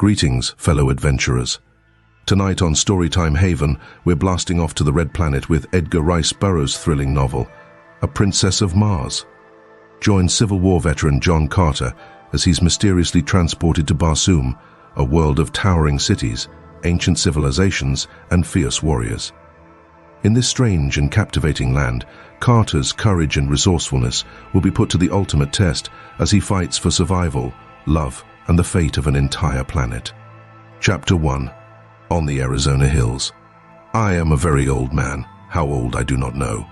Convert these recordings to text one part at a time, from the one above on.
Greetings, fellow adventurers. Tonight on Storytime Haven, we're blasting off to the Red Planet with Edgar Rice Burroughs' thrilling novel, A Princess of Mars. Join Civil War veteran John Carter as he's mysteriously transported to Barsoom, a world of towering cities, ancient civilizations, and fierce warriors. In this strange and captivating land, Carter's courage and resourcefulness will be put to the ultimate test as he fights for survival, love, and the fate of an entire planet. Chapter 1. On the Arizona Hills. I am a very old man. How old I do not know.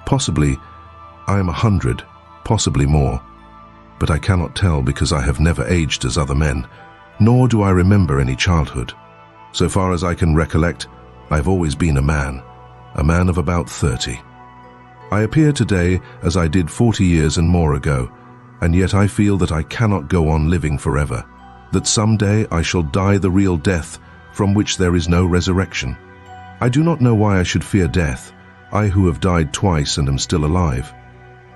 Possibly I am 100, possibly more. But I cannot tell because I have never aged as other men, nor do I remember any childhood. So far as I can recollect, I have always been a man of about 30. I appear today as I did 40 years and more ago, and yet I feel that I cannot go on living forever, that someday I shall die the real death from which there is no resurrection. I do not know why I should fear death, I who have died twice and am still alive.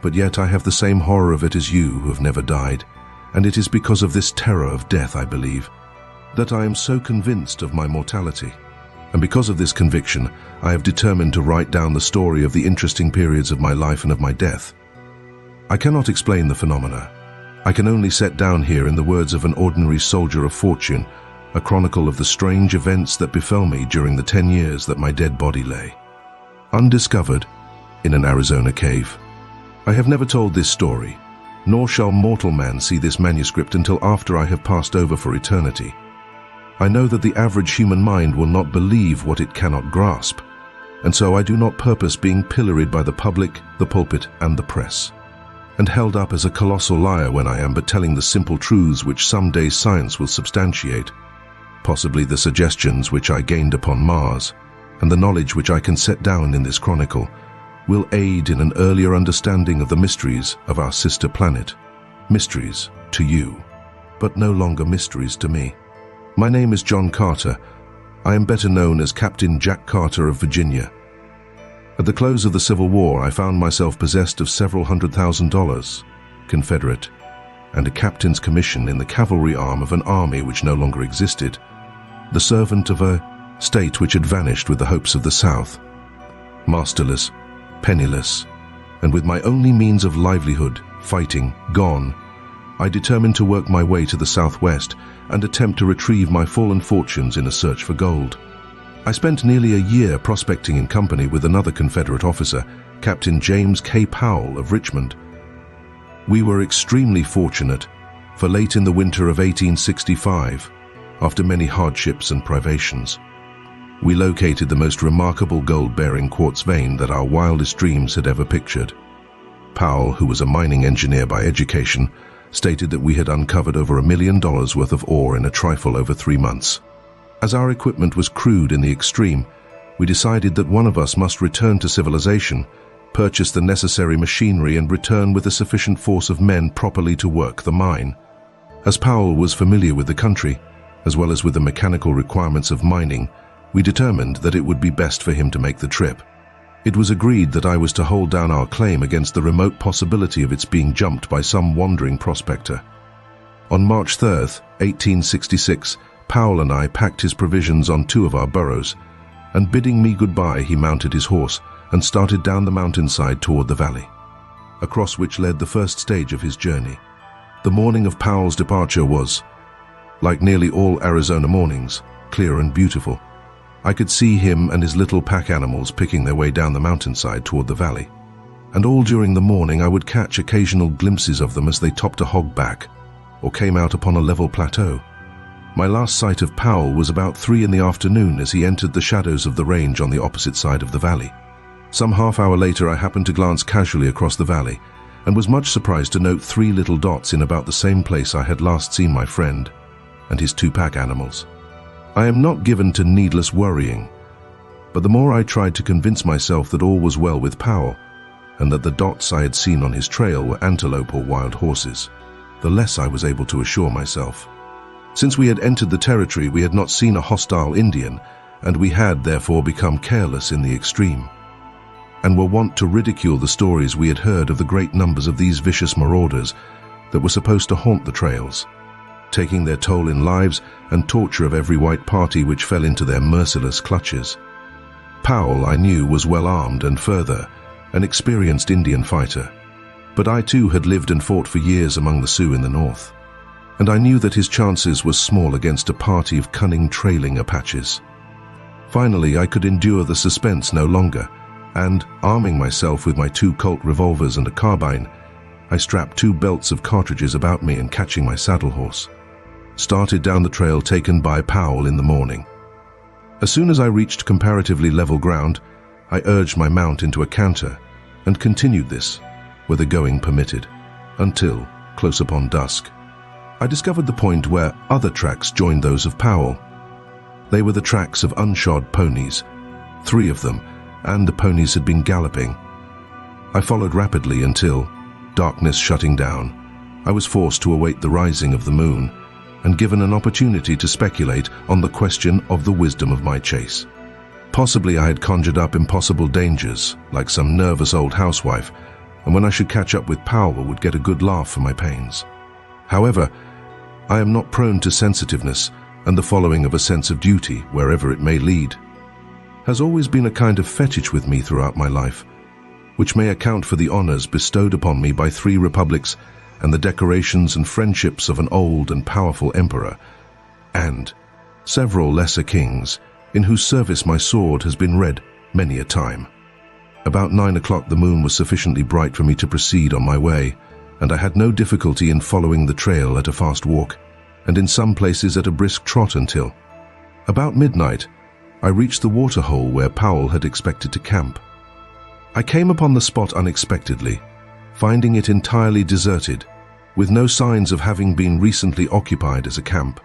But yet I have the same horror of it as you who have never died, and it is because of this terror of death, I believe, that I am so convinced of my mortality. And because of this conviction, I have determined to write down the story of the interesting periods of my life and of my death. I cannot explain the phenomena. I can only set down here in the words of an ordinary soldier of fortune, a chronicle of the strange events that befell me during the 10 years that my dead body lay undiscovered in an Arizona cave. I have never told this story, nor shall mortal man see this manuscript until after I have passed over for eternity. I know that the average human mind will not believe what it cannot grasp, and so I do not purpose being pilloried by the public, the pulpit, and the press, and held up as a colossal liar when I am but telling the simple truths which someday science will substantiate, possibly the suggestions which I gained upon Mars, and the knowledge which I can set down in this chronicle, will aid in an earlier understanding of the mysteries of our sister planet. Mysteries to you, but no longer mysteries to me. My name is John Carter. I am better known as Captain Jack Carter of Virginia. At the close of the Civil War, I found myself possessed of several $100,000, Confederate, and a captain's commission in the cavalry arm of an army which no longer existed, the servant of a state which had vanished with the hopes of the South. Masterless, penniless, and with my only means of livelihood, fighting, gone, I determined to work my way to the southwest and attempt to retrieve my fallen fortunes in a search for gold. I spent nearly a year prospecting in company with another Confederate officer, Captain James K. Powell of Richmond. We were extremely fortunate, for late in the winter of 1865, after many hardships and privations, we located the most remarkable gold-bearing quartz vein that our wildest dreams had ever pictured. Powell, who was a mining engineer by education, stated that we had uncovered over $1 million worth of ore in a trifle over 3 months. As our equipment was crude in the extreme, we decided that one of us must return to civilization, purchase the necessary machinery, and return with a sufficient force of men properly to work the mine. As Powell was familiar with the country, as well as with the mechanical requirements of mining, we determined that it would be best for him to make the trip. It was agreed that I was to hold down our claim against the remote possibility of its being jumped by some wandering prospector. On March 3rd, 1866, Powell and I packed his provisions on 2 of our burros, and bidding me goodbye, he mounted his horse and started down the mountainside toward the valley, across which led the first stage of his journey. The morning of Powell's departure was, like nearly all Arizona mornings, clear and beautiful. I could see him and his little pack animals picking their way down the mountainside toward the valley, and all during the morning I would catch occasional glimpses of them as they topped a hogback or came out upon a level plateau. My last sight of Powell was about 3 in the afternoon as he entered the shadows of the range on the opposite side of the valley. Some half hour later I happened to glance casually across the valley and was much surprised to note 3 little dots in about the same place I had last seen my friend and his 2 pack animals. I am not given to needless worrying, but the more I tried to convince myself that all was well with Powell, and that the dots I had seen on his trail were antelope or wild horses, the less I was able to assure myself. Since we had entered the territory, we had not seen a hostile Indian, and we had therefore become careless in the extreme, and were wont to ridicule the stories we had heard of the great numbers of these vicious marauders that were supposed to haunt the trails. taking their toll in lives and torture of every white party which fell into their merciless clutches. Powell, I knew, was well armed and further, an experienced Indian fighter. But I too had lived and fought for years among the Sioux in the north, and I knew that his chances were small against a party of cunning trailing Apaches. Finally, I could endure the suspense no longer, and, arming myself with my 2 Colt revolvers and a carbine, I strapped 2 belts of cartridges about me and, catching my saddle horse, started down the trail taken by Powell in the morning. As soon as I reached comparatively level ground, I urged my mount into a canter and continued this, where the going permitted, until, close upon dusk, I discovered the point where other tracks joined those of Powell. They were the tracks of unshod ponies, 3 of them, and the ponies had been galloping. I followed rapidly until, darkness shutting down, I was forced to await the rising of the moon and given an opportunity to speculate on the question of the wisdom of my chase. Possibly I had conjured up impossible dangers, like some nervous old housewife, and when I should catch up with Powell would get a good laugh for my pains. However, I am not prone to sensitiveness, and the following of a sense of duty, wherever it may lead, has always been a kind of fetish with me throughout my life, which may account for the honors bestowed upon me by 3 republics and the decorations and friendships of an old and powerful emperor, and several lesser kings, in whose service my sword has been read many a time. About 9 o'clock the moon was sufficiently bright for me to proceed on my way, and I had no difficulty in following the trail at a fast walk, and in some places at a brisk trot until, about midnight, I reached the waterhole where Powell had expected to camp. I came upon the spot unexpectedly, finding it entirely deserted, with no signs of having been recently occupied as a camp.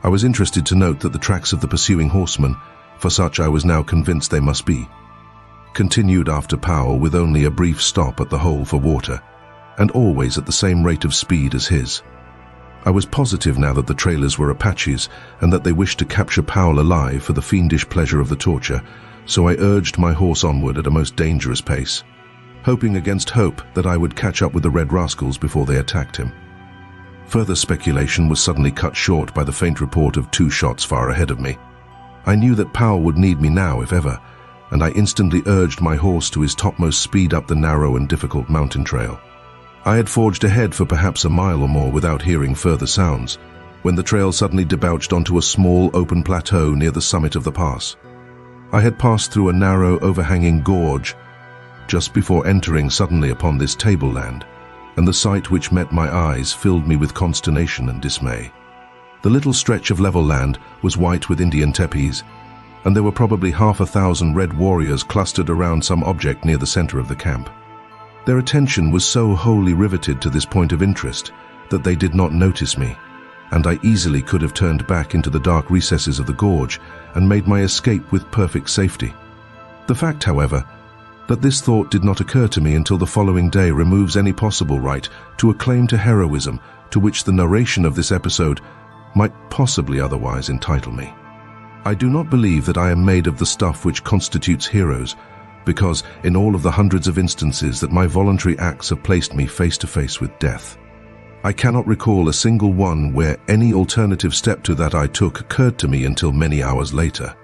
I was interested to note that the tracks of the pursuing horsemen, for such I was now convinced they must be, continued after Powell with only a brief stop at the hole for water, and always at the same rate of speed as his. I was positive now that the trailers were Apaches and that they wished to capture Powell alive for the fiendish pleasure of the torture, so I urged my horse onward at a most dangerous pace, hoping against hope that I would catch up with the red rascals before they attacked him. Further speculation was suddenly cut short by the faint report of 2 shots far ahead of me. I knew that Powell would need me now, if ever, and I instantly urged my horse to his topmost speed up the narrow and difficult mountain trail. I had forged ahead for perhaps a mile or more without hearing further sounds, when the trail suddenly debouched onto a small open plateau near the summit of the pass. I had passed through a narrow, overhanging gorge just before entering suddenly upon this tableland, and the sight which met my eyes filled me with consternation and dismay. The little stretch of level land was white with Indian tepees, and there were probably 1,000 red warriors clustered around some object near the center of the camp. Their attention was so wholly riveted to this point of interest that they did not notice me, and I easily could have turned back into the dark recesses of the gorge and made my escape with perfect safety. The fact, however, that this thought did not occur to me until the following day removes any possible right to a claim to heroism to which the narration of this episode might possibly otherwise entitle me. I do not believe that I am made of the stuff which constitutes heroes, because in all of the hundreds of instances that my voluntary acts have placed me face to face with death, I cannot recall a single one where any alternative step to that I took occurred to me until many hours later.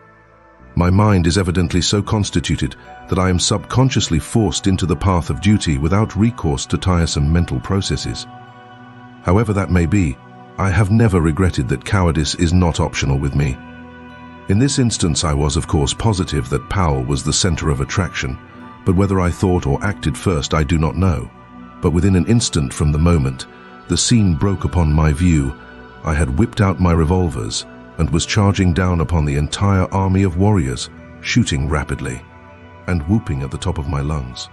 My mind is evidently so constituted that I am subconsciously forced into the path of duty without recourse to tiresome mental processes. However that may be, I have never regretted that cowardice is not optional with me. In this instance I was of course positive that Powell was the center of attraction, but whether I thought or acted first I do not know. But within an instant from the moment the scene broke upon my view, I had whipped out my revolvers and was charging down upon the entire army of warriors, shooting rapidly and whooping at the top of my lungs.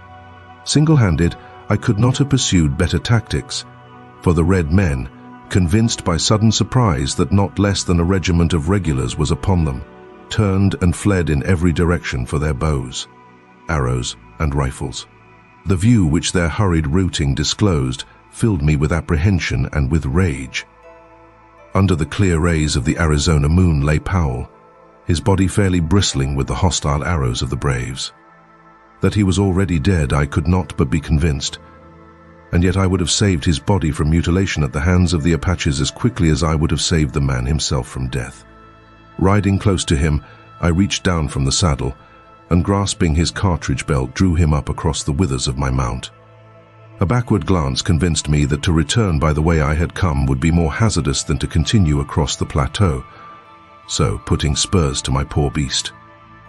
Single-handed, I could not have pursued better tactics, for the red men, convinced by sudden surprise that not less than a regiment of regulars was upon them, turned and fled in every direction for their bows, arrows, and rifles. The view which their hurried routing disclosed filled me with apprehension and with rage. Under the clear rays of the Arizona moon lay Powell, his body fairly bristling with the hostile arrows of the braves. That he was already dead I could not but be convinced, and yet I would have saved his body from mutilation at the hands of the Apaches as quickly as I would have saved the man himself from death. Riding close to him, I reached down from the saddle, and grasping his cartridge belt, drew him up across the withers of my mount. A backward glance convinced me that to return by the way I had come would be more hazardous than to continue across the plateau. So, putting spurs to my poor beast,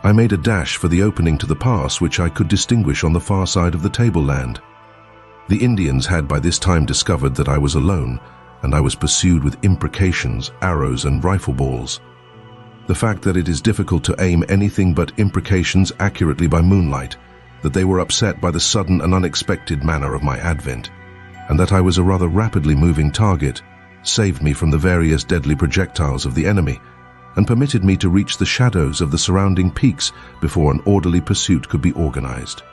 I made a dash for the opening to the pass which I could distinguish on the far side of the tableland. The Indians had by this time discovered that I was alone, and I was pursued with imprecations, arrows, and rifle balls. The fact that it is difficult to aim anything but imprecations accurately by moonlight, that they were upset by the sudden and unexpected manner of my advent, and that I was a rather rapidly moving target, saved me from the various deadly projectiles of the enemy, and permitted me to reach the shadows of the surrounding peaks before an orderly pursuit could be organized.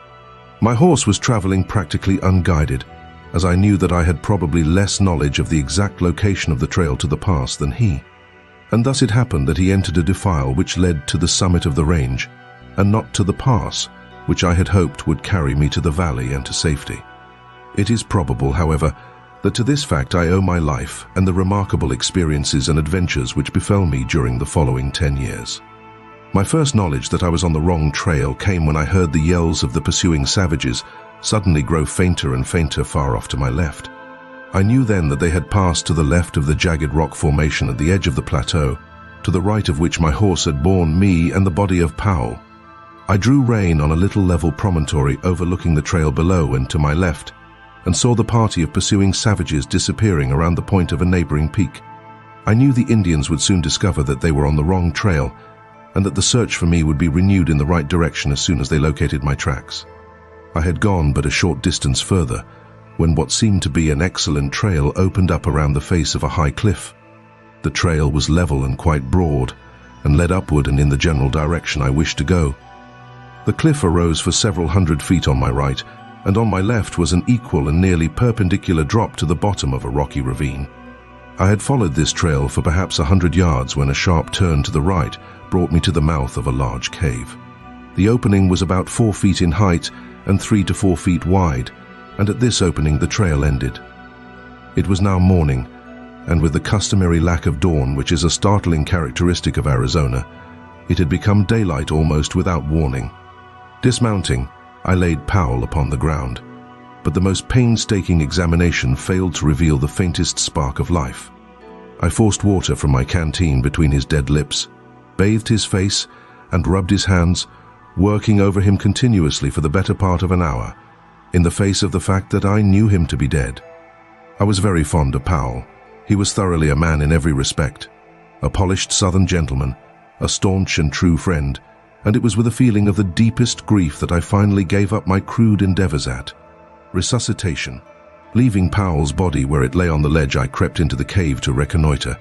My horse was traveling practically unguided, as I knew that I had probably less knowledge of the exact location of the trail to the pass than he, and thus it happened that he entered a defile which led to the summit of the range, and not to the pass, which I had hoped would carry me to the valley and to safety. It is probable, however, that to this fact I owe my life and the remarkable experiences and adventures which befell me during the following 10 years. My first knowledge that I was on the wrong trail came when I heard the yells of the pursuing savages suddenly grow fainter and fainter far off to my left. I knew then that they had passed to the left of the jagged rock formation at the edge of the plateau, to the right of which my horse had borne me and the body of Powell. I drew rein on a little level promontory overlooking the trail below and to my left, and saw the party of pursuing savages disappearing around the point of a neighboring peak. I knew the Indians would soon discover that they were on the wrong trail, and that the search for me would be renewed in the right direction as soon as they located my tracks. I had gone but a short distance further, when what seemed to be an excellent trail opened up around the face of a high cliff. The trail was level and quite broad, and led upward and in the general direction I wished to go. The cliff arose for several hundred feet on my right, and on my left was an equal and nearly perpendicular drop to the bottom of a rocky ravine. I had followed this trail for perhaps 100 yards when a sharp turn to the right brought me to the mouth of a large cave. The opening was about 4 feet in height and 3 to 4 feet wide, and at this opening the trail ended. It was now morning, and with the customary lack of dawn, which is a startling characteristic of Arizona, it had become daylight almost without warning. Dismounting, I laid Powell upon the ground, but the most painstaking examination failed to reveal the faintest spark of life. I forced water from my canteen between his dead lips, bathed his face, and rubbed his hands, working over him continuously for the better part of an hour, in the face of the fact that I knew him to be dead. I was very fond of Powell. He was thoroughly a man in every respect, a polished Southern gentleman, a staunch and true friend, and it was with a feeling of the deepest grief that I finally gave up my crude endeavors at resuscitation. Leaving Powell's body where it lay on the ledge, I crept into the cave to reconnoiter.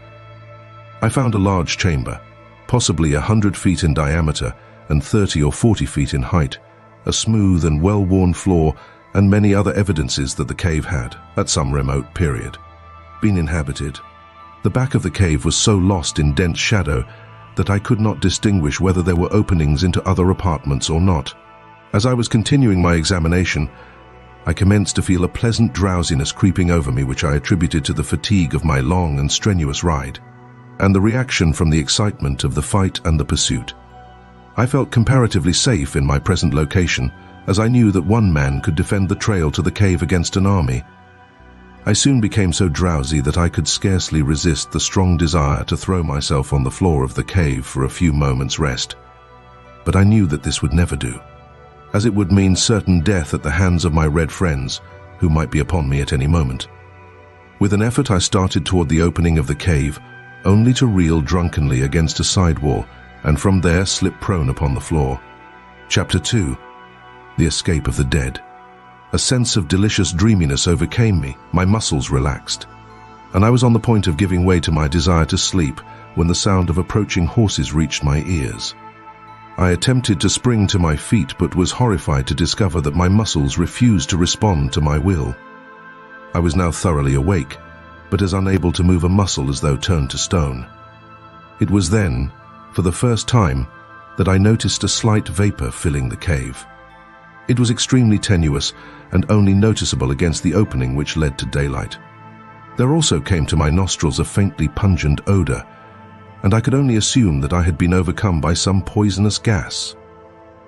I found a large chamber, possibly 100 feet in diameter and 30 or 40 feet in height, a smooth and well-worn floor, and many other evidences that the cave had, at some remote period, been inhabited. The back of the cave was so lost in dense shadow that I could not distinguish whether there were openings into other apartments or not. As I was continuing my examination, I commenced to feel a pleasant drowsiness creeping over me, which I attributed to the fatigue of my long and strenuous ride, and the reaction from the excitement of the fight and the pursuit. I felt comparatively safe in my present location, as I knew that one man could defend the trail to the cave against an army. I soon became so drowsy that I could scarcely resist the strong desire to throw myself on the floor of the cave for a few moments' rest. But I knew that this would never do, as it would mean certain death at the hands of my red friends, who might be upon me at any moment. With an effort I started toward the opening of the cave, only to reel drunkenly against a side wall, and from there slip prone upon the floor. Chapter 2. The Escape of the Dead. A sense of delicious dreaminess overcame me, my muscles relaxed, and I was on the point of giving way to my desire to sleep when the sound of approaching horses reached my ears. I attempted to spring to my feet, but was horrified to discover that my muscles refused to respond to my will. I was now thoroughly awake, but as unable to move a muscle as though turned to stone. It was then, for the first time, that I noticed a slight vapor filling the cave. It was extremely tenuous and only noticeable against the opening which led to daylight. There also came to my nostrils a faintly pungent odor, and I could only assume that I had been overcome by some poisonous gas.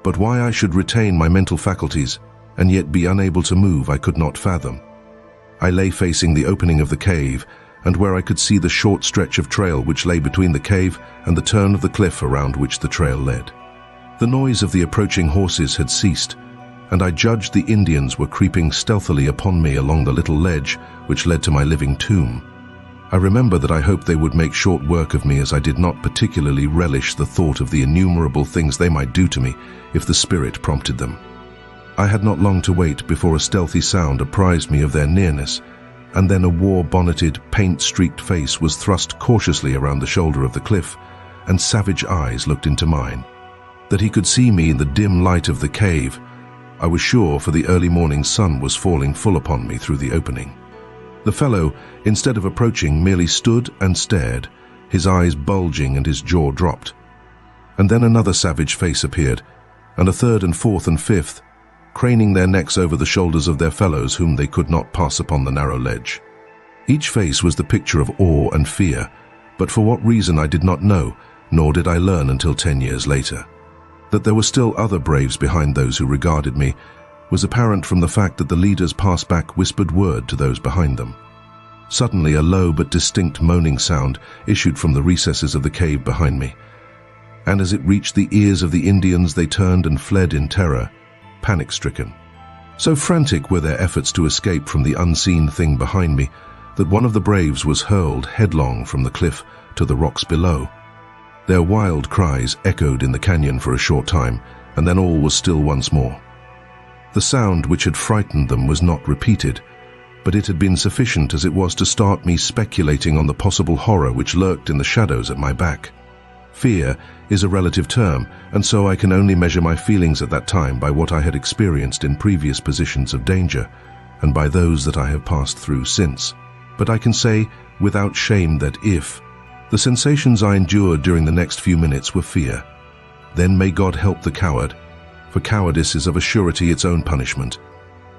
But why I should retain my mental faculties and yet be unable to move, I could not fathom. I lay facing the opening of the cave, and where I could see the short stretch of trail which lay between the cave and the turn of the cliff around which the trail led. The noise of the approaching horses had ceased, and I judged the Indians were creeping stealthily upon me along the little ledge which led to my living tomb. I remember that I hoped they would make short work of me, as I did not particularly relish the thought of the innumerable things they might do to me if the spirit prompted them. I had not long to wait before a stealthy sound apprised me of their nearness, and then a war-bonneted, paint-streaked face was thrust cautiously around the shoulder of the cliff, and savage eyes looked into mine. That he could see me in the dim light of the cave, I was sure, for the early morning sun was falling full upon me through the opening. The fellow, instead of approaching, merely stood and stared, his eyes bulging and his jaw dropped. And then another savage face appeared, and a third and fourth and fifth, craning their necks over the shoulders of their fellows whom they could not pass upon the narrow ledge. Each face was the picture of awe and fear, but for what reason I did not know, nor did I learn until 10 years later. That there were still other braves behind those who regarded me was apparent from the fact that the leaders passed back whispered word to those behind them. Suddenly a low but distinct moaning sound issued from the recesses of the cave behind me, and as it reached the ears of the Indians they turned and fled in terror, panic-stricken. So frantic were their efforts to escape from the unseen thing behind me that one of the braves was hurled headlong from the cliff to the rocks below. Their wild cries echoed in the canyon for a short time, and then all was still once more. The sound which had frightened them was not repeated, but it had been sufficient as it was to start me speculating on the possible horror which lurked in the shadows at my back. Fear is a relative term, and so I can only measure my feelings at that time by what I had experienced in previous positions of danger, and by those that I have passed through since. But I can say without shame that if the sensations I endured during the next few minutes were fear, then may God help the coward, for cowardice is of a surety its own punishment.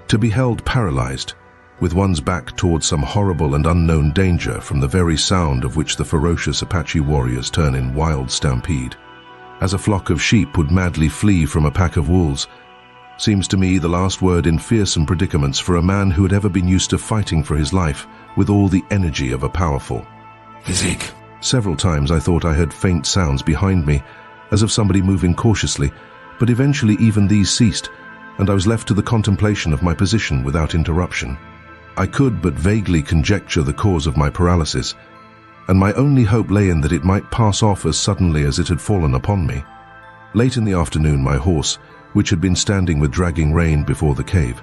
To be held paralyzed, with one's back towards some horrible and unknown danger from the very sound of which the ferocious Apache warriors turn in wild stampede, as a flock of sheep would madly flee from a pack of wolves, seems to me the last word in fearsome predicaments for a man who had ever been used to fighting for his life with all the energy of a powerful physique. Several times I thought I heard faint sounds behind me, as of somebody moving cautiously, but eventually even these ceased, and I was left to the contemplation of my position without interruption. I could but vaguely conjecture the cause of my paralysis, and my only hope lay in that it might pass off as suddenly as it had fallen upon me. Late in the afternoon, my horse, which had been standing with dragging rein before the cave,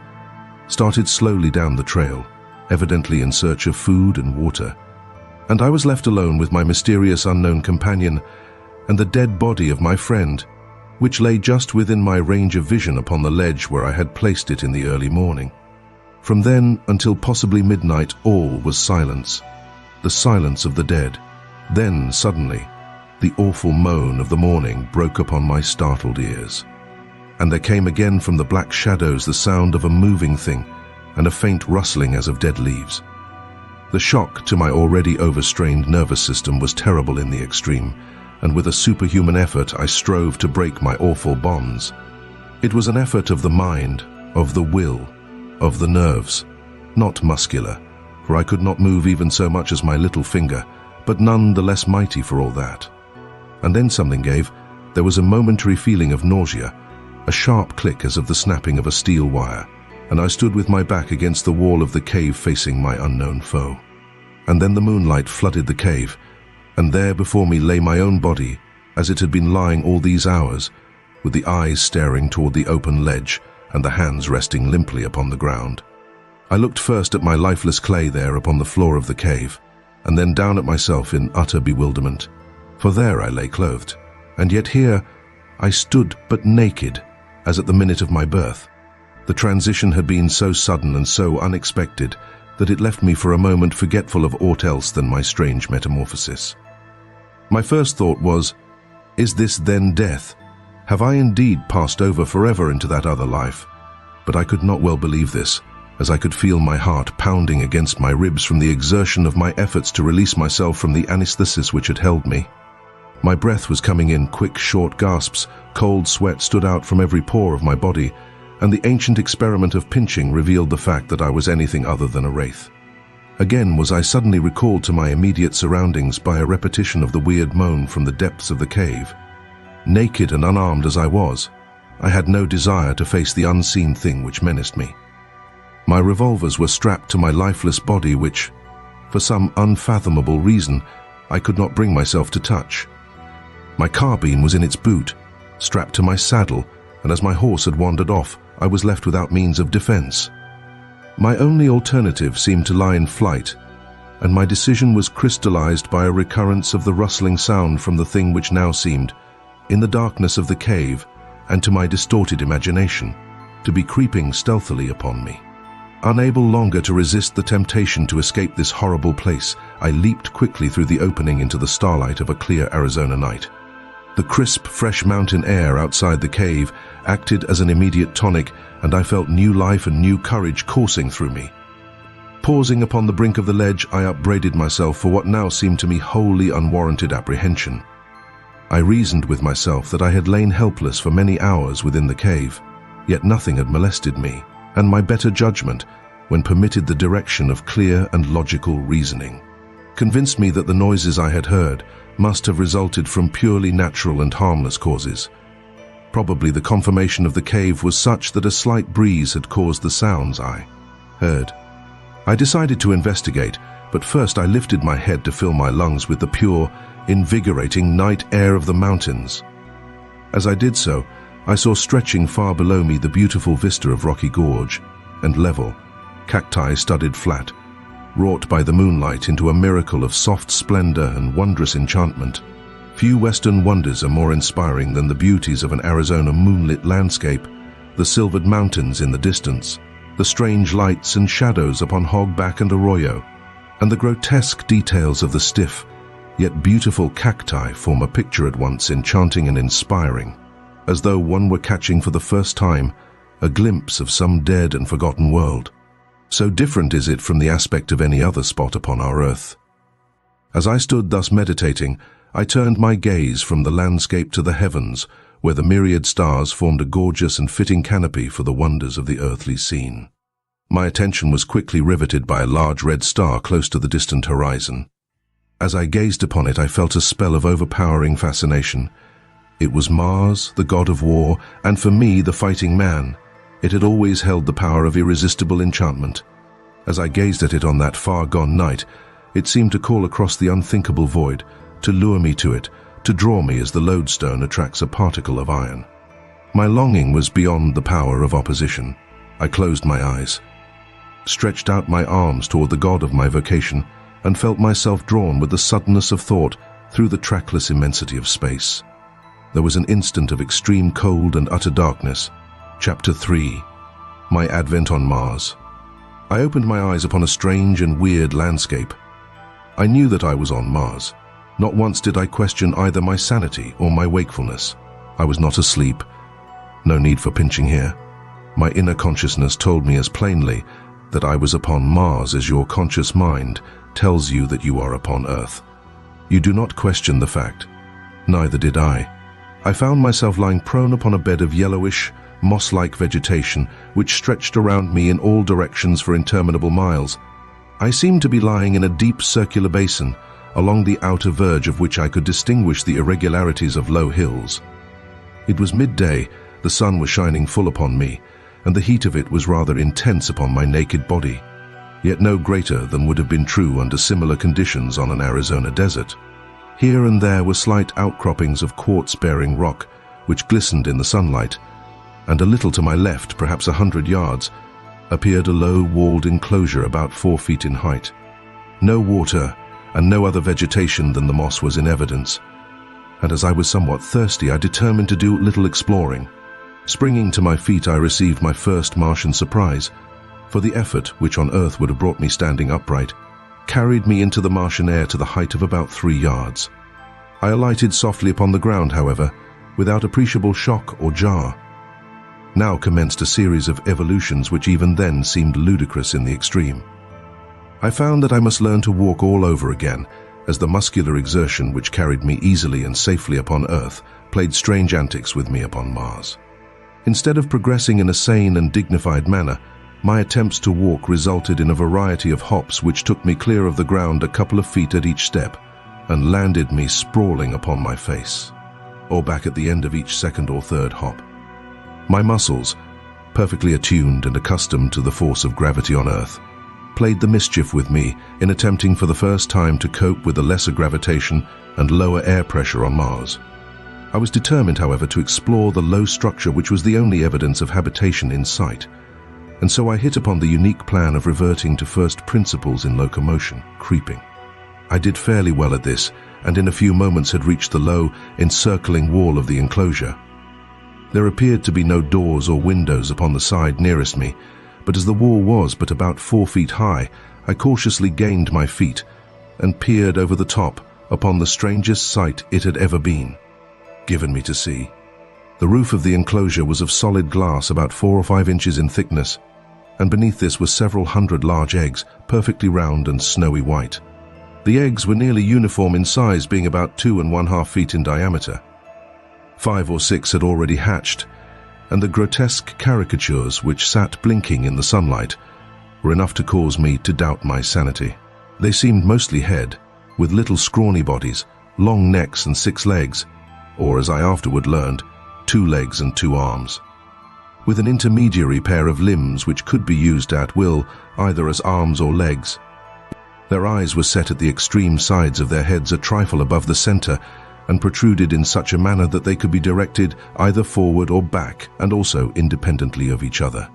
started slowly down the trail, evidently in search of food and water, and I was left alone with my mysterious unknown companion and the dead body of my friend, which lay just within my range of vision upon the ledge where I had placed it in the early morning. From then until possibly midnight all was silence, the silence of the dead. Then suddenly the awful moan of the morning broke upon my startled ears, and there came again from the black shadows the sound of a moving thing and a faint rustling as of dead leaves. The shock to my already overstrained nervous system was terrible in the extreme, and with a superhuman effort I strove to break my awful bonds. It was an effort of the mind, of the will, of the nerves, not muscular, for I could not move even so much as my little finger, but none the less mighty for all that. And then something gave. There was a momentary feeling of nausea, a sharp click as of the snapping of a steel wire, and I stood with my back against the wall of the cave facing my unknown foe. And then the moonlight flooded the cave, and there before me lay my own body, as it had been lying all these hours, with the eyes staring toward the open ledge and the hands resting limply upon the ground. I looked first at my lifeless clay there upon the floor of the cave, and then down at myself in utter bewilderment, for there I lay clothed, and yet here I stood but naked, as at the minute of my birth. The transition had been so sudden and so unexpected that it left me for a moment forgetful of aught else than my strange metamorphosis. My first thought was, is this then death? Have I indeed passed over forever into that other life? But I could not well believe this, as I could feel my heart pounding against my ribs from the exertion of my efforts to release myself from the anesthesis which had held me. My breath was coming in quick, short gasps, cold sweat stood out from every pore of my body, and the ancient experiment of pinching revealed the fact that I was anything other than a wraith. Again was I suddenly recalled to my immediate surroundings by a repetition of the weird moan from the depths of the cave. Naked and unarmed as I was, I had no desire to face the unseen thing which menaced me. My revolvers were strapped to my lifeless body which, for some unfathomable reason, I could not bring myself to touch. My carbine was in its boot, strapped to my saddle, and as my horse had wandered off, I was left without means of defense. My only alternative seemed to lie in flight, and my decision was crystallized by a recurrence of the rustling sound from the thing which now seemed, in the darkness of the cave, and to my distorted imagination, to be creeping stealthily upon me. Unable longer to resist the temptation to escape this horrible place, I leaped quickly through the opening into the starlight of a clear Arizona night. The crisp, fresh mountain air outside the cave acted as an immediate tonic, and I felt new life and new courage coursing through me. Pausing upon the brink of the ledge, I upbraided myself for what now seemed to me wholly unwarranted apprehension. I reasoned with myself that I had lain helpless for many hours within the cave, yet nothing had molested me, and my better judgment, when permitted the direction of clear and logical reasoning, convinced me that the noises I had heard must have resulted from purely natural and harmless causes. Probably the conformation of the cave was such that a slight breeze had caused the sounds I heard. I decided to investigate, but first I lifted my head to fill my lungs with the pure, invigorating night air of the mountains. As I did so, I saw stretching far below me the beautiful vista of rocky gorge and level, cacti-studded flat, wrought by the moonlight into a miracle of soft splendor and wondrous enchantment. Few Western wonders are more inspiring than the beauties of an Arizona moonlit landscape, the silvered mountains in the distance, the strange lights and shadows upon Hogback and Arroyo, and the grotesque details of the stiff, yet beautiful cacti form a picture at once enchanting and inspiring, as though one were catching for the first time a glimpse of some dead and forgotten world. So different is it from the aspect of any other spot upon our earth. As I stood thus meditating, I turned my gaze from the landscape to the heavens, where the myriad stars formed a gorgeous and fitting canopy for the wonders of the earthly scene. My attention was quickly riveted by a large red star close to the distant horizon. As I gazed upon it, I felt a spell of overpowering fascination. It was Mars, the god of war, and for me, the fighting man. It had always held the power of irresistible enchantment. As I gazed at it on that far-gone night, it seemed to call across the unthinkable void, to lure me to it, to draw me as the lodestone attracts a particle of iron. My longing was beyond the power of opposition. I closed my eyes, stretched out my arms toward the god of my vocation, and felt myself drawn with the suddenness of thought through the trackless immensity of space. There was an instant of extreme cold and utter darkness. Chapter 3. My Advent on Mars. I opened my eyes upon a strange and weird landscape. I knew that I was on Mars. Not once did I question either my sanity or my wakefulness. I was not asleep. No need for pinching here. My inner consciousness told me as plainly that I was upon Mars as your conscious mind tells you that you are upon Earth. You do not question the fact. Neither did I. I found myself lying prone upon a bed of yellowish, moss-like vegetation which stretched around me in all directions for interminable miles. I seemed to be lying in a deep circular basin, along the outer verge of which I could distinguish the irregularities of low hills. It was midday, the sun was shining full upon me, and the heat of it was rather intense upon my naked body, yet no greater than would have been true under similar conditions on an Arizona desert. Here and there were slight outcroppings of quartz-bearing rock, which glistened in the sunlight, and a little to my left, perhaps 100 yards, appeared a low walled enclosure about 4 feet in height. No water and no other vegetation than the moss was in evidence, and as I was somewhat thirsty, I determined to do little exploring. Springing to my feet, I received my first Martian surprise, for the effort, which on Earth would have brought me standing upright, carried me into the Martian air to the height of about 3 yards. I alighted softly upon the ground, however, without appreciable shock or jar. Now commenced a series of evolutions which even then seemed ludicrous in the extreme. I found that I must learn to walk all over again, as the muscular exertion which carried me easily and safely upon Earth played strange antics with me upon Mars. Instead of progressing in a sane and dignified manner, my attempts to walk resulted in a variety of hops which took me clear of the ground a couple of feet at each step and landed me sprawling upon my face, or back at the end of each second or third hop. My muscles, perfectly attuned and accustomed to the force of gravity on Earth, played the mischief with me in attempting for the first time to cope with the lesser gravitation and lower air pressure on Mars. I was determined, however, to explore the low structure which was the only evidence of habitation in sight, and so I hit upon the unique plan of reverting to first principles in locomotion, creeping. I did fairly well at this, and in a few moments had reached the low, encircling wall of the enclosure. There appeared to be no doors or windows upon the side nearest me, but as the wall was but about 4 feet high, I cautiously gained my feet and peered over the top upon the strangest sight it had ever been given me to see. The roof of the enclosure was of solid glass about 4 or 5 inches in thickness, and beneath this were several hundred large eggs, perfectly round and snowy white. The eggs were nearly uniform in size, being about 2½ feet in diameter. 5 or 6 had already hatched, and the grotesque caricatures which sat blinking in the sunlight were enough to cause me to doubt my sanity. They seemed mostly head, with little scrawny bodies, long necks and 6 legs, or as I afterward learned, 2 legs and 2 arms, with an intermediary pair of limbs which could be used at will, either as arms or legs. Their eyes were set at the extreme sides of their heads a trifle above the center, and protruded in such a manner that they could be directed either forward or back, and also independently of each other,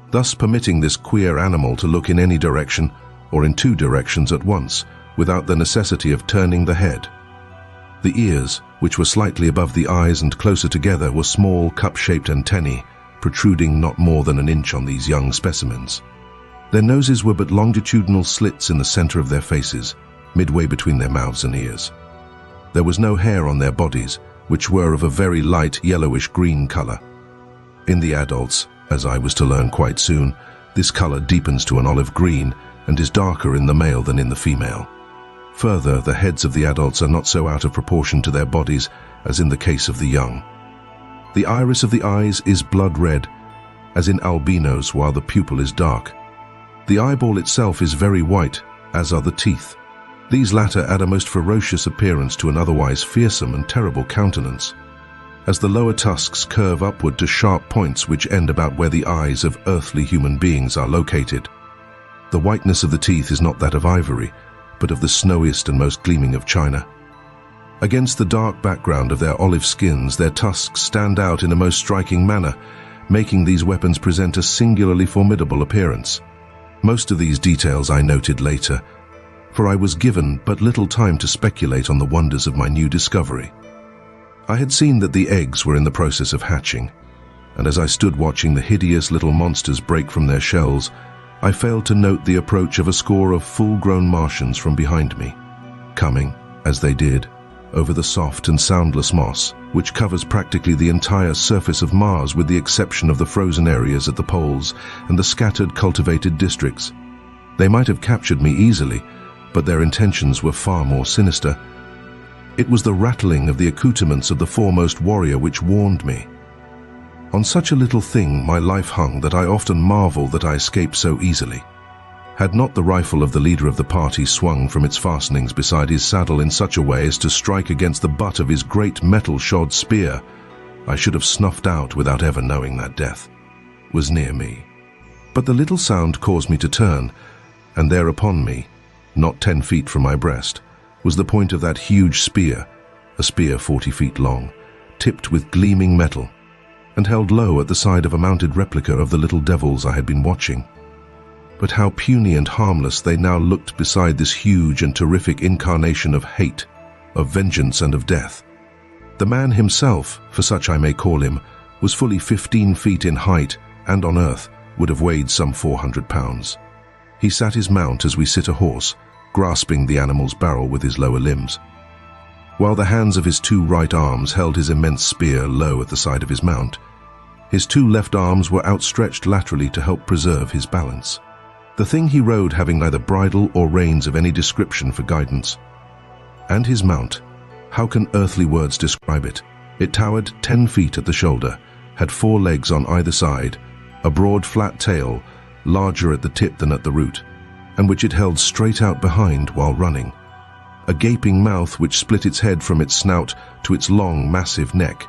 thus permitting this queer animal to look in any direction or in 2 directions at once, without the necessity of turning the head. The ears, which were slightly above the eyes and closer together, were small cup-shaped antennae, protruding not more than an inch on these young specimens. Their noses were but longitudinal slits in the center of their faces, midway between their mouths and ears. There was no hair on their bodies, which were of a very light yellowish-green color. In the adults, as I was to learn quite soon, this color deepens to an olive green and is darker in the male than in the female. Further, the heads of the adults are not so out of proportion to their bodies as in the case of the young. The iris of the eyes is blood red, as in albinos, while the pupil is dark. The eyeball itself is very white, as are the teeth. These latter add a most ferocious appearance to an otherwise fearsome and terrible countenance, as the lower tusks curve upward to sharp points which end about where the eyes of earthly human beings are located. The whiteness of the teeth is not that of ivory, but of the snowiest and most gleaming of china. Against the dark background of their olive skins, their tusks stand out in a most striking manner, making these weapons present a singularly formidable appearance. Most of these details I noted later, for I was given but little time to speculate on the wonders of my new discovery. I had seen that the eggs were in the process of hatching, and as I stood watching the hideous little monsters break from their shells, I failed to note the approach of a score of full-grown Martians from behind me, coming, as they did, over the soft and soundless moss, which covers practically the entire surface of Mars with the exception of the frozen areas at the poles and the scattered cultivated districts. They might have captured me easily, but their intentions were far more sinister. It was the rattling of the accoutrements of the foremost warrior which warned me. On such a little thing my life hung that I often marvel that I escaped so easily. Had not the rifle of the leader of the party swung from its fastenings beside his saddle in such a way as to strike against the butt of his great metal-shod spear, I should have snuffed out without ever knowing that death was near me. But the little sound caused me to turn, and there upon me, not 10 feet from my breast, was the point of that huge spear, a spear 40 feet long, tipped with gleaming metal, and held low at the side of a mounted replica of the little devils I had been watching. But how puny and harmless they now looked beside this huge and terrific incarnation of hate, of vengeance and of death. The man himself, for such I may call him, was fully 15 feet in height, and on earth would have weighed some 400 pounds. He sat his mount as we sit a horse, grasping the animal's barrel with his lower limbs, while the hands of his 2 right arms held his immense spear low at the side of his mount. His two left arms were outstretched laterally to help preserve his balance. The thing he rode having neither bridle or reins of any description for guidance. And his mount, how can earthly words describe it? It towered 10 feet at the shoulder, had 4 legs on either side, a broad flat tail, larger at the tip than at the root, and which it held straight out behind while running. A gaping mouth which split its head from its snout to its long, massive neck.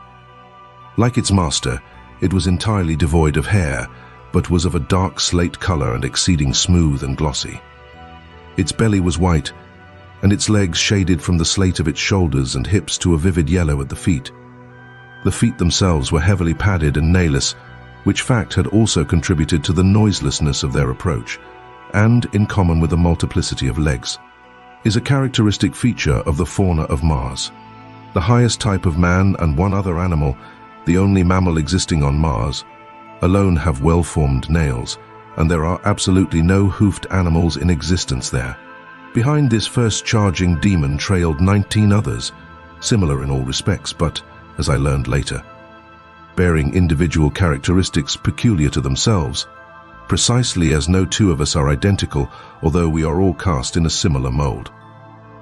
Like its master, it was entirely devoid of hair, but was of a dark slate color and exceeding smooth and glossy. Its belly was white, and its legs shaded from the slate of its shoulders and hips to a vivid yellow at the feet. The feet themselves were heavily padded and nailless, which fact had also contributed to the noiselessness of their approach, and, in common with the multiplicity of legs, is a characteristic feature of the fauna of Mars. The highest type of man and one other animal, the only mammal existing on Mars, alone have well-formed nails, and there are absolutely no hoofed animals in existence there. Behind this first charging demon trailed 19 others, similar in all respects, but, as I learned later, bearing individual characteristics peculiar to themselves, precisely as no two of us are identical, although we are all cast in a similar mold.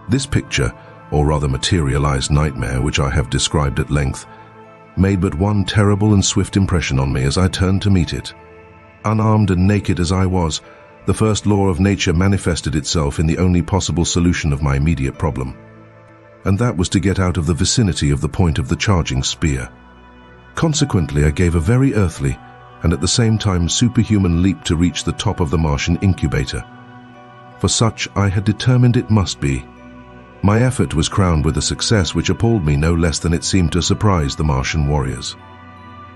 This picture, or rather materialized nightmare, which I have described at length, made but one terrible and swift impression on me as I turned to meet it. Unarmed and naked as I was, the first law of nature manifested itself in the only possible solution of my immediate problem, and that was to get out of the vicinity of the point of the charging spear. Consequently, I gave a very earthly, and at the same time superhuman leap to reach the top of the Martian incubator. For such I had determined it must be. My effort was crowned with a success which appalled me no less than it seemed to surprise the Martian warriors.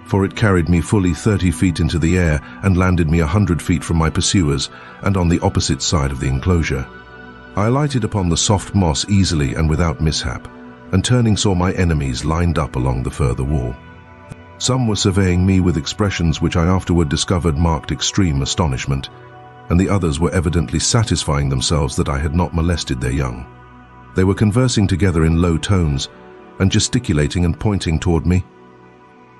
For it carried me fully 30 feet into the air and landed me 100 feet from my pursuers and on the opposite side of the enclosure. I alighted upon the soft moss easily and without mishap, and turning saw my enemies lined up along the further wall. Some were surveying me with expressions which I afterward discovered marked extreme astonishment, and the others were evidently satisfying themselves that I had not molested their young. They were conversing together in low tones and gesticulating and pointing toward me.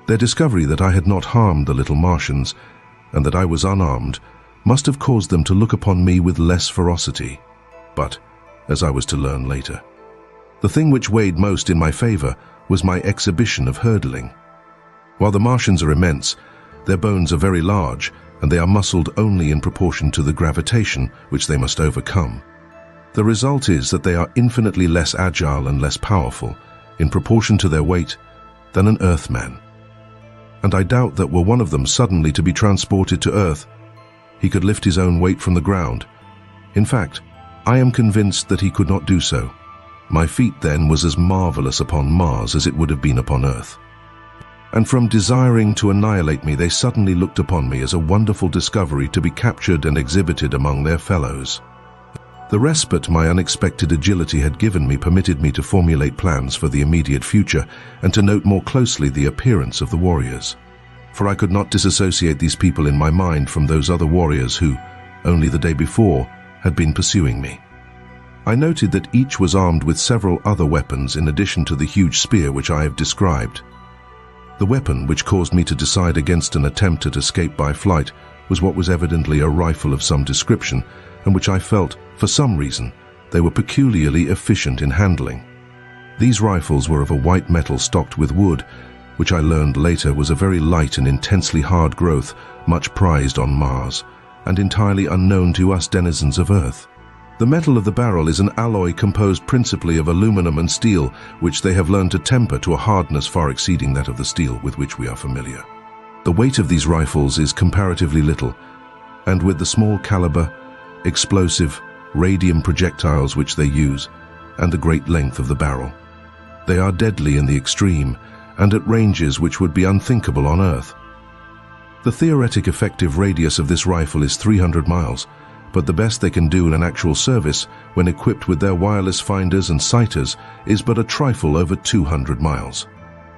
Their discovery that I had not harmed the little Martians and that I was unarmed must have caused them to look upon me with less ferocity. But, as I was to learn later, the thing which weighed most in my favor was my exhibition of hurdling. While the Martians are immense, their bones are very large, and they are muscled only in proportion to the gravitation which they must overcome. The result is that they are infinitely less agile and less powerful, in proportion to their weight, than an Earthman. And I doubt that were one of them suddenly to be transported to Earth, he could lift his own weight from the ground. In fact, I am convinced that he could not do so. My feat then was as marvelous upon Mars as it would have been upon Earth. And from desiring to annihilate me, they suddenly looked upon me as a wonderful discovery to be captured and exhibited among their fellows. The respite my unexpected agility had given me permitted me to formulate plans for the immediate future and to note more closely the appearance of the warriors. For I could not disassociate these people in my mind from those other warriors who, only the day before, had been pursuing me. I noted that each was armed with several other weapons in addition to the huge spear which I have described. The weapon which caused me to decide against an attempt at escape by flight was what was evidently a rifle of some description, and which I felt, for some reason, they were peculiarly efficient in handling. These rifles were of a white metal stocked with wood, which I learned later was a very light and intensely hard growth, much prized on Mars, and entirely unknown to us denizens of Earth. The metal of the barrel is an alloy composed principally of aluminum and steel, which they have learned to temper to a hardness far exceeding that of the steel with which we are familiar. The weight of these rifles is comparatively little, and with the small caliber, explosive, radium projectiles which they use, and the great length of the barrel, they are deadly in the extreme, and at ranges which would be unthinkable on Earth. The theoretic effective radius of this rifle is 300 miles, but the best they can do in an actual service, when equipped with their wireless finders and sighters, is but a trifle over 200 miles.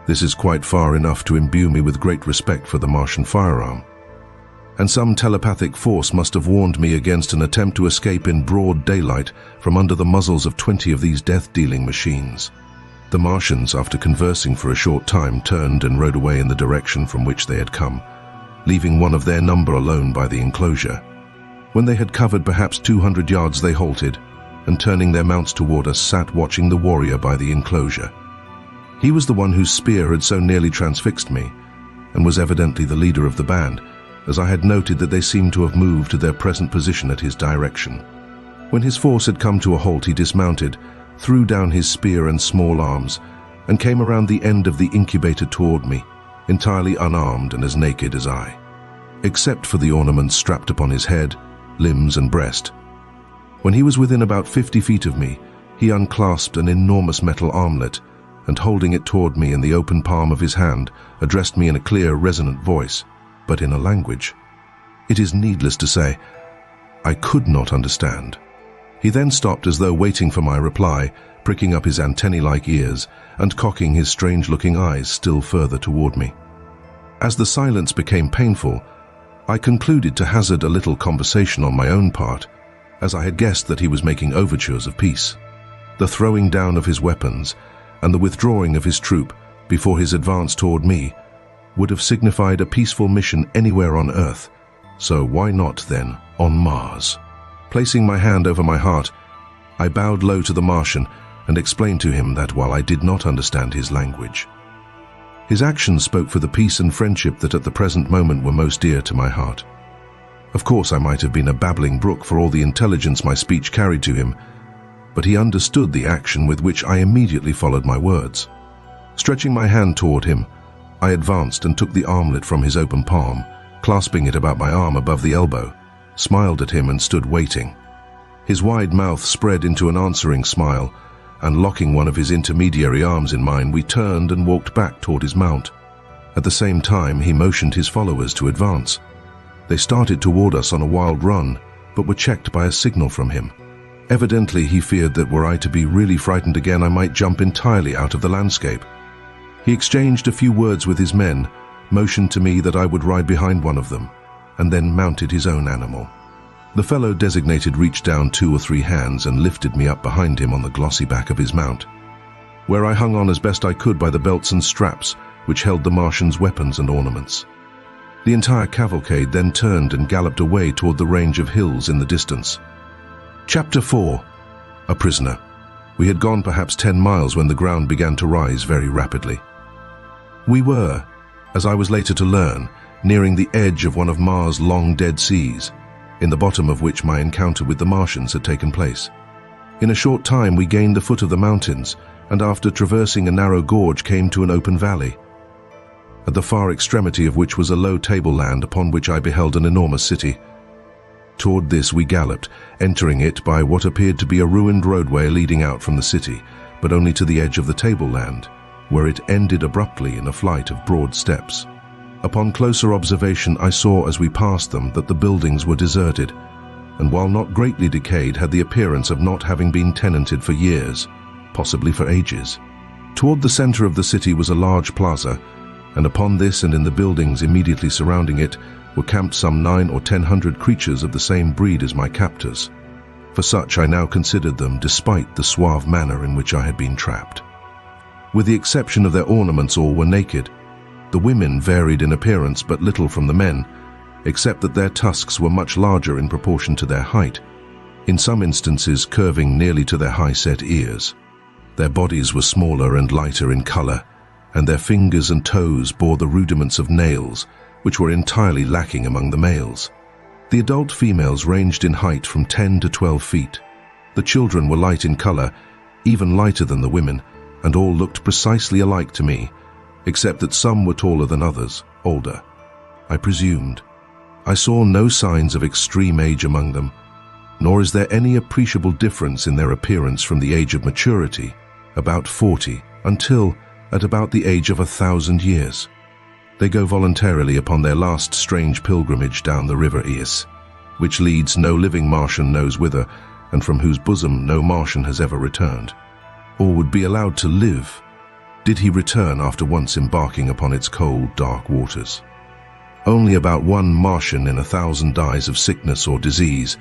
This is quite far enough to imbue me with great respect for the Martian firearm. And some telepathic force must have warned me against an attempt to escape in broad daylight from under the muzzles of 20 of these death-dealing machines. The Martians, after conversing for a short time, turned and rode away in the direction from which they had come, leaving one of their number alone by the enclosure. When they had covered perhaps 200 yards, they halted, and turning their mounts toward us, sat watching the warrior by the enclosure. He was the one whose spear had so nearly transfixed me, and was evidently the leader of the band, as I had noted that they seemed to have moved to their present position at his direction. When his force had come to a halt, he dismounted, threw down his spear and small arms, and came around the end of the incubator toward me, entirely unarmed and as naked as I, except for the ornaments strapped upon his head, limbs and breast. When he was within about 50 feet of me, he unclasped an enormous metal armlet, and holding it toward me in the open palm of his hand, addressed me in a clear, resonant voice, but in a language, it is needless to say, I could not understand. He then stopped as though waiting for my reply, pricking up his antennae-like ears and cocking his strange-looking eyes still further toward me. As the silence became painful, I concluded to hazard a little conversation on my own part, as I had guessed that he was making overtures of peace. The throwing down of his weapons and the withdrawing of his troop before his advance toward me would have signified a peaceful mission anywhere on Earth, so why not then on Mars? Placing my hand over my heart, I bowed low to the Martian and explained to him that while I did not understand his language, his actions spoke for the peace and friendship that at the present moment were most dear to my heart. Of course, I might have been a babbling brook for all the intelligence my speech carried to him, but he understood the action with which I immediately followed my words. Stretching my hand toward him, I advanced and took the armlet from his open palm, clasping it about my arm above the elbow, smiled at him and stood waiting. His wide mouth spread into an answering smile, and locking one of his intermediary arms in mine, we turned and walked back toward his mount. At the same time, he motioned his followers to advance. They started toward us on a wild run, but were checked by a signal from him. Evidently, he feared that were I to be really frightened again, I might jump entirely out of the landscape. He exchanged a few words with his men, motioned to me that I would ride behind one of them, and then mounted his own animal. The fellow designated reached down 2 or 3 hands and lifted me up behind him on the glossy back of his mount, where I hung on as best I could by the belts and straps which held the Martians' weapons and ornaments. The entire cavalcade then turned and galloped away toward the range of hills in the distance. Chapter 4. A Prisoner. We had gone perhaps 10 miles when the ground began to rise very rapidly. We were, as I was later to learn, nearing the edge of one of Mars' long-dead seas, in the bottom of which my encounter with the Martians had taken place. In a short time we gained the foot of the mountains, and after traversing a narrow gorge came to an open valley, at the far extremity of which was a low tableland upon which I beheld an enormous city. Toward this we galloped, entering it by what appeared to be a ruined roadway leading out from the city, but only to the edge of the tableland, where it ended abruptly in a flight of broad steps. Upon closer observation, I saw as we passed them that the buildings were deserted, and while not greatly decayed, had the appearance of not having been tenanted for years, possibly for ages. Toward the center of the city was a large plaza, and upon this and in the buildings immediately surrounding it were camped some 900 or 1,000 creatures of the same breed as my captors. For such I now considered them, despite the suave manner in which I had been trapped. With the exception of their ornaments, all were naked. The women varied in appearance but little from the men, except that their tusks were much larger in proportion to their height, in some instances curving nearly to their high-set ears. Their bodies were smaller and lighter in color, and their fingers and toes bore the rudiments of nails, which were entirely lacking among the males. The adult females ranged in height from 10 to 12 feet. The children were light in color, even lighter than the women, and all looked precisely alike to me, except that some were taller than others, older, I presumed. I saw no signs of extreme age among them, nor is there any appreciable difference in their appearance from the age of maturity, about 40, until at about the age of 1,000 years. They go voluntarily upon their last strange pilgrimage down the river Eos, which leads no living Martian knows whither, and from whose bosom no Martian has ever returned, or would be allowed to live, did he return after once embarking upon its cold, dark waters. Only about 1 Martian in 1,000 dies of sickness or disease,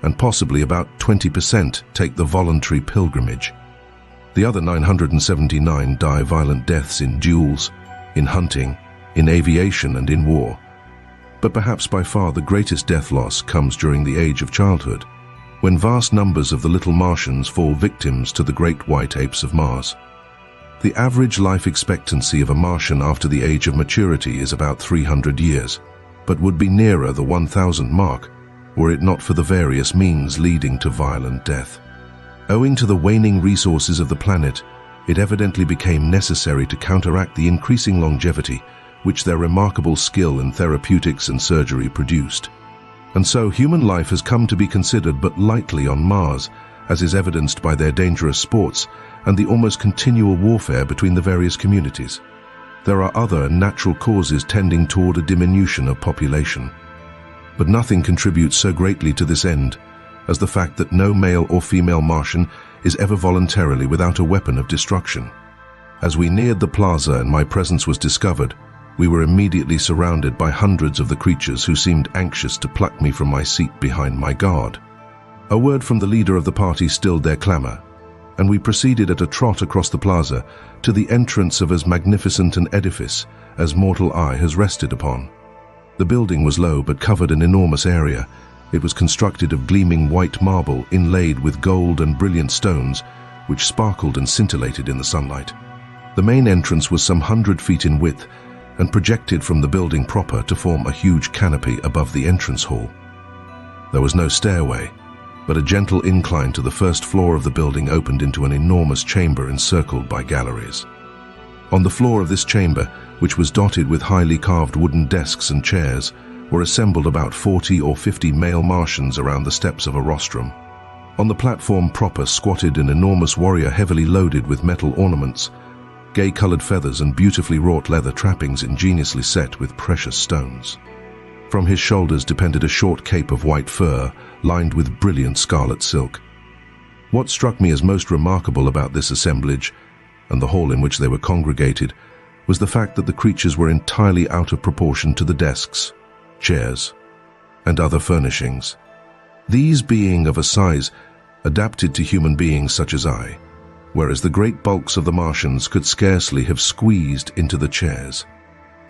and possibly about 20% take the voluntary pilgrimage. The other 979 die violent deaths in duels, in hunting, in aviation and in war. But perhaps by far the greatest death loss comes during the age of childhood, when vast numbers of the little Martians fall victims to the great white apes of Mars. The average life expectancy of a Martian after the age of maturity is about 300 years, but would be nearer the 1,000 mark were it not for the various means leading to violent death. Owing to the waning resources of the planet, it evidently became necessary to counteract the increasing longevity which their remarkable skill in therapeutics and surgery produced. And so human life has come to be considered but lightly on Mars, as is evidenced by their dangerous sports and the almost continual warfare between the various communities. There are other natural causes tending toward a diminution of population. But nothing contributes so greatly to this end as the fact that no male or female Martian is ever voluntarily without a weapon of destruction. As we neared the plaza and my presence was discovered, we were immediately surrounded by hundreds of the creatures who seemed anxious to pluck me from my seat behind my guard. A word from the leader of the party stilled their clamor, and we proceeded at a trot across the plaza to the entrance of as magnificent an edifice as mortal eye has rested upon. The building was low but covered an enormous area. It was constructed of gleaming white marble inlaid with gold and brilliant stones, which sparkled and scintillated in the sunlight. The main entrance was some 100 feet in width and projected from the building proper to form a huge canopy above the entrance hall. There was no stairway, but a gentle incline to the first floor of the building opened into an enormous chamber encircled by galleries. On the floor of this chamber, which was dotted with highly carved wooden desks and chairs, were assembled about 40 or 50 male Martians around the steps of a rostrum. On the platform proper squatted an enormous warrior heavily loaded with metal ornaments, gay-colored feathers and beautifully wrought leather trappings ingeniously set with precious stones. From his shoulders depended a short cape of white fur lined with brilliant scarlet silk. What struck me as most remarkable about this assemblage, and the hall in which they were congregated, was the fact that the creatures were entirely out of proportion to the desks, chairs, and other furnishings, these being of a size adapted to human beings such as I, whereas the great bulks of the Martians could scarcely have squeezed into the chairs,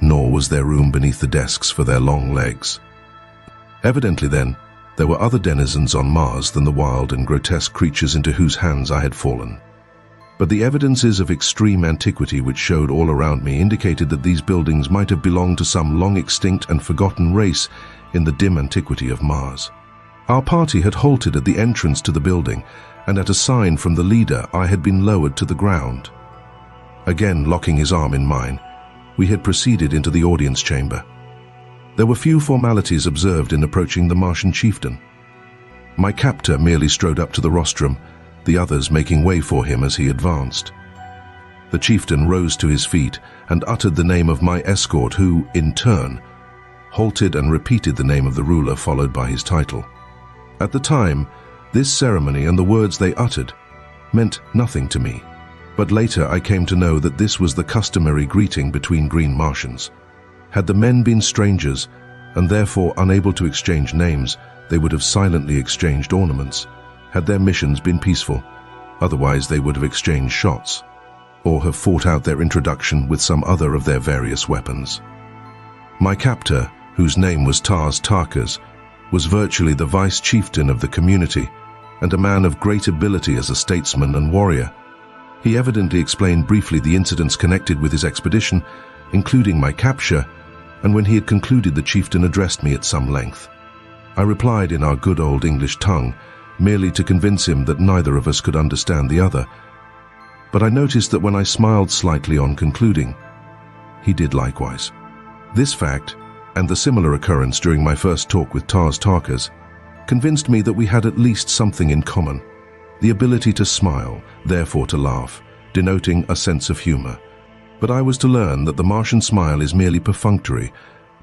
nor was there room beneath the desks for their long legs. Evidently, then, there were other denizens on Mars than the wild and grotesque creatures into whose hands I had fallen. But the evidences of extreme antiquity which showed all around me indicated that these buildings might have belonged to some long extinct and forgotten race in the dim antiquity of Mars. Our party had halted at the entrance to the building, and at a sign from the leader I had been lowered to the ground. Again locking his arm in mine, we had proceeded into the audience chamber. There were few formalities observed in approaching the Martian chieftain. My captor merely strode up to the rostrum, the others making way for him as he advanced. The chieftain rose to his feet and uttered the name of my escort, who, in turn, halted and repeated the name of the ruler followed by his title. At the time, this ceremony and the words they uttered meant nothing to me, but later I came to know that this was the customary greeting between green Martians. Had the men been strangers, and therefore unable to exchange names, they would have silently exchanged ornaments. Had their missions been peaceful, otherwise they would have exchanged shots, or have fought out their introduction with some other of their various weapons. My captor, whose name was Tarkas, was virtually the vice-chieftain of the community, and a man of great ability as a statesman and warrior. He evidently explained briefly the incidents connected with his expedition, including my capture, and when he had concluded, the chieftain addressed me at some length. I replied in our good old English tongue, merely to convince him that neither of us could understand the other, but I noticed that when I smiled slightly on concluding, he did likewise. This fact, and the similar occurrence during my first talk with Tarkas, convinced me that we had at least something in common: the ability to smile, therefore to laugh, denoting a sense of humor. But I was to learn that the Martian smile is merely perfunctory,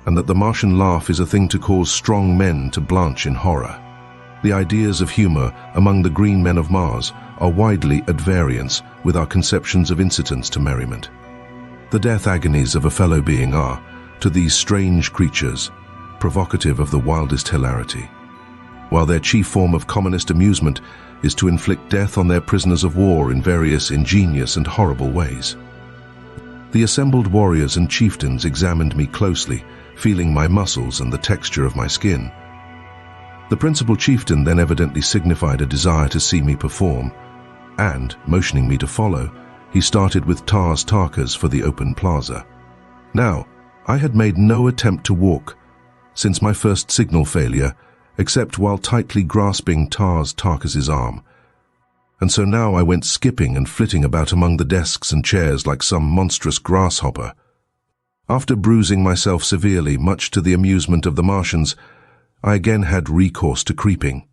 and that the Martian laugh is a thing to cause strong men to blanch in horror. The ideas of humor among the green men of Mars are widely at variance with our conceptions of incitants to merriment. The death agonies of a fellow being are, to these strange creatures, provocative of the wildest hilarity. while their chief form of commonest amusement is to inflict death on their prisoners of war in various ingenious and horrible ways. The assembled warriors and chieftains examined me closely, feeling my muscles and the texture of my skin. The principal chieftain then evidently signified a desire to see me perform, and, motioning me to follow, he started with Tarkas for the open plaza. Now, I had made no attempt to walk since my first signal failure, except while tightly grasping Tarkas's arm. And so now I went skipping and flitting about among the desks and chairs like some monstrous grasshopper. After bruising myself severely, much to the amusement of the Martians, I again had recourse to creeping.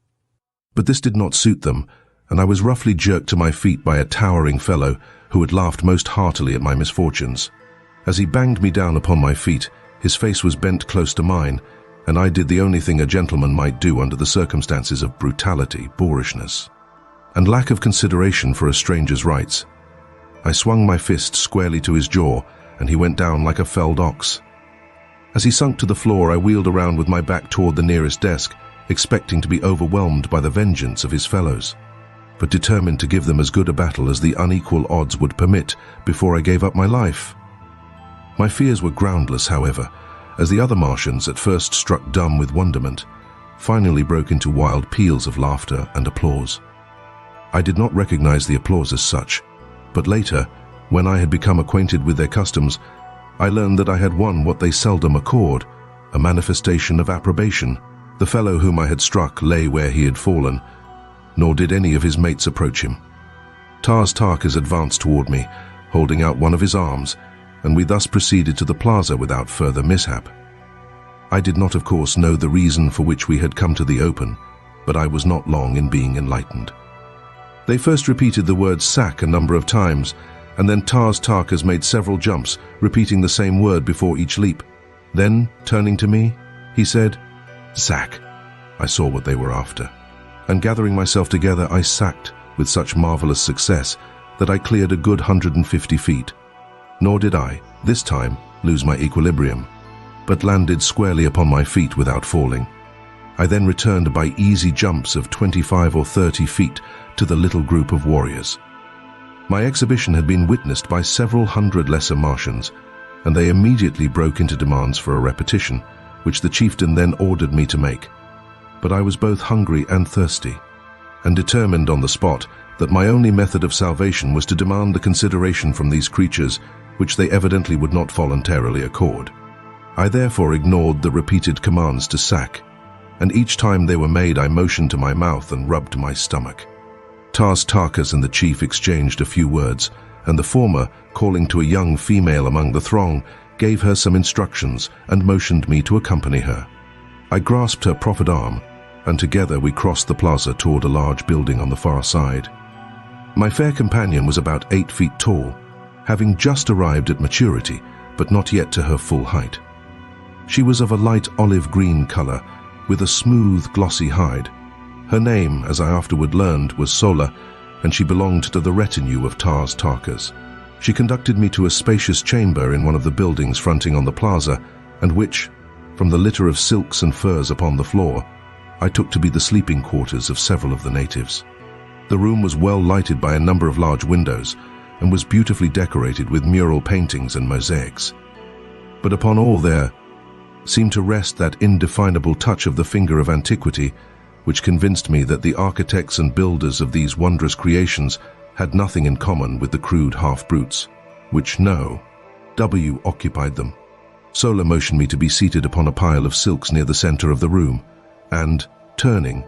But this did not suit them, and I was roughly jerked to my feet by a towering fellow who had laughed most heartily at my misfortunes. As he banged me down upon my feet, his face was bent close to mine, and I did the only thing a gentleman might do under the circumstances of brutality, boorishness, and lack of consideration for a stranger's rights. I swung my fist squarely to his jaw, and he went down like a felled ox. As he sunk to the floor, I wheeled around with my back toward the nearest desk, expecting to be overwhelmed by the vengeance of his fellows, but determined to give them as good a battle as the unequal odds would permit before I gave up my life. My fears were groundless, however, as the other Martians, at first struck dumb with wonderment, finally broke into wild peals of laughter and applause. I did not recognize the applause as such, but later, when I had become acquainted with their customs, I learned that I had won what they seldom accord, a manifestation of approbation. The fellow whom I had struck lay where he had fallen, nor did any of his mates approach him. Tarkas advanced toward me, holding out one of his arms, and we thus proceeded to the plaza without further mishap. I did not, of course, know the reason for which we had come to the open, but I was not long in being enlightened. They first repeated the word sack a number of times, and then Tarkas made several jumps, repeating the same word before each leap. Then, turning to me, he said, "Sack." I saw what they were after, and gathering myself together, I sacked with such marvelous success that I cleared a good 150 feet. Nor did I, this time, lose my equilibrium, but landed squarely upon my feet without falling. I then returned by easy jumps of 25 or 30 feet to the little group of warriors. My exhibition had been witnessed by several hundred lesser Martians, and they immediately broke into demands for a repetition, which the chieftain then ordered me to make. But I was both hungry and thirsty, and determined on the spot that my only method of salvation was to demand the consideration from these creatures, which they evidently would not voluntarily accord. I therefore ignored the repeated commands to sack, and each time they were made I motioned to my mouth and rubbed my stomach. Tarkas and the chief exchanged a few words, and the former, calling to a young female among the throng, gave her some instructions and motioned me to accompany her. I grasped her proffered arm, and together we crossed the plaza toward a large building on the far side. My fair companion was about 8 feet tall, having just arrived at maturity, but not yet to her full height. She was of a light olive-green color, with a smooth, glossy hide. Her name, as I afterward learned, was Sola, and she belonged to the retinue of Tarkas. She conducted me to a spacious chamber in one of the buildings fronting on the plaza, and which, from the litter of silks and furs upon the floor, I took to be the sleeping quarters of several of the natives. The room was well lighted by a number of large windows, and was beautifully decorated with mural paintings and mosaics. But upon all there seemed to rest that indefinable touch of the finger of antiquity, which convinced me that the architects and builders of these wondrous creations had nothing in common with the crude half-brutes, which occupied them. Sola motioned me to be seated upon a pile of silks near the center of the room, and, turning,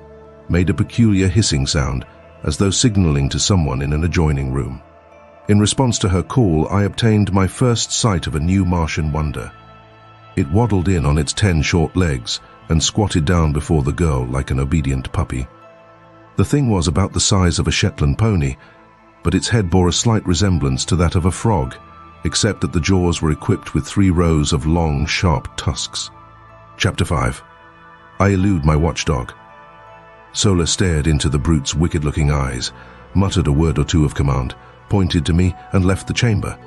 made a peculiar hissing sound, as though signaling to someone in an adjoining room. In response to her call, I obtained my first sight of a new Martian wonder. It waddled in on its 10 short legs and squatted down before the girl like an obedient puppy. The thing was about the size of a Shetland pony, but its head bore a slight resemblance to that of a frog, except that the jaws were equipped with 3 rows of long, sharp tusks. Chapter 5. I elude my watchdog. Sola stared into the brute's wicked-looking eyes, muttered a word or two of command, pointed to me, and left the chamber.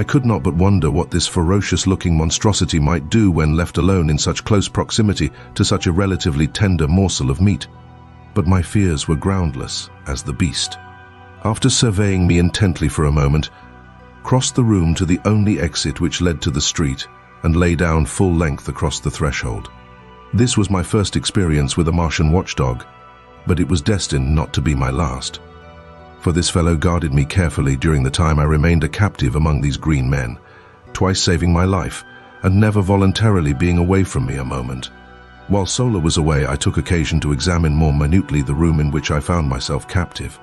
I could not but wonder what this ferocious-looking monstrosity might do when left alone in such close proximity to such a relatively tender morsel of meat. But my fears were groundless as the beast, after surveying me intently for a moment, crossed the room to the only exit which led to the street and lay down full length across the threshold. This was my first experience with a Martian watchdog, but it was destined not to be my last. For this fellow guarded me carefully during the time I remained a captive among these green men, twice saving my life and never voluntarily being away from me a moment. While Sola was away, I took occasion to examine more minutely the room in which I found myself captive.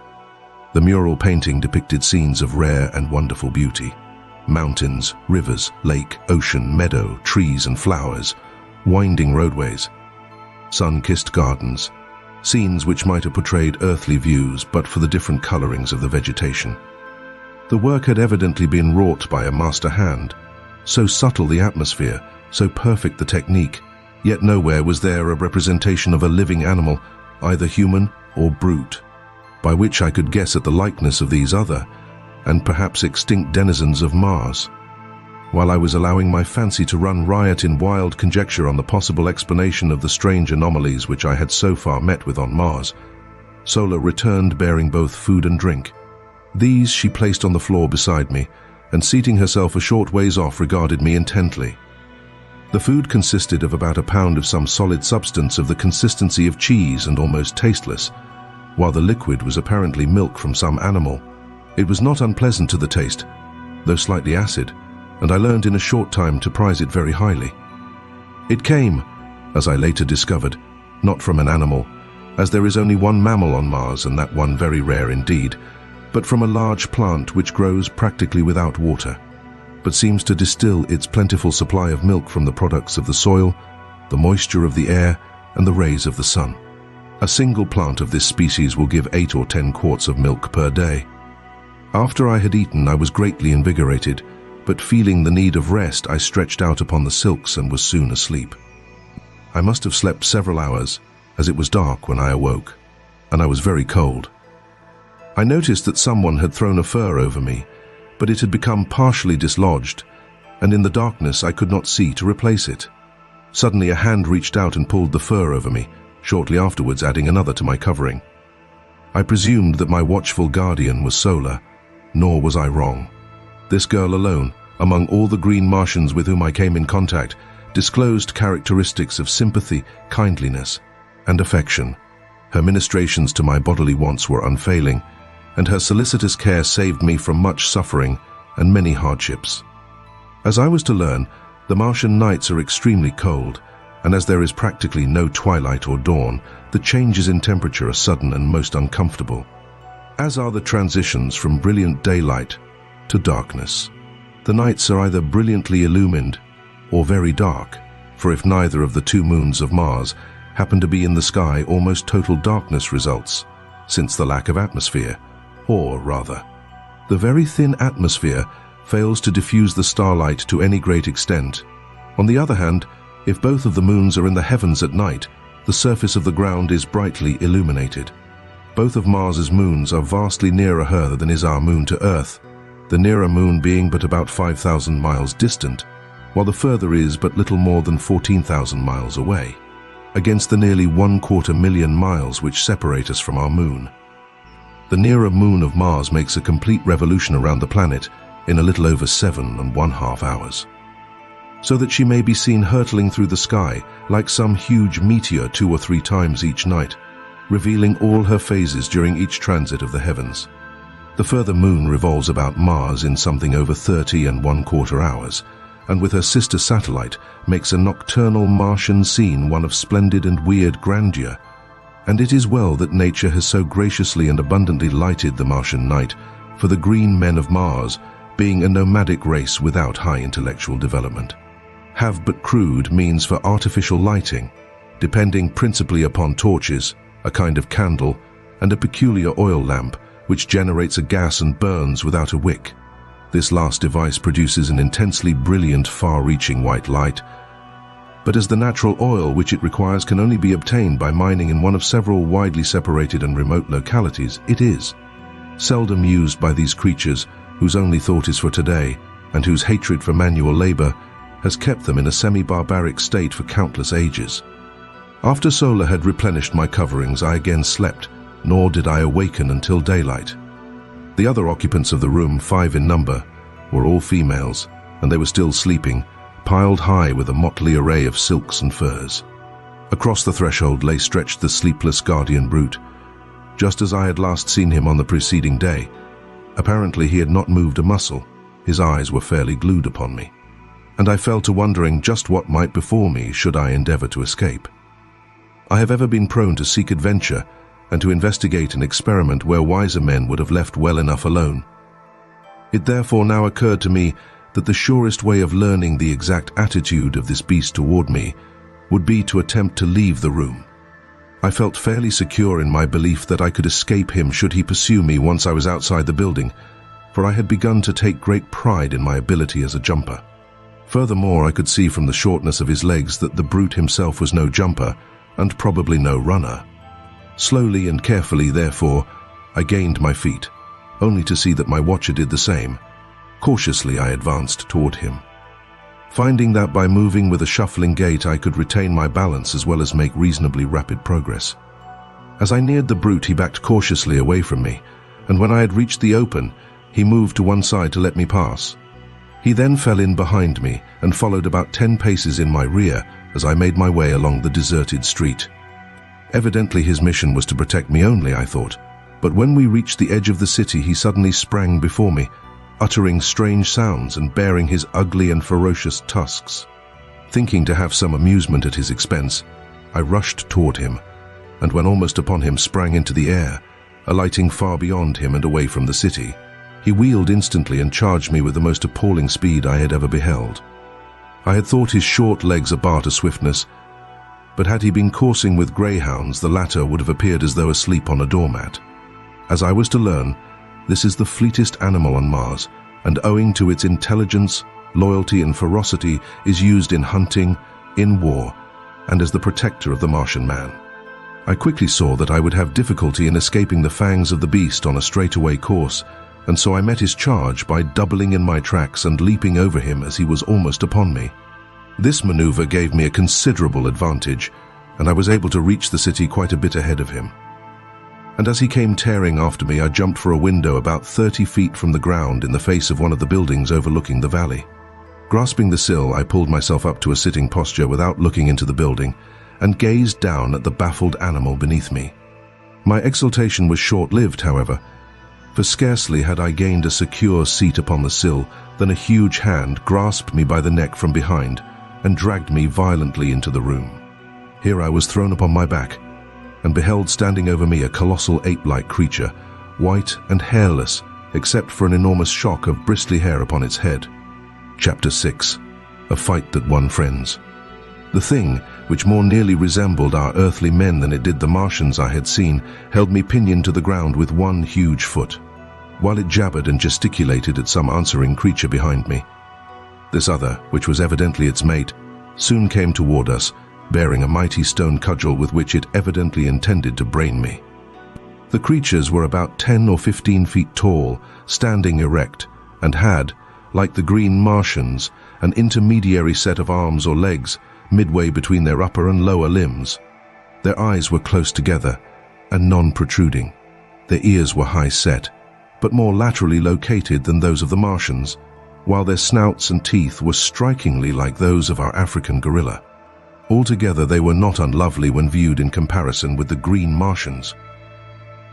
The mural painting depicted scenes of rare and wonderful beauty. Mountains, rivers, lake, ocean, meadow, trees and flowers, winding roadways, sun-kissed gardens, scenes which might have portrayed earthly views but for the different colorings of the vegetation. The work had evidently been wrought by a master hand. So subtle the atmosphere, so perfect the technique, yet nowhere was there a representation of a living animal, either human or brute, by which I could guess at the likeness of these other, and perhaps extinct denizens of Mars. While I was allowing my fancy to run riot in wild conjecture on the possible explanation of the strange anomalies which I had so far met with on Mars, Sola returned bearing both food and drink. These she placed on the floor beside me, and seating herself a short ways off regarded me intently. The food consisted of about a pound of some solid substance of the consistency of cheese and almost tasteless, while the liquid was apparently milk from some animal. It was not unpleasant to the taste, though slightly acid, and I learned in a short time to prize it very highly. It came, as I later discovered, not from an animal, as there is only one mammal on Mars and that one very rare indeed, but from a large plant which grows practically without water, but seems to distill its plentiful supply of milk from the products of the soil, the moisture of the air, and the rays of the sun. A single plant of this species will give 8 or 10 quarts of milk per day. After I had eaten, I was greatly invigorated, but feeling the need of rest, I stretched out upon the silks and was soon asleep. I must have slept several hours, as it was dark when I awoke, and I was very cold. I noticed that someone had thrown a fur over me, but it had become partially dislodged, and in the darkness I could not see to replace it. Suddenly a hand reached out and pulled the fur over me, shortly afterwards adding another to my covering. I presumed that my watchful guardian was Sola, nor was I wrong. This girl alone, among all the green Martians with whom I came in contact, disclosed characteristics of sympathy, kindliness, and affection. Her ministrations to my bodily wants were unfailing, and her solicitous care saved me from much suffering and many hardships. As I was to learn, the Martian nights are extremely cold, and as there is practically no twilight or dawn, the changes in temperature are sudden and most uncomfortable, as are the transitions from brilliant daylight to darkness. The nights are either brilliantly illumined or very dark, for if neither of the 2 moons of Mars happen to be in the sky, almost total darkness results, since the lack of atmosphere, or rather, the very thin atmosphere fails to diffuse the starlight to any great extent. On the other hand, if both of the moons are in the heavens at night, the surface of the ground is brightly illuminated. Both of Mars's moons are vastly nearer her than is our moon to Earth, the nearer moon being but about 5,000 miles distant, while the further is but little more than 14,000 miles away, against the nearly 1/4 miles which separate us from our moon. The nearer moon of Mars makes a complete revolution around the planet in a little over 7½ hours, so that she may be seen hurtling through the sky like some huge meteor 2 or 3 times each night, revealing all her phases during each transit of the heavens. The further moon revolves about Mars in something over 30¼ hours, and with her sister satellite makes a nocturnal Martian scene one of splendid and weird grandeur. And it is well that nature has so graciously and abundantly lighted the Martian night, for the green men of Mars, being a nomadic race without high intellectual development, have but crude means for artificial lighting, depending principally upon torches, a kind of candle, and a peculiar oil lamp, which generates a gas and burns without a wick. This last device produces an intensely brilliant, far-reaching white light, but as the natural oil which it requires can only be obtained by mining in one of several widely separated and remote localities, it is seldom used by these creatures whose only thought is for today and whose hatred for manual labor has kept them in a semi-barbaric state for countless ages. After Sola had replenished my coverings, I again slept, nor did I awaken until daylight. The other occupants of the room, 5 in number, were all females, and they were still sleeping, piled high with a motley array of silks and furs. Across the threshold lay stretched the sleepless guardian brute, just as I had last seen him on the preceding day. Apparently he had not moved a muscle. His eyes were fairly glued upon me, and I fell to wondering just what might befall me should I endeavor to escape. I have ever been prone to seek adventure and to investigate and experiment where wiser men would have left well enough alone. It therefore now occurred to me that the surest way of learning the exact attitude of this beast toward me would be to attempt to leave the room. I felt fairly secure in my belief that I could escape him should he pursue me once I was outside the building, for I had begun to take great pride in my ability as a jumper. Furthermore, I could see from the shortness of his legs that the brute himself was no jumper, and probably no runner. Slowly and carefully, therefore, I gained my feet, only to see that my watcher did the same. Cautiously I advanced toward him, finding that by moving with a shuffling gait I could retain my balance as well as make reasonably rapid progress. As I neared the brute, he backed cautiously away from me, and when I had reached the open, he moved to one side to let me pass. He then fell in behind me and followed about 10 paces in my rear as I made my way along the deserted street. Evidently his mission was to protect me only, I thought, but when we reached the edge of the city he suddenly sprang before me, uttering strange sounds and baring his ugly and ferocious tusks. Thinking to have some amusement at his expense, I rushed toward him, and when almost upon him sprang into the air, alighting far beyond him and away from the city. He wheeled instantly and charged me with the most appalling speed I had ever beheld. I had thought his short legs a bar to swiftness, but had he been coursing with greyhounds, the latter would have appeared as though asleep on a doormat. As I was to learn, this is the fleetest animal on Mars, and owing to its intelligence, loyalty and ferocity is used in hunting, in war, and as the protector of the Martian man. I quickly saw that I would have difficulty in escaping the fangs of the beast on a straightaway course, and so I met his charge by doubling in my tracks and leaping over him as he was almost upon me. This maneuver gave me a considerable advantage, and I was able to reach the city quite a bit ahead of him. And as he came tearing after me, I jumped for a window about 30 feet from the ground in the face of one of the buildings overlooking the valley. Grasping the sill, I pulled myself up to a sitting posture without looking into the building and gazed down at the baffled animal beneath me. My exultation was short-lived, however, for scarcely had I gained a secure seat upon the sill than a huge hand grasped me by the neck from behind and dragged me violently into the room. Here I was thrown upon my back and beheld standing over me a colossal ape-like creature, white and hairless except for an enormous shock of bristly hair upon its head. Chapter 6. A Fight That Won Friends. The thing, which more nearly resembled our earthly men than it did the Martians I had seen, held me pinioned to the ground with one huge foot, while it jabbered and gesticulated at some answering creature behind me. This other, which was evidently its mate, soon came toward us, bearing a mighty stone cudgel with which it evidently intended to brain me. The creatures were about 10 or 15 feet tall, standing erect, and had, like the green Martians, an intermediary set of arms or legs, midway between their upper and lower limbs. Their eyes were close together and non-protruding. Their ears were high-set, but more laterally located than those of the Martians, while their snouts and teeth were strikingly like those of our African gorilla. Altogether, they were not unlovely when viewed in comparison with the green Martians.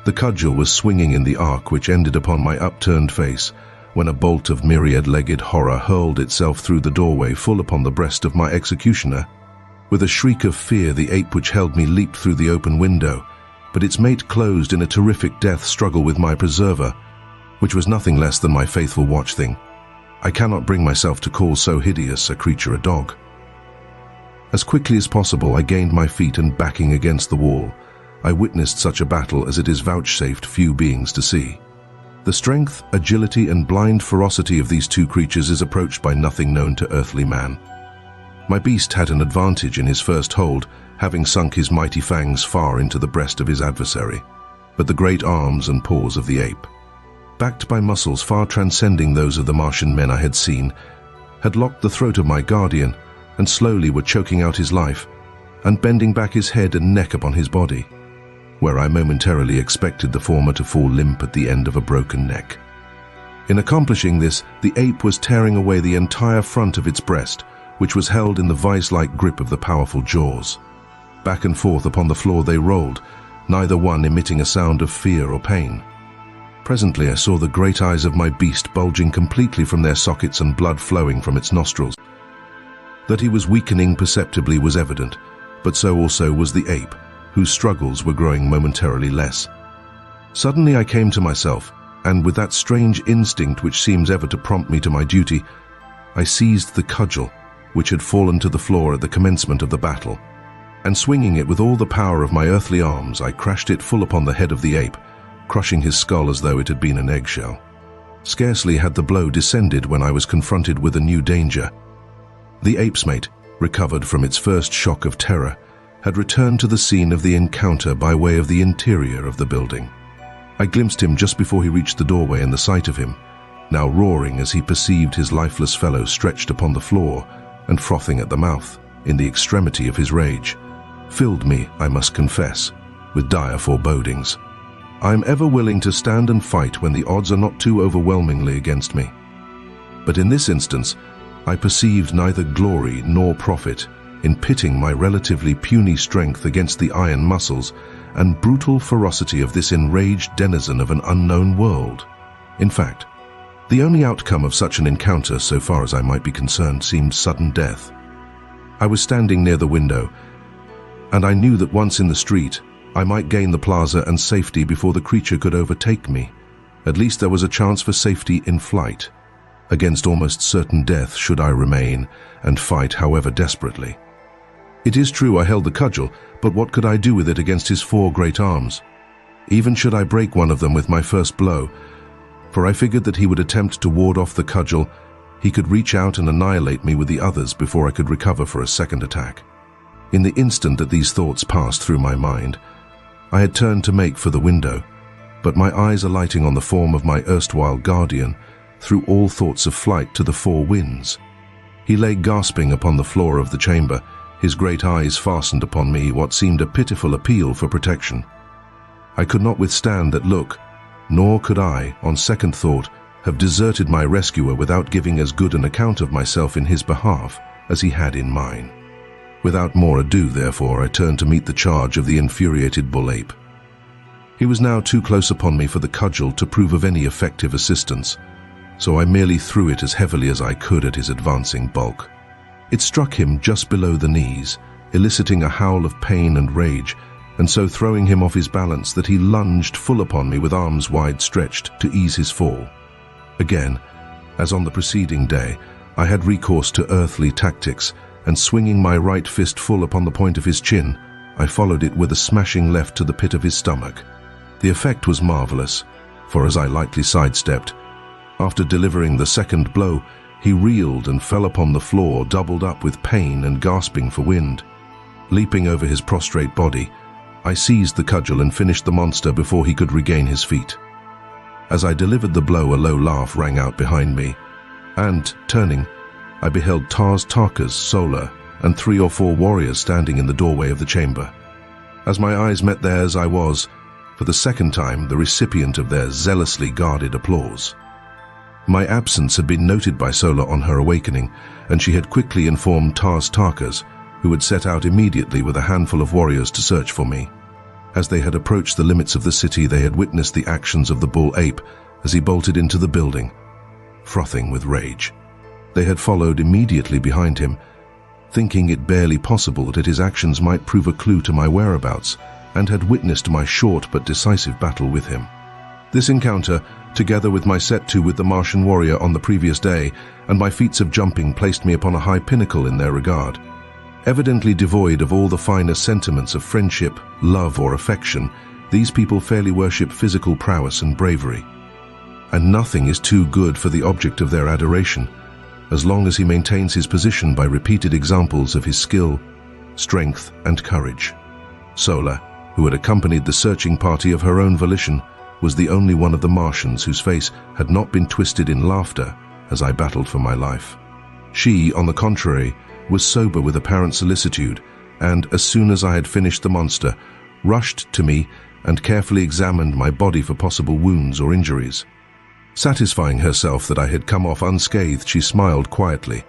The cudgel was swinging in the arc which ended upon my upturned face, when a bolt of myriad-legged horror hurled itself through the doorway full upon the breast of my executioner. With a shriek of fear, the ape which held me leaped through the open window, but its mate closed in a terrific death struggle with my preserver, which was nothing less than my faithful watch-thing. I cannot bring myself to call so hideous a creature a dog. As quickly as possible, I gained my feet, and backing against the wall, I witnessed such a battle as it is vouchsafed few beings to see. The strength, agility, and blind ferocity of these two creatures is approached by nothing known to earthly man. My beast had an advantage in his first hold, having sunk his mighty fangs far into the breast of his adversary, but the great arms and paws of the ape, backed by muscles far transcending those of the Martian men I had seen, had locked the throat of my guardian and slowly were choking out his life and bending back his head and neck upon his body, where I momentarily expected the former to fall limp at the end of a broken neck. In accomplishing this, the ape was tearing away the entire front of its breast, which was held in the vice-like grip of the powerful jaws. Back and forth upon the floor they rolled, neither one emitting a sound of fear or pain. Presently I saw the great eyes of my beast bulging completely from their sockets and blood flowing from its nostrils. That he was weakening perceptibly was evident, but so also was the ape, whose struggles were growing momentarily less. Suddenly I came to myself, and with that strange instinct which seems ever to prompt me to my duty, I seized the cudgel, which had fallen to the floor at the commencement of the battle, and swinging it with all the power of my earthly arms, I crashed it full upon the head of the ape, crushing his skull as though it had been an eggshell. Scarcely had the blow descended when I was confronted with a new danger. The ape's mate, recovered from its first shock of terror, had returned to the scene of the encounter by way of the interior of the building. I glimpsed him just before he reached the doorway, and the sight of him, now roaring as he perceived his lifeless fellow stretched upon the floor and frothing at the mouth in the extremity of his rage, filled me, I must confess, with dire forebodings. I am ever willing to stand and fight when the odds are not too overwhelmingly against me. But in this instance, I perceived neither glory nor profit in pitting my relatively puny strength against the iron muscles and brutal ferocity of this enraged denizen of an unknown world. In fact, the only outcome of such an encounter, so far as I might be concerned, seemed sudden death. I was standing near the window, and I knew that once in the street, I might gain the plaza and safety before the creature could overtake me. At least there was a chance for safety in flight, against almost certain death should I remain and fight however desperately. It is true I held the cudgel, but what could I do with it against his 4 great arms? Even should I break one of them with my first blow, for I figured that he would attempt to ward off the cudgel, he could reach out and annihilate me with the others before I could recover for a second attack. In the instant that these thoughts passed through my mind, I had turned to make for the window, but my eyes alighting on the form of my erstwhile guardian threw all thoughts of flight to the 4 winds. He lay gasping upon the floor of the chamber, his great eyes fastened upon me, what seemed a pitiful appeal for protection. I could not withstand that look, nor could I, on second thought, have deserted my rescuer without giving as good an account of myself in his behalf as he had in mine. Without more ado, therefore, I turned to meet the charge of the infuriated bull ape. He was now too close upon me for the cudgel to prove of any effective assistance, so I merely threw it as heavily as I could at his advancing bulk. It struck him just below the knees, eliciting a howl of pain and rage, and so throwing him off his balance that he lunged full upon me with arms wide stretched to ease his fall. Again, as on the preceding day, I had recourse to earthly tactics, and swinging my right fist full upon the point of his chin, I followed it with a smashing left to the pit of his stomach. The effect was marvelous, for as I lightly sidestepped, after delivering the second blow, he reeled and fell upon the floor, doubled up with pain and gasping for wind. Leaping over his prostrate body, I seized the cudgel and finished the monster before he could regain his feet. As I delivered the blow, a low laugh rang out behind me, and, turning, I beheld Tarkas, Sola, and 3 or 4 warriors standing in the doorway of the chamber. As my eyes met theirs, I was, for the second time, the recipient of their zealously guarded applause. My absence had been noted by Sola on her awakening, and she had quickly informed Tarkas, who had set out immediately with a handful of warriors to search for me. As they had approached the limits of the city, they had witnessed the actions of the bull ape as he bolted into the building, frothing with rage. They had followed immediately behind him, thinking it barely possible that his actions might prove a clue to my whereabouts, and had witnessed my short but decisive battle with him. This encounter, together with my set-to with the Martian warrior on the previous day, and my feats of jumping, placed me upon a high pinnacle in their regard. Evidently devoid of all the finer sentiments of friendship, love, or affection, these people fairly worship physical prowess and bravery. And nothing is too good for the object of their adoration, as long as he maintains his position by repeated examples of his skill, strength, and courage. Sola, who had accompanied the searching party of her own volition, was the only one of the Martians whose face had not been twisted in laughter as I battled for my life. She, on the contrary, was sober with apparent solicitude, and as soon as I had finished the monster, rushed to me and carefully examined my body for possible wounds or injuries. Satisfying herself that I had come off unscathed, she smiled quietly,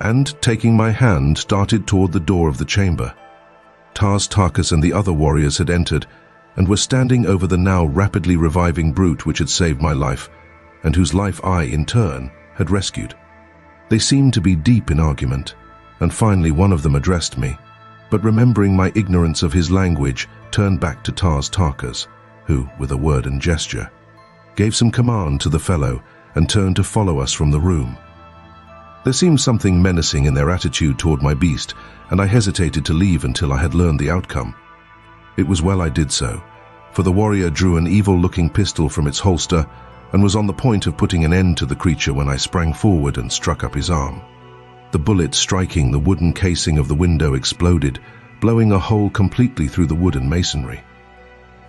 and, taking my hand, started toward the door of the chamber. Tarkas and the other warriors had entered, and were standing over the now rapidly reviving brute which had saved my life, and whose life I, in turn, had rescued. They seemed to be deep in argument, and finally one of them addressed me, but remembering my ignorance of his language, turned back to Tarkas, who, with a word and gesture, gave some command to the fellow and turned to follow us from the room. There seemed something menacing in their attitude toward my beast, and I hesitated to leave until I had learned the outcome. It was well I did so, for the warrior drew an evil-looking pistol from its holster and was on the point of putting an end to the creature when I sprang forward and struck up his arm. The bullet striking the wooden casing of the window exploded, blowing a hole completely through the wooden masonry.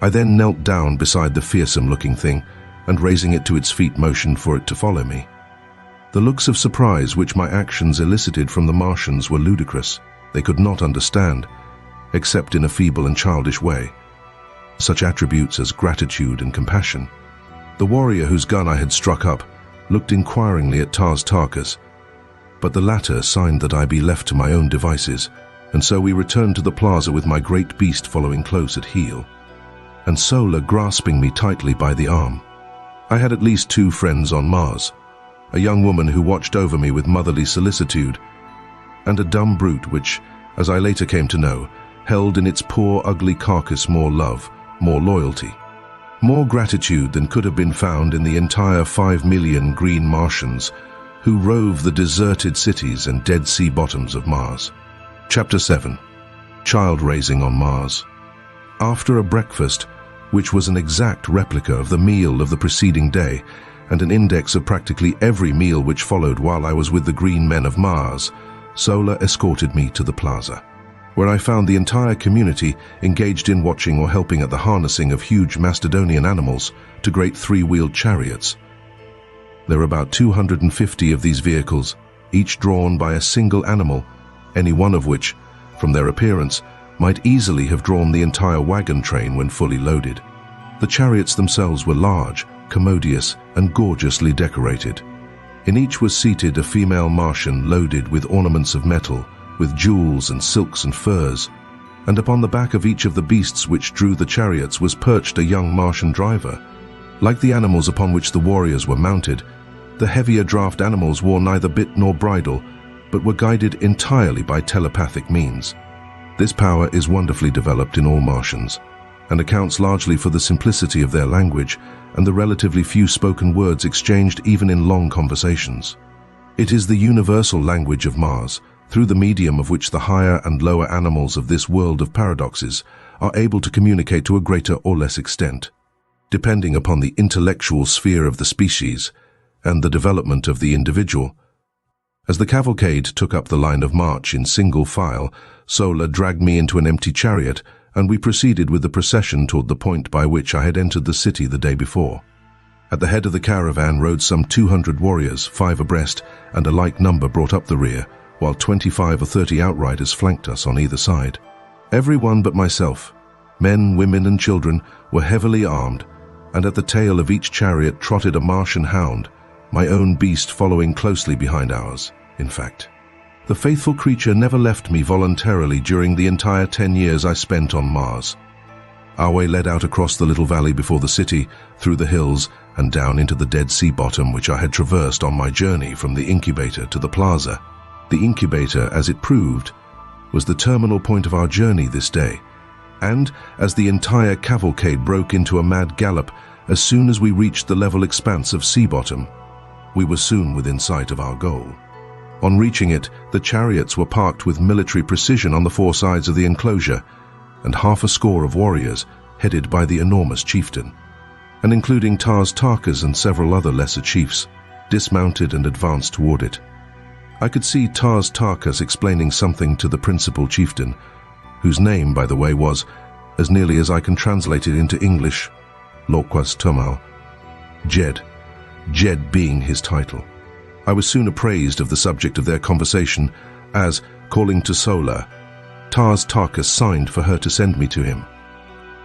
I then knelt down beside the fearsome-looking thing and, raising it to its feet, motioned for it to follow me. The looks of surprise which my actions elicited from the Martians were ludicrous. They could not understand, except in a feeble and childish way, such attributes as gratitude and compassion. The warrior whose gun I had struck up looked inquiringly at Tarkas, but the latter signed that I be left to my own devices, and so we returned to the plaza with my great beast following close at heel, and Sola grasping me tightly by the arm. I had at least two friends on Mars, a young woman who watched over me with motherly solicitude, and a dumb brute which, as I later came to know, held in its poor, ugly carcass more love, more loyalty, more gratitude than could have been found in the entire 5 million green Martians who rove the deserted cities and dead sea bottoms of Mars. Chapter 7. Child Raising on Mars. After a breakfast, which was an exact replica of the meal of the preceding day, and an index of practically every meal which followed while I was with the green men of Mars, Sola escorted me to the plaza, where I found the entire community engaged in watching or helping at the harnessing of huge Macedonian animals to great three-wheeled chariots. There were about 250 of these vehicles, each drawn by a single animal, any one of which, from their appearance, might easily have drawn the entire wagon train when fully loaded. The chariots themselves were large, commodious, and gorgeously decorated. In each was seated a female Martian loaded with ornaments of metal, with jewels and silks and furs, and upon the back of each of the beasts which drew the chariots was perched a young Martian driver. Like the animals upon which the warriors were mounted, the heavier draft animals wore neither bit nor bridle, but were guided entirely by telepathic means. This power is wonderfully developed in all Martians, and accounts largely for the simplicity of their language and the relatively few spoken words exchanged even in long conversations. It is the universal language of Mars, through the medium of which the higher and lower animals of this world of paradoxes are able to communicate to a greater or less extent, depending upon the intellectual sphere of the species and the development of the individual. As the cavalcade took up the line of march in single file, Sola dragged me into an empty chariot, and we proceeded with the procession toward the point by which I had entered the city the day before. At the head of the caravan rode some 200 warriors, 5 abreast, and a like number brought up the rear, while 25 or 30 outriders flanked us on either side. Everyone but myself, men, women, and children, were heavily armed, and at the tail of each chariot trotted a Martian hound, my own beast following closely behind ours, in fact. The faithful creature never left me voluntarily during the entire 10 years I spent on Mars. Our way led out across the little valley before the city, through the hills, and down into the Dead Sea bottom which I had traversed on my journey from the incubator to the plaza. The incubator, as it proved, was the terminal point of our journey this day, and as the entire cavalcade broke into a mad gallop as soon as we reached the level expanse of sea bottom, we were soon within sight of our goal. On reaching it, the chariots were parked with military precision on the 4 sides of the enclosure, and half a score of warriors, headed by the enormous chieftain, and including Tarkas and several other lesser chiefs, dismounted and advanced toward it. I could see Tarkas explaining something to the principal chieftain, whose name, by the way, was, as nearly as I can translate it into English, Lorquas Tumal. Jed being his title. I was soon appraised of the subject of their conversation as, calling to Sola, Tarkas signed for her to send me to him.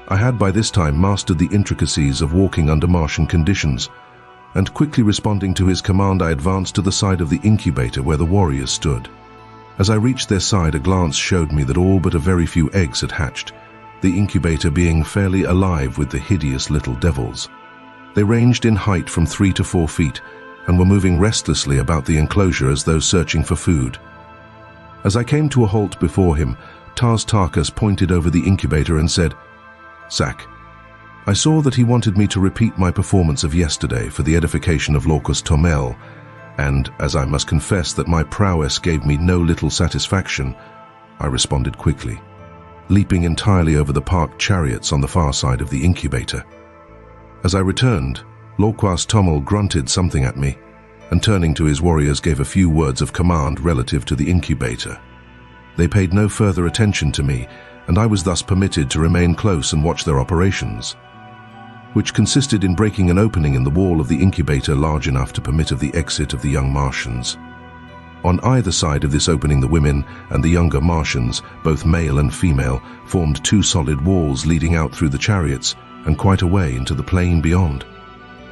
I had by this time mastered the intricacies of walking under Martian conditions, and quickly responding to his command, I advanced to the side of the incubator where the warriors stood. As I reached their side, a glance showed me that all but a very few eggs had hatched, the incubator being fairly alive with the hideous little devils. They ranged in height from 3 to 4 feet and were moving restlessly about the enclosure as though searching for food. As I came to a halt before him, Tarkas pointed over the incubator and said, "Sack." I saw that he wanted me to repeat my performance of yesterday for the edification of Lorquas Tomel, and, as I must confess that my prowess gave me no little satisfaction, I responded quickly, leaping entirely over the parked chariots on the far side of the incubator. As I returned, Lorquas Tomel grunted something at me, and turning to his warriors gave a few words of command relative to the incubator. They paid no further attention to me, and I was thus permitted to remain close and watch their operations, which consisted in breaking an opening in the wall of the incubator large enough to permit of the exit of the young Martians. On either side of this opening, the women and the younger Martians, both male and female, formed 2 solid walls leading out through the chariots and quite a way into the plain beyond.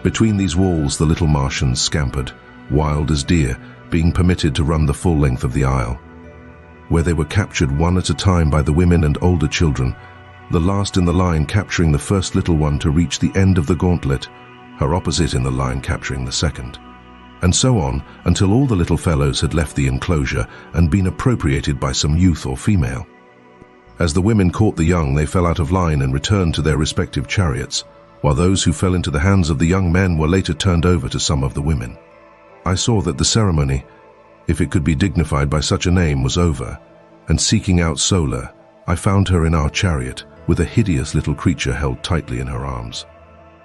Between these walls the little Martians scampered, wild as deer, being permitted to run the full length of the aisle, where they were captured one at a time by the women and older children, the last in the line capturing the first little one to reach the end of the gauntlet, her opposite in the line capturing the second, and so on until all the little fellows had left the enclosure and been appropriated by some youth or female. As the women caught the young, they fell out of line and returned to their respective chariots, while those who fell into the hands of the young men were later turned over to some of the women. I saw that the ceremony, if it could be dignified by such a name, was over, and seeking out Sola, I found her in our chariot, with a hideous little creature held tightly in her arms.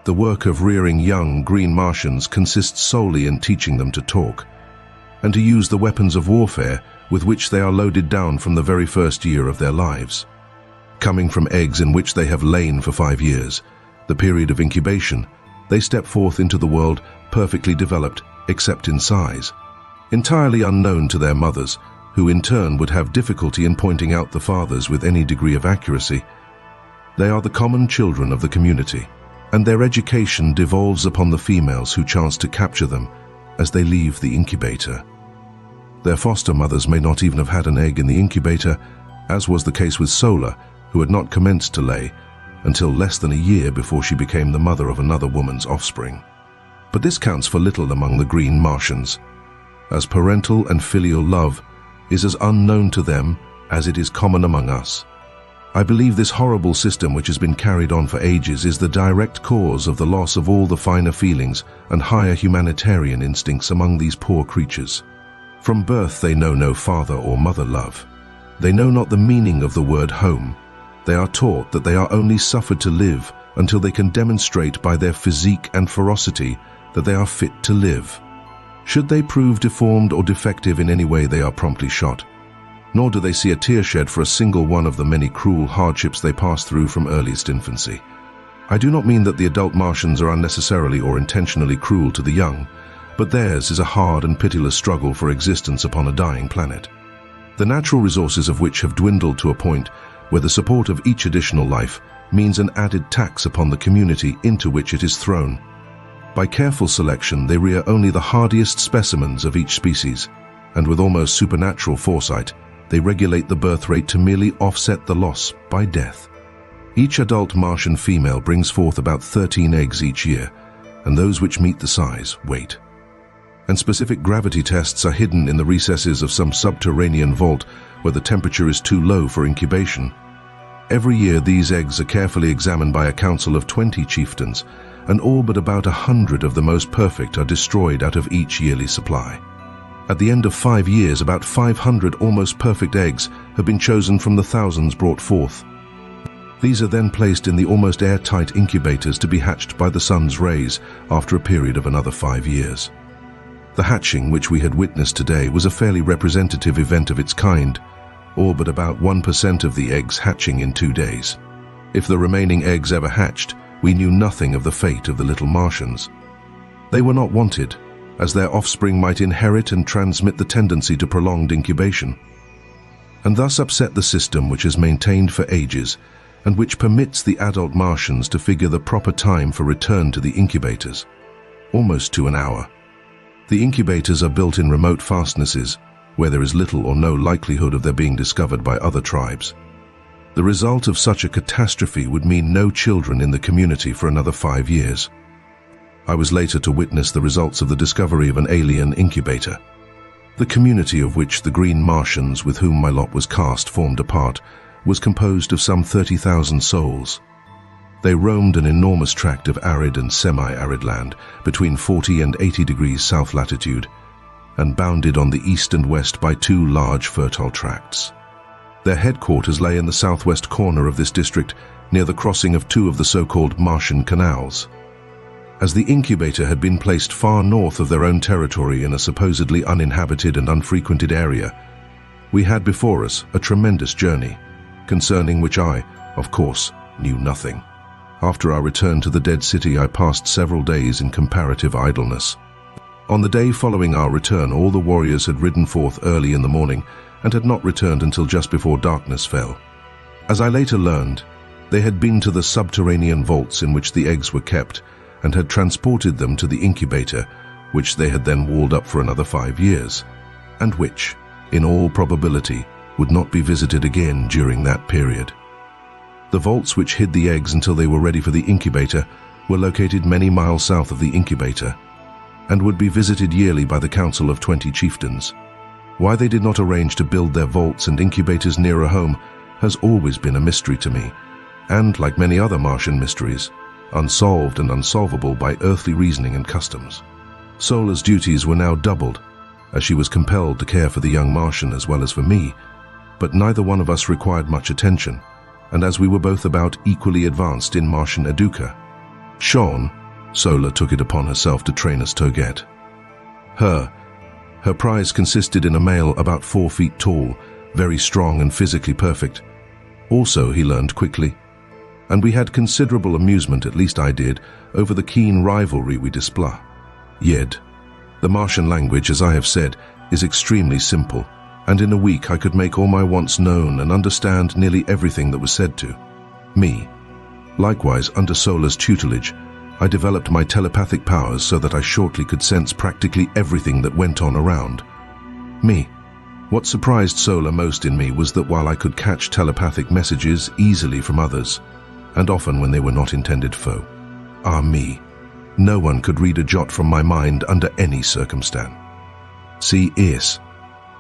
The work of rearing young green Martians consists solely in teaching them to talk, and to use the weapons of warfare with which they are loaded down from the very first year of their lives. Coming from eggs in which they have lain for 5 years, the period of incubation, they step forth into the world perfectly developed except in size, entirely unknown to their mothers, who in turn would have difficulty in pointing out the fathers with any degree of accuracy. They are the common children of the community, and their education devolves upon the females who chance to capture them as they leave the incubator. Their foster mothers may not even have had an egg in the incubator, as was the case with Sola, who had not commenced to lay until less than a year before she became the mother of another woman's offspring. But this counts for little among the green Martians, as parental and filial love is as unknown to them as it is common among us. I believe this horrible system, which has been carried on for ages, is the direct cause of the loss of all the finer feelings and higher humanitarian instincts among these poor creatures. From birth they know no father or mother love. They know not the meaning of the word home. They are taught that they are only suffered to live until they can demonstrate by their physique and ferocity that they are fit to live. Should they prove deformed or defective in any way, they are promptly shot. Nor do they see a tear shed for a single one of the many cruel hardships they pass through from earliest infancy. I do not mean that the adult Martians are unnecessarily or intentionally cruel to the young, but theirs is a hard and pitiless struggle for existence upon a dying planet, the natural resources of which have dwindled to a point where the support of each additional life means an added tax upon the community into which it is thrown. By careful selection, they rear only the hardiest specimens of each species, and with almost supernatural foresight, they regulate the birth rate to merely offset the loss by death. Each adult Martian female brings forth about 13 eggs each year, and those which meet the size wait. And specific gravity tests are hidden in the recesses of some subterranean vault where the temperature is too low for incubation. Every year these eggs are carefully examined by a council of 20 chieftains, and all but about 100 of the most perfect are destroyed out of each yearly supply. At the end of 5 years, about 500 almost perfect eggs have been chosen from the thousands brought forth. These are then placed in the almost airtight incubators to be hatched by the sun's rays after a period of another 5 years. The hatching which we had witnessed today was a fairly representative event of its kind, all but about 1% of the eggs hatching in 2 days. If the remaining eggs ever hatched, we knew nothing of the fate of the little Martians. They were not wanted, as their offspring might inherit and transmit the tendency to prolonged incubation, and thus upset the system which has maintained for ages and which permits the adult Martians to figure the proper time for return to the incubators, almost to an hour. The incubators are built in remote fastnesses, where there is little or no likelihood of their being discovered by other tribes. The result of such a catastrophe would mean no children in the community for another 5 years. I was later to witness the results of the discovery of an alien incubator. The community of which the green Martians with whom my lot was cast formed a part was composed of some 30,000 souls. They roamed an enormous tract of arid and semi-arid land between 40 and 80 degrees south latitude, and bounded on the east and west by 2 large fertile tracts. Their headquarters lay in the southwest corner of this district, near the crossing of 2 of the so-called Martian canals. As the incubator had been placed far north of their own territory in a supposedly uninhabited and unfrequented area, we had before us a tremendous journey, concerning which I, of course, knew nothing. After our return to the dead city, I passed several days in comparative idleness. On the day following our return, all the warriors had ridden forth early in the morning and had not returned until just before darkness fell. As I later learned, they had been to the subterranean vaults in which the eggs were kept and had transported them to the incubator, which they had then walled up for another 5 years, and which, in all probability, would not be visited again during that period. The vaults which hid the eggs until they were ready for the incubator were located many miles south of the incubator and would be visited yearly by the Council of 20 Chieftains. Why they did not arrange to build their vaults and incubators nearer home has always been a mystery to me, and, like many other Martian mysteries, unsolved and unsolvable by earthly reasoning and customs. Sola's duties were now doubled, as she was compelled to care for the young Martian as well as for me, but neither one of us required much attention, and as we were both about equally advanced in Martian educa, Sola took it upon herself to train us Toget. Her prize consisted in a male about 4 feet tall, very strong and physically perfect. Also, he learned quickly, and we had considerable amusement, at least I did, over the keen rivalry we display. Yet, the Martian language, as I have said, is extremely simple, and in a week I could make all my wants known and understand nearly everything that was said to me. Likewise, under Sola's tutelage, I developed my telepathic powers so that I shortly could sense practically everything that went on around me. What surprised Sola most in me was that while I could catch telepathic messages easily from others, and often when they were not intended foe, me, no one could read a jot from my mind under any circumstance.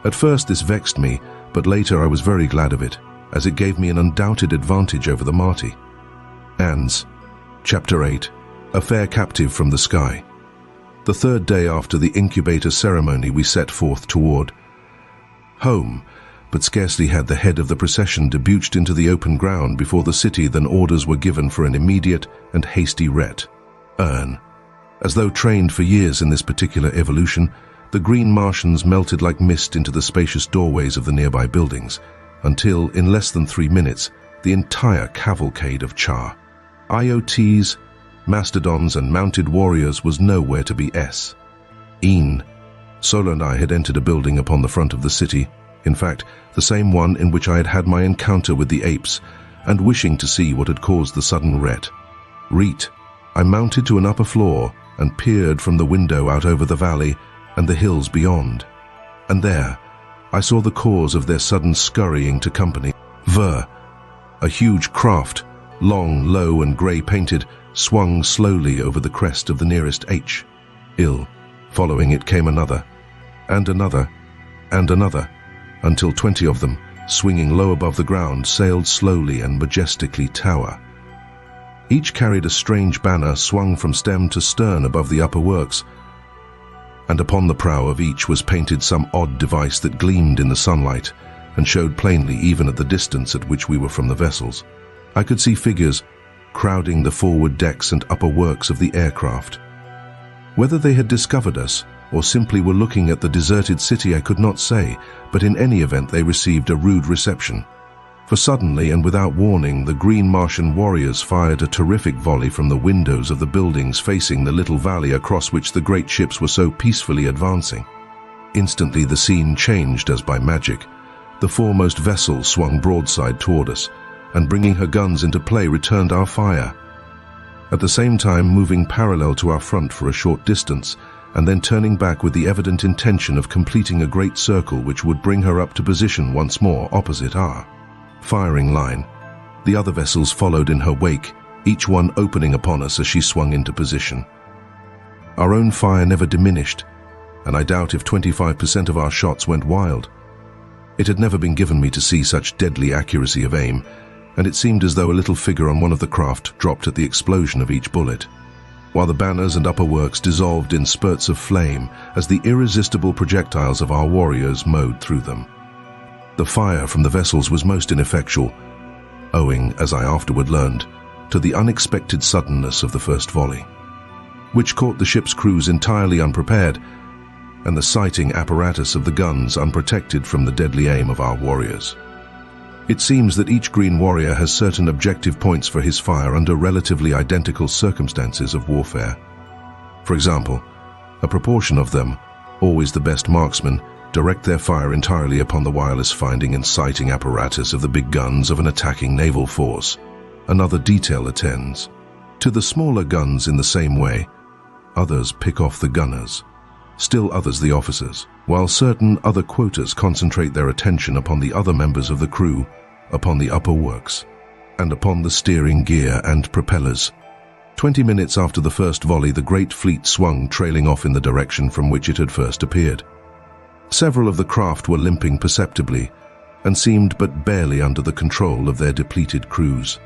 At first this vexed me, but later I was very glad of it, as it gave me an undoubted advantage over the Marti. Ans. Chapter 8. A Fair Captive from the Sky. The 3rd day after the incubator ceremony, we set forth toward home, but scarcely had the head of the procession debouched into the open ground before the city than orders were given for an immediate and hasty return. As though trained for years in this particular evolution, the green Martians melted like mist into the spacious doorways of the nearby buildings, until, in less than 3 minutes, the entire cavalcade of IoTs, mastodons and mounted warriors was nowhere to be seen. Sola and I had entered a building upon the front of the city, in fact, the same one in which I had had my encounter with the apes, and wishing to see what had caused the sudden I mounted to an upper floor and peered from the window out over the valley and the hills beyond. And there, I saw the cause of their sudden scurrying to company. A huge craft, long, low and grey-painted, swung slowly over the crest of the nearest hill. Following it came another, and another, and another, until 20 of them, swinging low above the ground, sailed slowly and majestically tower. Each carried a strange banner swung from stem to stern above the upper works, and upon the prow of each was painted some odd device that gleamed in the sunlight and showed plainly even at the distance at which we were from the vessels. I could see figures crowding the forward decks and upper works of the aircraft. Whether they had discovered us or simply were looking at the deserted city I could not say, but in any event they received a rude reception. For suddenly and without warning, the green Martian warriors fired a terrific volley from the windows of the buildings facing the little valley across which the great ships were so peacefully advancing. Instantly the scene changed as by magic. The foremost vessel swung broadside toward us, and bringing her guns into play returned our fire. At the same time moving parallel to our front for a short distance, and then turning back with the evident intention of completing a great circle which would bring her up to position once more opposite our firing line. The other vessels followed in her wake, each one opening upon us as she swung into position. Our own fire never diminished, and I doubt if 25% of our shots went wild. It had never been given me to see such deadly accuracy of aim, and it seemed as though a little figure on one of the craft dropped at the explosion of each bullet, while the banners and upper works dissolved in spurts of flame as the irresistible projectiles of our warriors mowed through them. The fire from the vessels was most ineffectual, owing, as I afterward learned, to the unexpected suddenness of the first volley, which caught the ship's crews entirely unprepared, and the sighting apparatus of the guns unprotected from the deadly aim of our warriors. It seems that each green warrior has certain objective points for his fire under relatively identical circumstances of warfare. For example, a proportion of them, always the best marksmen, direct their fire entirely upon the wireless finding and sighting apparatus of the big guns of an attacking naval force. Another detail attends to the smaller guns in the same way. Others pick off the gunners, still others the officers, while certain other quotas concentrate their attention upon the other members of the crew, upon the upper works, and upon the steering gear and propellers. 20 minutes after the first volley, the great fleet swung trailing off in the direction from which it had first appeared. Several of the craft were limping perceptibly, and seemed but barely under the control of their depleted crews.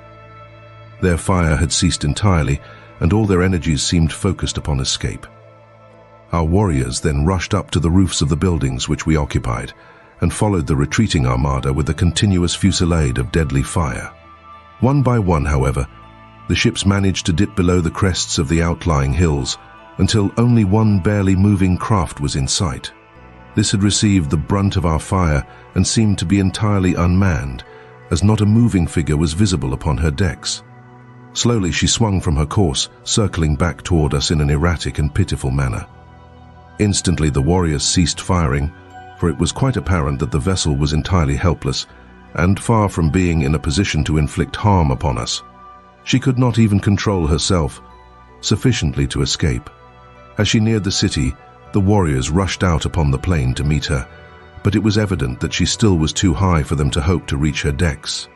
Their fire had ceased entirely, and all their energies seemed focused upon escape. Our warriors then rushed up to the roofs of the buildings which we occupied, and followed the retreating armada with a continuous fusillade of deadly fire. One by one, however, the ships managed to dip below the crests of the outlying hills, until only one barely moving craft was in sight. This had received the brunt of our fire and seemed to be entirely unmanned, as not a moving figure was visible upon her decks. Slowly she swung from her course, circling back toward us in an erratic and pitiful manner. Instantly the warriors ceased firing, for it was quite apparent that the vessel was entirely helpless, and far from being in a position to inflict harm upon us. She could not even control herself sufficiently to escape. As she neared the city, the warriors rushed out upon the plain to meet her, but it was evident that she still was too high for them to hope to reach her decks.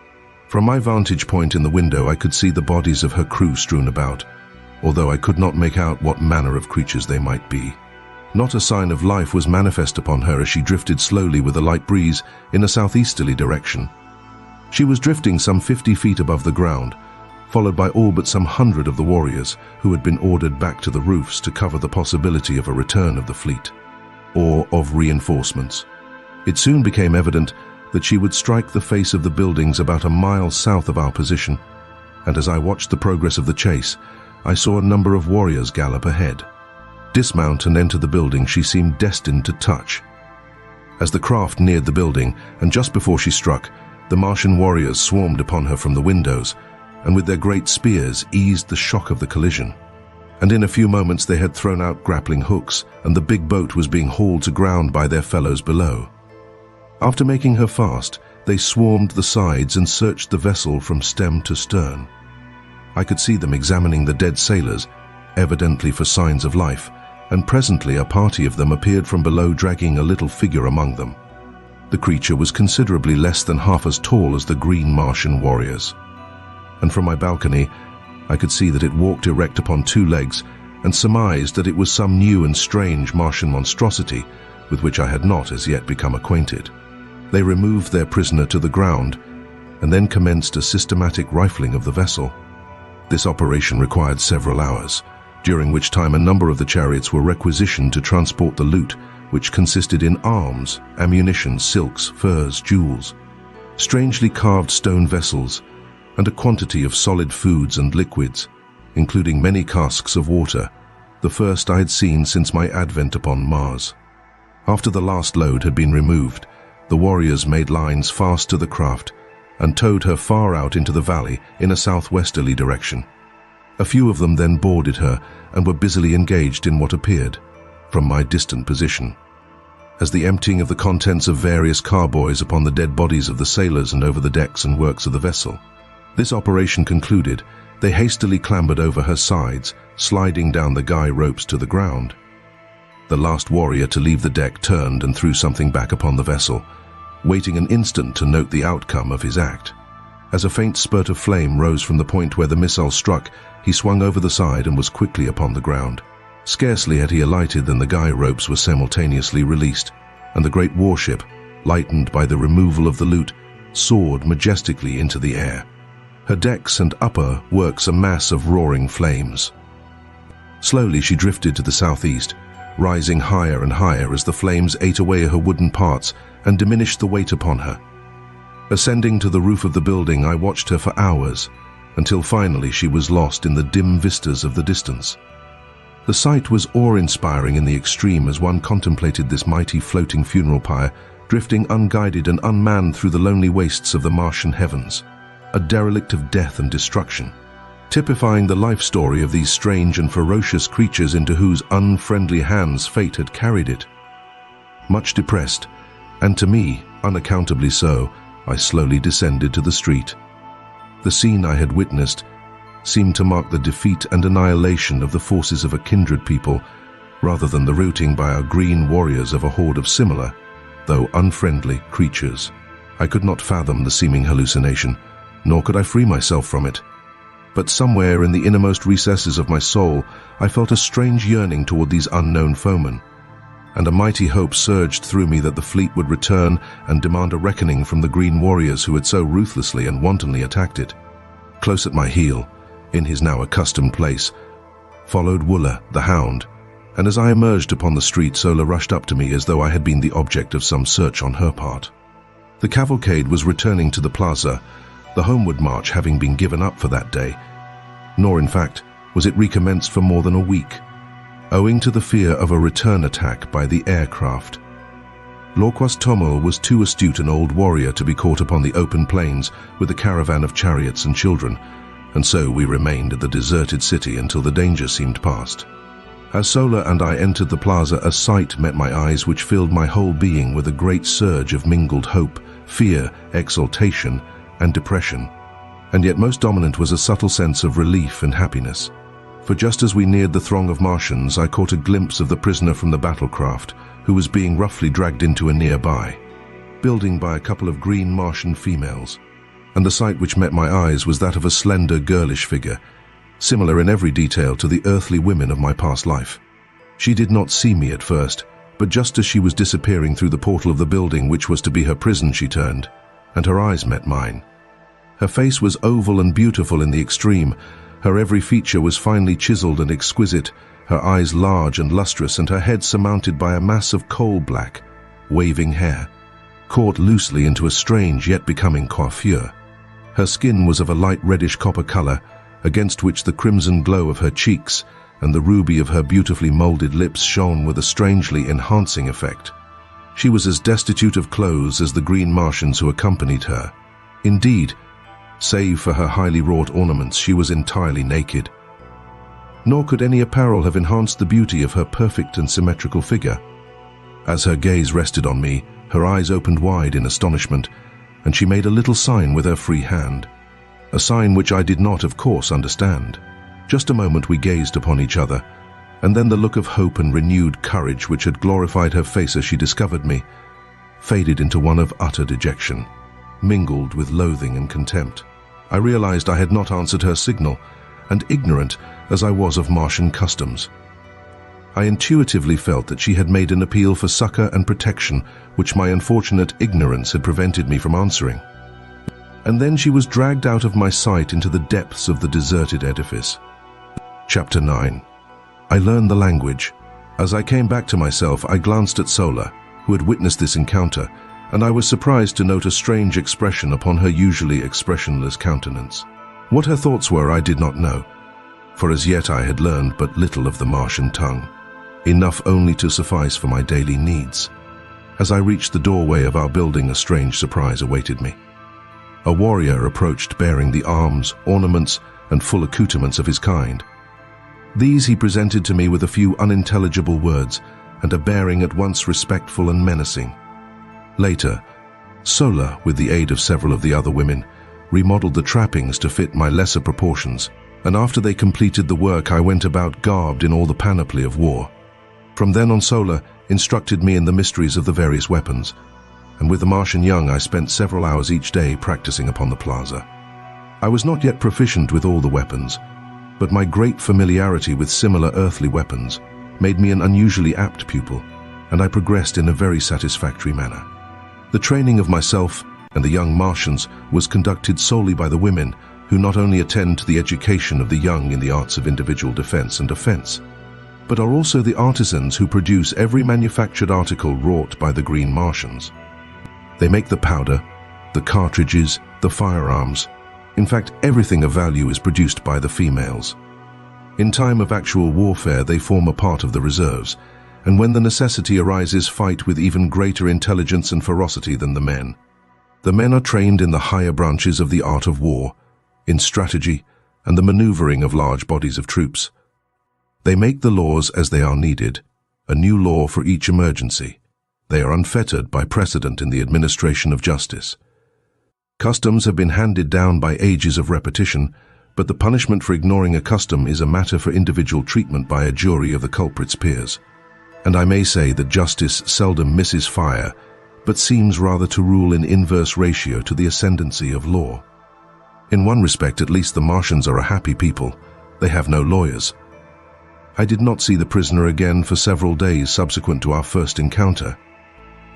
From my vantage point in the window, I could see the bodies of her crew strewn about, although I could not make out what manner of creatures they might be. Not a sign of life was manifest upon her as she drifted slowly with a light breeze in a southeasterly direction. She was drifting some 50 feet above the ground, followed by all but some 100 of the warriors who had been ordered back to the roofs to cover the possibility of a return of the fleet, or of reinforcements. It soon became evident that she would strike the face of the buildings about a mile south of our position, and as I watched the progress of the chase, I saw a number of warriors gallop ahead. Dismount and enter the building she seemed destined to touch. As the craft neared the building, and just before she struck, the Martian warriors swarmed upon her from the windows, and with their great spears eased the shock of the collision. And in a few moments they had thrown out grappling hooks, and the big boat was being hauled to ground by their fellows below. After making her fast, they swarmed the sides and searched the vessel from stem to stern. I could see them examining the dead sailors, evidently for signs of life, and presently a party of them appeared from below dragging a little figure among them. The creature was considerably less than half as tall as the green Martian warriors, and from my balcony I could see that it walked erect upon two legs, and surmised that it was some new and strange Martian monstrosity with which I had not as yet become acquainted. They removed their prisoner to the ground, and then commenced a systematic rifling of the vessel. This operation required several hours, during which time a number of the chariots were requisitioned to transport the loot, which consisted in arms, ammunition, silks, furs, jewels, strangely carved stone vessels, and a quantity of solid foods and liquids, including many casks of water, the first I had seen since my advent upon Mars. After the last load had been removed, the warriors made lines fast to the craft, and towed her far out into the valley in a southwesterly direction. A few of them then boarded her and were busily engaged in what appeared from my distant position. As the emptying of the contents of various carboys upon the dead bodies of the sailors and over the decks and works of the vessel. This operation concluded, they hastily clambered over her sides, sliding down the guy ropes to the ground. The last warrior to leave the deck turned and threw something back upon the vessel, waiting an instant to note the outcome of his act. As a faint spurt of flame rose from the point where the missile struck, he swung over the side and was quickly upon the ground. Scarcely had he alighted than the guy ropes were simultaneously released, and the great warship, lightened by the removal of the loot, soared majestically into the air. Her decks and upper works a mass of roaring flames. Slowly she drifted to the southeast, rising higher and higher as the flames ate away her wooden parts and diminished the weight upon her. Ascending to the roof of the building, I watched her for hours, until finally she was lost in the dim vistas of the distance. The sight was awe-inspiring in the extreme as one contemplated this mighty floating funeral pyre drifting unguided and unmanned through the lonely wastes of the Martian heavens, a derelict of death and destruction, typifying the life story of these strange and ferocious creatures into whose unfriendly hands fate had carried it. Much depressed, and to me, unaccountably so, I slowly descended to the street. The scene I had witnessed seemed to mark the defeat and annihilation of the forces of a kindred people, rather than the routing by our green warriors of a horde of similar, though unfriendly, creatures. I could not fathom the seeming hallucination, nor could I free myself from it. But somewhere in the innermost recesses of my soul, I felt a strange yearning toward these unknown foemen, and a mighty hope surged through me that the fleet would return and demand a reckoning from the green warriors who had so ruthlessly and wantonly attacked it. Close at my heel, in his now accustomed place, followed Wooler, the hound, and as I emerged upon the street, Sola rushed up to me as though I had been the object of some search on her part. The cavalcade was returning to the plaza, the homeward march having been given up for that day, nor in fact was it recommenced for more than a week, owing to the fear of a return attack by the aircraft. Lorquas Tomel was too astute an old warrior to be caught upon the open plains with a caravan of chariots and children, and so we remained at the deserted city until the danger seemed past. As Sola and I entered the plaza, a sight met my eyes which filled my whole being with a great surge of mingled hope, fear, exultation, and depression, and yet most dominant was a subtle sense of relief and happiness. For just as we neared the throng of Martians, I caught a glimpse of the prisoner from the battlecraft, who was being roughly dragged into a nearby building by a couple of green Martian females, and the sight which met my eyes was that of a slender, girlish figure, similar in every detail to the earthly women of my past life. She did not see me at first, but just as she was disappearing through the portal of the building which was to be her prison, she turned, and her eyes met mine. Her face was oval and beautiful in the extreme. Her every feature was finely chiseled and exquisite, her eyes large and lustrous, and her head surmounted by a mass of coal-black, waving hair, caught loosely into a strange yet becoming coiffure. Her skin was of a light reddish copper color, against which the crimson glow of her cheeks and the ruby of her beautifully molded lips shone with a strangely enhancing effect. She was as destitute of clothes as the green Martians who accompanied her. Indeed, save for her highly wrought ornaments, she was entirely naked. Nor could any apparel have enhanced the beauty of her perfect and symmetrical figure. As her gaze rested on me, her eyes opened wide in astonishment, and she made a little sign with her free hand, a sign which I did not, of course, understand. Just a moment we gazed upon each other, and then the look of hope and renewed courage which had glorified her face as she discovered me faded into one of utter dejection, mingled with loathing and contempt. I realized I had not answered her signal, and ignorant as I was of Martian customs, I intuitively felt that she had made an appeal for succor and protection which my unfortunate ignorance had prevented me from answering. And then she was dragged out of my sight into the depths of the deserted edifice. Chapter 9. I learned the language. As I came back to myself, I glanced at Sola, who had witnessed this encounter, and I was surprised to note a strange expression upon her usually expressionless countenance. What her thoughts were I did not know, for as yet I had learned but little of the Martian tongue, enough only to suffice for my daily needs. As I reached the doorway of our building, a strange surprise awaited me. A warrior approached bearing the arms, ornaments, and full accoutrements of his kind. These he presented to me with a few unintelligible words and a bearing at once respectful and menacing. Later, Sola, with the aid of several of the other women, remodeled the trappings to fit my lesser proportions, and after they completed the work I went about garbed in all the panoply of war. From then on, Sola instructed me in the mysteries of the various weapons, and with the Martian young I spent several hours each day practicing upon the plaza. I was not yet proficient with all the weapons, but my great familiarity with similar earthly weapons made me an unusually apt pupil, and I progressed in a very satisfactory manner. The training of myself and the young Martians was conducted solely by the women, who not only attend to the education of the young in the arts of individual defense and offense, but are also the artisans who produce every manufactured article wrought by the Green Martians. They make the powder, the cartridges, the firearms. In fact, everything of value is produced by the females. In time of actual warfare, they form a part of the reserves, and when the necessity arises, fight with even greater intelligence and ferocity than the men. The men are trained in the higher branches of the art of war, in strategy and the maneuvering of large bodies of troops. They make the laws as they are needed, a new law for each emergency. They are unfettered by precedent in the administration of justice. Customs have been handed down by ages of repetition, but the punishment for ignoring a custom is a matter for individual treatment by a jury of the culprit's peers. And I may say that justice seldom misses fire, but seems rather to rule in inverse ratio to the ascendancy of law. In one respect, at least, the Martians are a happy people. They have no lawyers. I did not see the prisoner again for several days subsequent to our first encounter,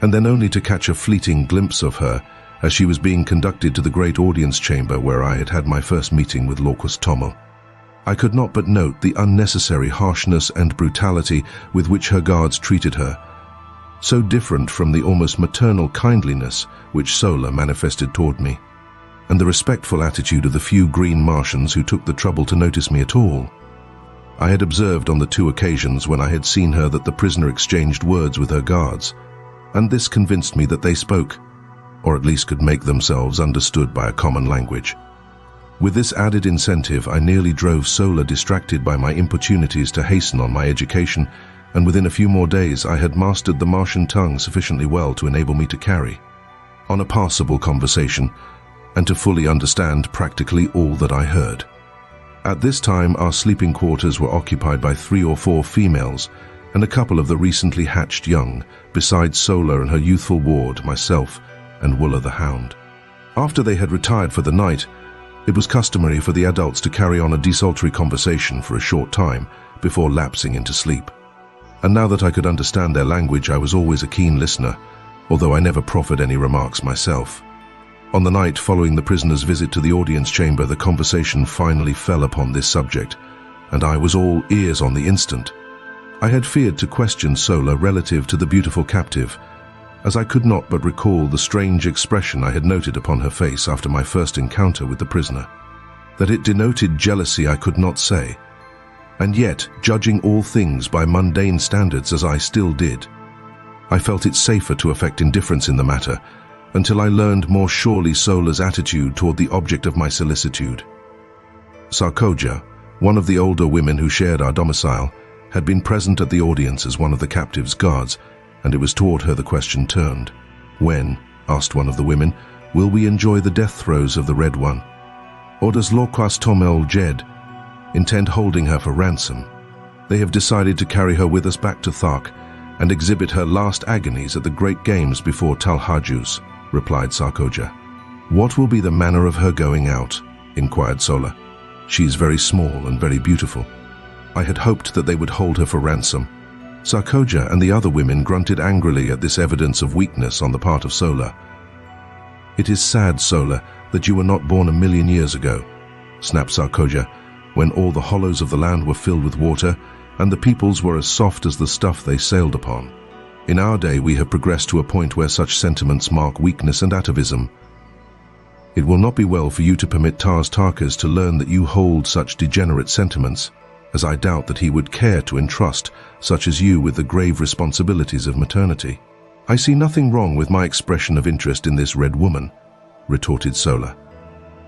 and then only to catch a fleeting glimpse of her as she was being conducted to the great audience chamber where I had had my first meeting with Lorquas Tommel. I could not but note the unnecessary harshness and brutality with which her guards treated her, so different from the almost maternal kindliness which Sola manifested toward me, and the respectful attitude of the few green Martians who took the trouble to notice me at all. I had observed on the 2 occasions when I had seen her that the prisoner exchanged words with her guards, and this convinced me that they spoke, or at least could make themselves understood by a common language. With this added incentive, I nearly drove Sola distracted by my importunities to hasten on my education, and within a few more days I had mastered the Martian tongue sufficiently well to enable me to carry on a passable conversation and to fully understand practically all that I heard. At this time, our sleeping quarters were occupied by 3 or 4 females and a couple of the recently hatched young, besides Sola and her youthful ward, myself, and Wooler the Hound. After they had retired for the night, it was customary for the adults to carry on a desultory conversation for a short time before lapsing into sleep. And now that I could understand their language, I was always a keen listener, although I never proffered any remarks myself. On the night following the prisoner's visit to the audience chamber, the conversation finally fell upon this subject, and I was all ears on the instant. I had feared to question Sola relative to the beautiful captive, as I could not but recall the strange expression I had noted upon her face after my first encounter with the prisoner. That it denoted jealousy I could not say, and yet, judging all things by mundane standards as I still did, I felt it safer to affect indifference in the matter, until I learned more surely Sola's attitude toward the object of my solicitude. Sarkoja, one of the older women who shared our domicile, had been present at the audience as one of the captive's guards, and it was toward her the question turned. "When," asked one of the women, "will we enjoy the death throes of the Red One? Or does Lorquas Tommel Jed intend holding her for ransom? They have decided to carry her with us back to Thark and exhibit her last agonies at the great games before Talhajus," replied Sarkoja. "What will be the manner of her going out?" inquired Sola. "She is very small and very beautiful. I had hoped that they would hold her for ransom." Sarkoja and the other women grunted angrily at this evidence of weakness on the part of Sola. "It is sad, Sola, that you were not born 1,000,000 years ago," snapped Sarkoja, "when all the hollows of the land were filled with water, and the peoples were as soft as the stuff they sailed upon. In our day we have progressed to a point where such sentiments mark weakness and atavism. It will not be well for you to permit Tarkas to learn that you hold such degenerate sentiments, as I doubt that he would care to entrust such as you with the grave responsibilities of maternity. I see nothing wrong with my expression of interest in this red woman, retorted Sola.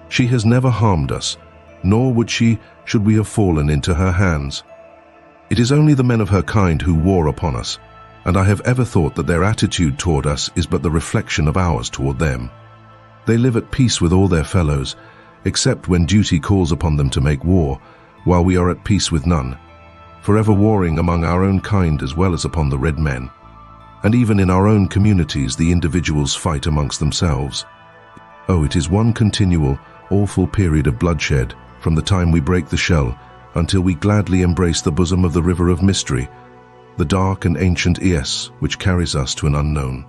"She has never harmed us, nor would she should we have fallen into her hands. It is only the men of her kind who war upon us, and I have ever thought that their attitude toward us is but the reflection of ours toward them. They live at peace with all their fellows, except when duty calls upon them to make war, while we are at peace with none, forever warring among our own kind as well as upon the red men. And even in our own communities the individuals fight amongst themselves. Oh, it is one continual, awful period of bloodshed, from the time we break the shell until we gladly embrace the bosom of the river of mystery, the dark and ancient Eos, which carries us to an unknown,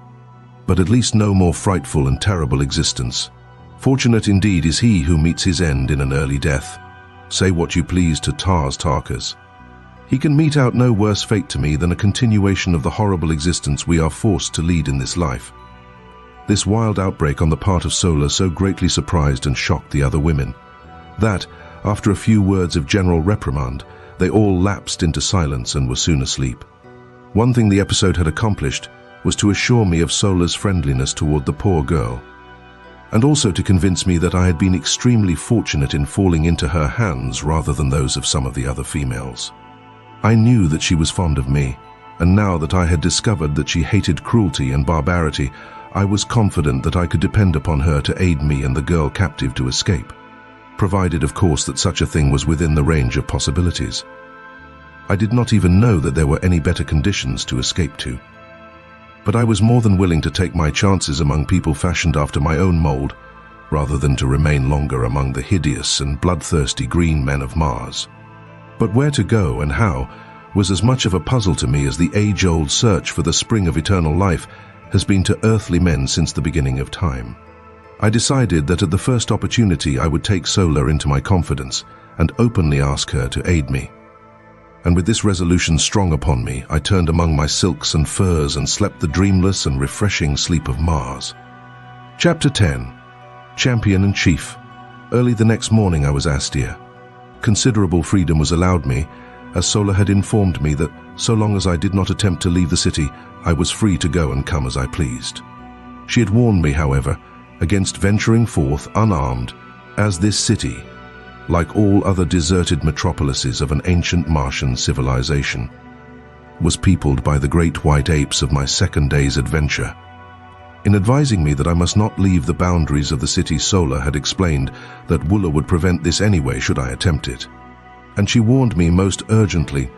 but at least no more frightful and terrible existence. Fortunate indeed is he who meets his end in an early death. Say what you please to Tarkas. He can mete out no worse fate to me than a continuation of the horrible existence we are forced to lead in this life." This wild outbreak on the part of Sola so greatly surprised and shocked the other women that, after a few words of general reprimand, they all lapsed into silence and were soon asleep. One thing the episode had accomplished was to assure me of Sola's friendliness toward the poor girl, and also to convince me that I had been extremely fortunate in falling into her hands rather than those of some of the other females. I knew that she was fond of me, and now that I had discovered that she hated cruelty and barbarity, I was confident that I could depend upon her to aid me and the girl captive to escape, provided of course that such a thing was within the range of possibilities. I did not even know that there were any better conditions to escape to. But I was more than willing to take my chances among people fashioned after my own mold, rather than to remain longer among the hideous and bloodthirsty green men of Mars. But where to go and how was as much of a puzzle to me as the age-old search for the spring of eternal life has been to earthly men since the beginning of time. I decided that at the first opportunity I would take Sola into my confidence and openly ask her to aid me. And with this resolution strong upon me, I turned among my silks and furs and slept the dreamless and refreshing sleep of Mars. Chapter 10. Champion and Chief. Early the next morning I was Astir. Considerable freedom was allowed me, as Sola had informed me that so long as I did not attempt to leave the city, I was free to go and come as I pleased. She had warned me, however, against venturing forth unarmed, as this city, like all other deserted metropolises of an ancient Martian civilization, was peopled by the great white apes of my second day's adventure. In advising me that I must not leave the boundaries of the city, Sola had explained that Woola would prevent this anyway should I attempt it, and she warned me most urgently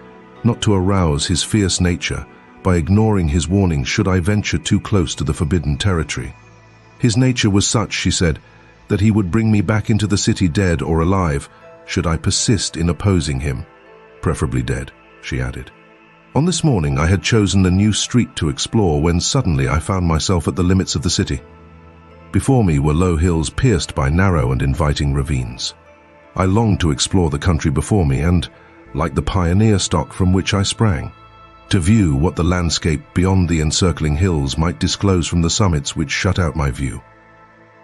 not to arouse his fierce nature by ignoring his warnings should I venture too close to the forbidden territory. His nature was such, she said, that he would bring me back into the city dead or alive should I persist in opposing him, preferably dead, she added. On this morning I had chosen a new street to explore when suddenly I found myself at the limits of the city. Before me were low hills pierced by narrow and inviting ravines. I longed to explore the country before me and, like the pioneer stock from which I sprang, to view what the landscape beyond the encircling hills might disclose from the summits which shut out my view.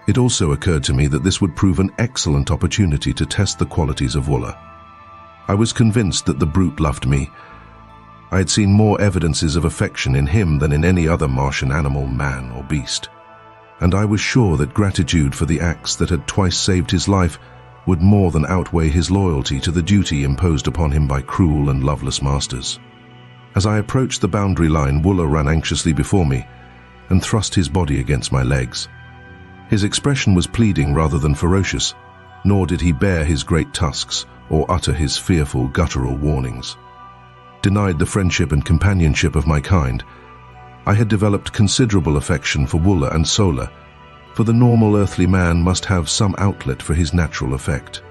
It also occurred to me that this would prove an excellent opportunity to test the qualities of Woola. I was convinced that the brute loved me. I had seen more evidences of affection in him than in any other Martian animal, man or beast, and I was sure that gratitude for the acts that had twice saved his life would more than outweigh his loyalty to the duty imposed upon him by cruel and loveless masters. As I approached the boundary line, Woola ran anxiously before me and thrust his body against my legs. His expression was pleading rather than ferocious, nor did he bare his great tusks or utter his fearful guttural warnings. Denied the friendship and companionship of my kind, I had developed considerable affection for Woola and Sola, for the normal earthly man must have some outlet for his natural affect,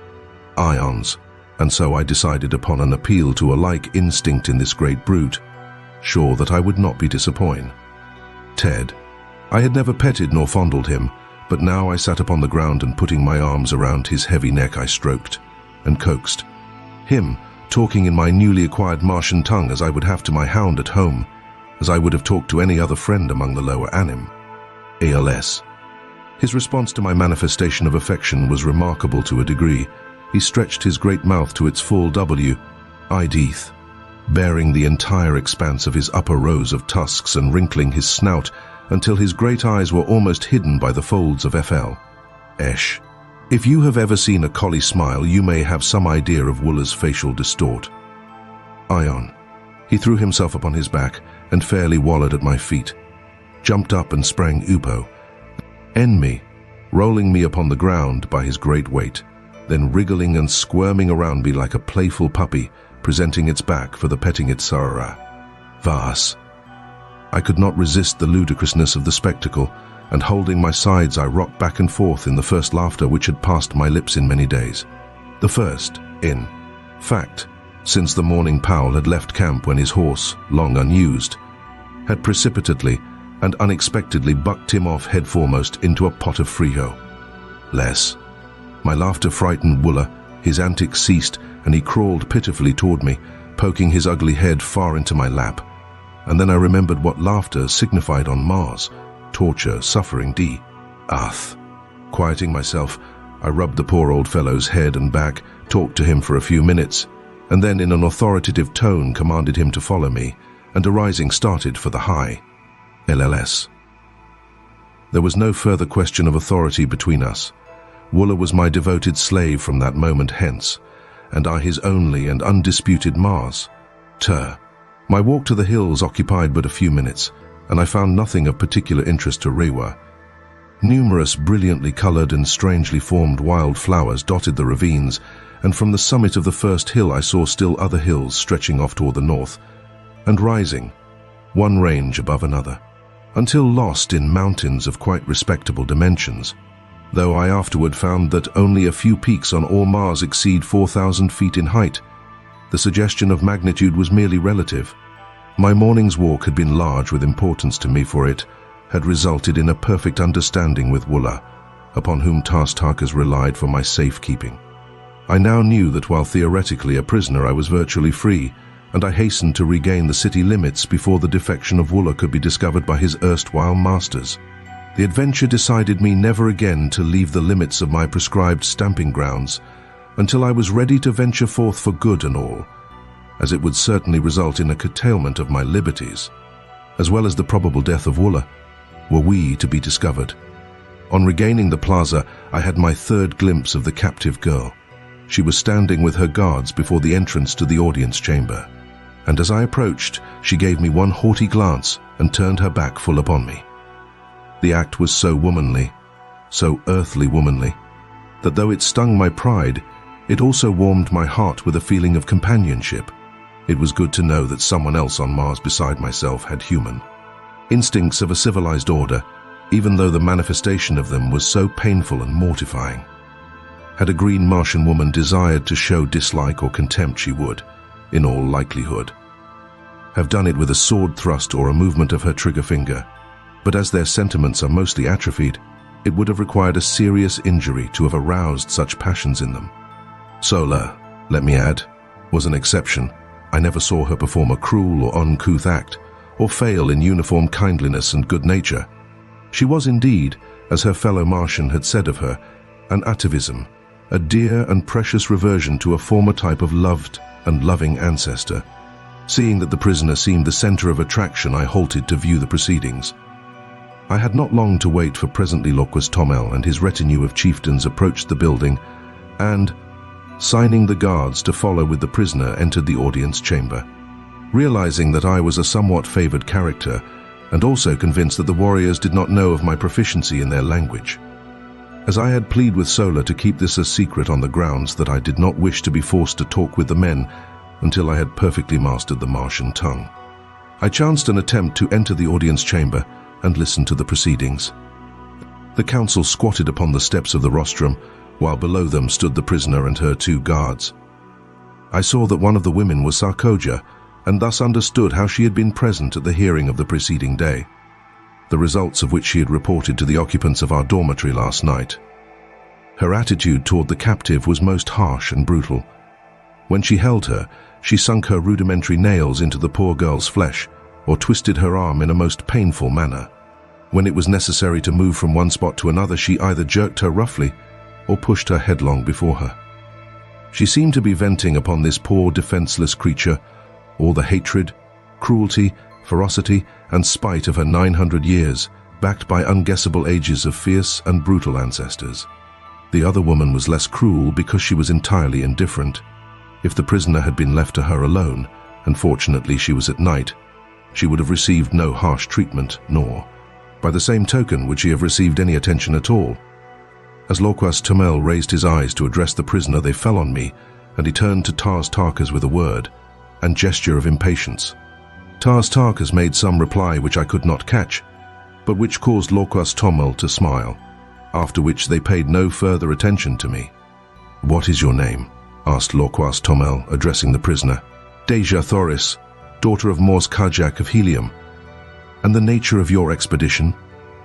ions, and so I decided upon an appeal to a like instinct in this great brute, sure that I would not be disappointed. Ted. I had never petted nor fondled him, but now I sat upon the ground and putting my arms around his heavy neck I stroked and coaxed him, talking in my newly acquired Martian tongue as I would have to my hound at home, as I would have talked to any other friend among the lower anim. ALS. His response to my manifestation of affection was remarkable to a degree. He stretched his great mouth to its full W-I-teeth, baring the entire expanse of his upper rows of tusks and wrinkling his snout until his great eyes were almost hidden by the folds of FL. Esh. If you have ever seen a collie smile, you may have some idea of Woola's facial distort. Ion. He threw himself upon his back and fairly wallowed at my feet, jumped up and sprang Upo, me, rolling me upon the ground by his great weight, then wriggling and squirming around me like a playful puppy, presenting its back for the petting its sarara. Vas. I could not resist the ludicrousness of the spectacle, and holding my sides I rocked back and forth in the first laughter which had passed my lips in many days. The first, in fact, since the morning Powell had left camp when his horse, long unused, had precipitately and unexpectedly bucked him off headforemost into a pot of frijo. Less. My laughter frightened Woola, his antics ceased, and he crawled pitifully toward me, poking his ugly head far into my lap. And then I remembered what laughter signified on Mars: torture, suffering, death. Quieting myself, I rubbed the poor old fellow's head and back, talked to him for a few minutes, and then in an authoritative tone commanded him to follow me, and arising started for the high LLS. There was no further question of authority between us. Woola was my devoted slave from that moment hence, and I his only and undisputed Mars. My walk to the hills occupied but a few minutes, and I found nothing of particular interest to Rewa. Numerous brilliantly colored and strangely formed wild flowers dotted the ravines, and from the summit of the first hill I saw still other hills stretching off toward the north, and rising, one range above another, until lost in mountains of quite respectable dimensions, though I afterward found that only a few peaks on all Mars exceed 4,000 feet in height. The suggestion of magnitude was merely relative. My morning's walk had been large with importance to me, for it had resulted in a perfect understanding with Woola, upon whom Tarkas relied for my safekeeping. I now knew that while theoretically a prisoner, I was virtually free, and I hastened to regain the city limits before the defection of Woola could be discovered by his erstwhile masters. The adventure decided me never again to leave the limits of my prescribed stamping grounds until I was ready to venture forth for good and all, as it would certainly result in a curtailment of my liberties, as well as the probable death of Woola, were we to be discovered. On regaining the plaza, I had my third glimpse of the captive girl. She was standing with her guards before the entrance to the audience chamber, and as I approached, she gave me one haughty glance and turned her back full upon me. The act was so womanly, so earthly womanly, that though it stung my pride, it also warmed my heart with a feeling of companionship. It was good to know that someone else on Mars beside myself had human instincts of a civilized order, even though the manifestation of them was so painful and mortifying. Had a green Martian woman desired to show dislike or contempt, she would, in all likelihood, have done it with a sword thrust or a movement of her trigger finger, but as their sentiments are mostly atrophied, it would have required a serious injury to have aroused such passions in them. Sola, let me add, was an exception. I never saw her perform a cruel or uncouth act, or fail in uniform kindliness and good nature. She was indeed, as her fellow Martian had said of her, an atavism, a dear and precious reversion to a former type of loved and loving ancestor. Seeing that the prisoner seemed the center of attraction, I halted to view the proceedings. I had not long to wait, for presently Loquas Tomel and his retinue of chieftains approached the building and, signing the guards to follow with the prisoner, entered the audience chamber. Realizing that I was a somewhat favored character, and also convinced that the warriors did not know of my proficiency in their language, as I had pleaded with Sola to keep this a secret on the grounds that I did not wish to be forced to talk with the men until I had perfectly mastered the Martian tongue, I chanced an attempt to enter the audience chamber and listen to the proceedings. The council squatted upon the steps of the rostrum, while below them stood the prisoner and her two guards. I saw that one of the women was Sarkoja, and thus understood how she had been present at the hearing of the preceding day, the results of which she had reported to the occupants of our dormitory last night. Her attitude toward the captive was most harsh and brutal. When she held her, she sunk her rudimentary nails into the poor girl's flesh, or twisted her arm in a most painful manner. When it was necessary to move from one spot to another, she either jerked her roughly or pushed her headlong before her. She seemed to be venting upon this poor defenseless creature all the hatred, cruelty, ferocity, and spite of her 900 years, backed by unguessable ages of fierce and brutal ancestors. The other woman was less cruel because she was entirely indifferent. If the prisoner had been left to her alone, and fortunately she was at night, she would have received no harsh treatment, nor, by the same token, would she have received any attention at all. As Lorquas Tomel raised his eyes to address the prisoner, they fell on me, and he turned to Tars Tarkas with a word and gesture of impatience. Tars Tarkas made some reply which I could not catch, but which caused Lorquas Tomel to smile, after which they paid no further attention to me. "What is your name?" asked Lorquas Tomel, addressing the prisoner. "Dejah Thoris, daughter of Morse Kajak of Helium." "And the nature of your expedition?"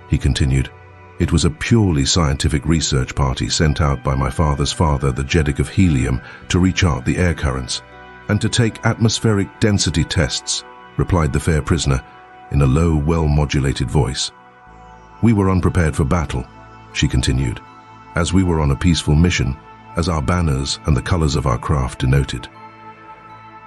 he continued. "It was a purely scientific research party sent out by my father's father, the Jeddak of Helium, to rechart the air currents and to take atmospheric density tests," replied the fair prisoner in a low, well-modulated voice. "We were unprepared for battle," she continued, "as we were on a peaceful mission, as our banners and the colors of our craft denoted.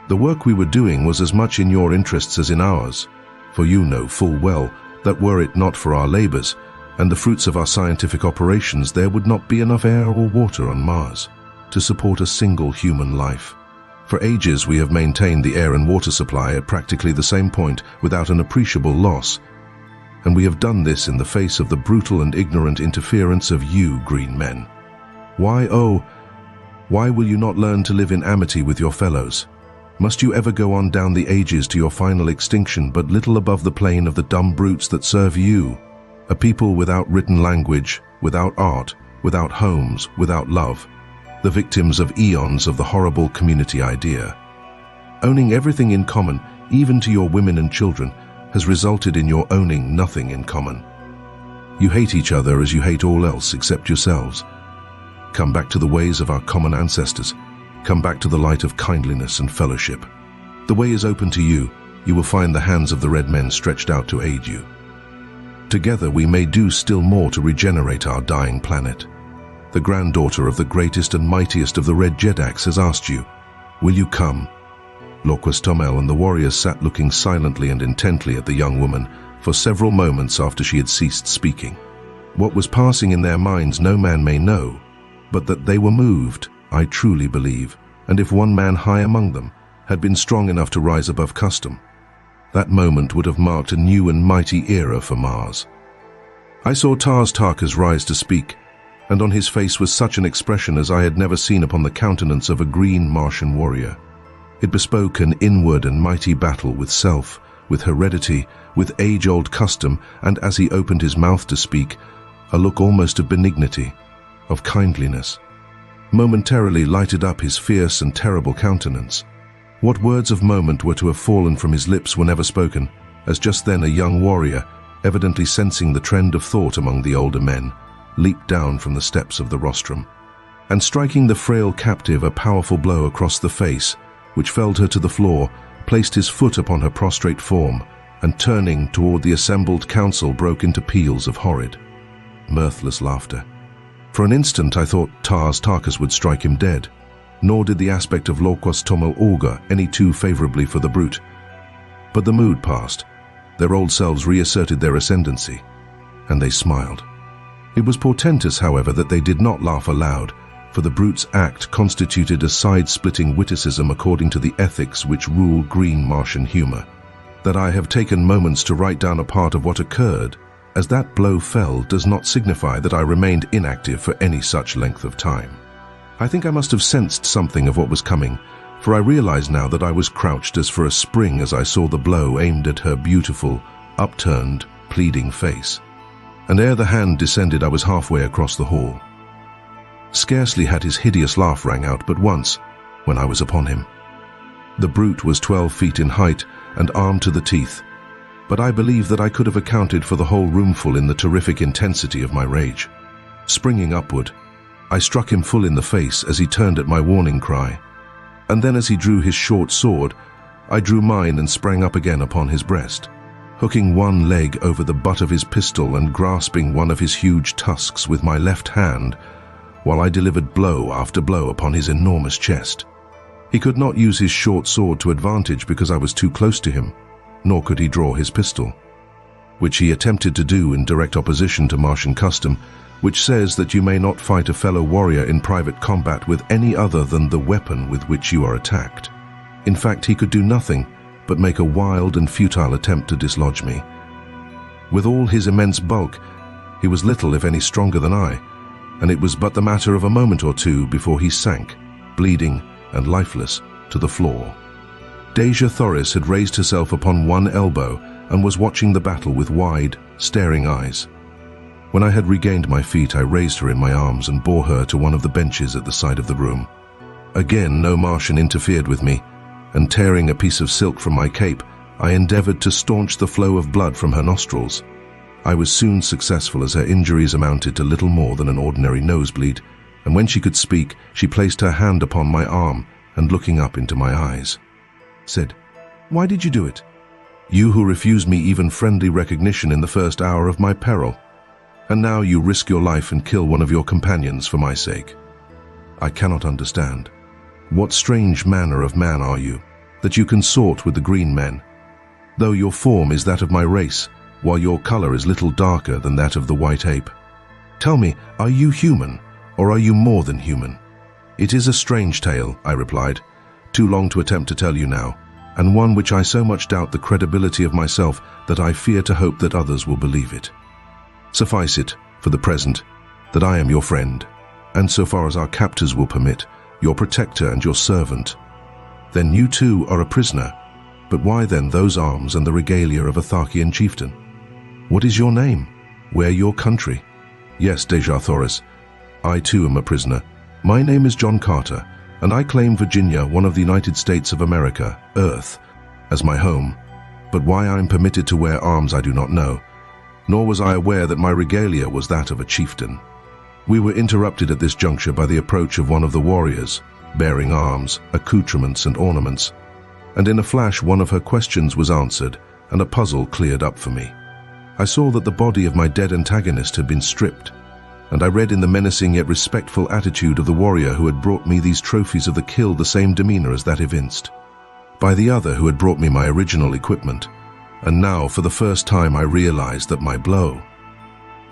The work we were doing was as much in your interests as in ours, for you know full well that were it not for our labors and the fruits of our scientific operations, there would not be enough air or water on Mars to support a single human life. For ages we have maintained the air and water supply at practically the same point without an appreciable loss, and we have done this in the face of the brutal and ignorant interference of you green men. Why, oh, why will you not learn to live in amity with your fellows? Must you ever go on down the ages to your final extinction, but little above the plane of the dumb brutes that serve you? A people without written language, without art, without homes, without love, the victims of eons of the horrible community idea. Owning everything in common, even to your women and children, has resulted in your owning nothing in common. You hate each other as you hate all else except yourselves. Come back to the ways of our common ancestors. Come back to the light of kindliness and fellowship. The way is open to you. You will find the hands of the red men stretched out to aid you. Together we may do still more to regenerate our dying planet. The granddaughter of the greatest and mightiest of the Red Jeddaks has asked you, will you come?" Lorquas Tomel and the warriors sat looking silently and intently at the young woman for several moments after she had ceased speaking. What was passing in their minds no man may know, but that they were moved, I truly believe, and if one man high among them had been strong enough to rise above custom, that moment would have marked a new and mighty era for Mars. I saw Tars Tarkas rise to speak, and on his face was such an expression as I had never seen upon the countenance of a green Martian warrior. It bespoke an inward and mighty battle with self, with heredity, with age-old custom, and as he opened his mouth to speak, a look almost of benignity, of kindliness, momentarily lighted up his fierce and terrible countenance. What words of moment were to have fallen from his lips were never spoken, as just then a young warrior, evidently sensing the trend of thought among the older men, leaped down from the steps of the rostrum, and striking the frail captive a powerful blow across the face, which felled her to the floor, placed his foot upon her prostrate form, and turning toward the assembled council broke into peals of horrid, mirthless laughter. For an instant I thought Tars Tarkas would strike him dead, nor did the aspect of Lorquas Tomel augur any too favorably for the brute. But the mood passed, their old selves reasserted their ascendancy, and they smiled. It was portentous, however, that they did not laugh aloud, for the brute's act constituted a side-splitting witticism according to the ethics which rule green Martian humor. That I have taken moments to write down a part of what occurred as that blow fell does not signify that I remained inactive for any such length of time. I think I must have sensed something of what was coming, for I realize now that I was crouched as for a spring as I saw the blow aimed at her beautiful, upturned, pleading face. And ere the hand descended, I was halfway across the hall. Scarcely had his hideous laugh rang out but once, when I was upon him. The brute was 12 feet in height and armed to the teeth, but I believe that I could have accounted for the whole roomful in the terrific intensity of my rage. Springing upward, I struck him full in the face as he turned at my warning cry, and then as he drew his short sword, I drew mine and sprang up again upon his breast, hooking one leg over the butt of his pistol and grasping one of his huge tusks with my left hand, while I delivered blow after blow upon his enormous chest. He could not use his short sword to advantage because I was too close to him, nor could he draw his pistol, which he attempted to do in direct opposition to Martian custom, which says that you may not fight a fellow warrior in private combat with any other than the weapon with which you are attacked. In fact, he could do nothing but make a wild and futile attempt to dislodge me. With all his immense bulk, he was little, if any, stronger than I, and it was but the matter of a moment or two before he sank, bleeding and lifeless, to the floor. Dejah Thoris had raised herself upon one elbow and was watching the battle with wide, staring eyes. When I had regained my feet, I raised her in my arms and bore her to one of the benches at the side of the room. Again, no Martian interfered with me, and tearing a piece of silk from my cape, I endeavored to staunch the flow of blood from her nostrils. I was soon successful, as her injuries amounted to little more than an ordinary nosebleed, and when she could speak, she placed her hand upon my arm and, looking up into my eyes, said, "Why did you do it? You who refused me even friendly recognition in the first hour of my peril. And now you risk your life and kill one of your companions for my sake. I cannot understand. What strange manner of man are you, that you consort with the green men, though your form is that of my race, while your color is little darker than that of the white ape? Tell me, are you human, or are you more than human?" "It is a strange tale," I replied, "too long to attempt to tell you now, and one which I so much doubt the credibility of myself that I fear to hope that others will believe it. Suffice it, for the present, that I am your friend, and so far as our captors will permit, your protector and your servant. Then you too are a prisoner, but why then those arms and the regalia of a Tharkian chieftain? What is your name? Where your country?" "Yes, Dejah Thoris, I too am a prisoner. My name is John Carter, and I claim Virginia, one of the United States of America, Earth, as my home. But why I am permitted to wear arms I do not know, nor was I aware that my regalia was that of a chieftain." We were interrupted at this juncture by the approach of one of the warriors, bearing arms, accoutrements, and ornaments, and in a flash one of her questions was answered, and a puzzle cleared up for me. I saw that the body of my dead antagonist had been stripped, and I read in the menacing yet respectful attitude of the warrior who had brought me these trophies of the kill the same demeanor as that evinced by the other who had brought me my original equipment. And now, for the first time, I realized that my blow,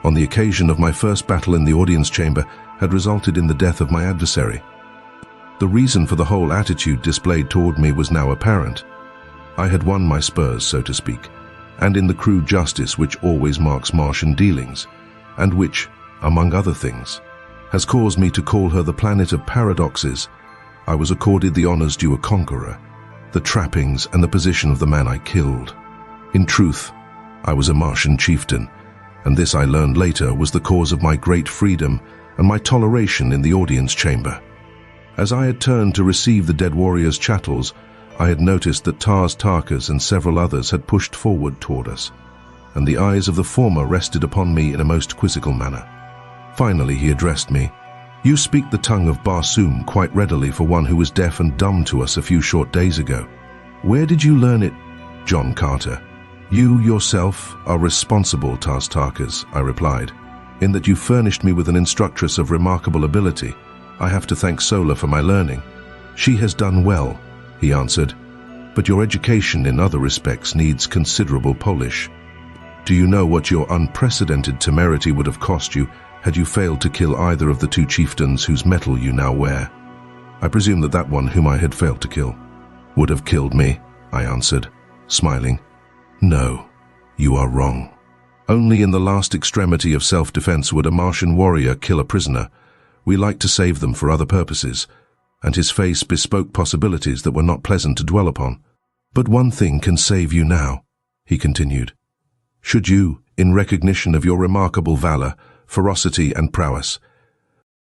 on the occasion of my first battle in the audience chamber, had resulted in the death of my adversary. The reason for the whole attitude displayed toward me was now apparent. I had won my spurs, so to speak, and in the crude justice which always marks Martian dealings, and which, among other things, has caused me to call her the planet of paradoxes, I was accorded the honors due a conqueror, the trappings and the position of the man I killed. In truth, I was a Martian chieftain, and this I learned later was the cause of my great freedom and my toleration in the audience chamber. As I had turned to receive the dead warrior's chattels, I had noticed that Tarkas and several others had pushed forward toward us, and the eyes of the former rested upon me in a most quizzical manner. Finally he addressed me. "You speak the tongue of Barsoom quite readily for one who was deaf and dumb to us a few short days ago. Where did you learn it, John Carter?" "You yourself are responsible, Tarkas," I replied, "in that you furnished me with an instructress of remarkable ability. I have to thank Sola for my learning." "She has done well," he answered, "but your education in other respects needs considerable polish. Do you know what your unprecedented temerity would have cost you had you failed to kill either of the two chieftains whose metal you now wear?" "I presume that that one whom I had failed to kill would have killed me," I answered, smiling. "No, you are wrong. Only in the last extremity of self-defense would a Martian warrior kill a prisoner. We like to save them for other purposes," and his face bespoke possibilities that were not pleasant to dwell upon. "But one thing can save you now," he continued. "Should you, in recognition of your remarkable valor, ferocity, and prowess,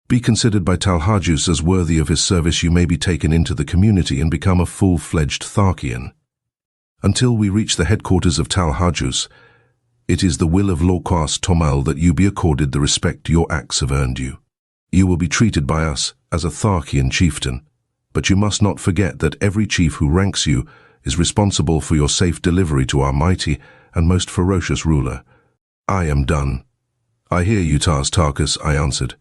be considered by Talhajus as worthy of his service, you may be taken into the community and become a full-fledged Tharkian. Until we reach the headquarters of Talhajus, it is the will of Lorquas Tomal that you be accorded the respect your acts have earned you. You will be treated by us as a Tharkian chieftain, but you must not forget that every chief who ranks you is responsible for your safe delivery to our mighty and most ferocious ruler. I am done." "I hear you, Tarkas," I answered.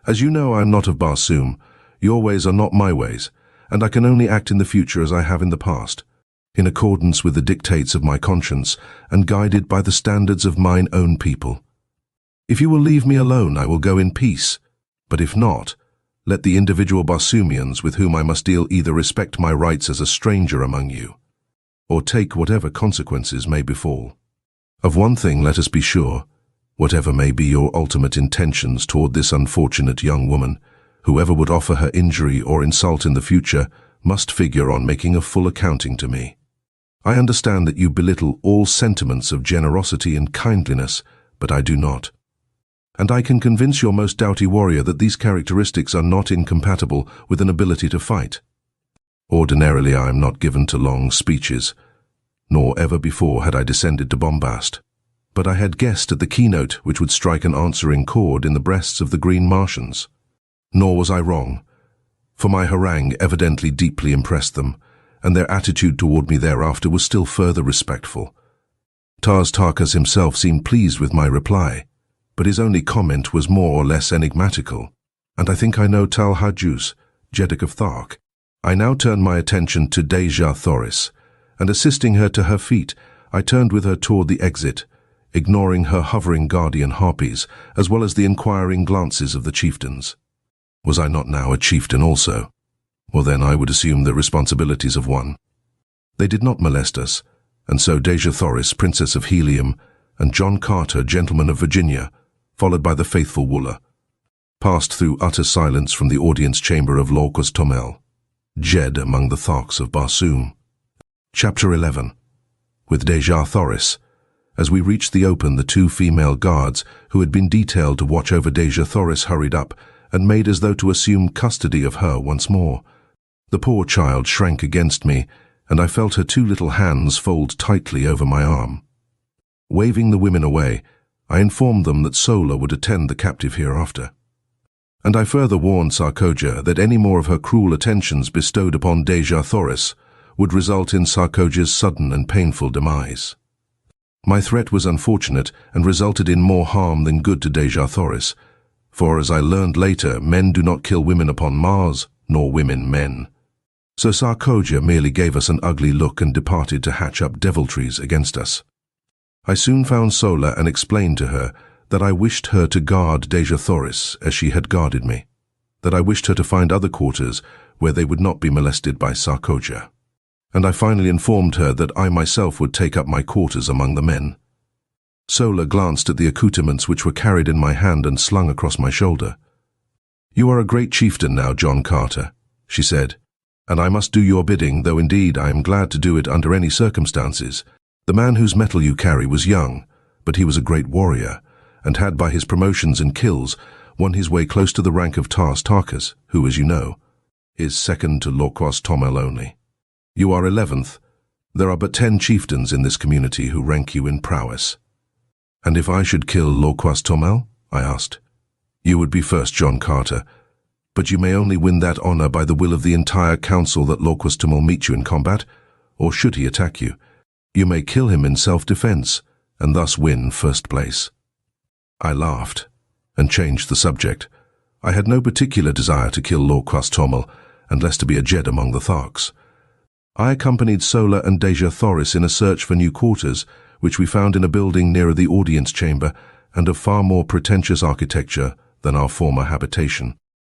"As you know, I am not of Barsoom. Your ways are not my ways, and I can only act in the future as I have in the past, in accordance with the dictates of my conscience and guided by the standards of mine own people. If you will leave me alone, I will go in peace, but if not, let the individual Barsoomians with whom I must deal either respect my rights as a stranger among you, or take whatever consequences may befall. Of one thing let us be sure, whatever may be your ultimate intentions toward this unfortunate young woman, whoever would offer her injury or insult in the future must figure on making a full accounting to me. I understand that you belittle all sentiments of generosity and kindliness, but I do not. And I can convince your most doughty warrior that these characteristics are not incompatible with an ability to fight. Ordinarily I am not given to long speeches, nor ever before had I descended to bombast, but I had guessed at the keynote which would strike an answering chord in the breasts of the green Martians. Nor was I wrong, for my harangue evidently deeply impressed them, and their attitude toward me thereafter was still further respectful. Tarkas himself seemed pleased with my reply, but his only comment was more or less enigmatical. And I think I know Talhajus, Jeddak of Thark. I now turned my attention to Dejah Thoris, and assisting her to her feet, I turned with her toward the exit, ignoring her hovering guardian harpies, as well as the inquiring glances of the chieftains. Was I not now a chieftain also? Well, then I would assume the responsibilities of one. They did not molest us, and so Dejah Thoris, Princess of Helium, and John Carter, Gentleman of Virginia, followed by the faithful Wooler, passed through utter silence from the audience chamber of Lorquas Tomel, Jed among the Tharks of Barsoom. Chapter 11. With Dejah Thoris. As we reached the open, the two female guards, who had been detailed to watch over Dejah Thoris, hurried up and made as though to assume custody of her once more. The poor child shrank against me, and I felt her two little hands fold tightly over my arm. Waving the women away, I informed them that Sola would attend the captive hereafter. And I further warned Sarkoja that any more of her cruel attentions bestowed upon Dejah Thoris would result in Sarkoja's sudden and painful demise. My threat was unfortunate and resulted in more harm than good to Dejah Thoris, for as I learned later, men do not kill women upon Mars, nor women men. So Sarkoja merely gave us an ugly look and departed to hatch up deviltries against us. I soon found Sola and explained to her that I wished her to guard Dejah Thoris as she had guarded me, that I wished her to find other quarters where they would not be molested by Sarkoja. And I finally informed her that I myself would take up my quarters among the men. Sola glanced at the accoutrements which were carried in my hand and slung across my shoulder. "You are a great chieftain now, John Carter," she said, "and I must do your bidding, though indeed I am glad to do it under any circumstances. The man whose metal you carry was young, but he was a great warrior, and had by his promotions and kills won his way close to the rank of Tarkas, who, as you know, is second to Lorquas Tomel only. You are 11th. There are but 10 chieftains in this community who rank you in prowess." "And if I should kill Lorquas Tomel?" I asked. "You would be first, John Carter, but you may only win that honor by the will of the entire council that Lorquas Tomel meet you in combat, or should he attack you, you may kill him in self-defense, and thus win first place." I laughed, and changed the subject. I had no particular desire to kill Lorquas Tomel, and less to be a Jed among the Tharks. I accompanied Sola and Dejah Thoris in a search for new quarters, which we found in a building nearer the audience chamber, and of far more pretentious architecture than our former habitation.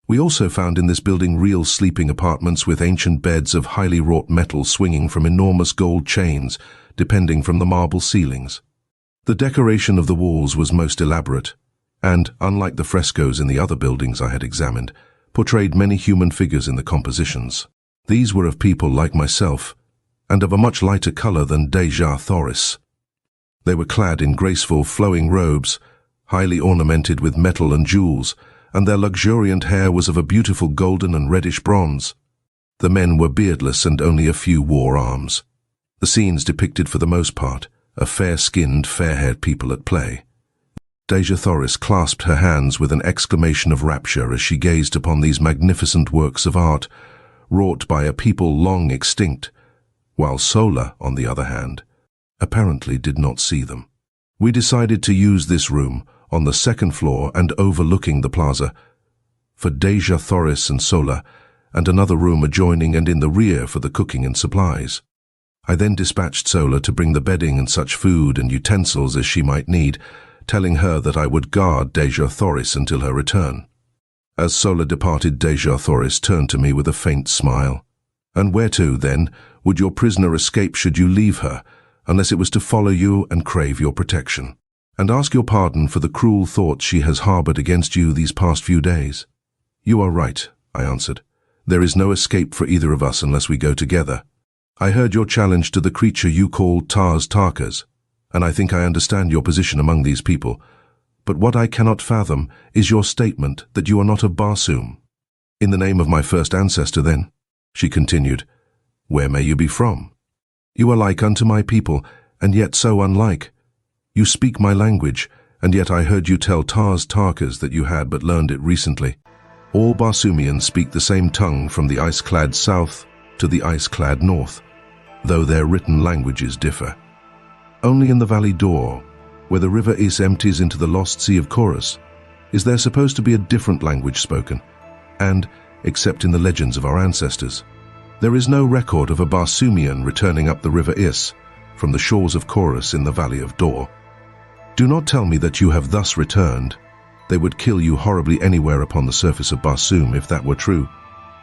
We also found in this building real sleeping apartments with ancient beds of highly wrought metal swinging from enormous gold chains, depending from the marble ceilings. The decoration of the walls was most elaborate, and, unlike the frescoes in the other buildings I had examined, portrayed many human figures in the compositions. These were of people like myself, and of a much lighter color than Dejah Thoris. They were clad in graceful, flowing robes, highly ornamented with metal and jewels, and their luxuriant hair was of a beautiful golden and reddish bronze. The men were beardless and only a few wore arms. The scenes depicted for the most part a fair-skinned, fair-haired people at play. Dejah Thoris clasped her hands with an exclamation of rapture as she gazed upon these magnificent works of art, wrought by a people long extinct, while Sola, on the other hand, apparently did not see them. We decided to use this room, on the second floor and overlooking the plaza, for Dejah Thoris and Sola, and another room adjoining and in the rear for the cooking and supplies. I then dispatched Sola to bring the bedding and such food and utensils as she might need, telling her that I would guard Dejah Thoris until her return. As Sola departed, Dejah Thoris turned to me with a faint smile. "And where to, then, would your prisoner escape should you leave her, unless it was to follow you and crave your protection, and ask your pardon for the cruel thoughts she has harbored against you these past few days?" "You are right," I answered. "There is no escape for either of us unless we go together. I heard your challenge to the creature you call Tarkas, and I think I understand your position among these people. But what I cannot fathom is your statement that you are not of Barsoom." "In the name of my first ancestor, then," she continued, "where may you be from? You are like unto my people, and yet so unlike. You speak my language, and yet I heard you tell Tarkas that you had but learned it recently. All Barsoomians speak the same tongue from the ice-clad south to the ice-clad north, though their written languages differ. Only in the Valley Door, where the river Is empties into the lost Sea of Chorus, is there supposed to be a different language spoken, and, except in the legends of our ancestors, there is no record of a Barsoomian returning up the river Is from the shores of Chorus in the Valley of Door. Do not tell me that you have thus returned. They would kill you horribly anywhere upon the surface of Barsoom if that were true.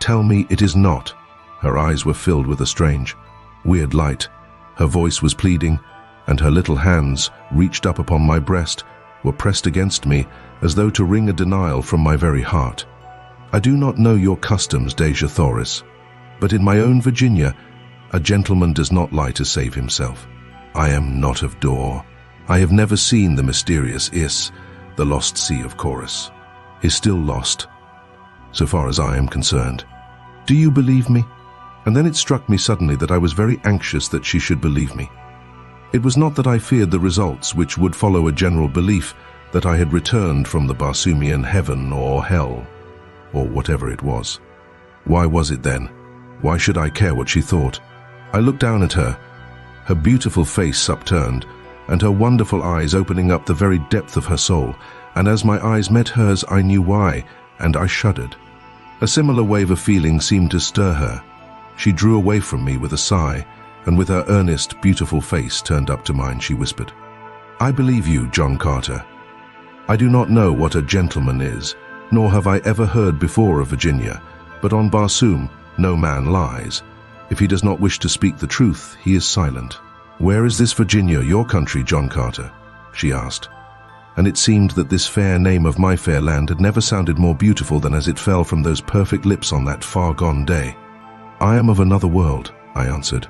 Tell me it is not." Her eyes were filled with a strange, weird light. Her voice was pleading, and her little hands, reached up upon my breast, were pressed against me as though to wring a denial from my very heart. "I do not know your customs, Dejah Thoris, but in my own Virginia, a gentleman does not lie to save himself. I am not of Door. I have never seen the mysterious Is, the lost Sea of Chorus. Is still lost, so far as I am concerned. Do you believe me?" And then it struck me suddenly that I was very anxious that she should believe me. It was not that I feared the results which would follow a general belief that I had returned from the Barsoomian heaven or hell, or whatever it was. Why was it then? Why should I care what she thought? I looked down at her, her beautiful face upturned, and her wonderful eyes opening up the very depth of her soul, and as my eyes met hers I knew why, and I shuddered. A similar wave of feeling seemed to stir her. She drew away from me with a sigh, and with her earnest, beautiful face turned up to mine, she whispered, "I believe you, John Carter. I do not know what a gentleman is, nor have I ever heard before of Virginia, but on Barsoom no man lies. If he does not wish to speak the truth, he is silent." "Where is this Virginia, your country, John Carter?" she asked. And it seemed that this fair name of my fair land had never sounded more beautiful than as it fell from those perfect lips on that far-gone day. "I am of another world," I answered.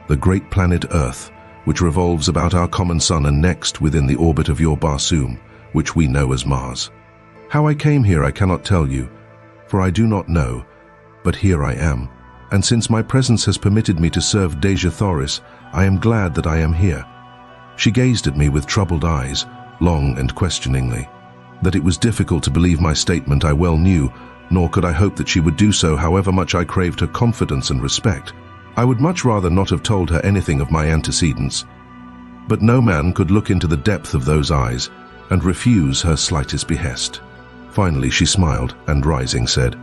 "The great planet Earth, which revolves about our common sun and next within the orbit of your Barsoom, which we know as Mars. How I came here I cannot tell you, for I do not know, but here I am, and since my presence has permitted me to serve Dejah Thoris, I am glad that I am here." She gazed at me with troubled eyes, long and questioningly. That it was difficult to believe my statement I well knew, nor could I hope that she would do so, however much I craved her confidence and respect. I would much rather not have told her anything of my antecedents. But no man could look into the depth of those eyes and refuse her slightest behest. Finally she smiled, and rising said,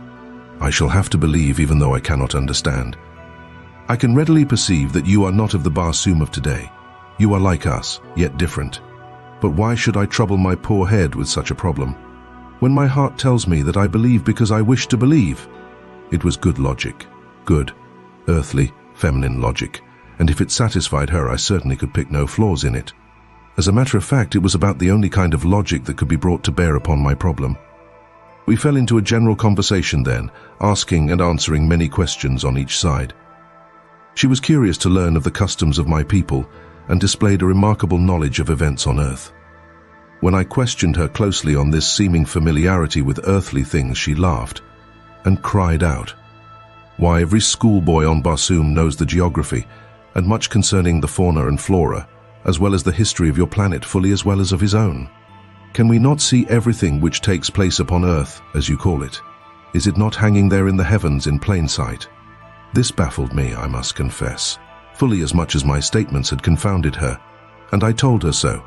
"I shall have to believe even though I cannot understand. I can readily perceive that you are not of the Barsoom of today. You are like us, yet different. But why should I trouble my poor head with such a problem, when my heart tells me that I believe because I wish to believe?" It was good logic, good, earthly, feminine logic, and if it satisfied her I certainly could pick no flaws in it. As a matter of fact, it was about the only kind of logic that could be brought to bear upon my problem. We fell into a general conversation then, asking and answering many questions on each side. She was curious to learn of the customs of my people and displayed a remarkable knowledge of events on Earth. When I questioned her closely on this seeming familiarity with earthly things, she laughed and cried out, "Why, every schoolboy on Barsoom knows the geography, and much concerning the fauna and flora, as well as the history of your planet fully as well as of his own. Can we not see everything which takes place upon Earth, as you call it? Is it not hanging there in the heavens in plain sight?" This baffled me, I must confess, fully as much as my statements had confounded her, and I told her so.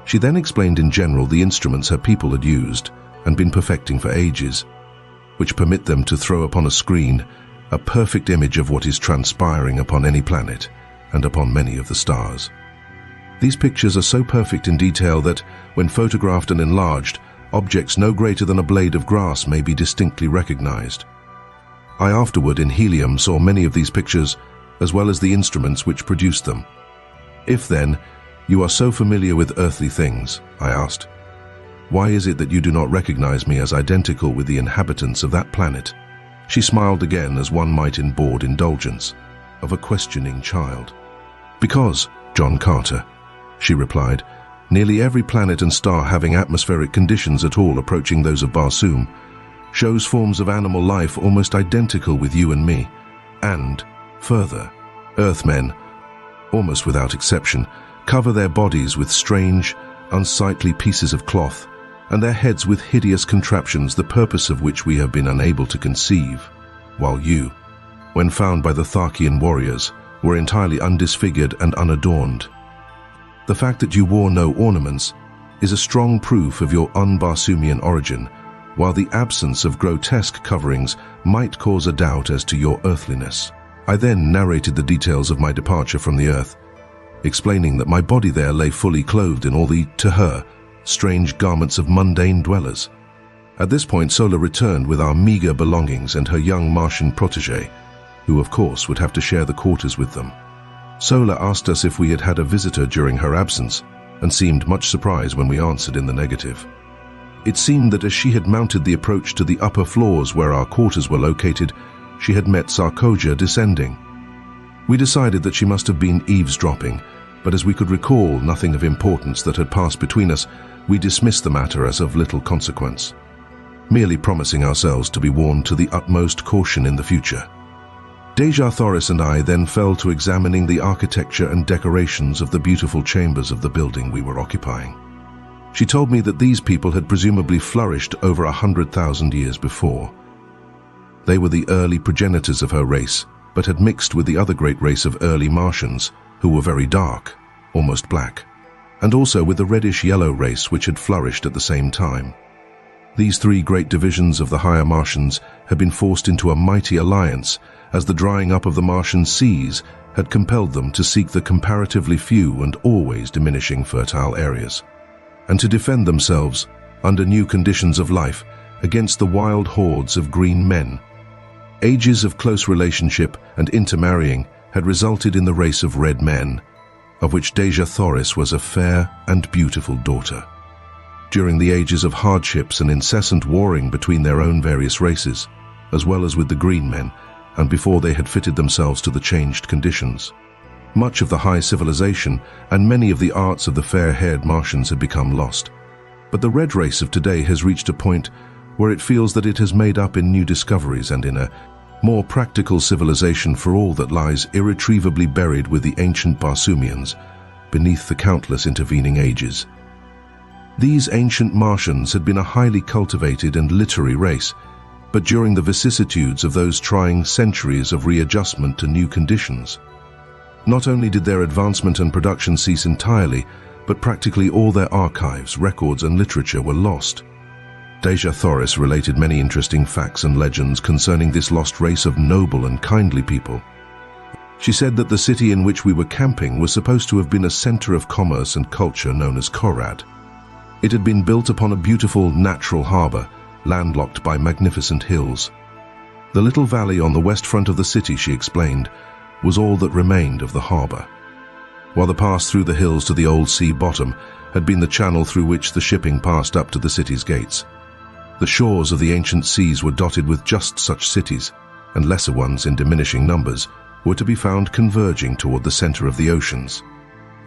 She then explained in general the instruments her people had used and been perfecting for ages, which permit them to throw upon a screen a perfect image of what is transpiring upon any planet and upon many of the stars. These pictures are so perfect in detail that, when photographed and enlarged, objects no greater than a blade of grass may be distinctly recognized. I afterward in Helium saw many of these pictures, as well as the instruments which produced them. If then, you are so familiar with earthly things, I asked, why is it that you do not recognize me as identical with the inhabitants of that planet? She smiled again as one might in bored indulgence of a questioning child. Because, John Carter, she replied, nearly every planet and star having atmospheric conditions at all approaching those of Barsoom shows forms of animal life almost identical with you and me. And, further, Earthmen, almost without exception, cover their bodies with strange, unsightly pieces of cloth, and their heads with hideous contraptions, the purpose of which we have been unable to conceive, while you, when found by the Tharkian warriors, were entirely undisfigured and unadorned. The fact that you wore no ornaments is a strong proof of your un-Barsoomian origin, while the absence of grotesque coverings might cause a doubt as to your earthliness. I then narrated the details of my departure from the earth, explaining that my body there lay fully clothed in all the, to her, strange garments of mundane dwellers. At this point, Sola returned with our meager belongings and her young Martian protégé, who of course would have to share the quarters with them. Sola asked us if we had had a visitor during her absence, and seemed much surprised when we answered in the negative. It seemed that as she had mounted the approach to the upper floors where our quarters were located, she had met Sarkoja descending. We decided that she must have been eavesdropping, but as we could recall nothing of importance that had passed between us, we dismissed the matter as of little consequence, merely promising ourselves to be warned to the utmost caution in the future. Dejah Thoris and I then fell to examining the architecture and decorations of the beautiful chambers of the building we were occupying. She told me that these people had presumably flourished over 100,000 years before. They were the early progenitors of her race, but had mixed with the other great race of early Martians, who were very dark, almost black, and also with the reddish-yellow race which had flourished at the same time. These three great divisions of the higher Martians had been forced into a mighty alliance, as the drying up of the Martian seas had compelled them to seek the comparatively few and always diminishing fertile areas, and to defend themselves, under new conditions of life, against the wild hordes of green men. Ages of close relationship and intermarrying had resulted in the race of red men, of which Dejah Thoris was a fair and beautiful daughter. During the ages of hardships and incessant warring between their own various races, as well as with the green men, and before they had fitted themselves to the changed conditions, much of the high civilization and many of the arts of the fair-haired Martians had become lost. But the red race of today has reached a point where it feels that it has made up in new discoveries and in a more practical civilization for all that lies irretrievably buried with the ancient Barsoomians beneath the countless intervening ages. These ancient Martians had been a highly cultivated and literary race, but during the vicissitudes of those trying centuries of readjustment to new conditions, not only did their advancement and production cease entirely, but practically all their archives, records, and literature were lost. Dejah Thoris related many interesting facts and legends concerning this lost race of noble and kindly people. She said that the city in which we were camping was supposed to have been a center of commerce and culture known as Korad. It had been built upon a beautiful natural harbor, landlocked by magnificent hills. The little valley on the west front of the city, she explained, was all that remained of the harbor, while the pass through the hills to the old sea bottom had been the channel through which the shipping passed up to the city's gates. The shores of the ancient seas were dotted with just such cities, and lesser ones in diminishing numbers were to be found converging toward the center of the oceans.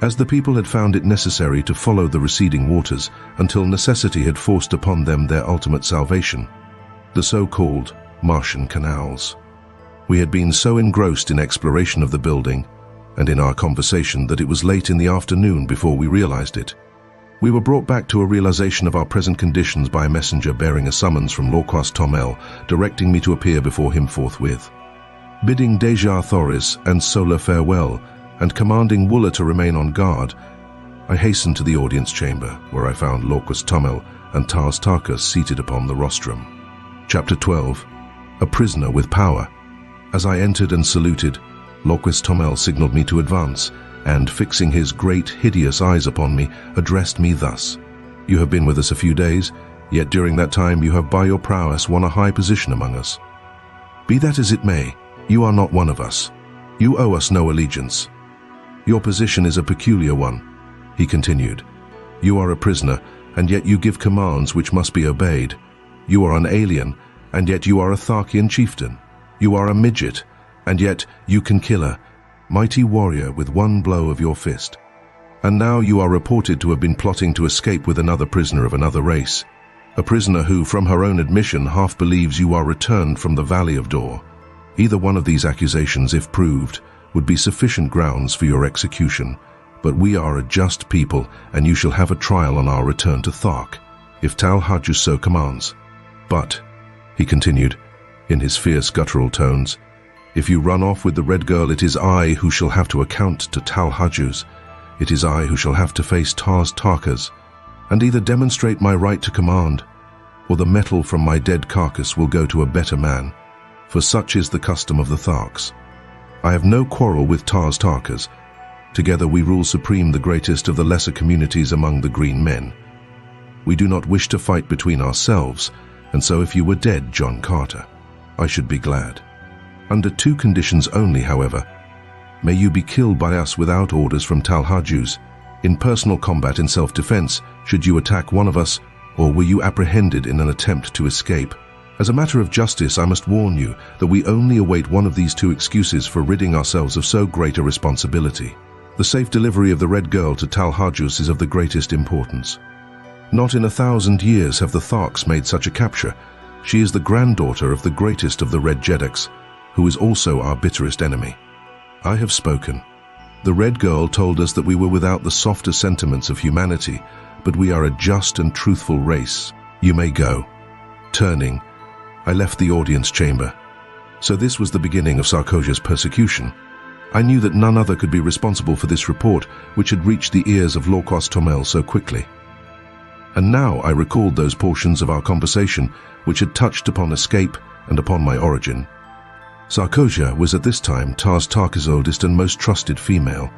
As the people had found it necessary to follow the receding waters until necessity had forced upon them their ultimate salvation, the so-called Martian canals. We had been so engrossed in exploration of the building and in our conversation that it was late in the afternoon before we realized it. We were brought back to a realization of our present conditions by a messenger bearing a summons from Lorquas Tomel, directing me to appear before him forthwith. Bidding Dejah Thoris and Sola farewell, and commanding Wooler to remain on guard, I hastened to the audience chamber, where I found Lorquas Tomel and Tarkas seated upon the rostrum. Chapter 12. A Prisoner with Power. As I entered and saluted, Lorquas Tomel signaled me to advance, and, fixing his great, hideous eyes upon me, addressed me thus: "You have been with us a few days, yet during that time you have by your prowess won a high position among us. Be that as it may, you are not one of us. You owe us no allegiance. Your position is a peculiar one," he continued. "You are a prisoner, and yet you give commands which must be obeyed. You are an alien, and yet you are a Tharkian chieftain. You are a midget, and yet you can kill a mighty warrior with one blow of your fist. And now you are reported to have been plotting to escape with another prisoner of another race, a prisoner who, from her own admission, half believes you are returned from the Valley of Dor. Either one of these accusations, if proved, would be sufficient grounds for your execution, but we are a just people, and you shall have a trial on our return to Thark, if Tal Hajus so commands. But," he continued, in his fierce guttural tones, "if you run off with the Red Girl, it is I who shall have to account to Tal Hajus. It is I who shall have to face Tarkas, and either demonstrate my right to command, or the metal from my dead carcass will go to a better man, for such is the custom of the Tharks. I have no quarrel with Tarkas. Together we rule supreme the greatest of the lesser communities among the green men. We do not wish to fight between ourselves, and so if you were dead, John Carter, I should be glad. Under two conditions only, however. May you be killed by us without orders from Tal Hajus, in personal combat in self-defense, should you attack one of us, or were you apprehended in an attempt to escape. As a matter of justice, I must warn you that we only await one of these two excuses for ridding ourselves of so great a responsibility. The safe delivery of the Red Girl to Tal Hajus is of the greatest importance. Not in 1,000 years have the Tharks made such a capture. She is the granddaughter of the greatest of the Red Jedaks, who is also our bitterest enemy. I have spoken. The Red Girl told us that we were without the softer sentiments of humanity, but we are a just and truthful race. You may go." Turning, I left the audience chamber. So this was the beginning of Sarkozia's persecution. I knew that none other could be responsible for this report, which had reached the ears of Lorquas Tomel so quickly. And now I recalled those portions of our conversation which had touched upon escape and upon my origin. Sarkozia was at this time Tarkas' oldest and most trusted female.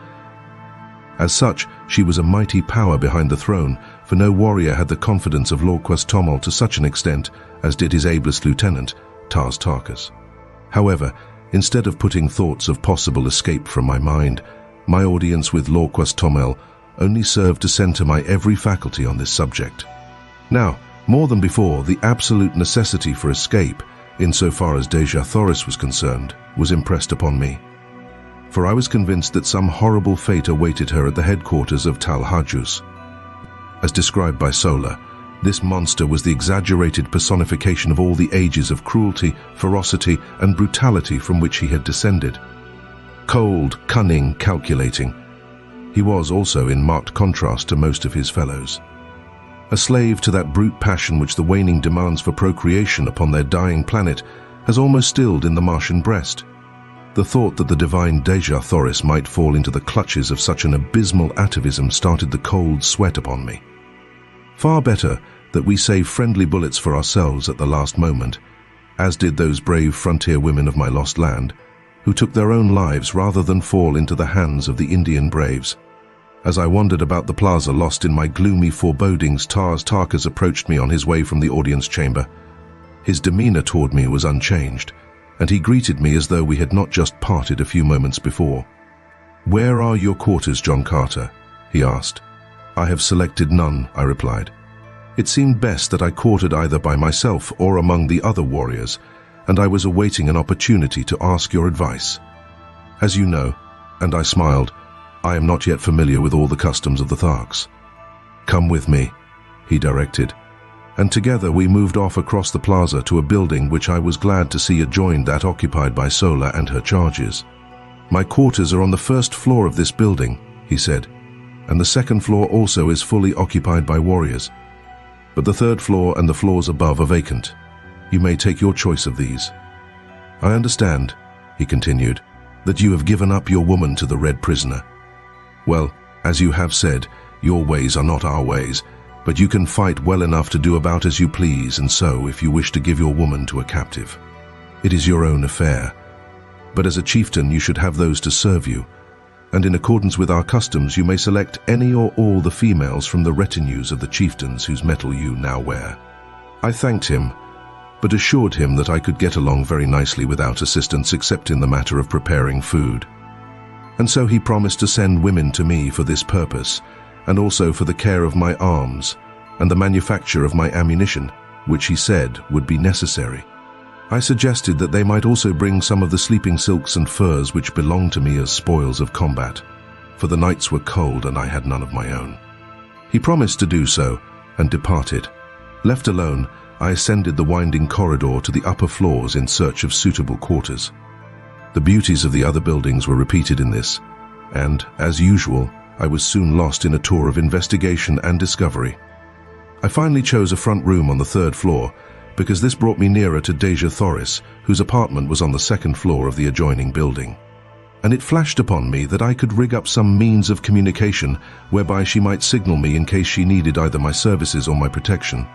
As such, she was a mighty power behind the throne, for no warrior had the confidence of Lorquas Tomel to such an extent as did his ablest lieutenant, Tarkas. However, instead of putting thoughts of possible escape from my mind, my audience with Lorquas Tomel only served to center my every faculty on this subject. Now, more than before, the absolute necessity for escape, insofar as Dejah Thoris was concerned, was impressed upon me. For I was convinced that some horrible fate awaited her at the headquarters of Tal Hajus. As described by Sola, this monster was the exaggerated personification of all the ages of cruelty, ferocity, and brutality from which he had descended. Cold, cunning, calculating. He was also in marked contrast to most of his fellows. A slave to that brute passion which the waning demands for procreation upon their dying planet has almost stilled in the Martian breast. The thought that the divine Dejah Thoris might fall into the clutches of such an abysmal atavism started the cold sweat upon me. Far better that we save friendly bullets for ourselves at the last moment, as did those brave frontier women of my lost land, who took their own lives rather than fall into the hands of the Indian braves. As I wandered about the plaza lost in my gloomy forebodings, Tarkas approached me on his way from the audience chamber. His demeanor toward me was unchanged, and he greeted me as though we had not just parted a few moments before. "Where are your quarters, John Carter?" he asked. "I have selected none," I replied. It seemed best that I quartered either by myself or among the other warriors, and I was awaiting an opportunity to ask your advice. As you know, and I smiled, I am not yet familiar with all the customs of the Tharks. "Come with me," he directed, and together we moved off across the plaza to a building which I was glad to see adjoined that occupied by Sola and her charges. "My quarters are on the first floor of this building," he said, "and the second floor also is fully occupied by warriors. But the third floor and the floors above are vacant. You may take your choice of these. I understand," he continued, "that you have given up your woman to the Red Prisoner. Well, as you have said, your ways are not our ways, but you can fight well enough to do about as you please, and so, if you wish to give your woman to a captive, it is your own affair. But as a chieftain, you should have those to serve you. and in accordance with our customs you may select any or all the females from the retinues of the chieftains whose metal you now wear." I thanked him, but assured him that I could get along very nicely without assistance except in the matter of preparing food. And so he promised to send women to me for this purpose, and also for the care of my arms and the manufacture of my ammunition, which he said would be necessary. I suggested that they might also bring some of the sleeping silks and furs which belonged to me as spoils of combat, for the nights were cold and I had none of my own. He promised to do so and departed. Left alone, I ascended the winding corridor to the upper floors in search of suitable quarters. The beauties of the other buildings were repeated in this, and, as usual, I was soon lost in a tour of investigation and discovery. I finally chose a front room on the 3rd floor, because this brought me nearer to Dejah Thoris, whose apartment was on the 2nd floor of the adjoining building. And it flashed upon me that I could rig up some means of communication whereby she might signal me in case she needed either my services or my protection.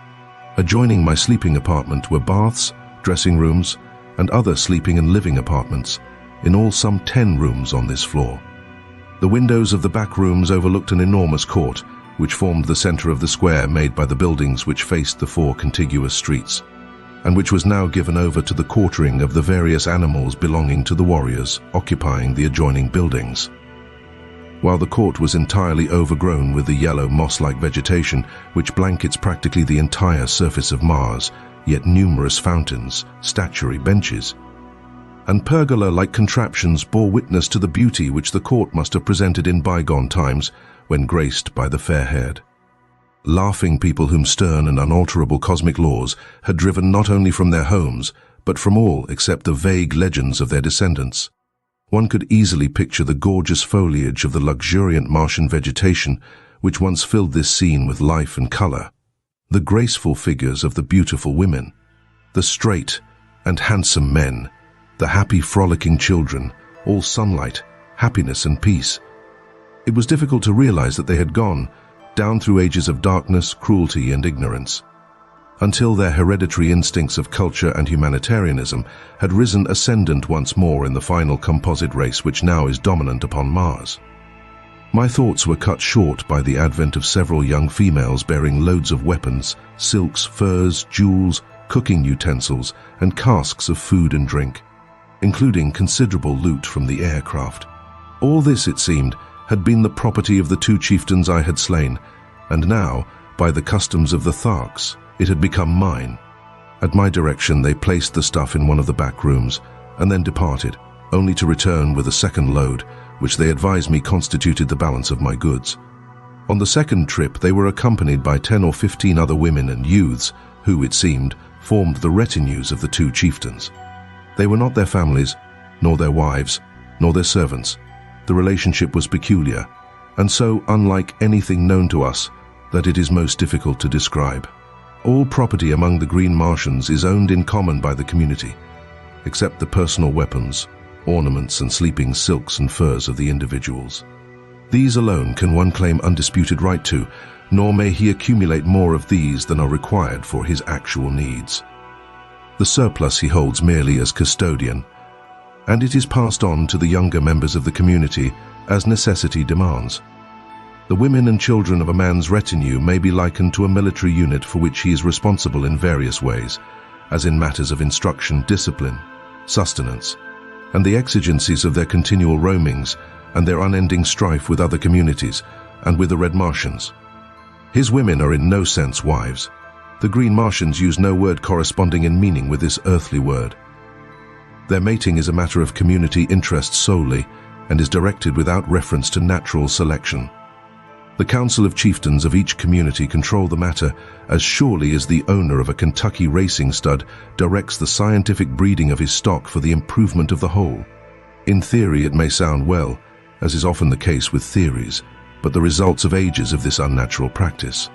Adjoining my sleeping apartment were baths, dressing rooms, and other sleeping and living apartments, in all some 10 rooms on this floor. The windows of the back rooms overlooked an enormous court, which formed the center of the square made by the buildings which faced the 4 contiguous streets, and which was now given over to the quartering of the various animals belonging to the warriors occupying the adjoining buildings. While the court was entirely overgrown with the yellow moss-like vegetation which blankets practically the entire surface of Mars, yet numerous fountains, statuary benches, and pergola-like contraptions bore witness to the beauty which the court must have presented in bygone times when graced by the fair-haired, laughing people whom stern and unalterable cosmic laws had driven not only from their homes, but from all except the vague legends of their descendants. One could easily picture the gorgeous foliage of the luxuriant Martian vegetation which once filled this scene with life and color, the graceful figures of the beautiful women, the straight and handsome men, the happy frolicking children, all sunlight, happiness and peace. It was difficult to realize that they had gone down through ages of darkness, cruelty and ignorance, until their hereditary instincts of culture and humanitarianism had risen ascendant once more in the final composite race which now is dominant upon Mars. My thoughts were cut short by the advent of several young females bearing loads of weapons, silks, furs, jewels, cooking utensils, and casks of food and drink, including considerable loot from the aircraft. All this, it seemed, had been the property of the 2 chieftains I had slain, and now, by the customs of the Tharks, it had become mine. At my direction they placed the stuff in one of the back rooms, and then departed, only to return with a second load, which they advised me constituted the balance of my goods. On the second trip they were accompanied by 10 or 15 other women and youths, who, it seemed, formed the retinues of the 2 chieftains. They were not their families, nor their wives, nor their servants. The relationship was peculiar, and so unlike anything known to us that it is most difficult to describe. All property among the Green Martians is owned in common by the community, except the personal weapons, ornaments and sleeping silks and furs of the individuals. These alone can one claim undisputed right to, nor may he accumulate more of these than are required for his actual needs. The surplus he holds merely as custodian, and it is passed on to the younger members of the community as necessity demands. The women and children of a man's retinue may be likened to a military unit for which he is responsible in various ways, as in matters of instruction, discipline, sustenance, and the exigencies of their continual roamings and their unending strife with other communities and with the Red Martians. His women are in no sense wives. The Green Martians use no word corresponding in meaning with this earthly word. Their mating is a matter of community interest solely, and is directed without reference to natural selection. The Council of Chieftains of each community control the matter as surely as the owner of a Kentucky racing stud directs the scientific breeding of his stock for the improvement of the whole. In theory it may sound well, as is often the case with theories, but the results of ages of this unnatural practice,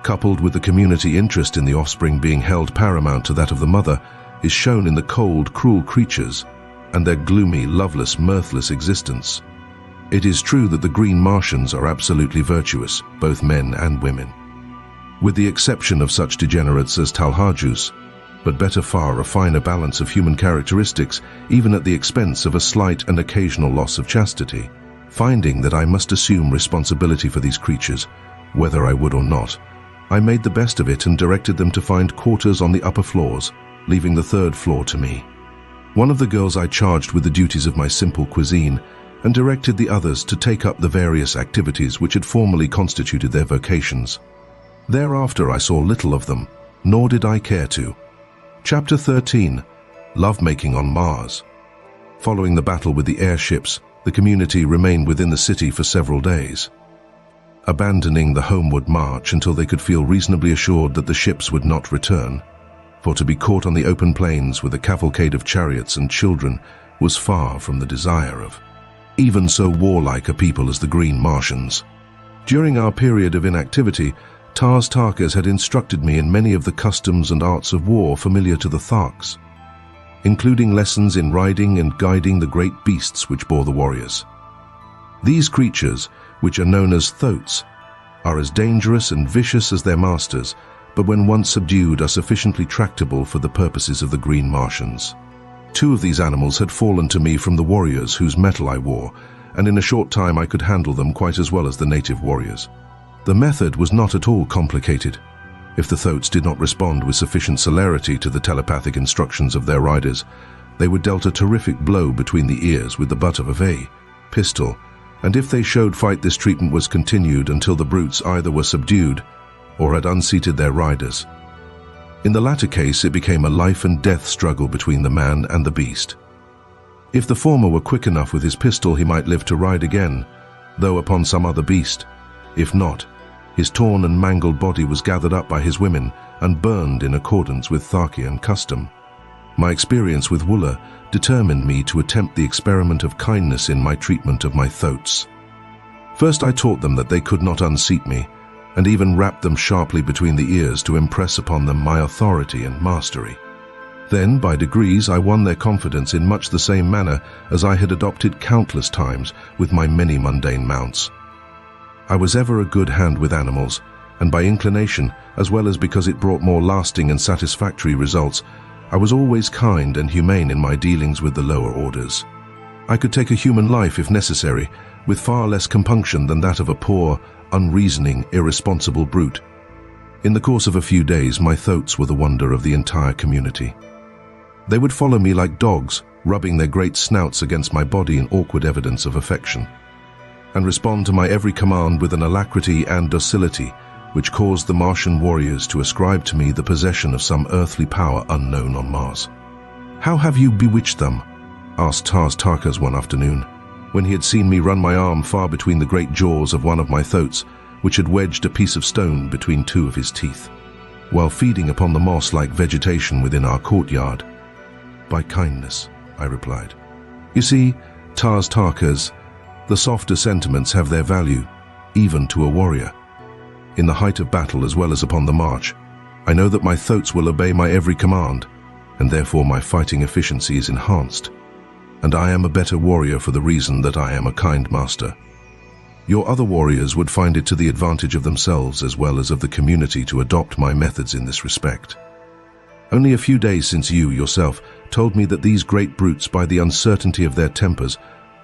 coupled with the community interest in the offspring being held paramount to that of the mother, is shown in the cold, cruel creatures and their gloomy, loveless, mirthless existence. It is true that the Green Martians are absolutely virtuous, both men and women, with the exception of such degenerates as Talhajus, but better far a finer balance of human characteristics, even at the expense of a slight and occasional loss of chastity. Finding that I must assume responsibility for these creatures, whether I would or not, I made the best of it and directed them to find quarters on the upper floors, leaving the third floor to me. One of the girls I charged with the duties of my simple cuisine and directed the others to take up the various activities which had formerly constituted their vocations. Thereafter I saw little of them, nor did I care to. Chapter 13. Lovemaking on Mars. Following the battle with the airships, the community remained within the city for several days, abandoning the homeward march until they could feel reasonably assured that the ships would not return, for to be caught on the open plains with a cavalcade of chariots and children was far from the desire of even so warlike a people as the Green Martians. During our period of inactivity, Tarkas had instructed me in many of the customs and arts of war familiar to the Tharks, including lessons in riding and guiding the great beasts which bore the warriors. These creatures, which are known as thoats, are as dangerous and vicious as their masters, but when once subdued are sufficiently tractable for the purposes of the Green Martians. 2 of these animals had fallen to me from the warriors whose metal I wore, and in a short time I could handle them quite as well as the native warriors. The method was not at all complicated. If the thoats did not respond with sufficient celerity to the telepathic instructions of their riders, they were dealt a terrific blow between the ears with the butt of a pistol, and if they showed fight, this treatment was continued until the brutes either were subdued or had unseated their riders. In the latter case, it became a life and death struggle between the man and the beast. If the former were quick enough with his pistol, he might live to ride again, though upon some other beast. If not, his torn and mangled body was gathered up by his women and burned in accordance with Tharkian custom. My experience with Wooler determined me to attempt the experiment of kindness in my treatment of my thoats. First I taught them that they could not unseat me, and even rapped them sharply between the ears to impress upon them my authority and mastery. Then, by degrees, I won their confidence in much the same manner as I had adopted countless times with my many mundane mounts. I was ever a good hand with animals, and by inclination, as well as because it brought more lasting and satisfactory results, I was always kind and humane in my dealings with the lower orders. I could take a human life if necessary, with far less compunction than that of a poor, unreasoning, irresponsible brute. In the course of a few days, my thoats were the wonder of the entire community. They would follow me like dogs, rubbing their great snouts against my body in awkward evidence of affection, and respond to my every command with an alacrity and docility which caused the Martian warriors to ascribe to me the possession of some earthly power unknown on Mars. "How have you bewitched them?" asked Tarkas one afternoon, when he had seen me run my arm far between the great jaws of one of my thoats, which had wedged a piece of stone between 2 of his teeth, while feeding upon the moss-like vegetation within our courtyard. "By kindness," I replied. "You see, Tarkas, the softer sentiments have their value, even to a warrior. In the height of battle as well as upon the march, I know that my thoats will obey my every command, and therefore my fighting efficiency is enhanced. And I am a better warrior for the reason that I am a kind master. Your other warriors would find it to the advantage of themselves as well as of the community to adopt my methods in this respect. Only a few days since you, yourself, told me that these great brutes, by the uncertainty of their tempers,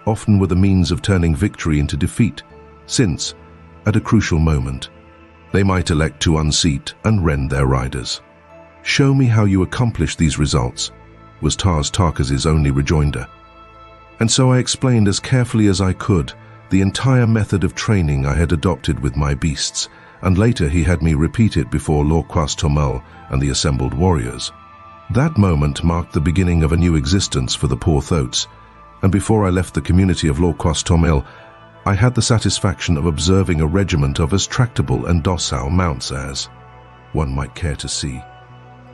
often were the means of turning victory into defeat, since, at a crucial moment, they might elect to unseat and rend their riders. "Show me how you accomplish these results," was Tarkas's only rejoinder. And so I explained as carefully as I could the entire method of training I had adopted with my beasts, and later he had me repeat it before Tomel and the assembled warriors. That moment marked the beginning of a new existence for the poor thoats, and before I left the community of Tomel, I had the satisfaction of observing a regiment of as tractable and docile mounts as one might care to see.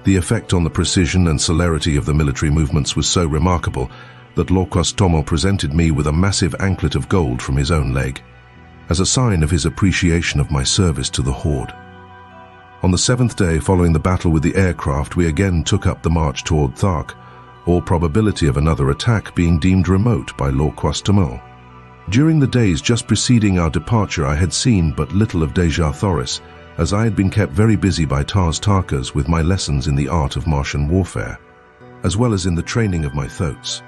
The effect on the precision and celerity of the military movements was so remarkable that Tomel presented me with a massive anklet of gold from his own leg, as a sign of his appreciation of my service to the Horde. On the 7th day following the battle with the aircraft, we again took up the march toward Thark, all probability of another attack being deemed remote by Tomel. During the days just preceding our departure, I had seen but little of Dejah Thoris, as I had been kept very busy by Tarkas with my lessons in the art of Martian warfare, as well as in the training of my thoats.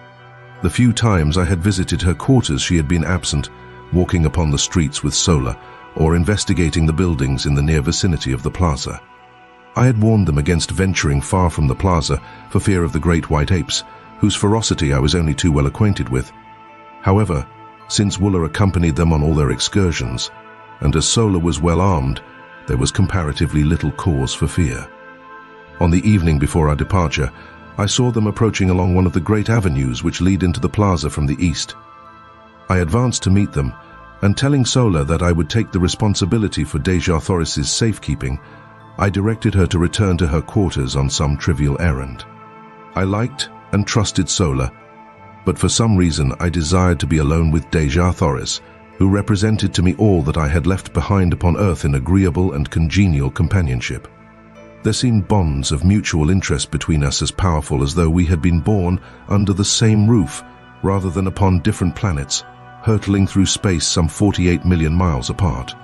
The few times I had visited her quarters, she had been absent, walking upon the streets with Sola, or investigating the buildings in the near vicinity of the plaza. I had warned them against venturing far from the plaza for fear of the great white apes, whose ferocity I was only too well acquainted with. However, since Wooler accompanied them on all their excursions, and as Sola was well armed, there was comparatively little cause for fear. On the evening before our departure, I saw them approaching along one of the great avenues which lead into the plaza from the east. I advanced to meet them, and telling Sola that I would take the responsibility for Dejah Thoris's safekeeping, I directed her to return to her quarters on some trivial errand. I liked and trusted Sola, but for some reason I desired to be alone with Dejah Thoris, who represented to me all that I had left behind upon Earth in agreeable and congenial companionship. There seemed bonds of mutual interest between us as powerful as though we had been born under the same roof, rather than upon different planets, hurtling through space some 48 million miles apart.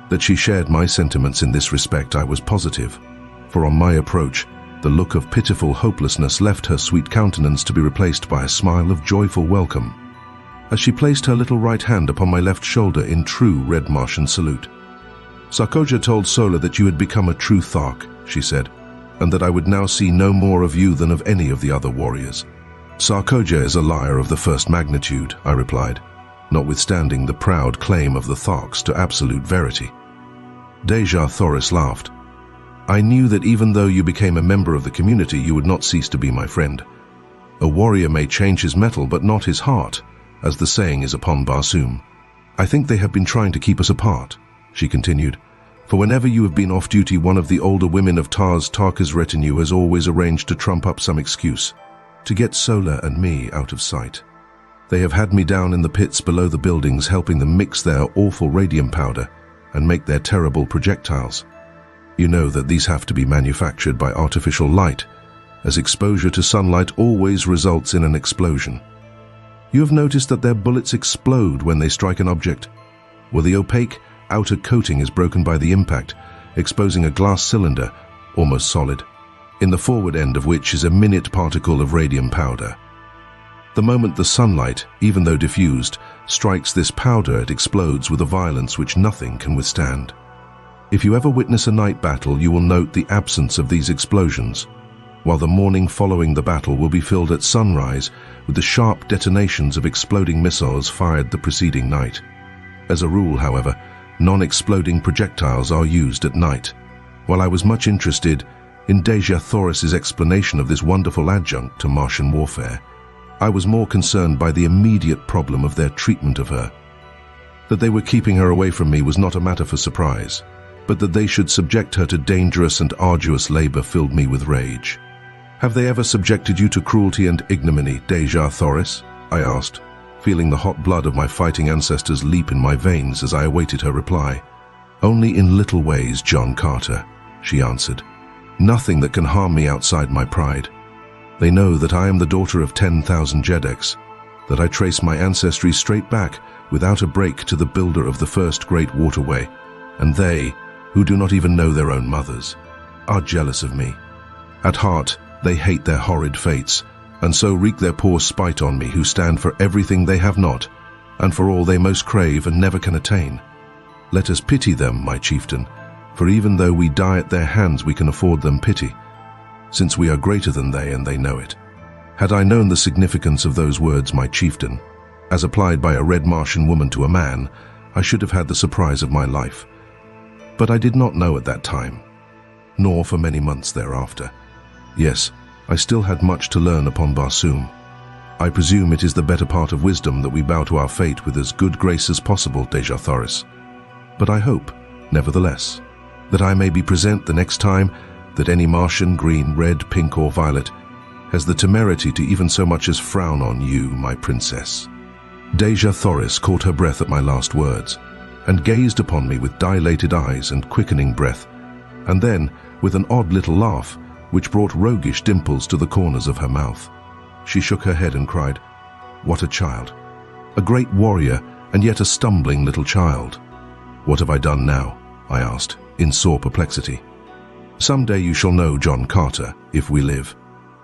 That she shared my sentiments in this respect I was positive, for on my approach, the look of pitiful hopelessness left her sweet countenance to be replaced by a smile of joyful welcome, as she placed her little right hand upon my left shoulder in true red Martian salute. "Sarkoja told Sola that you had become a true Thark," she said, "and that I would now see no more of you than of any of the other warriors." "Sarkoja is a liar of the first magnitude," I replied, notwithstanding the proud claim of the Tharks to absolute verity. Dejah Thoris laughed. "I knew that even though you became a member of the community, you would not cease to be my friend. A warrior may change his metal, but not his heart, as the saying is upon Barsoom. I think they have been trying to keep us apart," she continued, "for whenever you have been off duty, one of the older women of Tarkas' retinue has always arranged to trump up some excuse to get Sola and me out of sight. They have had me down in the pits below the buildings, helping them mix their awful radium powder and make their terrible projectiles. You know that these have to be manufactured by artificial light, as exposure to sunlight always results in an explosion. You have noticed that their bullets explode when they strike an object, where the opaque outer coating is broken by the impact, exposing a glass cylinder, almost solid, in the forward end of which is a minute particle of radium powder. The moment the sunlight, even though diffused, strikes this powder, it explodes with a violence which nothing can withstand. If you ever witness a night battle, you will note the absence of these explosions, while the morning following the battle will be filled at sunrise with the sharp detonations of exploding missiles fired the preceding night. As a rule, however, non-exploding projectiles are used at night. While I was much interested in Dejah Thoris's explanation of this wonderful adjunct to Martian warfare, I was more concerned by the immediate problem of their treatment of her. That they were keeping her away from me was not a matter for surprise, but that they should subject her to dangerous and arduous labor filled me with rage. "Have they ever subjected you to cruelty and ignominy, Dejah Thoris?" I asked, feeling the hot blood of my fighting ancestors leap in my veins as I awaited her reply. "Only in little ways, John Carter," she answered. "Nothing that can harm me outside my pride. They know that I am the daughter of 10,000 Jedeks, that I trace my ancestry straight back without a break to the builder of the first great waterway, and they, who do not even know their own mothers, are jealous of me. At heart, they hate their horrid fates, and so wreak their poor spite on me, who stand for everything they have not, and for all they most crave and never can attain. Let us pity them, my chieftain, for even though we die at their hands, we can afford them pity, since we are greater than they and they know it." Had I known the significance of those words, my chieftain, as applied by a red Martian woman to a man, I should have had the surprise of my life. But I did not know at that time, nor for many months thereafter. Yes, I still had much to learn upon Barsoom. I presume it is the better part of wisdom that we bow to our fate with as good grace as possible, Dejah Thoris. But I hope, nevertheless, that I may be present the next time that any Martian, green, red, pink, or violet, has the temerity to even so much as frown on you, my princess." Dejah Thoris caught her breath at my last words, and gazed upon me with dilated eyes and quickening breath, and then, with an odd little laugh, which brought roguish dimples to the corners of her mouth, she shook her head and cried, "What a child! A great warrior, and yet a stumbling little child." "What have I done now?" I asked, in sore perplexity. "Someday you shall know, John Carter, if we live,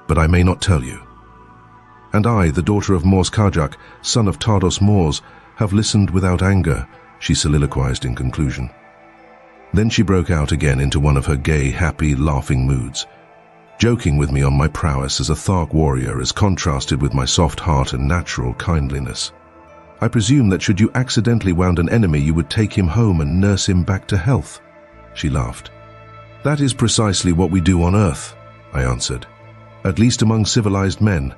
but I may not tell you. And I, the daughter of Mors Kajak, son of Tardos Mors, have listened without anger," she soliloquized in conclusion. Then she broke out again into one of her gay, happy, laughing moods, joking with me on my prowess as a Thark warrior as contrasted with my soft heart and natural kindliness. "I presume that should you accidentally wound an enemy, you would take him home and nurse him back to health," she laughed. "That is precisely what we do on Earth," I answered. "At least among civilized men."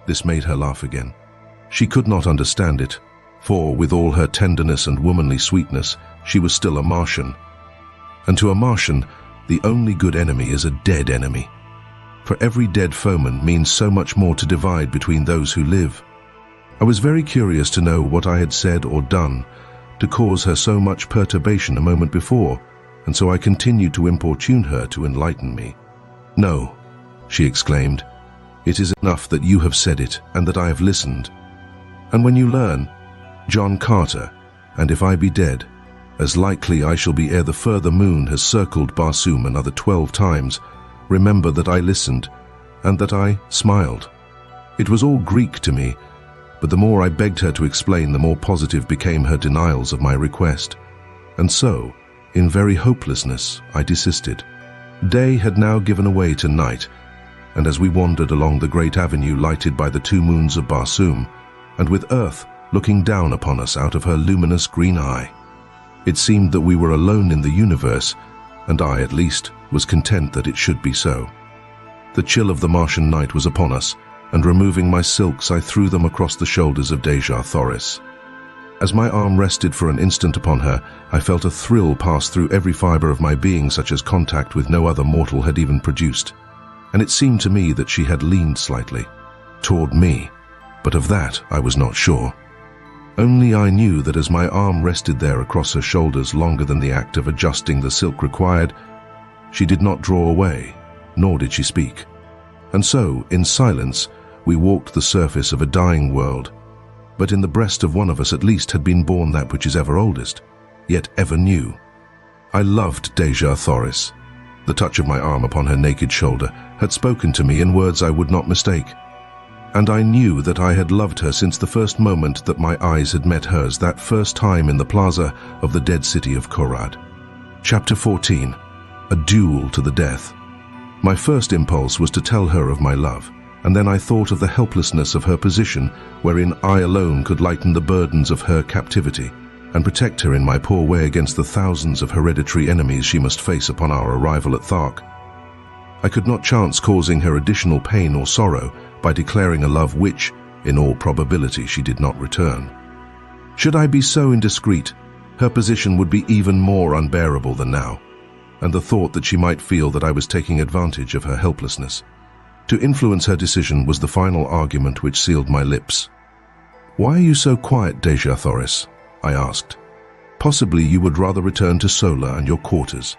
This made her laugh again. She could not understand it, for, with all her tenderness and womanly sweetness, she was still a Martian. And to a Martian, the only good enemy is a dead enemy. For every dead foeman means so much more to divide between those who live. I was very curious to know what I had said or done to cause her so much perturbation a moment before, and so I continued to importune her to enlighten me. "No," she exclaimed, "it is enough that you have said it and that I have listened. And when you learn, John Carter, and if I be dead, as likely I shall be ere the further moon has circled Barsoom another 12 times, remember that I listened, and that I smiled." It was all Greek to me, but the more I begged her to explain, the more positive became her denials of my request. And so, in very hopelessness, I desisted. Day had now given way to night, and as we wandered along the great avenue lighted by the 2 moons of Barsoom, and with Earth looking down upon us out of her luminous green eye, it seemed that we were alone in the universe, and I, at least, was content that it should be so. The chill of the Martian night was upon us, and removing my silks, I threw them across the shoulders of Dejah Thoris. As my arm rested for an instant upon her, I felt a thrill pass through every fiber of my being such as contact with no other mortal had even produced, and it seemed to me that she had leaned slightly toward me, but of that I was not sure. Only I knew that as my arm rested there across her shoulders longer than the act of adjusting the silk required, she did not draw away, nor did she speak. And so, in silence, we walked the surface of a dying world, but in the breast of one of us at least had been born that which is ever oldest, yet ever new. I loved Dejah Thoris. The touch of my arm upon her naked shoulder had spoken to me in words I would not mistake, and I knew that I had loved her since the first moment that my eyes had met hers, that first time in the plaza of the dead city of Korad. Chapter 14. A Duel to the Death. My first impulse was to tell her of my love, and then I thought of the helplessness of her position, wherein I alone could lighten the burdens of her captivity, and protect her in my poor way against the thousands of hereditary enemies she must face upon our arrival at Thark. I could not chance causing her additional pain or sorrow by declaring a love which, in all probability, she did not return. Should I be so indiscreet, her position would be even more unbearable than now, and the thought that she might feel that I was taking advantage of her helplessness. To influence her decision was the final argument which sealed my lips. "Why are you so quiet, Dejah Thoris?" I asked. "Possibly you would rather return to Sola and your quarters."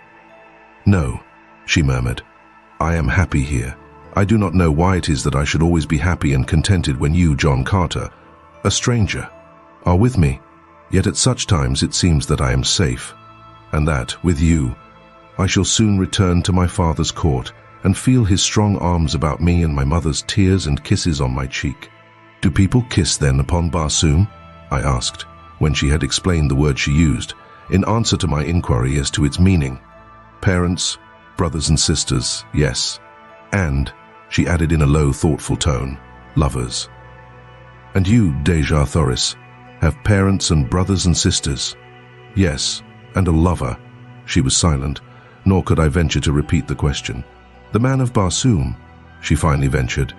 "No," she murmured. "I am happy here. I do not know why it is that I should always be happy and contented when you, John Carter, a stranger, are with me. Yet at such times it seems that I am safe, and that, with you, I shall soon return to my father's court and feel his strong arms about me and my mother's tears and kisses on my cheek." "Do people kiss then upon Barsoom?" I asked, when she had explained the word she used, in answer to my inquiry as to its meaning. "Parents, brothers and sisters, yes. And," she added in a low, thoughtful tone, "lovers." "And you, Dejah Thoris, have parents and brothers and sisters?" "Yes, and a lover." She was silent, nor could I venture to repeat the question. "The man of Barsoom," she finally ventured,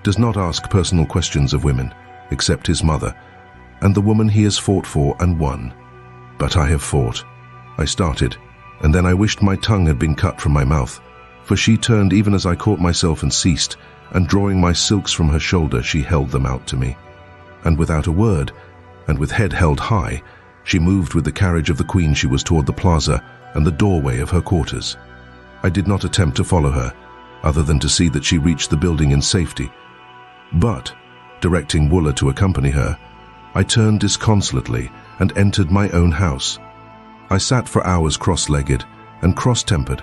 "does not ask personal questions of women, except his mother, and the woman he has fought for and won. But I have fought." I started, and then I wished my tongue had been cut from my mouth, for she turned even as I caught myself and ceased, and drawing my silks from her shoulder, she held them out to me. And without a word, and with head held high, she moved with the carriage of the queen she was toward the plaza and the doorway of her quarters. I did not attempt to follow her, other than to see that she reached the building in safety. But, directing Wooler to accompany her, I turned disconsolately and entered my own house. I sat for hours cross-legged and cross-tempered,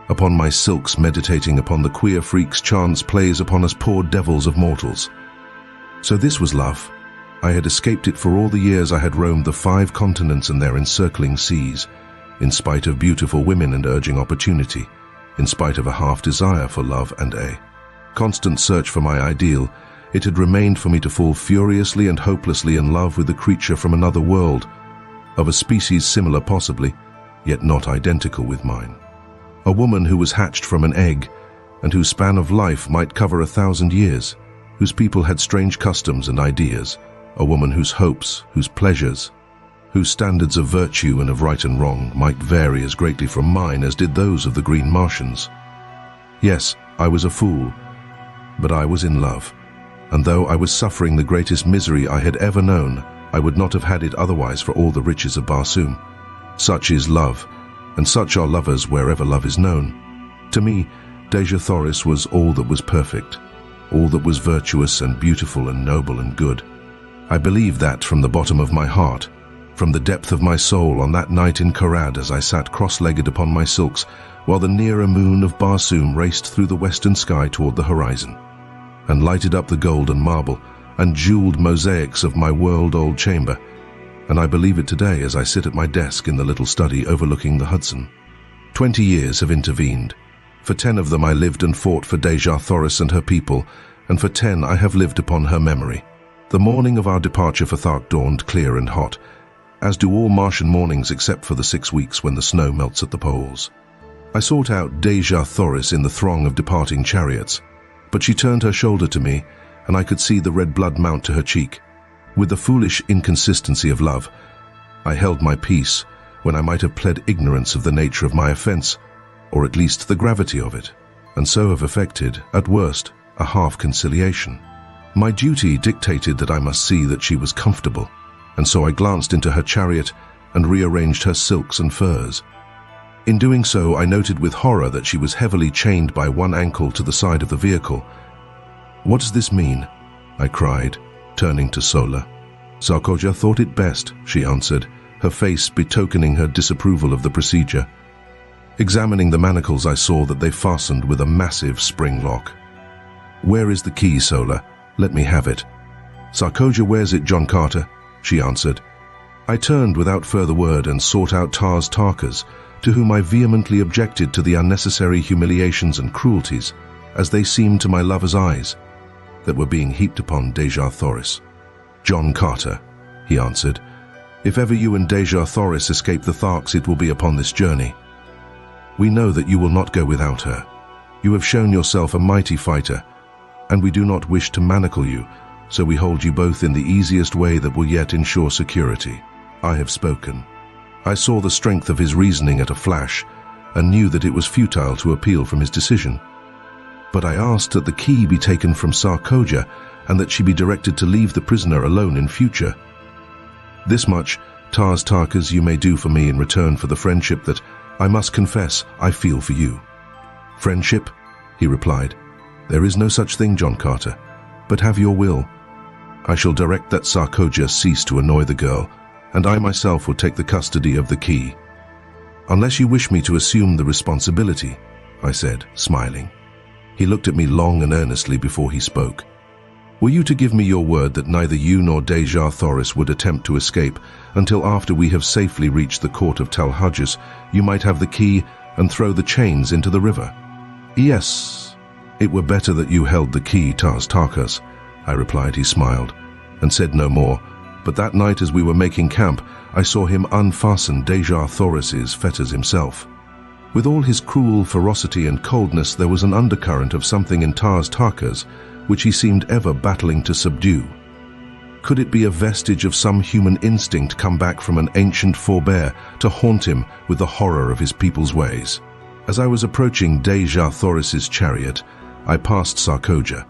upon my silks meditating upon the queer freaks chance plays upon us poor devils of mortals. So this was love. I had escaped it for all the years I had roamed the 5 continents and their encircling seas, in spite of beautiful women and urging opportunity, in spite of a half-desire for love and a constant search for my ideal. It had remained for me to fall furiously and hopelessly in love with a creature from another world, of a species similar possibly, yet not identical with mine. A woman who was hatched from an egg, and whose span of life might cover 1,000 years, whose people had strange customs and ideas, a woman whose hopes, whose pleasures, whose standards of virtue and of right and wrong might vary as greatly from mine as did those of the green Martians. Yes, I was a fool, but I was in love, and though I was suffering the greatest misery I had ever known, I would not have had it otherwise for all the riches of Barsoom. Such is love, and such are lovers wherever love is known. To me, Dejah Thoris was all that was perfect, all that was virtuous and beautiful and noble and good. I believe that from the bottom of my heart, from the depth of my soul on that night in Karad as I sat cross-legged upon my silks while the nearer moon of Barsoom raced through the western sky toward the horizon and lighted up the golden marble and jeweled mosaics of my world-old chamber, and I believe it today as I sit at my desk in the little study overlooking the Hudson. 20 years have intervened. For 10 of them I lived and fought for Dejah Thoris and her people, and for 10 I have lived upon her memory. The morning of our departure for Thark dawned clear and hot, as do all Martian mornings except for the 6 weeks when the snow melts at the poles. I sought out Dejah Thoris in the throng of departing chariots, but she turned her shoulder to me, and I could see the red blood mount to her cheek. With the foolish inconsistency of love, I held my peace when I might have pled ignorance of the nature of my offense, or at least the gravity of it, and so have effected, at worst, a half-conciliation. My duty dictated that I must see that she was comfortable, and so I glanced into her chariot and rearranged her silks and furs. In doing so, I noted with horror that she was heavily chained by one ankle to the side of the vehicle. "What does this mean?" I cried, turning to Sola. "Sarkoja thought it best," she answered, her face betokening her disapproval of the procedure. Examining the manacles, I saw that they fastened with a massive spring lock. "Where is the key, Sola? Let me have it." "Sarkoja wears it, John Carter," she answered. I turned without further word and sought out Tarkas, to whom I vehemently objected to the unnecessary humiliations and cruelties, as they seemed to my lover's eyes, that were being heaped upon Dejah Thoris. "John Carter," he answered, "if ever you and Dejah Thoris escape the Tharks, it will be upon this journey. We know that you will not go without her. You have shown yourself a mighty fighter, and we do not wish to manacle you, so we hold you both in the easiest way that will yet ensure security." I have spoken. I saw the strength of his reasoning at a flash, and knew that it was futile to appeal from his decision. But I asked that the key be taken from Sarkoja, and that she be directed to leave the prisoner alone in future. "This much, Tarkas, you may do for me in return for the friendship that, I must confess, I feel for you." "Friendship?" he replied. "There is no such thing, John Carter, but have your will. I shall direct that Sarkoja cease to annoy the girl, and I myself will take the custody of the key." "Unless you wish me to assume the responsibility," I said, smiling. He looked at me long and earnestly before he spoke. "Were you to give me your word that neither you nor Dejah Thoris would attempt to escape until after we have safely reached the court of Talhudges, you might have the key and throw the chains into the river?" "Yes, it were better that you held the key, Tarkas," I replied. He smiled and said no more, but that night as we were making camp, I saw him unfasten Dejah Thoris's fetters himself. With all his cruel ferocity and coldness, there was an undercurrent of something in Tarkas which he seemed ever battling to subdue. Could it be a vestige of some human instinct come back from an ancient forebear to haunt him with the horror of his people's ways? As I was approaching Dejah Thoris's chariot, I passed Sarkoja,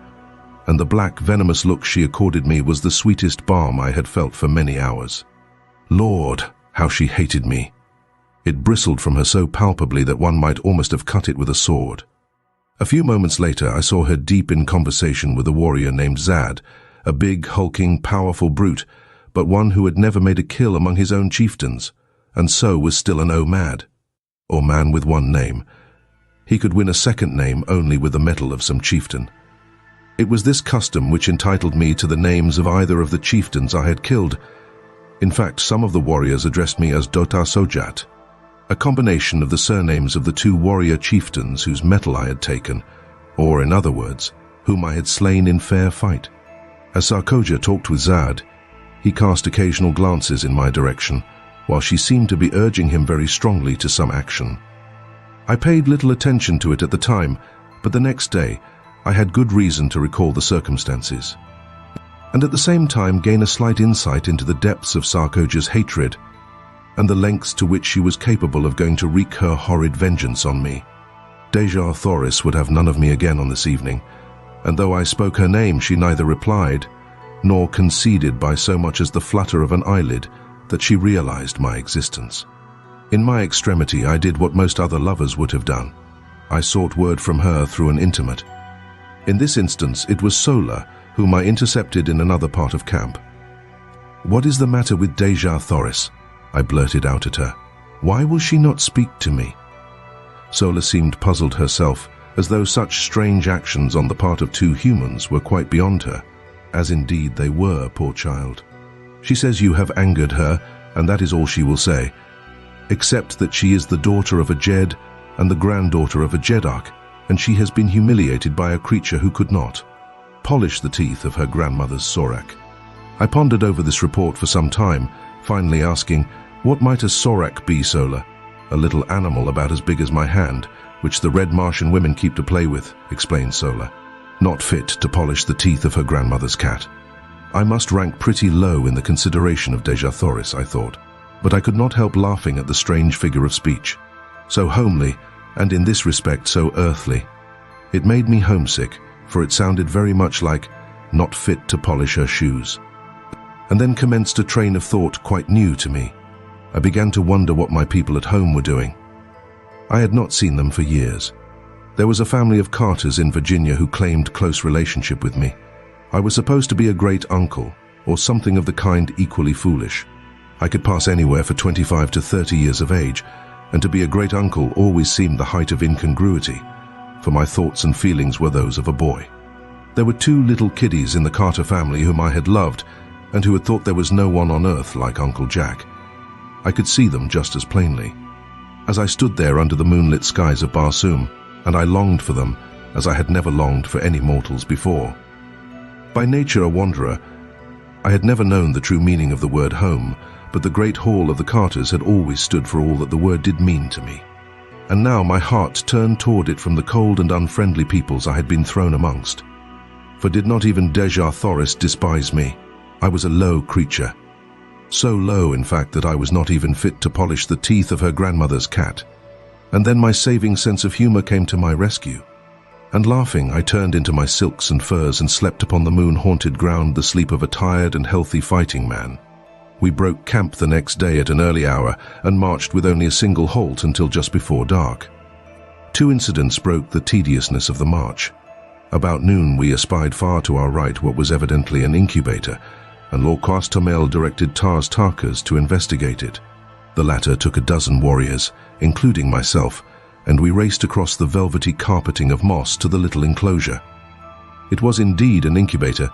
and the black, venomous look she accorded me was the sweetest balm I had felt for many hours. Lord, how she hated me! It bristled from her so palpably that one might almost have cut it with a sword. A few moments later, I saw her deep in conversation with a warrior named Zad, a big, hulking, powerful brute, but one who had never made a kill among his own chieftains, and so was still an Omad, or man with one name. He could win a second name only with the metal of some chieftain. It was this custom which entitled me to the names of either of the chieftains I had killed. In fact, some of the warriors addressed me as Dota Sojat, a combination of the surnames of the two warrior chieftains whose metal I had taken, or in other words, whom I had slain in fair fight. As Sarkoja talked with Zad, he cast occasional glances in my direction, while she seemed to be urging him very strongly to some action. I paid little attention to it at the time, but the next day I had good reason to recall the circumstances, and at the same time gain a slight insight into the depths of Sarkoja's hatred and the lengths to which she was capable of going to wreak her horrid vengeance on me. Dejah Thoris would have none of me again on this evening, and though I spoke her name, she neither replied nor conceded by so much as the flutter of an eyelid that she realized my existence. In my extremity, I did what most other lovers would have done. I sought word from her through an intimate. In this instance, it was Sola, whom I intercepted in another part of camp. "What is the matter with Dejah Thoris?" I blurted out at her. "Why will she not speak to me?" Sola seemed puzzled herself, as though such strange actions on the part of two humans were quite beyond her, as indeed they were, poor child. "She says you have angered her, and that is all she will say, except that she is the daughter of a Jed and the granddaughter of a Jedarch, and she has been humiliated by a creature who could not polish the teeth of her grandmother's Sorak." I pondered over this report for some time, finally asking, "What might a Sorak be, Sola?" "A little animal about as big as my hand, which the red Martian women keep to play with," explained Sola. "Not fit to polish the teeth of her grandmother's cat." I must rank pretty low in the consideration of Dejah Thoris, I thought, but I could not help laughing at the strange figure of speech. So homely, and in this respect so earthly. It made me homesick, for it sounded very much like "not fit to polish her shoes." And then commenced a train of thought quite new to me. I began to wonder what my people at home were doing. I had not seen them for years. There was a family of Carters in Virginia who claimed close relationship with me. I was supposed to be a great uncle, or something of the kind equally foolish. I could pass anywhere for 25 to 30 years of age, and to be a great uncle always seemed the height of incongruity, for my thoughts and feelings were those of a boy. There were two little kiddies in the Carter family whom I had loved, and who had thought there was no one on earth like Uncle Jack. I could see them just as plainly, as I stood there under the moonlit skies of Barsoom, and I longed for them as I had never longed for any mortals before. By nature a wanderer, I had never known the true meaning of the word home, but the great hall of the Carters had always stood for all that the word did mean to me. And now my heart turned toward it from the cold and unfriendly peoples I had been thrown amongst. For did not even Dejah Thoris despise me? I was a low creature. So low, in fact, that I was not even fit to polish the teeth of her grandmother's cat. And then my saving sense of humor came to my rescue. And laughing, I turned into my silks and furs and slept upon the moon-haunted ground the sleep of a tired and healthy fighting man. We broke camp the next day at an early hour and marched with only a single halt until just before dark. Two incidents broke the tediousness of the march. About noon we espied far to our right what was evidently an incubator, and Lord Quastomel directed Tarkas to investigate it. The latter took a dozen warriors, including myself, and we raced across the velvety carpeting of moss to the little enclosure. It was indeed an incubator,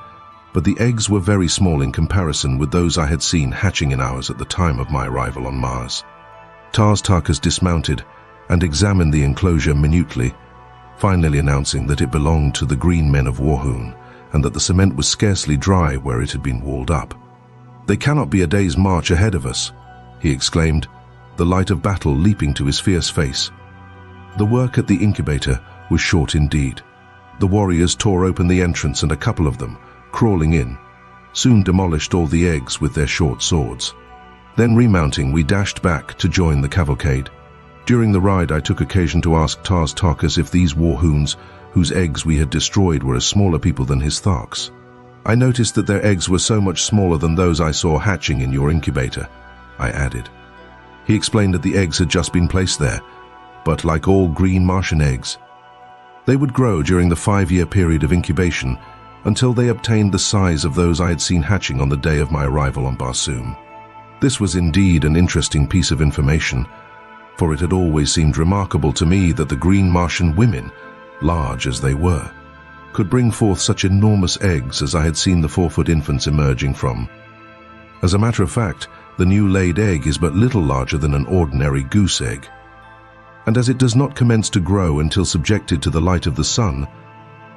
but the eggs were very small in comparison with those I had seen hatching in ours at the time of my arrival on Mars. Tarkas dismounted and examined the enclosure minutely, finally announcing that it belonged to the green men of Warhoon, and that the cement was scarcely dry where it had been walled up. "They cannot be a day's march ahead of us," he exclaimed, the light of battle leaping to his fierce face. The work at the incubator was short indeed. The warriors tore open the entrance, and a couple of them, crawling in, soon demolished all the eggs with their short swords. Then remounting, we dashed back to join the cavalcade. During the ride, I took occasion to ask Tarkas if these Warhoons, whose eggs we had destroyed, were as smaller people than his Tharks. "I noticed that their eggs were so much smaller than those I saw hatching in your incubator," I added. He explained that the eggs had just been placed there, but like all green Martian eggs, they would grow during the 5-year period of incubation until they obtained the size of those I had seen hatching on the day of my arrival on Barsoom. This was indeed an interesting piece of information, for it had always seemed remarkable to me that the green Martian women, large as they were, could bring forth such enormous eggs as I had seen the 4-foot infants emerging from. As a matter of fact, the new laid egg is but little larger than an ordinary goose egg. And as it does not commence to grow until subjected to the light of the sun,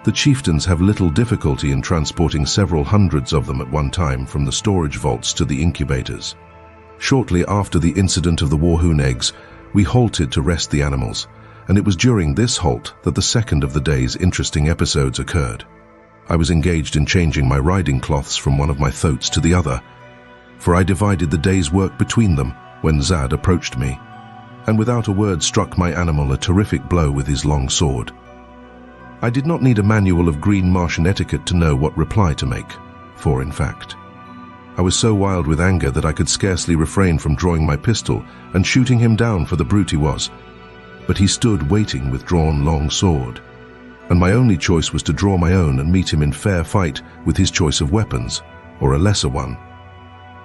the chieftains have little difficulty in transporting several hundreds of them at one time from the storage vaults to the incubators. Shortly after the incident of the Warhoon eggs, we halted to rest the animals, and it was during this halt that the second of the day's interesting episodes occurred. I was engaged in changing my riding cloths from one of my thoats to the other, for I divided the day's work between them when Zad approached me, and without a word struck my animal a terrific blow with his long sword. I did not need a manual of green Martian etiquette to know what reply to make, for in fact, I was so wild with anger that I could scarcely refrain from drawing my pistol and shooting him down for the brute he was. But he stood waiting with drawn long sword, and my only choice was to draw my own and meet him in fair fight with his choice of weapons, or a lesser one.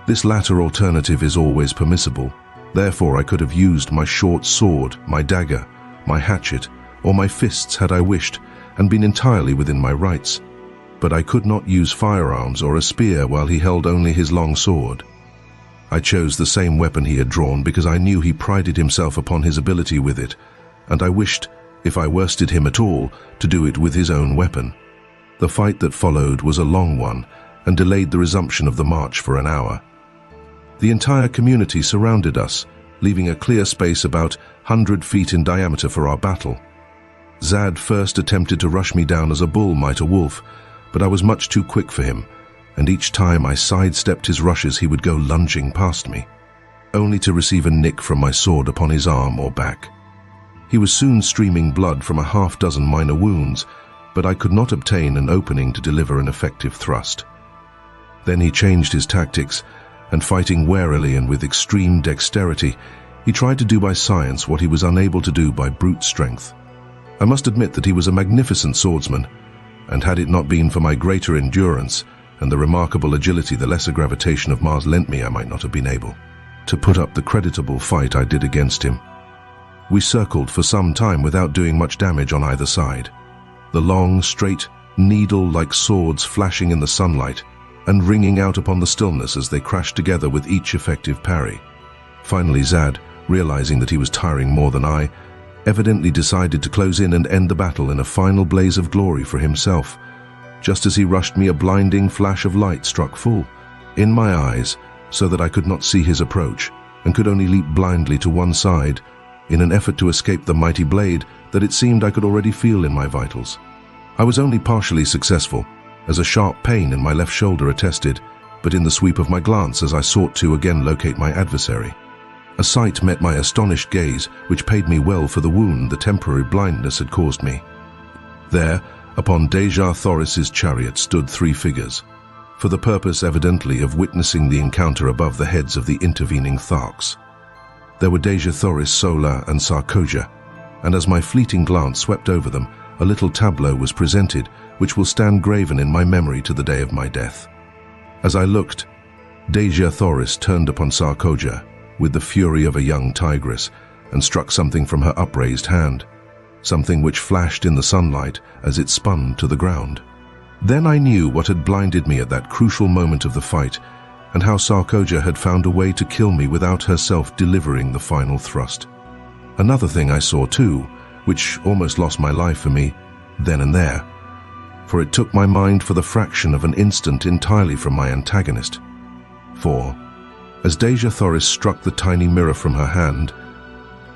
This latter alternative is always permissible. Therefore I could have used my short sword, my dagger, my hatchet, or my fists had I wished, and been entirely within my rights. But I could not use firearms or a spear while he held only his long sword. I chose the same weapon he had drawn because I knew he prided himself upon his ability with it, and I wished, if I worsted him at all, to do it with his own weapon. The fight that followed was a long one, and delayed the resumption of the march for an hour. The entire community surrounded us, leaving a clear space about 100 feet in diameter for our battle. Zad first attempted to rush me down as a bull might a wolf, but I was much too quick for him, and each time I sidestepped his rushes he would go lunging past me, only to receive a nick from my sword upon his arm or back. He was soon streaming blood from a half-dozen minor wounds, but I could not obtain an opening to deliver an effective thrust. Then he changed his tactics, and fighting warily and with extreme dexterity, he tried to do by science what he was unable to do by brute strength. I must admit that he was a magnificent swordsman, and had it not been for my greater endurance and the remarkable agility the lesser gravitation of Mars lent me, I might not have been able to put up the creditable fight I did against him. We circled for some time without doing much damage on either side, the long, straight, needle-like swords flashing in the sunlight and ringing out upon the stillness as they crashed together with each effective parry. Finally Zad, realizing that he was tiring more than I, evidently decided to close in and end the battle in a final blaze of glory for himself. Just as he rushed me, a blinding flash of light struck full in my eyes so that I could not see his approach and could only leap blindly to one side in an effort to escape the mighty blade that it seemed I could already feel in my vitals. I was only partially successful, as a sharp pain in my left shoulder attested, but in the sweep of my glance as I sought to again locate my adversary, a sight met my astonished gaze which paid me well for the wound the temporary blindness had caused me. There, upon Dejah Thoris's chariot stood 3 figures, for the purpose evidently of witnessing the encounter above the heads of the intervening Tharks. There were Dejah Thoris, Sola, and Sarkoja, and as my fleeting glance swept over them, a little tableau was presented which will stand graven in my memory to the day of my death. As I looked, Dejah Thoris turned upon Sarkoja with the fury of a young tigress and struck something from her upraised hand, something which flashed in the sunlight as it spun to the ground. Then I knew what had blinded me at that crucial moment of the fight, and how Sarkoja had found a way to kill me without herself delivering the final thrust. Another thing I saw too, which almost lost my life for me then and there, for it took my mind for the fraction of an instant entirely from my antagonist. For, as Dejah Thoris struck the tiny mirror from her hand,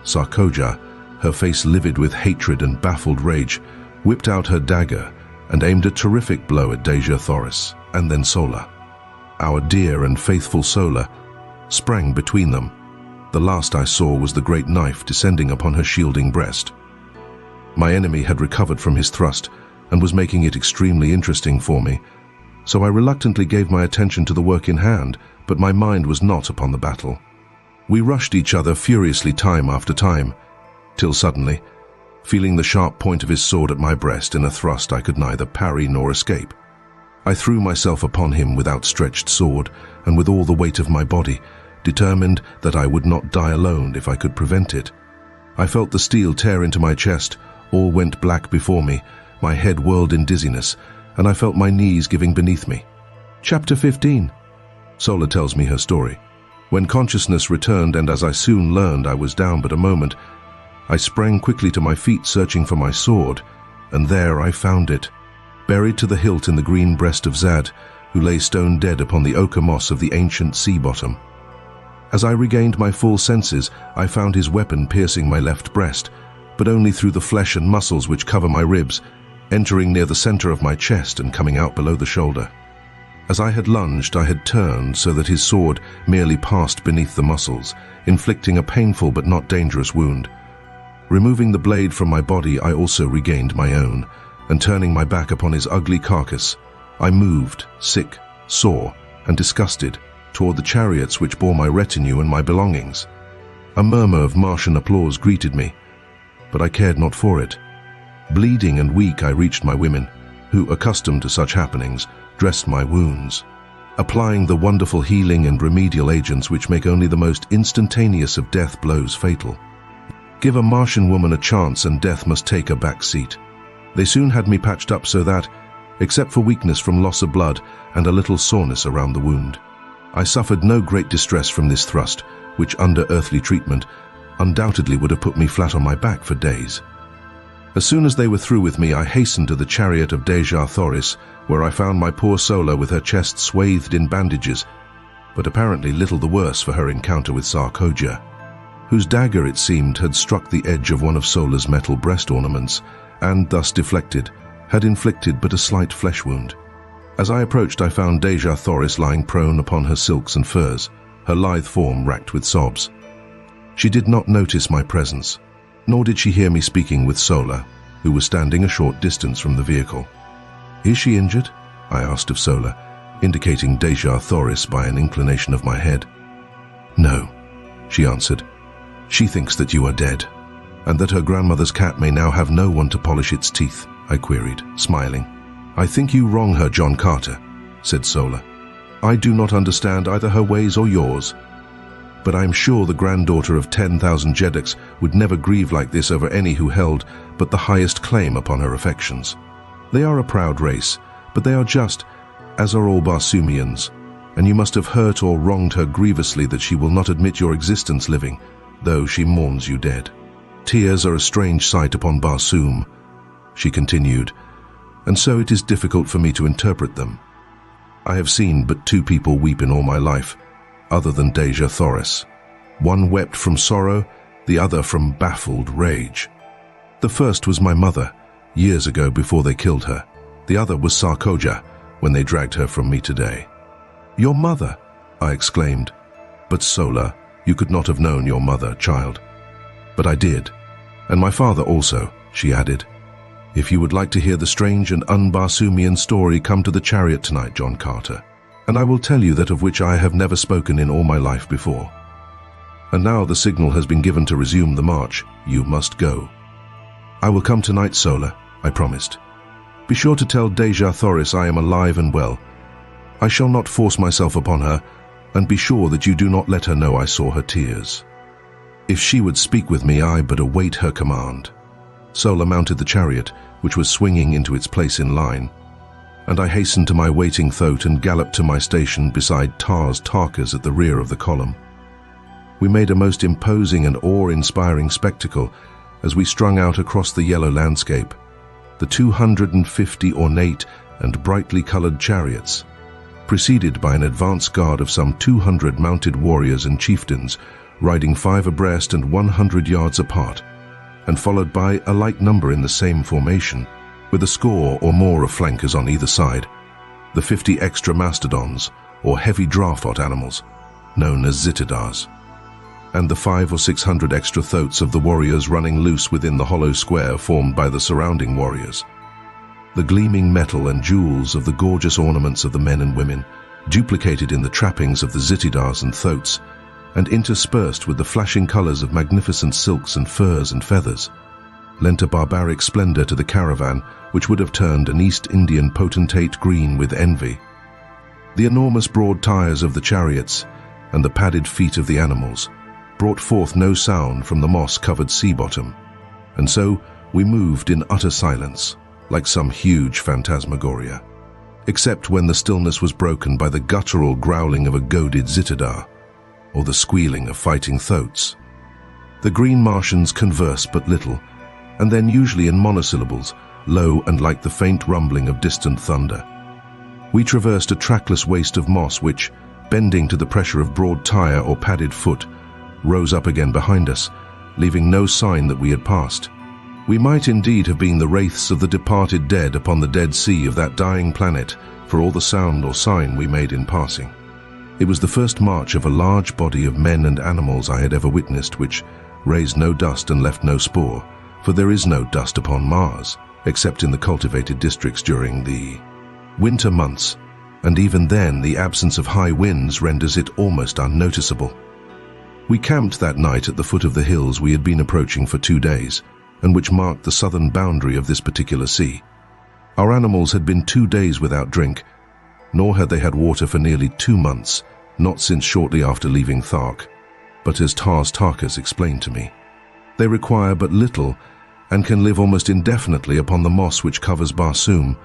Sarkoja, her face livid with hatred and baffled rage, whipped out her dagger and aimed a terrific blow at Dejah Thoris, and then Sola. Our dear and faithful Sola sprang between them. The last I saw was the great knife descending upon her shielding breast. My enemy had recovered from his thrust and was making it extremely interesting for me, so I reluctantly gave my attention to the work in hand, but my mind was not upon the battle. We rushed each other furiously time after time, till suddenly, feeling the sharp point of his sword at my breast in a thrust I could neither parry nor escape, I threw myself upon him with outstretched sword and with all the weight of my body, determined that I would not die alone if I could prevent it. I felt the steel tear into my chest, all went black before me, My head whirled in dizziness, and I felt my knees giving beneath me. Chapter 15. Sola tells me her story. When consciousness returned, and as I soon learned I was down but a moment, I sprang quickly to my feet searching for my sword, and there I found it, buried to the hilt in the green breast of Zad, who lay stone dead upon the ochre moss of the ancient sea bottom. As I regained my full senses, I found his weapon piercing my left breast, but only through the flesh and muscles which cover my ribs, entering near the center of my chest and coming out below the shoulder. As I had lunged, I had turned so that his sword merely passed beneath the muscles, inflicting a painful but not dangerous wound. Removing the blade from my body, I also regained my own, and turning my back upon his ugly carcass, I moved, sick, sore, and disgusted, toward the chariots which bore my retinue and my belongings. A murmur of Martian applause greeted me, but I cared not for it. Bleeding and weak, I reached my women, who, accustomed to such happenings, dressed my wounds, applying the wonderful healing and remedial agents which make only the most instantaneous of death blows fatal. Give a Martian woman a chance and death must take a back seat. They soon had me patched up so that, except for weakness from loss of blood and a little soreness around the wound, I suffered no great distress from this thrust, which under earthly treatment undoubtedly would have put me flat on my back for days. As soon as they were through with me, I hastened to the chariot of Dejah Thoris, where I found my poor Sola with her chest swathed in bandages, but apparently little the worse for her encounter with Sarkoja, whose dagger, it seemed, had struck the edge of one of Sola's metal breast ornaments, and, thus deflected, had inflicted but a slight flesh wound. As I approached, I found Dejah Thoris lying prone upon her silks and furs, her lithe form racked with sobs. She did not notice my presence, nor did she hear me speaking with Sola, who was standing a short distance from the vehicle. "Is she injured?" I asked of Sola, indicating Dejah Thoris by an inclination of my head. "No," she answered. "She thinks that you are dead, and that her grandmother's cat may now have no one to polish its teeth," I queried, smiling. "I think you wrong her, John Carter," said Sola. "I do not understand either her ways or yours, but I am sure the granddaughter of 10,000 Jedaks would never grieve like this over any who held but the highest claim upon her affections. They are a proud race, but they are just, as are all Barsoomians, and you must have hurt or wronged her grievously that she will not admit your existence living, though she mourns you dead. Tears are a strange sight upon Barsoom," she continued, "and so it is difficult for me to interpret them. I have seen but two people weep in all my life, other than Dejah Thoris. One wept from sorrow, the other from baffled rage. The first was my mother, years ago before they killed her. The other was Sarkoja, when they dragged her from me today." "Your mother?" I exclaimed. "But Sola, you could not have known your mother, child." "But I did, and my father also," she added. "If you would like to hear the strange and un-Barsoomian story, come to the chariot tonight, John Carter, and I will tell you that of which I have never spoken in all my life before. And now the signal has been given to resume the march. You must go." "I will come tonight, Sola," I promised. "Be sure to tell Dejah Thoris I am alive and well. I shall not force myself upon her, and be sure that you do not let her know I saw her tears. If she would speak with me, I but await her command." Sola mounted the chariot, which was swinging into its place in line, and I hastened to my waiting thoat and galloped to my station beside Tarkas at the rear of the column. We made a most imposing and awe-inspiring spectacle as we strung out across the yellow landscape, the 250 ornate and brightly colored chariots, preceded by an advance guard of some 200 mounted warriors and chieftains, riding 5 abreast and 100 yards apart, and followed by a like number in the same formation, with a score or more of flankers on either side, the 50 extra mastodons, or heavy draftot animals, known as zitidars, and the 500 or 600 extra thoats of the warriors running loose within the hollow square formed by the surrounding warriors. The gleaming metal and jewels of the gorgeous ornaments of the men and women, duplicated in the trappings of the zitidars and thoats, and interspersed with the flashing colors of magnificent silks and furs and feathers, lent a barbaric splendor to the caravan which would have turned an East Indian potentate green with envy. The enormous broad tires of the chariots and the padded feet of the animals brought forth no sound from the moss-covered sea bottom, and so we moved in utter silence, like some huge phantasmagoria, except when the stillness was broken by the guttural growling of a goaded Zitadar, or the squealing of fighting thoats. The green Martians converse but little, and then usually in monosyllables, low and like the faint rumbling of distant thunder. We traversed a trackless waste of moss which, bending to the pressure of broad tire or padded foot, rose up again behind us, leaving no sign that we had passed. We might indeed have been the wraiths of the departed dead upon the dead sea of that dying planet, for all the sound or sign we made in passing. It was the first march of a large body of men and animals I had ever witnessed, which raised no dust and left no spoor, for there is no dust upon Mars, except in the cultivated districts during the winter months, and even then the absence of high winds renders it almost unnoticeable. We camped that night at the foot of the hills we had been approaching for 2 days, and which marked the southern boundary of this particular sea. Our animals had been 2 days without drink, nor had they had water for nearly 2 months, not since shortly after leaving Thark, but as Tarkas explained to me. They require but little, and can live almost indefinitely upon the moss which covers Barsoom,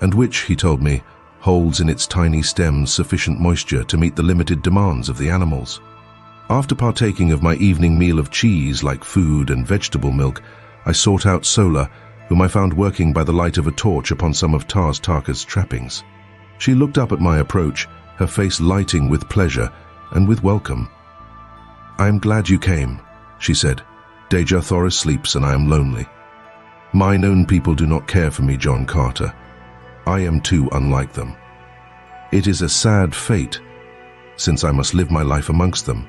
and which, he told me, holds in its tiny stems sufficient moisture to meet the limited demands of the animals. After partaking of my evening meal of cheese like food and vegetable milk, I sought out Sola, whom I found working by the light of a torch upon some of Tarkas' trappings. She looked up at my approach, her face lighting with pleasure and with welcome. "I am glad you came," she said. "Dejah Thoris sleeps and I am lonely. Mine own people do not care for me, John Carter. I am too unlike them. It is a sad fate, since I must live my life amongst them,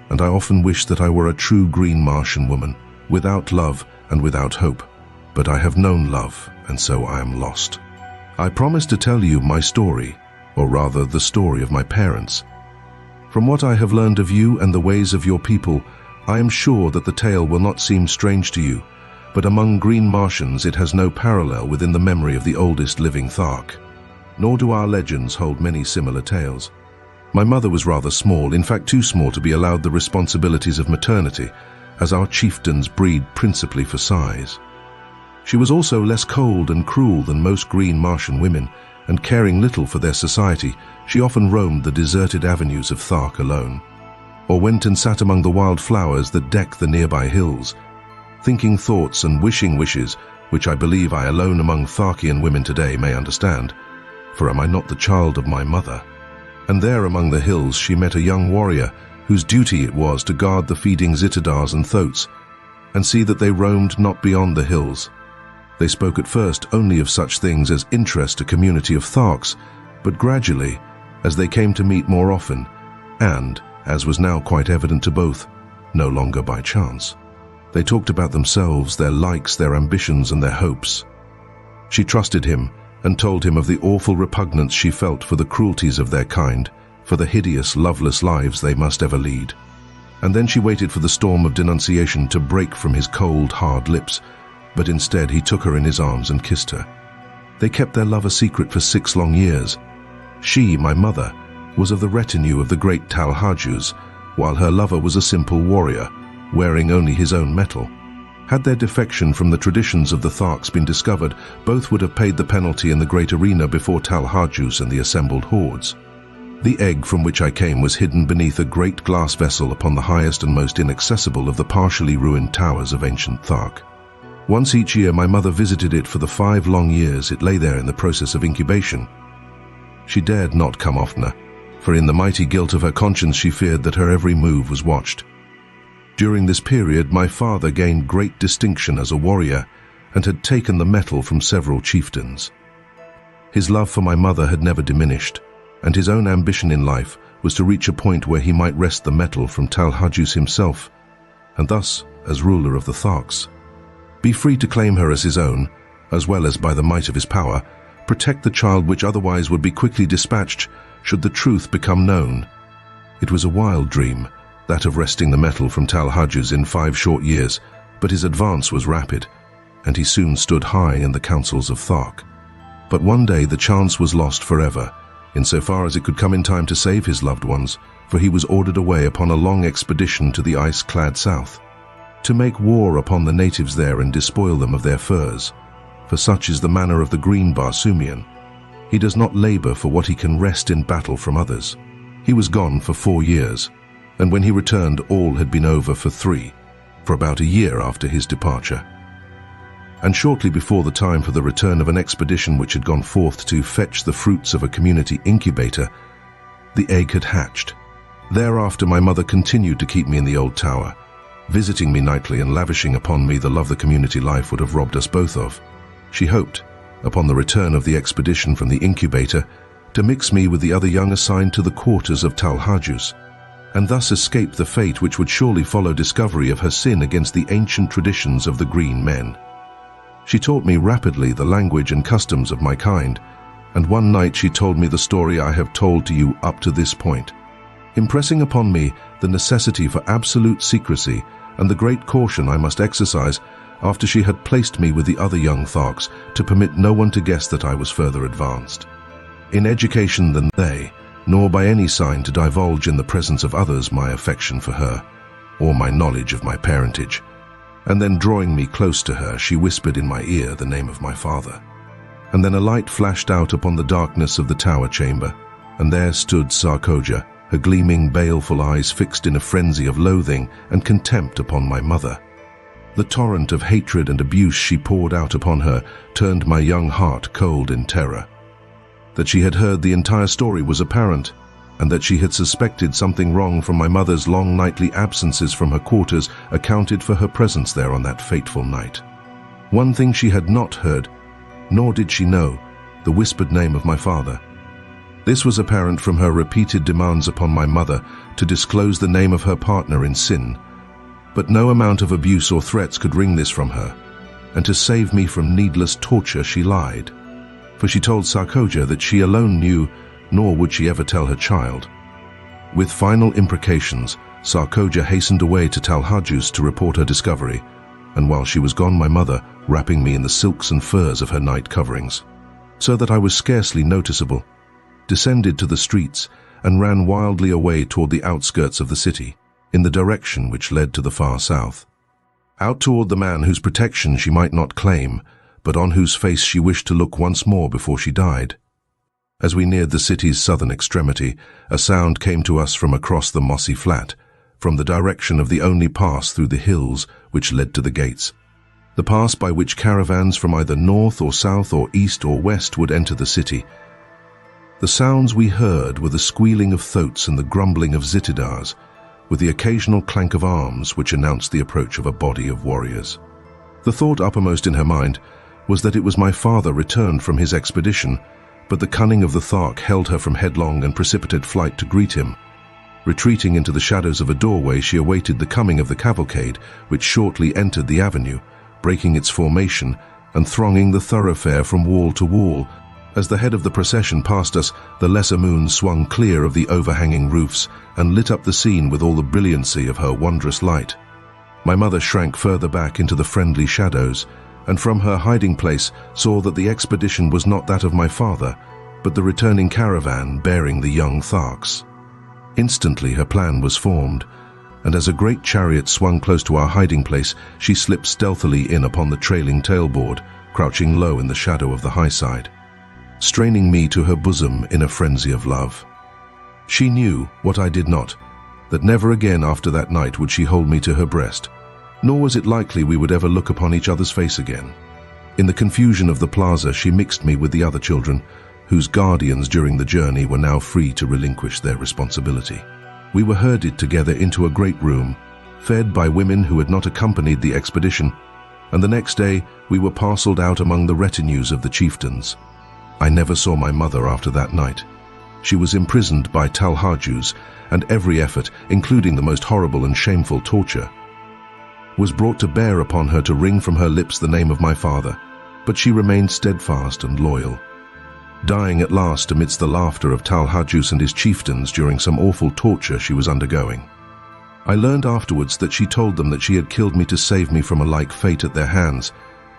and I often wish that I were a true green Martian woman, without love and without hope. But I have known love, and so I am lost. I promise to tell you my story, or rather the story of my parents. From what I have learned of you and the ways of your people, I am sure that the tale will not seem strange to you, but among green Martians it has no parallel within the memory of the oldest living Thark. Nor do our legends hold many similar tales. My mother was rather small, in fact too small to be allowed the responsibilities of maternity, as our chieftains breed principally for size. She was also less cold and cruel than most green Martian women, and caring little for their society, she often roamed the deserted avenues of Thark alone, or went and sat among the wild flowers that deck the nearby hills, thinking thoughts and wishing wishes which I believe I alone among Tharkian women today may understand, for am I not the child of my mother? And there among the hills she met a young warrior whose duty it was to guard the feeding Zitadars and Thoats, and see that they roamed not beyond the hills. They spoke at first only of such things as interest a community of Tharks, but gradually, as they came to meet more often, and, as was now quite evident to both, no longer by chance, they talked about themselves, their likes, their ambitions, and their hopes. She trusted him and told him of the awful repugnance she felt for the cruelties of their kind, for the hideous, loveless lives they must ever lead. And then she waited for the storm of denunciation to break from his cold, hard lips, but instead he took her in his arms and kissed her. They kept their love a secret for 6 long years. She, my mother, was of the retinue of the great Talhajus, while her lover was a simple warrior, wearing only his own metal. Had their defection from the traditions of the Tharks been discovered, both would have paid the penalty in the great arena before Talhajus and the assembled hordes. The egg from which I came was hidden beneath a great glass vessel upon the highest and most inaccessible of the partially ruined towers of ancient Thark. Once each year my mother visited it for the 5 long years it lay there in the process of incubation. She dared not come oftener, for in the mighty guilt of her conscience she feared that her every move was watched. During this period my father gained great distinction as a warrior and had taken the metal from several chieftains. His love for my mother had never diminished, and his own ambition in life was to reach a point where he might wrest the metal from Talhajus himself, and thus, as ruler of the Tharks, be free to claim her as his own, as well as by the might of his power, protect the child which otherwise would be quickly dispatched should the truth become known. It was a wild dream, that of wresting the metal from Talhajus in 5 short years, but his advance was rapid, and he soon stood high in the councils of Thark. But one day the chance was lost forever, insofar as it could come in time to save his loved ones, for he was ordered away upon a long expedition to the ice-clad south, to make war upon the natives there and despoil them of their furs, for such is the manner of the green Barsoomian. He does not labor for what he can wrest in battle from others. He was gone for 4 years, and when he returned all had been over for 3, for about a year after his departure. And shortly before the time for the return of an expedition which had gone forth to fetch the fruits of a community incubator, the egg had hatched. Thereafter my mother continued to keep me in the old tower, visiting me nightly and lavishing upon me the love the community life would have robbed us both of. She hoped, upon the return of the expedition from the incubator, to mix me with the other young assigned to the quarters of Talhajus, and thus escape the fate which would surely follow discovery of her sin against the ancient traditions of the green men. She taught me rapidly the language and customs of my kind, and one night she told me the story I have told to you up to this point, impressing upon me the necessity for absolute secrecy and the great caution I must exercise after she had placed me with the other young Tharks to permit no one to guess that I was further advanced in education than they, nor by any sign to divulge in the presence of others my affection for her, or my knowledge of my parentage. And then drawing me close to her, she whispered in my ear the name of my father. And then a light flashed out upon the darkness of the tower chamber, and there stood Sarkoja, her gleaming, baleful eyes fixed in a frenzy of loathing and contempt upon my mother. The torrent of hatred and abuse she poured out upon her turned my young heart cold in terror. That she had heard the entire story was apparent, and that she had suspected something wrong from my mother's long nightly absences from her quarters accounted for her presence there on that fateful night. One thing she had not heard, nor did she know, the whispered name of my father. This was apparent from her repeated demands upon my mother to disclose the name of her partner in sin, but no amount of abuse or threats could wring this from her, and to save me from needless torture she lied. For she told Sarkoja that she alone knew, nor would she ever tell her child. With final imprecations, Sarkoja hastened away to Talhajus to report her discovery, and while she was gone my mother, wrapping me in the silks and furs of her night coverings, so that I was scarcely noticeable, descended to the streets and ran wildly away toward the outskirts of the city, in the direction which led to the far south. Out toward the man whose protection she might not claim, but on whose face she wished to look once more before she died. As we neared the city's southern extremity, a sound came to us from across the mossy flat, from the direction of the only pass through the hills which led to the gates, the pass by which caravans from either north or south or east or west would enter the city. The sounds we heard were the squealing of thoats and the grumbling of zitidars, with the occasional clank of arms which announced the approach of a body of warriors. The thought uppermost in her mind was that it was my father returned from his expedition, but the cunning of the Thark held her from headlong and precipitate flight to greet him. Retreating into the shadows of a doorway, she awaited the coming of the cavalcade, which shortly entered the avenue, breaking its formation and thronging the thoroughfare from wall to wall. As the head of the procession passed us, the lesser moon swung clear of the overhanging roofs and lit up the scene with all the brilliancy of her wondrous light. My mother shrank further back into the friendly shadows, and from her hiding place saw that the expedition was not that of my father, but the returning caravan bearing the young Tharks. Instantly her plan was formed, and as a great chariot swung close to our hiding place, she slipped stealthily in upon the trailing tailboard, crouching low in the shadow of the high side, straining me to her bosom in a frenzy of love. She knew, what I did not, that never again after that night would she hold me to her breast, nor was it likely we would ever look upon each other's face again. In the confusion of the plaza, she mixed me with the other children, whose guardians during the journey were now free to relinquish their responsibility. We were herded together into a great room, fed by women who had not accompanied the expedition, and the next day we were parceled out among the retinues of the chieftains. I never saw my mother after that night. She was imprisoned by Talhajus, and every effort, including the most horrible and shameful torture, was brought to bear upon her to wring from her lips the name of my father, but she remained steadfast and loyal, dying at last amidst the laughter of Talhajus and his chieftains during some awful torture she was undergoing. I learned afterwards that she told them that she had killed me to save me from a like fate at their hands,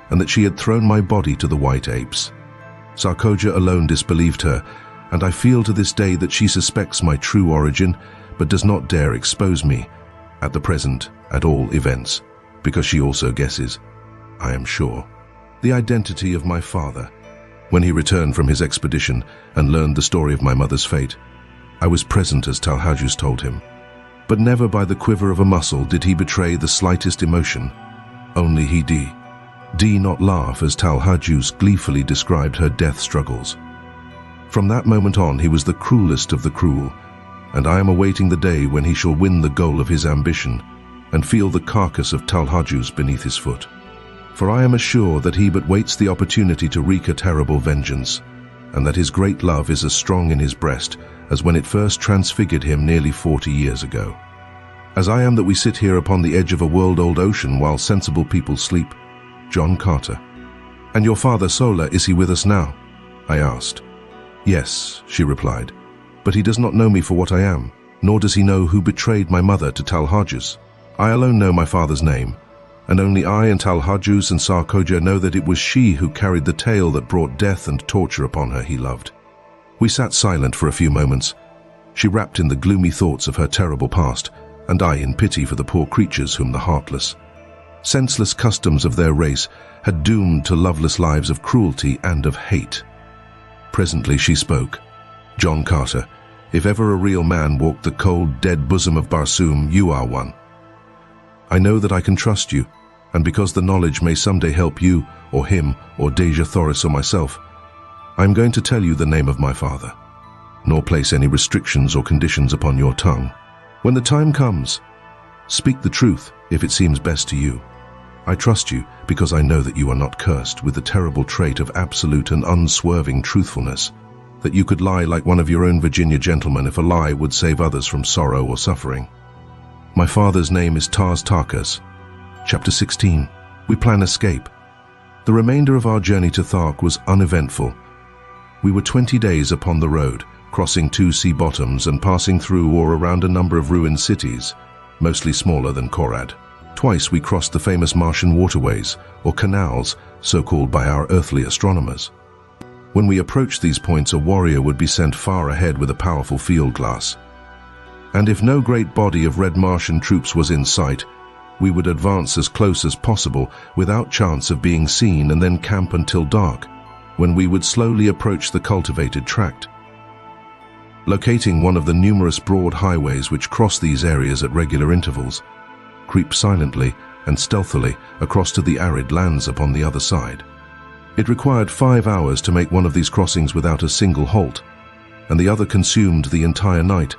and that she had thrown my body to the white apes. Sarkoja alone disbelieved her, and I feel to this day that she suspects my true origin, but does not dare expose me, at the present, at all events, because she also guesses, I am sure. the identity of my father. When he returned from his expedition and learned the story of my mother's fate, I was present as Talhajus told him. But never by the quiver of a muscle did he betray the slightest emotion. Only he did not laugh as Talhajus gleefully described her death struggles. From that moment on, he was the cruelest of the cruel, and I am awaiting the day when he shall win the goal of his ambition and feel the carcass of Talhajus beneath his foot. For I am assured that he but waits the opportunity to wreak a terrible vengeance, and that his great love is as strong in his breast as when it first transfigured him nearly 40 years ago. As I am that we sit here upon the edge of a world-old ocean while sensible people sleep. John Carter. And your father Sola, is he with us now? I asked. Yes, she replied, but he does not know me for what I am, nor does he know who betrayed my mother to Talhajus. I alone know my father's name, and only I and Talhajus and Sarkoja know that it was she who carried the tale that brought death and torture upon her he loved. We sat silent for a few moments, she wrapped in the gloomy thoughts of her terrible past, and I in pity for the poor creatures whom the heartless, senseless customs of their race had doomed to loveless lives of cruelty and of hate. Presently she spoke. John Carter, if ever a real man walked the cold, dead bosom of Barsoom, you are one. I know that I can trust you, and because the knowledge may someday help you, or him, or Dejah Thoris, or myself, I am going to tell you the name of my father, nor place any restrictions or conditions upon your tongue. When the time comes, speak the truth if it seems best to you. I trust you because I know that you are not cursed with the terrible trait of absolute and unswerving truthfulness, that you could lie like one of your own Virginia gentlemen if a lie would save others from sorrow or suffering. My father's name is Tarkas. Chapter 16. We plan escape. The remainder of our journey to Thark was uneventful. We were 20 days upon the road, crossing 2 sea bottoms and passing through or around a number of ruined cities, mostly smaller than Korad. Twice we crossed the famous Martian waterways, or canals, so called by our earthly astronomers. When we approached these points, a warrior would be sent far ahead with a powerful field glass. And if no great body of red Martian troops was in sight, we would advance as close as possible without chance of being seen and then camp until dark, when we would slowly approach the cultivated tract. Locating one of the numerous broad highways which cross these areas at regular intervals, creep silently and stealthily across to the arid lands upon the other side. It required 5 hours to make one of these crossings without a single halt, and the other consumed the entire night,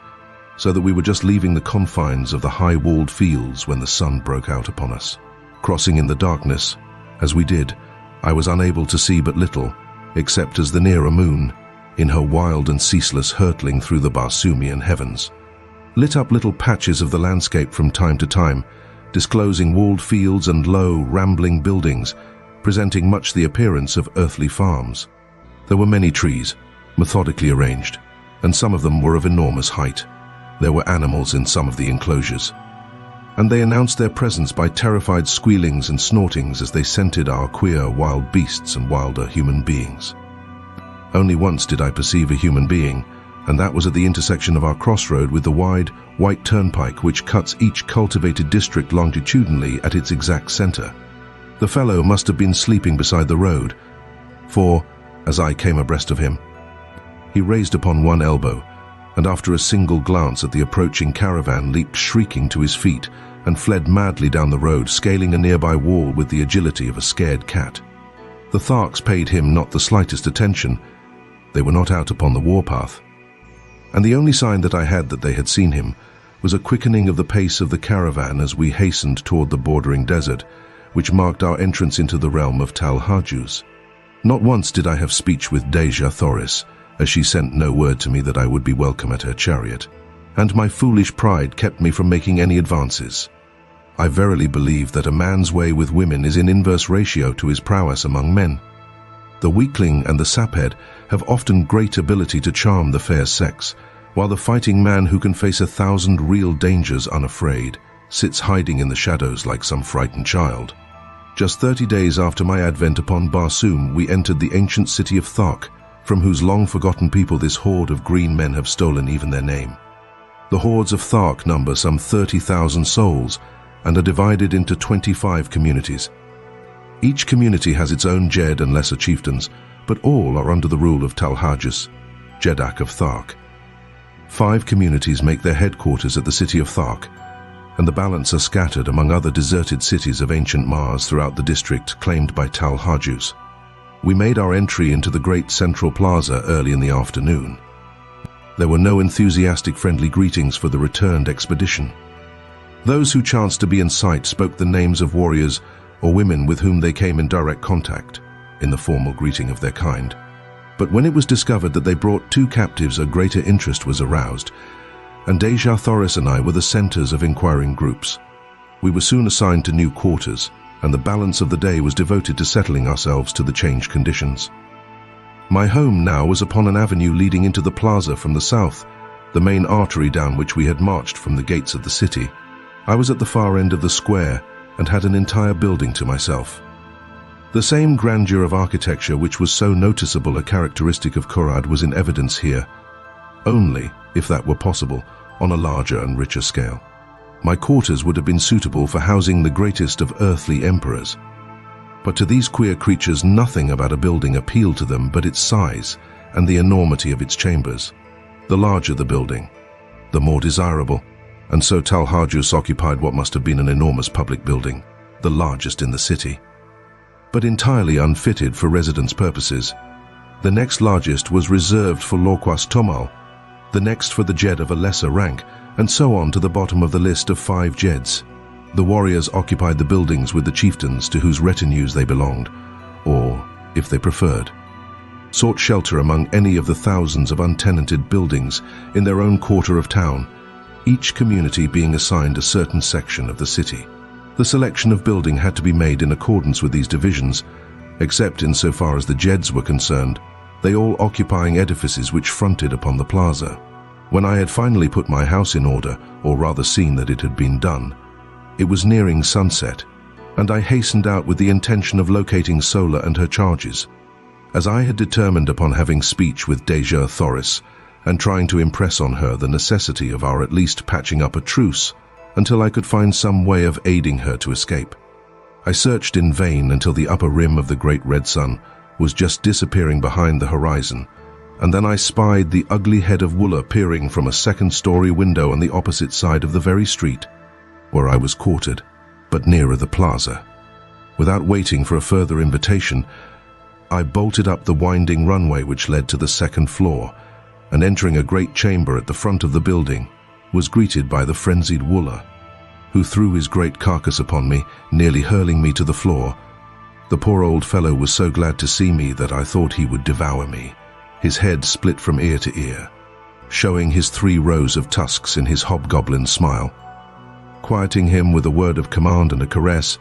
so that we were just leaving the confines of the high-walled fields when the sun broke out upon us. Crossing in the darkness, as we did, I was unable to see but little, except as the nearer moon, in her wild and ceaseless hurtling through the Barsoomian heavens, lit up little patches of the landscape from time to time, disclosing walled fields and low, rambling buildings, presenting much the appearance of earthly farms. There were many trees, methodically arranged, and some of them were of enormous height. There were animals in some of the enclosures, and they announced their presence by terrified squealings and snortings as they scented our queer wild beasts and wilder human beings. Only once did I perceive a human being, and that was at the intersection of our crossroad with the wide, white turnpike which cuts each cultivated district longitudinally at its exact center. The fellow must have been sleeping beside the road, for, as I came abreast of him, he raised upon one elbow, and after a single glance at the approaching caravan leaped shrieking to his feet and fled madly down the road, scaling a nearby wall with the agility of a scared cat. The Tharks paid him not the slightest attention. They were not out upon the warpath, and the only sign that I had that they had seen him was a quickening of the pace of the caravan as we hastened toward the bordering desert, which marked our entrance into the realm of Talhajus. Not once did I have speech with Dejah Thoris, as she sent no word to me that I would be welcome at her chariot, and my foolish pride kept me from making any advances. I verily believe that a man's way with women is in inverse ratio to his prowess among men. The weakling and the saphead have often great ability to charm the fair sex, while the fighting man who can face 1,000 real dangers unafraid sits hiding in the shadows like some frightened child. Just 30 days after my advent upon Barsoom, we entered the ancient city of Thark, from whose long-forgotten people this horde of green men have stolen even their name. The hordes of Thark number some 30,000 souls and are divided into 25 communities. Each community has its own Jed and lesser chieftains, but all are under the rule of Talhajus, Jedak of Thark. 5 communities make their headquarters at the city of Thark, and the balance are scattered among other deserted cities of ancient Mars throughout the district claimed by Talhajus. We made our entry into the great central plaza early in the afternoon. There were no enthusiastic friendly greetings for the returned expedition. Those who chanced to be in sight spoke the names of warriors or women with whom they came in direct contact, in the formal greeting of their kind. But when it was discovered that they brought 2 captives, a greater interest was aroused, and Dejah Thoris and I were the centers of inquiring groups. We were soon assigned to new quarters, and the balance of the day was devoted to settling ourselves to the changed conditions. My home now was upon an avenue leading into the plaza from the south, the main artery down which we had marched from the gates of the city. I was at the far end of the square and had an entire building to myself. The same grandeur of architecture which was so noticeable a characteristic of Korad was in evidence here, only, if that were possible, on a larger and richer scale. My quarters would have been suitable for housing the greatest of earthly emperors. But to these queer creatures nothing about a building appealed to them but its size and the enormity of its chambers. The larger the building, the more desirable, and so Talhajus occupied what must have been an enormous public building, the largest in the city, but entirely unfitted for residence purposes. The next largest was reserved for Lorquas Tomal, the next for the Jed of a lesser rank, and so on to the bottom of the list of 5 Jeds. The warriors occupied the buildings with the chieftains to whose retinues they belonged, or, if they preferred, sought shelter among any of the thousands of untenanted buildings in their own quarter of town, each community being assigned a certain section of the city. The selection of building had to be made in accordance with these divisions, except insofar as the Jeds were concerned, they all occupying edifices which fronted upon the plaza. When I had finally put my house in order, or rather seen that it had been done, it was nearing sunset, and I hastened out with the intention of locating Sola and her charges. As I had determined upon having speech with Dejah Thoris, and trying to impress on her the necessity of our at least patching up a truce until I could find some way of aiding her to escape. I searched in vain until the upper rim of the great red sun was just disappearing behind the horizon, and then I spied the ugly head of Woola peering from a second-story window on the opposite side of the very street where I was quartered, but nearer the plaza. Without waiting for a further invitation, I bolted up the winding runway which led to the second floor, and entering a great chamber at the front of the building, was greeted by the frenzied Woola, who threw his great carcass upon me, nearly hurling me to the floor. The poor old fellow was so glad to see me that I thought he would devour me, his head split from ear to ear, showing his 3 rows of tusks in his hobgoblin smile. Quieting him with a word of command and a caress,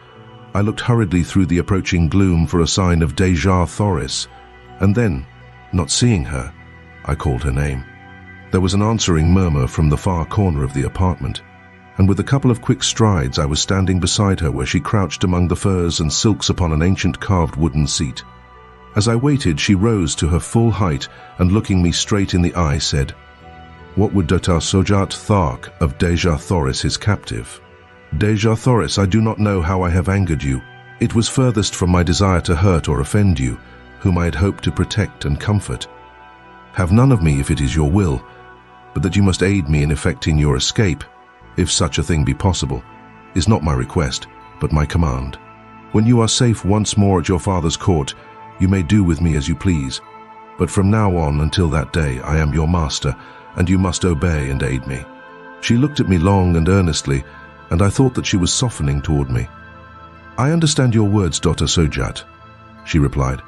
I looked hurriedly through the approaching gloom for a sign of Dejah Thoris, and then, not seeing her, I called her name. There was an answering murmur from the far corner of the apartment, and with a couple of quick strides I was standing beside her where she crouched among the furs and silks upon an ancient carved wooden seat. As I waited, she rose to her full height and looking me straight in the eye said, "What would Dr. Sojat Thark of Dejah Thoris, his captive?" "Dejah Thoris, I do not know how I have angered you. It was furthest from my desire to hurt or offend you, whom I had hoped to protect and comfort. Have none of me if it is your will, but that you must aid me in effecting your escape, if such a thing be possible, is not my request, but my command. When you are safe once more at your father's court, you may do with me as you please, but from now on until that day I am your master, and you must obey and aid me." She looked at me long and earnestly, and I thought that she was softening toward me. "I understand your words, Dr. Sojat," she replied,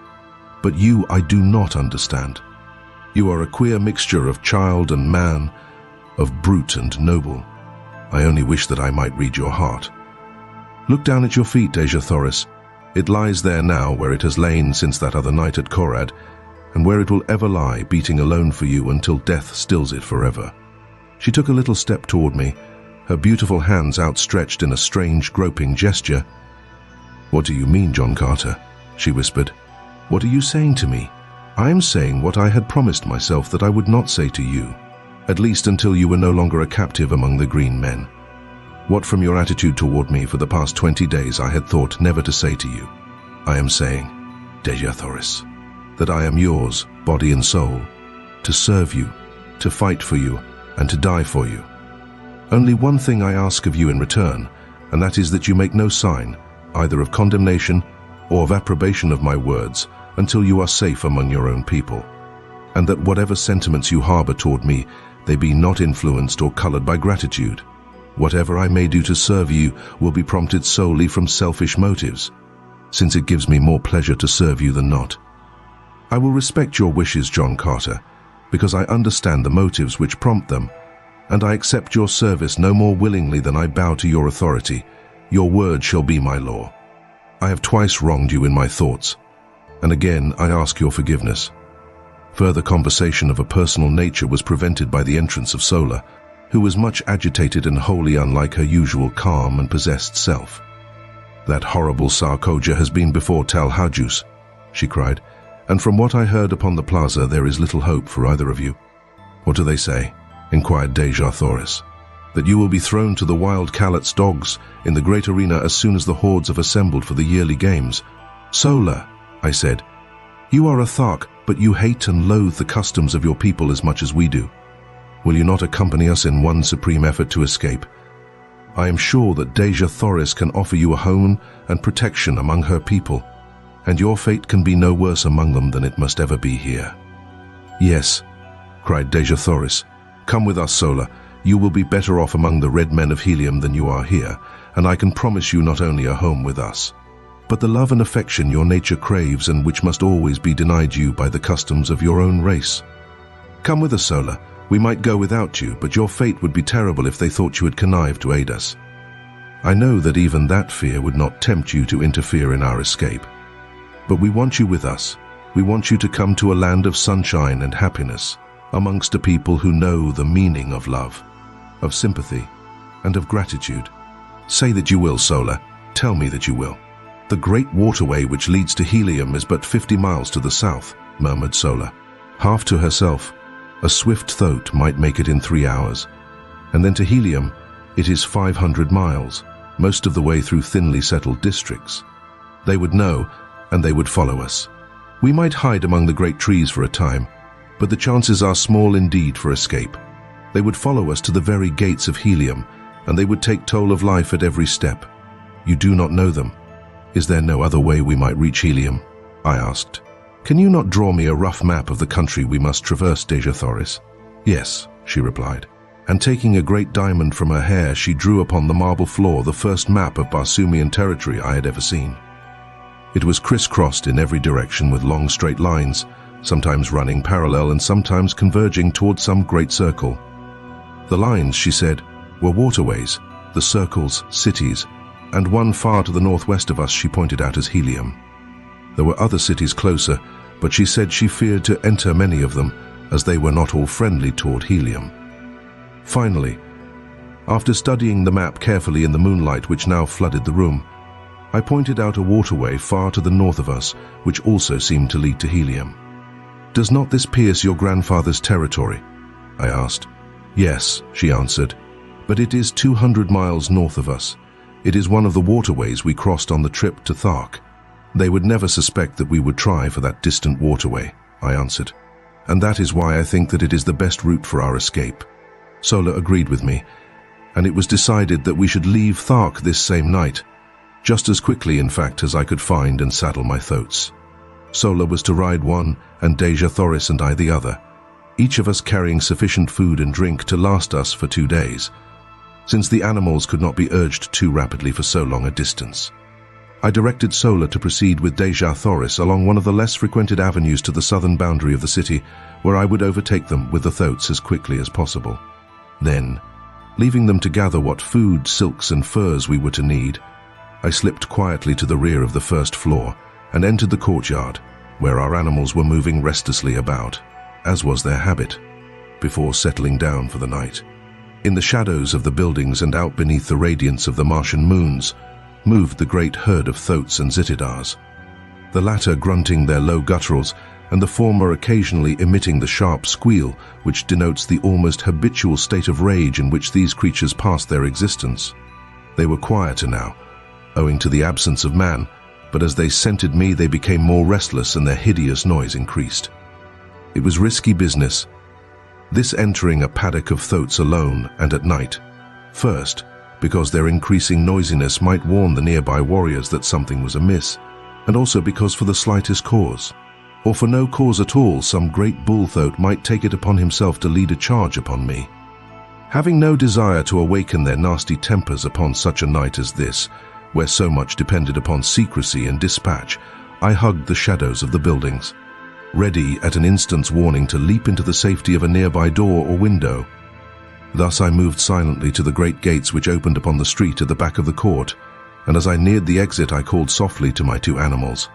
"but you I do not understand. You are a queer mixture of child and man, of brute and noble. I only wish that I might read your heart. Look down at your feet, Dejah Thoris. It lies there now where it has lain since that other night at Korad, and where it will ever lie, beating alone for you until death stills it forever." She took a little step toward me, her beautiful hands outstretched in a strange, groping gesture. "What do you mean, John Carter?" she whispered. "What are you saying to me?" "I am saying what I had promised myself that I would not say to you, at least until you were no longer a captive among the green men. What from your attitude toward me for the past 20 days I had thought never to say to you. I am saying, Dejah Thoris, that I am yours, body and soul, to serve you, to fight for you, and to die for you. Only one thing I ask of you in return, and that is that you make no sign, either of condemnation or of approbation of my words, until you are safe among your own people, and that whatever sentiments you harbor toward me, they be not influenced or colored by gratitude. Whatever I may do to serve you will be prompted solely from selfish motives, since it gives me more pleasure to serve you than not. I will respect your wishes, John Carter, because I understand the motives which prompt them, and I accept your service no more willingly than I bow to your authority. Your word shall be my law. I have twice wronged you in my thoughts, and again I ask your forgiveness. Further conversation of a personal nature was prevented by the entrance of Sola, who was much agitated and wholly unlike her usual calm and possessed self. "That horrible Sarkoja has been before Talhajus," she cried, "and from what I heard upon the plaza there is little hope for either of you." "What do they say?" inquired Dejah Thoris. "That you will be thrown to the wild Khalat's dogs in the great arena as soon as the hordes have assembled for the yearly games." "Sola," I said, "you are a Thark, but you hate and loathe the customs of your people as much as we do. Will you not accompany us in one supreme effort to escape? I am sure that Dejah Thoris can offer you a home and protection among her people, and your fate can be no worse among them than it must ever be here." "Yes," cried Dejah Thoris, "come with us, Sola. You will be better off among the red men of Helium than you are here, and I can promise you not only a home with us, but the love and affection your nature craves and which must always be denied you by the customs of your own race. Come with us, Sola. We might go without you, but your fate would be terrible if they thought you had connived to aid us. I know that even that fear would not tempt you to interfere in our escape. But we want you with us. We want you to come to a land of sunshine and happiness, amongst a people who know the meaning of love, of sympathy, and of gratitude. Say that you will, Sola. Tell me that you will." "The great waterway which leads to Helium is but 50 miles to the south," murmured Sola. Half to herself, a swift thought might make it in 3 hours. And then to Helium, it is 500 miles, most of the way through thinly settled districts. They would know, and they would follow us. We might hide among the great trees for a time, but the chances are small indeed for escape. They would follow us to the very gates of Helium, and they would take toll of life at every step. You do not know them. Is there no other way we might reach Helium?" I asked. "Can you not draw me a rough map of the country we must traverse, Dejah Thoris?" "Yes," she replied, and taking a great diamond from her hair, she drew upon the marble floor the first map of Barsoomian territory I had ever seen. It was crisscrossed in every direction with long straight lines, sometimes running parallel and sometimes converging towards some great circle. The lines, she said, were waterways, the circles, cities, and one far to the northwest of us she pointed out as Helium. There were other cities closer, but she said she feared to enter many of them, as they were not all friendly toward Helium. Finally, after studying the map carefully in the moonlight which now flooded the room, I pointed out a waterway far to the north of us, which also seemed to lead to Helium. "Does not this pierce your grandfather's territory?" I asked. "Yes," she answered, "but it is 200 miles north of us. It is one of the waterways we crossed on the trip to Thark." "They would never suspect that we would try for that distant waterway," I answered, "and that is why I think that it is the best route for our escape." Sola agreed with me, and it was decided that we should leave Thark this same night, just as quickly, in fact, as I could find and saddle my thoats. Sola was to ride one, and Dejah Thoris and I the other, each of us carrying sufficient food and drink to last us for 2 days, since the animals could not be urged too rapidly for so long a distance. I directed Sola to proceed with Dejah Thoris along one of the less frequented avenues to the southern boundary of the city, where I would overtake them with the thoats as quickly as possible. Then, leaving them to gather what food, silks and furs we were to need, I slipped quietly to the rear of the first floor and entered the courtyard, where our animals were moving restlessly about, as was their habit, before settling down for the night. In the shadows of the buildings and out beneath the radiance of the Martian moons, moved the great herd of thoats and zitidars, the latter grunting their low gutturals and the former occasionally emitting the sharp squeal which denotes the almost habitual state of rage in which these creatures pass their existence. They were quieter now, owing to the absence of man, but as they scented me, they became more restless and their hideous noise increased. It was risky business, this entering a paddock of thoats alone and at night. First, because their increasing noisiness might warn the nearby warriors that something was amiss, and also because for the slightest cause, or for no cause at all, some great bull thoat might take it upon himself to lead a charge upon me. Having no desire to awaken their nasty tempers upon such a night as this, where so much depended upon secrecy and dispatch, I hugged the shadows of the buildings, ready at an instant's warning to leap into the safety of a nearby door or window. Thus I moved silently to the great gates which opened upon the street at the back of the court, and as I neared the exit I called softly to my two animals.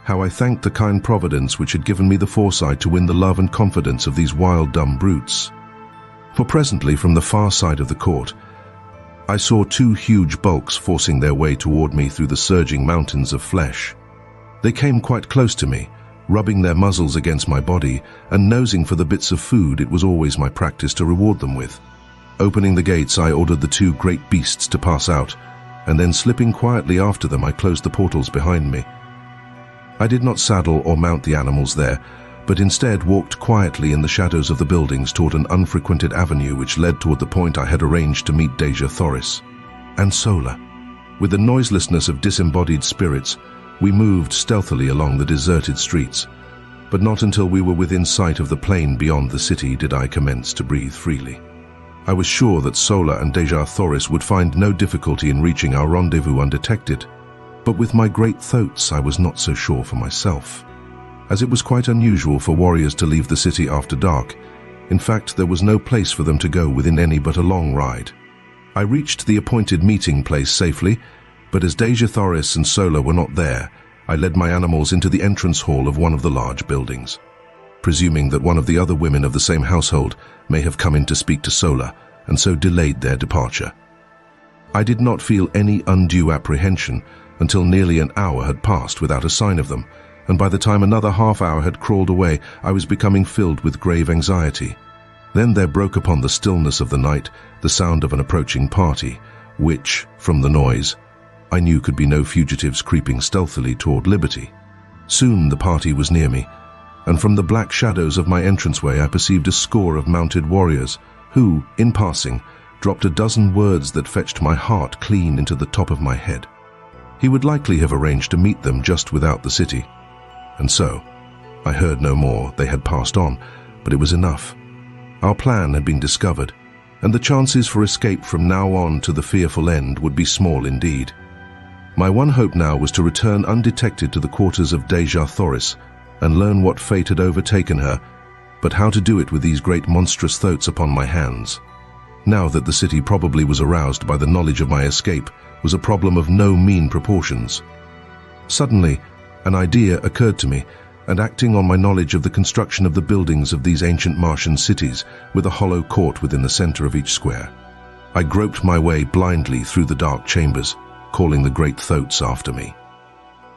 How I thanked the kind providence which had given me the foresight to win the love and confidence of these wild dumb brutes. For presently from the far side of the court, I saw two huge bulks forcing their way toward me through the surging mountains of flesh. They came quite close to me, rubbing their muzzles against my body and nosing for the bits of food it was always my practice to reward them with. Opening the gates, I ordered the two great beasts to pass out, and then slipping quietly after them, I closed the portals behind me. I did not saddle or mount the animals there, but instead walked quietly in the shadows of the buildings toward an unfrequented avenue which led toward the point I had arranged to meet Dejah Thoris and Sola. With the noiselessness of disembodied spirits, we moved stealthily along the deserted streets, but not until we were within sight of the plain beyond the city did I commence to breathe freely. I was sure that Sola and Dejah Thoris would find no difficulty in reaching our rendezvous undetected, but with my great thoats I was not so sure for myself, as it was quite unusual for warriors to leave the city after dark. In fact, there was no place for them to go within any but a long ride. I reached the appointed meeting place safely, but as Dejah Thoris and Sola were not there, I led my animals into the entrance hall of one of the large buildings, presuming that one of the other women of the same household may have come in to speak to Sola, and so delayed their departure. I did not feel any undue apprehension until nearly an hour had passed without a sign of them, and by the time another half-hour had crawled away, I was becoming filled with grave anxiety. Then there broke upon the stillness of the night the sound of an approaching party, which, from the noise, I knew could be no fugitives creeping stealthily toward liberty. Soon the party was near me, and from the black shadows of my entranceway I perceived a score of mounted warriors who, in passing, dropped a dozen words that fetched my heart clean into the top of my head. He would likely have arranged to meet them just without the city. And so, I heard no more. They had passed on, but it was enough. Our plan had been discovered, and the chances for escape from now on to the fearful end would be small indeed. My one hope now was to return undetected to the quarters of Dejah Thoris and learn what fate had overtaken her, but how to do it with these great monstrous thoats upon my hands. Now that the city probably was aroused by the knowledge of my escape was a problem of no mean proportions. Suddenly, an idea occurred to me, and acting on my knowledge of the construction of the buildings of these ancient Martian cities with a hollow court within the center of each square, I groped my way blindly through the dark chambers, calling the great thoats after me.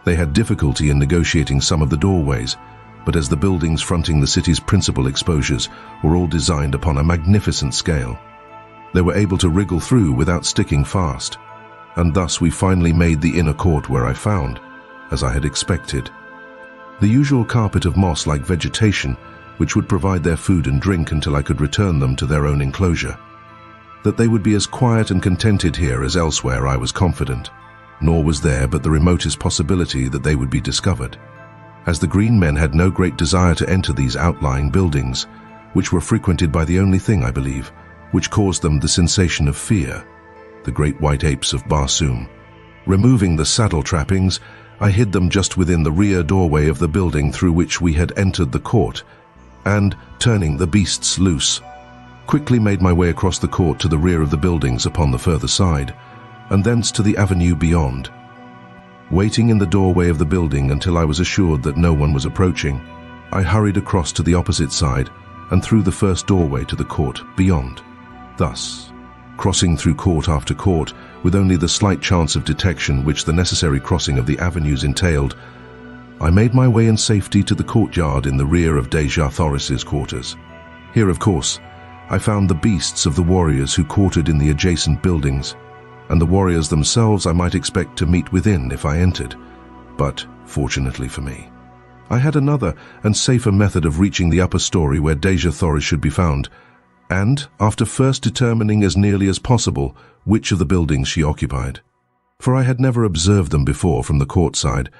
They had difficulty in negotiating some of the doorways, but as the buildings fronting the city's principal exposures were all designed upon a magnificent scale, they were able to wriggle through without sticking fast, and thus we finally made the inner court, where I found, as I had expected, the usual carpet of moss-like vegetation which would provide their food and drink until I could return them to their own enclosure. That they would be as quiet and contented here as elsewhere I was confident, nor was there but the remotest possibility that they would be discovered, as the green men had no great desire to enter these outlying buildings, which were frequented by the only thing, I believe, which caused them the sensation of fear, the great white apes of Barsoom. Removing the saddle trappings, I hid them just within the rear doorway of the building through which we had entered the court, and, turning the beasts loose, quickly made my way across the court to the rear of the buildings upon the further side, and thence to the avenue beyond. Waiting in the doorway of the building until I was assured that no one was approaching, I hurried across to the opposite side and through the first doorway to the court beyond. Thus, crossing through court after court, with only the slight chance of detection which the necessary crossing of the avenues entailed, I made my way in safety to the courtyard in the rear of Dejah Thoris's quarters. Here, of course, I found the beasts of the warriors who quartered in the adjacent buildings, and the warriors themselves I might expect to meet within if I entered, But, fortunately for me, I had another and safer method of reaching the upper story where Dejah Thoris should be found, and, after first determining as nearly as possible which of the buildings she occupied, for I had never observed them before from the court side,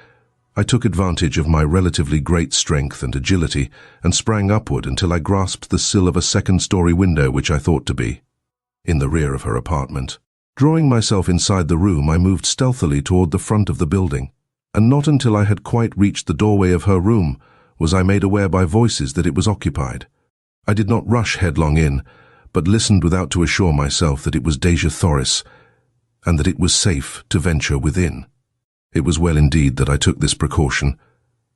I took advantage of my relatively great strength and agility and sprang upward until I grasped the sill of a second-story window which I thought to be in the rear of her apartment. Drawing myself inside the room, I moved stealthily toward the front of the building, and not until I had quite reached the doorway of her room was I made aware by voices that it was occupied. I did not rush headlong in, but listened without to assure myself that it was Dejah Thoris, and that it was safe to venture within. It was well indeed that I took this precaution,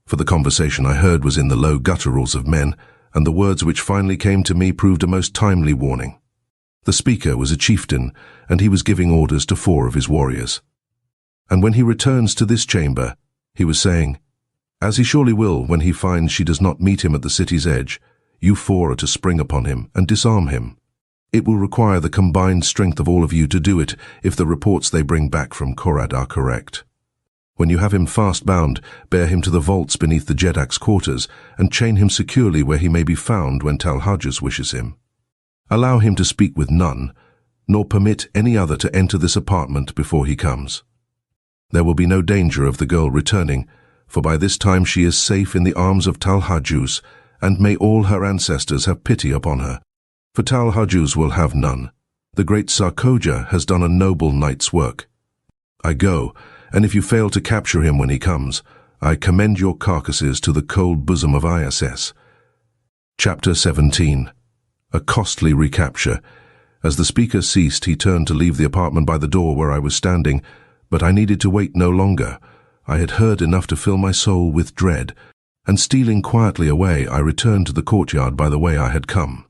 for the conversation I heard was in the low gutturals of men, and the words which finally came to me proved a most timely warning. The speaker was a chieftain, and he was giving orders to 4 of his warriors. And when he returns to this chamber, he was saying, as he surely will when he finds she does not meet him at the city's edge, you 4 are to spring upon him and disarm him. It will require the combined strength of all of you to do it if the reports they bring back from Korad are correct. When you have him fast bound, bear him to the vaults beneath the Jedak's quarters and chain him securely where he may be found when Talhajus wishes him. Allow him to speak with none, nor permit any other to enter this apartment before he comes. There will be no danger of the girl returning, for by this time she is safe in the arms of Talhajus, and may all her ancestors have pity upon her. For Talhajus will have none. The great Sarkoja has done a noble knight's work. I go, and if you fail to capture him when he comes, I commend your carcasses to the cold bosom of ISS. Chapter 17. A costly recapture. As the speaker ceased, he turned to leave the apartment by the door where I was standing, but I needed to wait no longer. I had heard enough to fill my soul with dread, and stealing quietly away, I returned to the courtyard by the way I had come.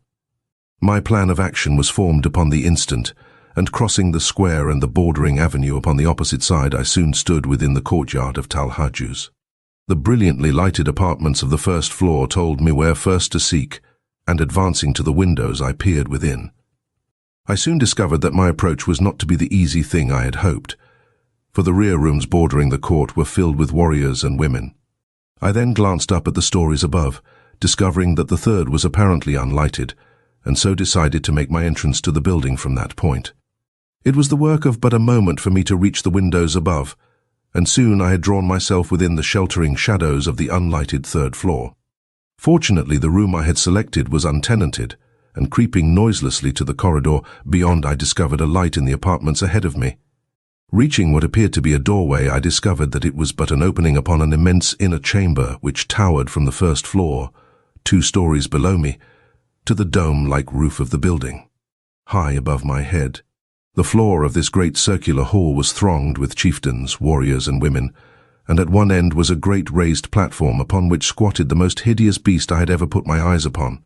My plan of action was formed upon the instant, and crossing the square and the bordering avenue upon the opposite side, I soon stood within the courtyard of Talhajus. The brilliantly lighted apartments of the first floor told me where first to seek, and advancing to the windows, I peered within. I soon discovered that my approach was not to be the easy thing I had hoped, for the rear rooms bordering the court were filled with warriors and women. I then glanced up at the stories above, discovering that the third was apparently unlighted, and so decided to make my entrance to the building from that point. It was the work of but a moment for me to reach the windows above, and soon I had drawn myself within the sheltering shadows of the unlighted third floor. Fortunately, the room I had selected was untenanted, and creeping noiselessly to the corridor beyond, I discovered a light in the apartments ahead of me. Reaching what appeared to be a doorway, I discovered that it was but an opening upon an immense inner chamber which towered from the first floor, 2 stories below me, to the dome-like roof of the building, high above my head. The floor of this great circular hall was thronged with chieftains, warriors, and women, and at one end was a great raised platform upon which squatted the most hideous beast I had ever put my eyes upon.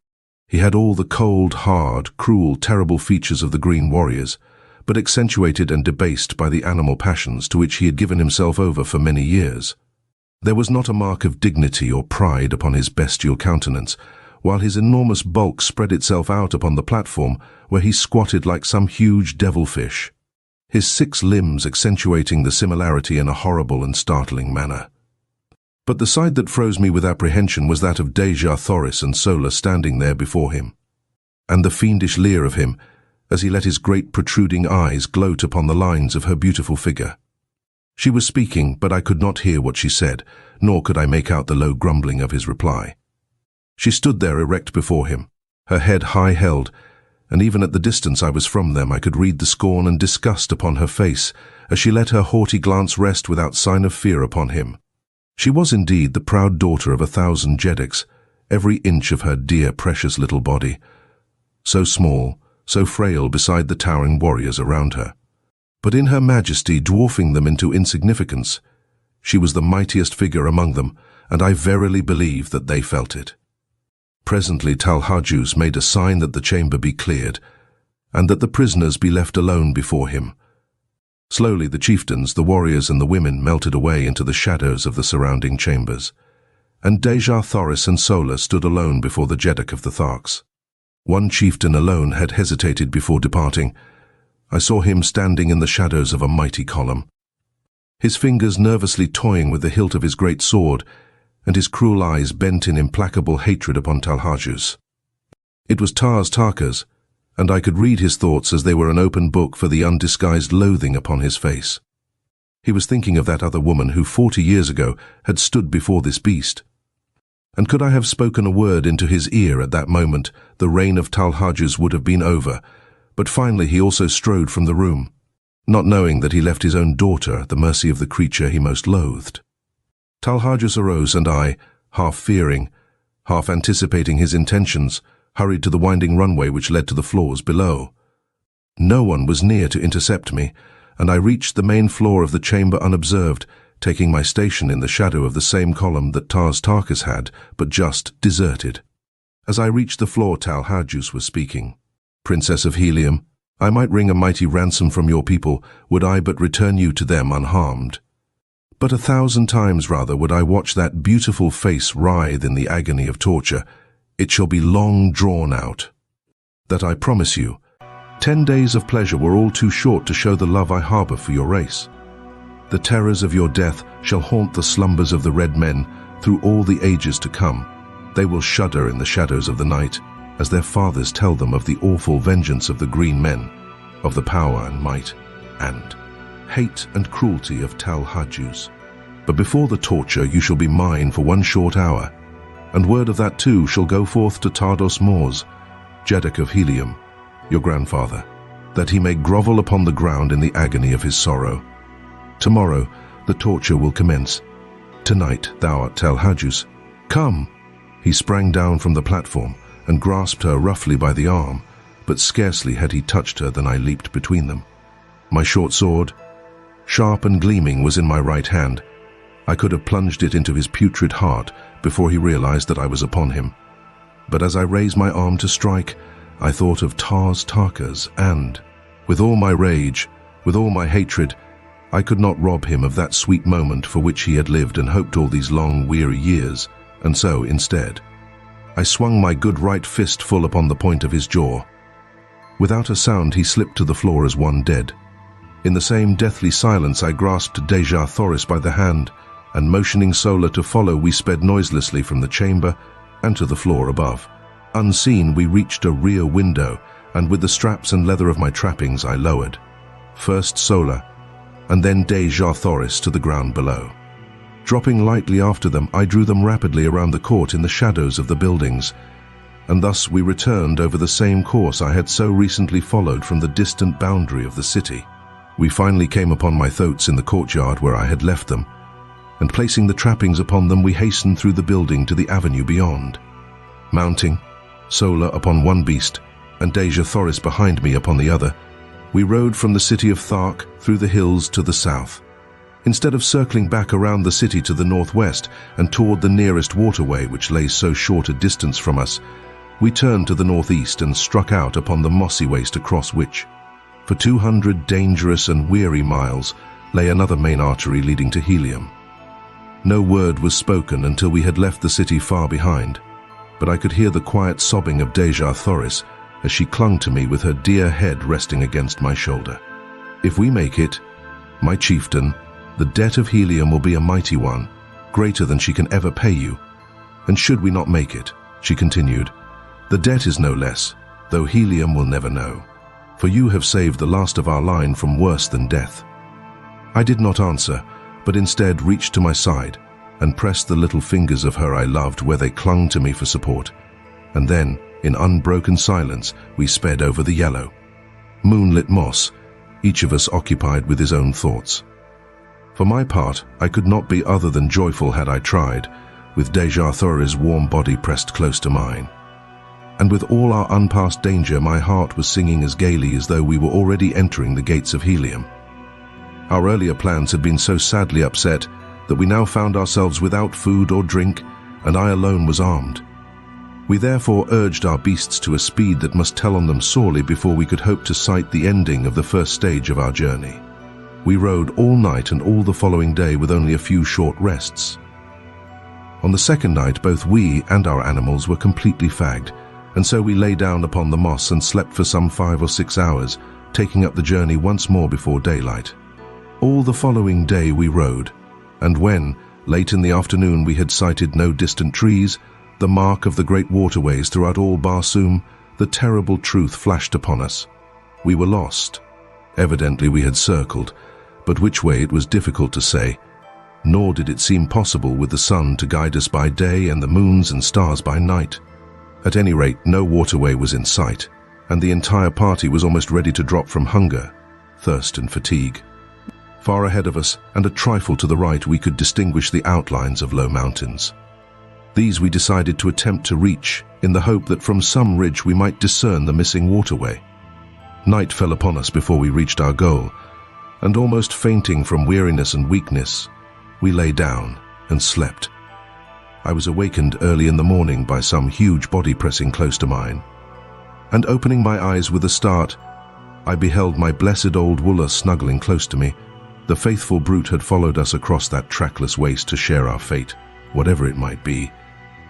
He had all the cold, hard, cruel, terrible features of the green warriors, but accentuated and debased by the animal passions to which he had given himself over for many years. There was not a mark of dignity or pride upon his bestial countenance, while his enormous bulk spread itself out upon the platform where he squatted like some huge devilfish, his 6 limbs accentuating the similarity in a horrible and startling manner. But the side that froze me with apprehension was that of Dejah Thoris and Sola standing there before him, and the fiendish leer of him as he let his great protruding eyes gloat upon the lines of her beautiful figure. She was speaking, but I could not hear what she said, nor could I make out the low grumbling of his reply. She stood there erect before him, her head high held, and even at the distance I was from them I could read the scorn and disgust upon her face as she let her haughty glance rest without sign of fear upon him. She was indeed the proud daughter of 1,000 Jedaks, every inch of her dear precious little body, so small, so frail beside the towering warriors around her. But in her majesty dwarfing them into insignificance, she was the mightiest figure among them, and I verily believe that they felt it. Presently Talhajus made a sign that the chamber be cleared, and that the prisoners be left alone before him. Slowly the chieftains, the warriors, and the women melted away into the shadows of the surrounding chambers, and Dejah Thoris and Sola stood alone before the Jedak of the Tharks. One chieftain alone had hesitated before departing. I saw him standing in the shadows of a mighty column. his fingers nervously toying with the hilt of his great sword, and his cruel eyes bent in implacable hatred upon Talhajus. It was Tarkas, and I could read his thoughts as they were an open book for the undisguised loathing upon his face. He was thinking of that other woman who 40 years ago had stood before this beast. And could I have spoken a word into his ear at that moment, the reign of Talhajus would have been over, but finally he also strode from the room, not knowing that he left his own daughter at the mercy of the creature he most loathed. Talhajus arose, and I, half fearing, half anticipating his intentions, hurried to the winding runway which led to the floors below. No one was near to intercept me, and I reached the main floor of the chamber unobserved, taking my station in the shadow of the same column that Tarkas had, but just deserted. As I reached the floor, Talhajus was speaking. "Princess of Helium, I might wring a mighty ransom from your people, would I but return you to them unharmed. But 1,000 times rather would I watch that beautiful face writhe in the agony of torture. It shall be long drawn out. That I promise you. 10 days of pleasure were all too short to show the love I harbor for your race. The terrors of your death shall haunt the slumbers of the red men through all the ages to come. They will shudder in the shadows of the night, as their fathers tell them of the awful vengeance of the green men, of the power and might, and hate and cruelty of Talhajus. But before the torture you shall be mine for 1 short hour, and word of that too shall go forth to Tardos Mors, Jeddak of Helium, your grandfather, that he may grovel upon the ground in the agony of his sorrow. Tomorrow the torture will commence. Tonight thou art Talhajus. Come!" He sprang down from the platform and grasped her roughly by the arm, but scarcely had he touched her than I leaped between them. My short sword, sharp and gleaming, was in my right hand. I could have plunged it into his putrid heart before he realized that I was upon him. But as I raised my arm to strike, I thought of Tarkas, and, with all my rage, with all my hatred, I could not rob him of that sweet moment for which he had lived and hoped all these long, weary years, and so, instead, I swung my good right fist full upon the point of his jaw. Without a sound he slipped to the floor as one dead. In the same deathly silence I grasped Dejah Thoris by the hand, and motioning Sola to follow, we sped noiselessly from the chamber and to the floor above. Unseen, we reached a rear window, and with the straps and leather of my trappings I lowered. First Sola, and then Dejah Thoris to the ground below. Dropping lightly after them, I drew them rapidly around the court in the shadows of the buildings, and thus we returned over the same course I had so recently followed from the distant boundary of the city. We finally came upon my thoats in the courtyard where I had left them, and placing the trappings upon them, we hastened through the building to the avenue beyond. Mounting, Sola upon one beast, and Dejah Thoris behind me upon the other, we rode from the city of Thark through the hills to the south. Instead of circling back around the city to the northwest and toward the nearest waterway which lay so short a distance from us, we turned to the northeast and struck out upon the mossy waste across which, for 200 dangerous and weary miles, lay another main artery leading to Helium. No word was spoken until we had left the city far behind, but I could hear the quiet sobbing of Dejah Thoris as she clung to me with her dear head resting against my shoulder. "If we make it, my chieftain, the debt of Helium will be a mighty one, greater than she can ever pay you. And should we not make it," she continued, "the debt is no less, though Helium will never know. For you have saved the last of our line from worse than death." I did not answer, but instead reached to my side and pressed the little fingers of her I loved where they clung to me for support. And then, in unbroken silence, we sped over the yellow, moonlit moss, each of us occupied with his own thoughts. For my part, I could not be other than joyful had I tried, with Dejah Thoris' warm body pressed close to mine. And with all our unpassed danger, my heart was singing as gaily as though we were already entering the gates of Helium. Our earlier plans had been so sadly upset that we now found ourselves without food or drink, and I alone was armed. We therefore urged our beasts to a speed that must tell on them sorely before we could hope to sight the ending of the first stage of our journey. We rode all night and all the following day with only a few short rests. On the second night, both we and our animals were completely fagged, and so we lay down upon the moss and slept for some 5 or 6 hours, taking up the journey once more before daylight. All the following day we rode, and when, late in the afternoon, we had sighted no distant trees, the mark of the great waterways throughout all Barsoom, the terrible truth flashed upon us. We were lost. Evidently we had circled, but which way it was difficult to say, nor did it seem possible with the sun to guide us by day and the moons and stars by night. At any rate, no waterway was in sight, and the entire party was almost ready to drop from hunger, thirst and fatigue. Far ahead of us, and a trifle to the right, we could distinguish the outlines of low mountains. These we decided to attempt to reach, in the hope that from some ridge we might discern the missing waterway. Night fell upon us before we reached our goal, and almost fainting from weariness and weakness, we lay down and slept. I was awakened early in the morning by some huge body pressing close to mine, and opening my eyes with a start, I beheld my blessed old Wooler snuggling close to me. The faithful brute had followed us across that trackless waste to share our fate, whatever it might be.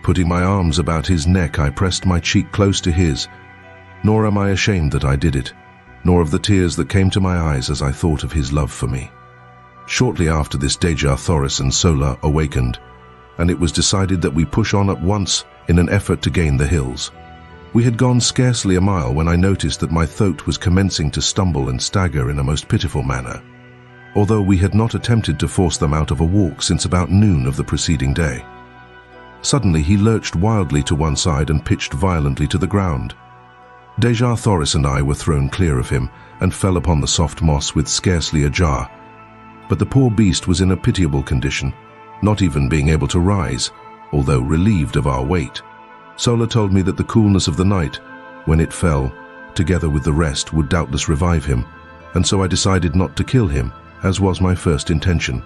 Putting my arms about his neck, I pressed my cheek close to his, nor am I ashamed that I did it, nor of the tears that came to my eyes as I thought of his love for me. Shortly after this, Dejah Thoris and Sola awakened, and it was decided that we push on at once in an effort to gain the hills. We had gone scarcely a mile when I noticed that my throat was commencing to stumble and stagger in a most pitiful manner, although we had not attempted to force them out of a walk since about noon of the preceding day. Suddenly he lurched wildly to one side and pitched violently to the ground. Dejah Thoris and I were thrown clear of him and fell upon the soft moss with scarcely a jar, but the poor beast was in a pitiable condition, not even being able to rise, although relieved of our weight. Sola told me that the coolness of the night, when it fell, together with the rest, would doubtless revive him, and so I decided not to kill him, as was my first intention,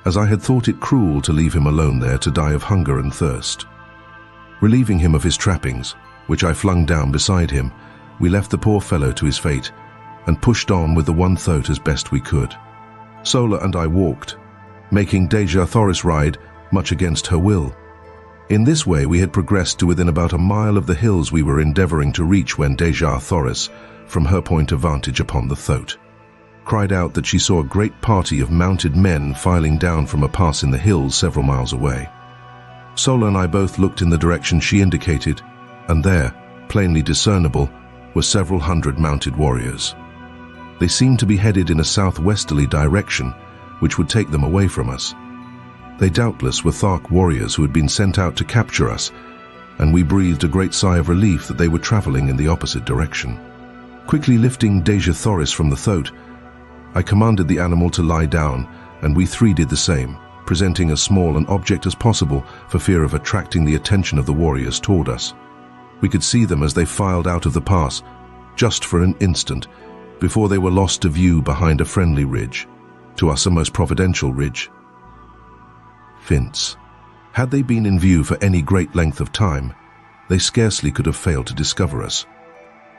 as I had thought it cruel to leave him alone there to die of hunger and thirst. Relieving him of his trappings, which I flung down beside him, we left the poor fellow to his fate, and pushed on with the one thought as best we could. Sola and I walked, making Dejah Thoris ride, much against her will. In this way we had progressed to within about a mile of the hills we were endeavoring to reach when Dejah Thoris, from her point of vantage upon the thought, cried out that she saw a great party of mounted men filing down from a pass in the hills several miles away. Sola and I both looked in the direction she indicated, and there, plainly discernible, were several hundred mounted warriors. They seemed to be headed in a southwesterly direction, which would take them away from us. They doubtless were Thark warriors who had been sent out to capture us, and we breathed a great sigh of relief that they were traveling in the opposite direction. Quickly lifting Dejah Thoris from the throat, I commanded the animal to lie down, and we three did the same, presenting as small an object as possible for fear of attracting the attention of the warriors toward us. We could see them as they filed out of the pass, just for an instant, before they were lost to view behind a friendly ridge, to us a most providential ridge. Fints. Had they been in view for any great length of time, they scarcely could have failed to discover us.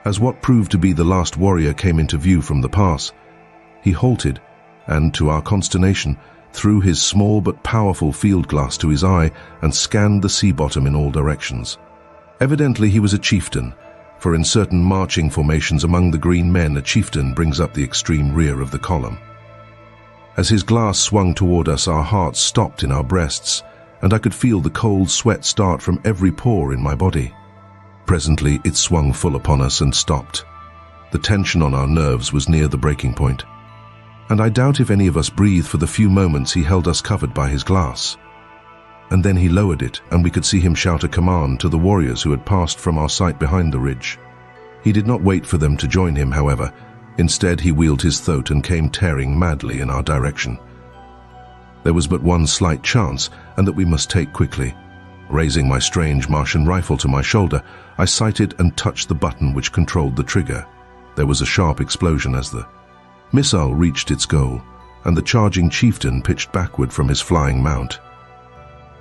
As what proved to be the last warrior came into view from the pass, he halted, and, to our consternation, threw his small but powerful field glass to his eye and scanned the sea bottom in all directions. Evidently he was a chieftain, for in certain marching formations among the green men a chieftain brings up the extreme rear of the column. As his glass swung toward us, our hearts stopped in our breasts, and I could feel the cold sweat start from every pore in my body. Presently it swung full upon us and stopped. The tension on our nerves was near the breaking point, and I doubt if any of us breathed for the few moments he held us covered by his glass. And then he lowered it, and we could see him shout a command to the warriors who had passed from our sight behind the ridge. He did not wait for them to join him, however. Instead, he wheeled his throat and came tearing madly in our direction. There was but one slight chance, and that we must take quickly. Raising my strange Martian rifle to my shoulder, I sighted and touched the button which controlled the trigger. There was a sharp explosion as the missile reached its goal, and the charging chieftain pitched backward from his flying mount.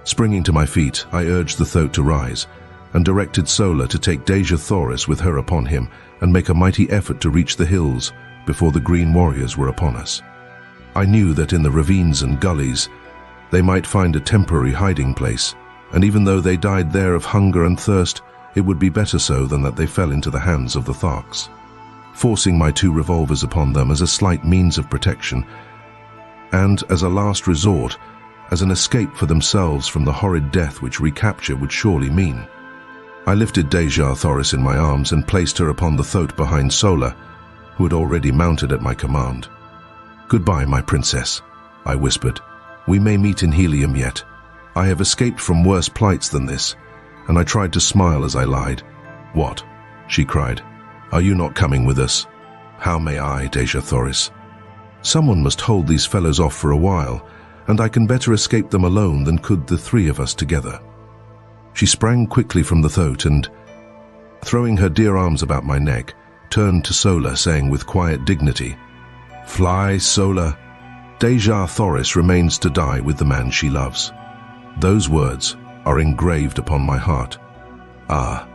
Springing to my feet, I urged the throat to rise, and directed Sola to take Dejah Thoris with her upon him and make a mighty effort to reach the hills before the green warriors were upon us. I knew that in the ravines and gullies they might find a temporary hiding place, and even though they died there of hunger and thirst, it would be better so than that they fell into the hands of the Tharks. Forcing my two revolvers upon them as a slight means of protection, and, as a last resort, as an escape for themselves from the horrid death which recapture would surely mean. I lifted Dejah Thoris in my arms and placed her upon the thoat behind Sola, who had already mounted at my command. "Goodbye, my princess," I whispered. "We may meet in Helium yet. I have escaped from worse plights than this," and I tried to smile as I lied. "What?" she cried. "Are you not coming with us?" "How may I, Dejah Thoris? Someone must hold these fellows off for a while, and I can better escape them alone than could the three of us together." She sprang quickly from the thoat and, throwing her dear arms about my neck, turned to Sola, saying with quiet dignity, "Fly, Sola. Dejah Thoris remains to die with the man she loves." Those words are engraved upon my heart. Ah,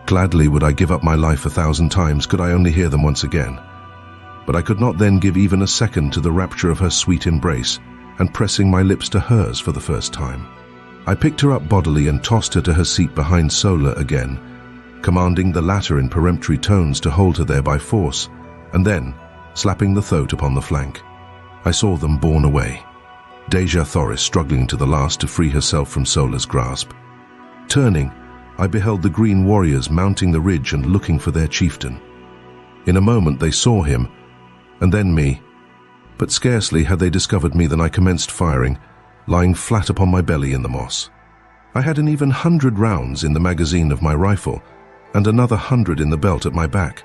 gladly would I give up my life 1,000 times could I only hear them once again. But I could not then give even a second to the rapture of her sweet embrace and pressing my lips to hers for the first time. I picked her up bodily and tossed her to her seat behind Sola again, commanding the latter in peremptory tones to hold her there by force, and then slapping the thoat upon the flank. I saw them borne away, Dejah Thoris struggling to the last to free herself from Sola's grasp. Turning, I beheld the green warriors mounting the ridge and looking for their chieftain. In a moment they saw him, and then me, but scarcely had they discovered me than I commenced firing, lying flat upon my belly in the moss. I had an even 100 rounds in the magazine of my rifle, and another 100 in the belt at my back.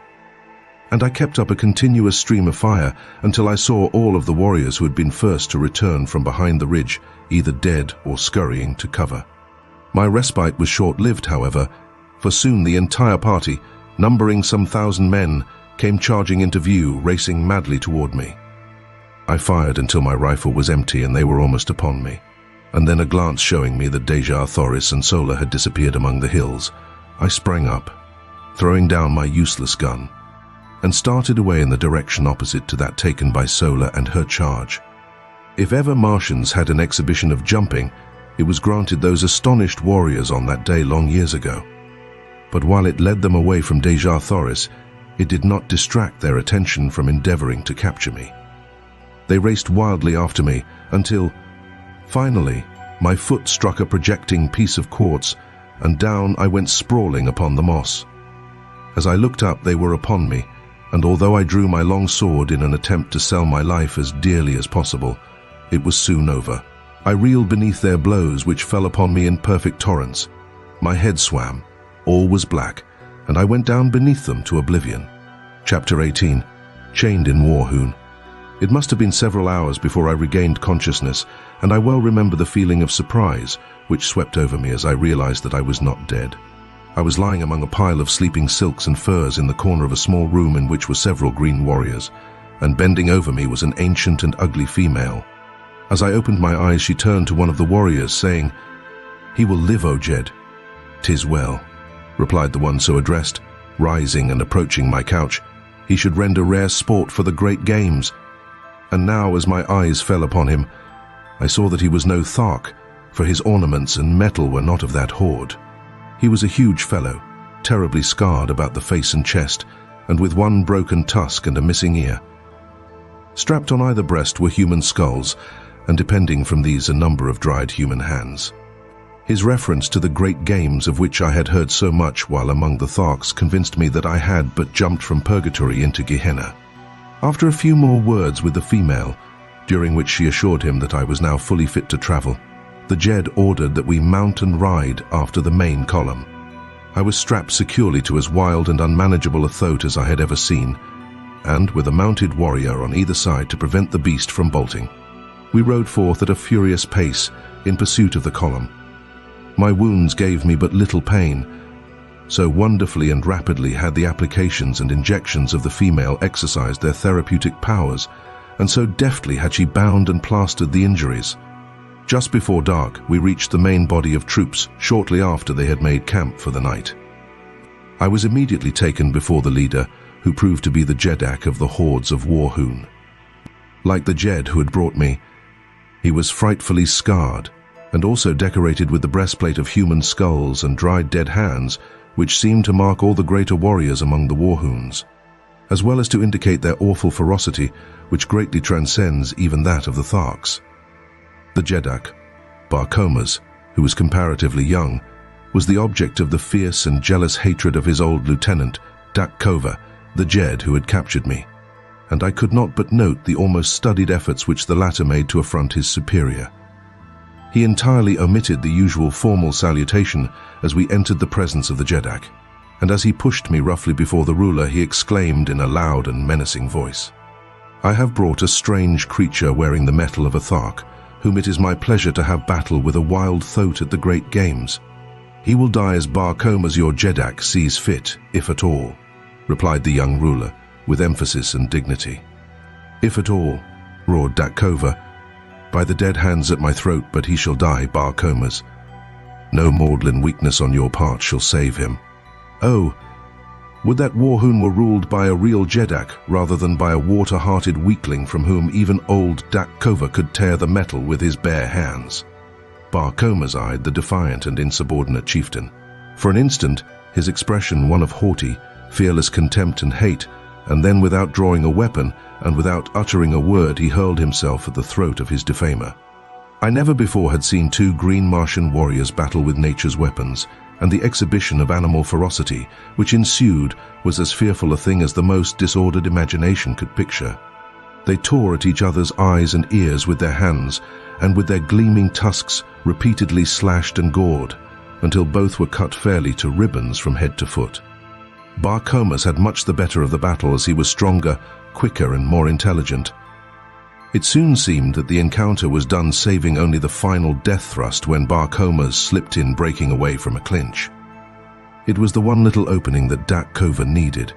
And I kept up a continuous stream of fire until I saw all of the warriors who had been first to return from behind the ridge, either dead or scurrying to cover. My respite was short-lived, however, for soon the entire party, numbering some 1,000 men, came charging into view, racing madly toward me. I fired until my rifle was empty and they were almost upon me, and then a glance showing me that Dejah Thoris and Sola had disappeared among the hills, I sprang up, throwing down my useless gun, and started away in the direction opposite to that taken by Sola and her charge. If ever Martians had an exhibition of jumping, it was granted those astonished warriors on that day long years ago. But while it led them away from Dejah Thoris, it did not distract their attention from endeavoring to capture me. They raced wildly after me until, finally, my foot struck a projecting piece of quartz, and down I went sprawling upon the moss. As I looked up, they were upon me, and although I drew my long sword in an attempt to sell my life as dearly as possible, it was soon over. I reeled beneath their blows, which fell upon me in perfect torrents. My head swam, all was black, and I went down beneath them to oblivion. Chapter 18. Chained in Warhoon. It must have been several hours before I regained consciousness, and I well remember the feeling of surprise which swept over me as I realized that I was not dead. I was lying among a pile of sleeping silks and furs in the corner of a small room in which were several green warriors, and bending over me was an ancient and ugly female. As I opened my eyes, she turned to one of the warriors, saying, "He will live, O Jed." "'Tis well," replied the one so addressed, rising and approaching my couch. "He should render rare sport for the great games." And now, as my eyes fell upon him, I saw that he was no Thark, for his ornaments and metal were not of that horde. He was a huge fellow, terribly scarred about the face and chest, and with one broken tusk and a missing ear. Strapped on either breast were human skulls, and depending from these a number of dried human hands. His reference to the great games of which I had heard so much while among the Tharks convinced me that I had but jumped from purgatory into Gehenna. After a few more words with the female, during which she assured him that I was now fully fit to travel, the Jed ordered that we mount and ride after the main column. I was strapped securely to as wild and unmanageable a thoat as I had ever seen, and with a mounted warrior on either side to prevent the beast from bolting, we rode forth at a furious pace in pursuit of the column. My wounds gave me but little pain, so wonderfully and rapidly had the applications and injections of the female exercised their therapeutic powers, and so deftly had she bound and plastered the injuries. Just before dark, we reached the main body of troops shortly after they had made camp for the night. I was immediately taken before the leader, who proved to be the Jedak of the hordes of Warhoon. Like the Jed who had brought me, he was frightfully scarred, and also decorated with the breastplate of human skulls and dried dead hands, which seemed to mark all the greater warriors among the Warhoons. as well as to indicate their awful ferocity, which greatly transcends even that of the Tharks. The Jeddak, Barcomas, who was comparatively young, was the object of the fierce and jealous hatred of his old lieutenant, Dejah, the Jed who had captured me, and I could not but note the almost studied efforts which the latter made to affront his superior. He entirely omitted the usual formal salutation as we entered the presence of the Jeddak, and as he pushed me roughly before the ruler, he exclaimed in a loud and menacing voice, "I have brought a strange creature wearing the metal of a Thark, whom it is my pleasure to have battle with a wild thoat at the great games. He will die as Barcomas your Jeddak sees fit, if at all," replied the young ruler, with emphasis and dignity. "If at all," roared Dejah, "by the dead hands at my throat, but he shall die, Barcomas. No maudlin weakness on your part shall save him. Oh, would that Warhoon were ruled by a real Jeddak rather than by a water-hearted weakling from whom even old Dejah could tear the metal with his bare hands." Barcomas eyed the defiant and insubordinate chieftain. For an instant, his expression one of haughty, fearless contempt and hate, and then without drawing a weapon and without uttering a word, he hurled himself at the throat of his defamer. I never before had seen two green Martian warriors battle with nature's weapons, and the exhibition of animal ferocity which ensued was as fearful a thing as the most disordered imagination could picture. They tore at each other's eyes and ears with their hands, and with their gleaming tusks repeatedly slashed and gored, until both were cut fairly to ribbons from head to foot. Barcomas had much the better of the battle, as he was stronger, quicker and more intelligent. It soon seemed that the encounter was done, saving only the final death thrust when Barcomas slipped in, breaking away from a clinch. It was the one little opening that Dejah needed,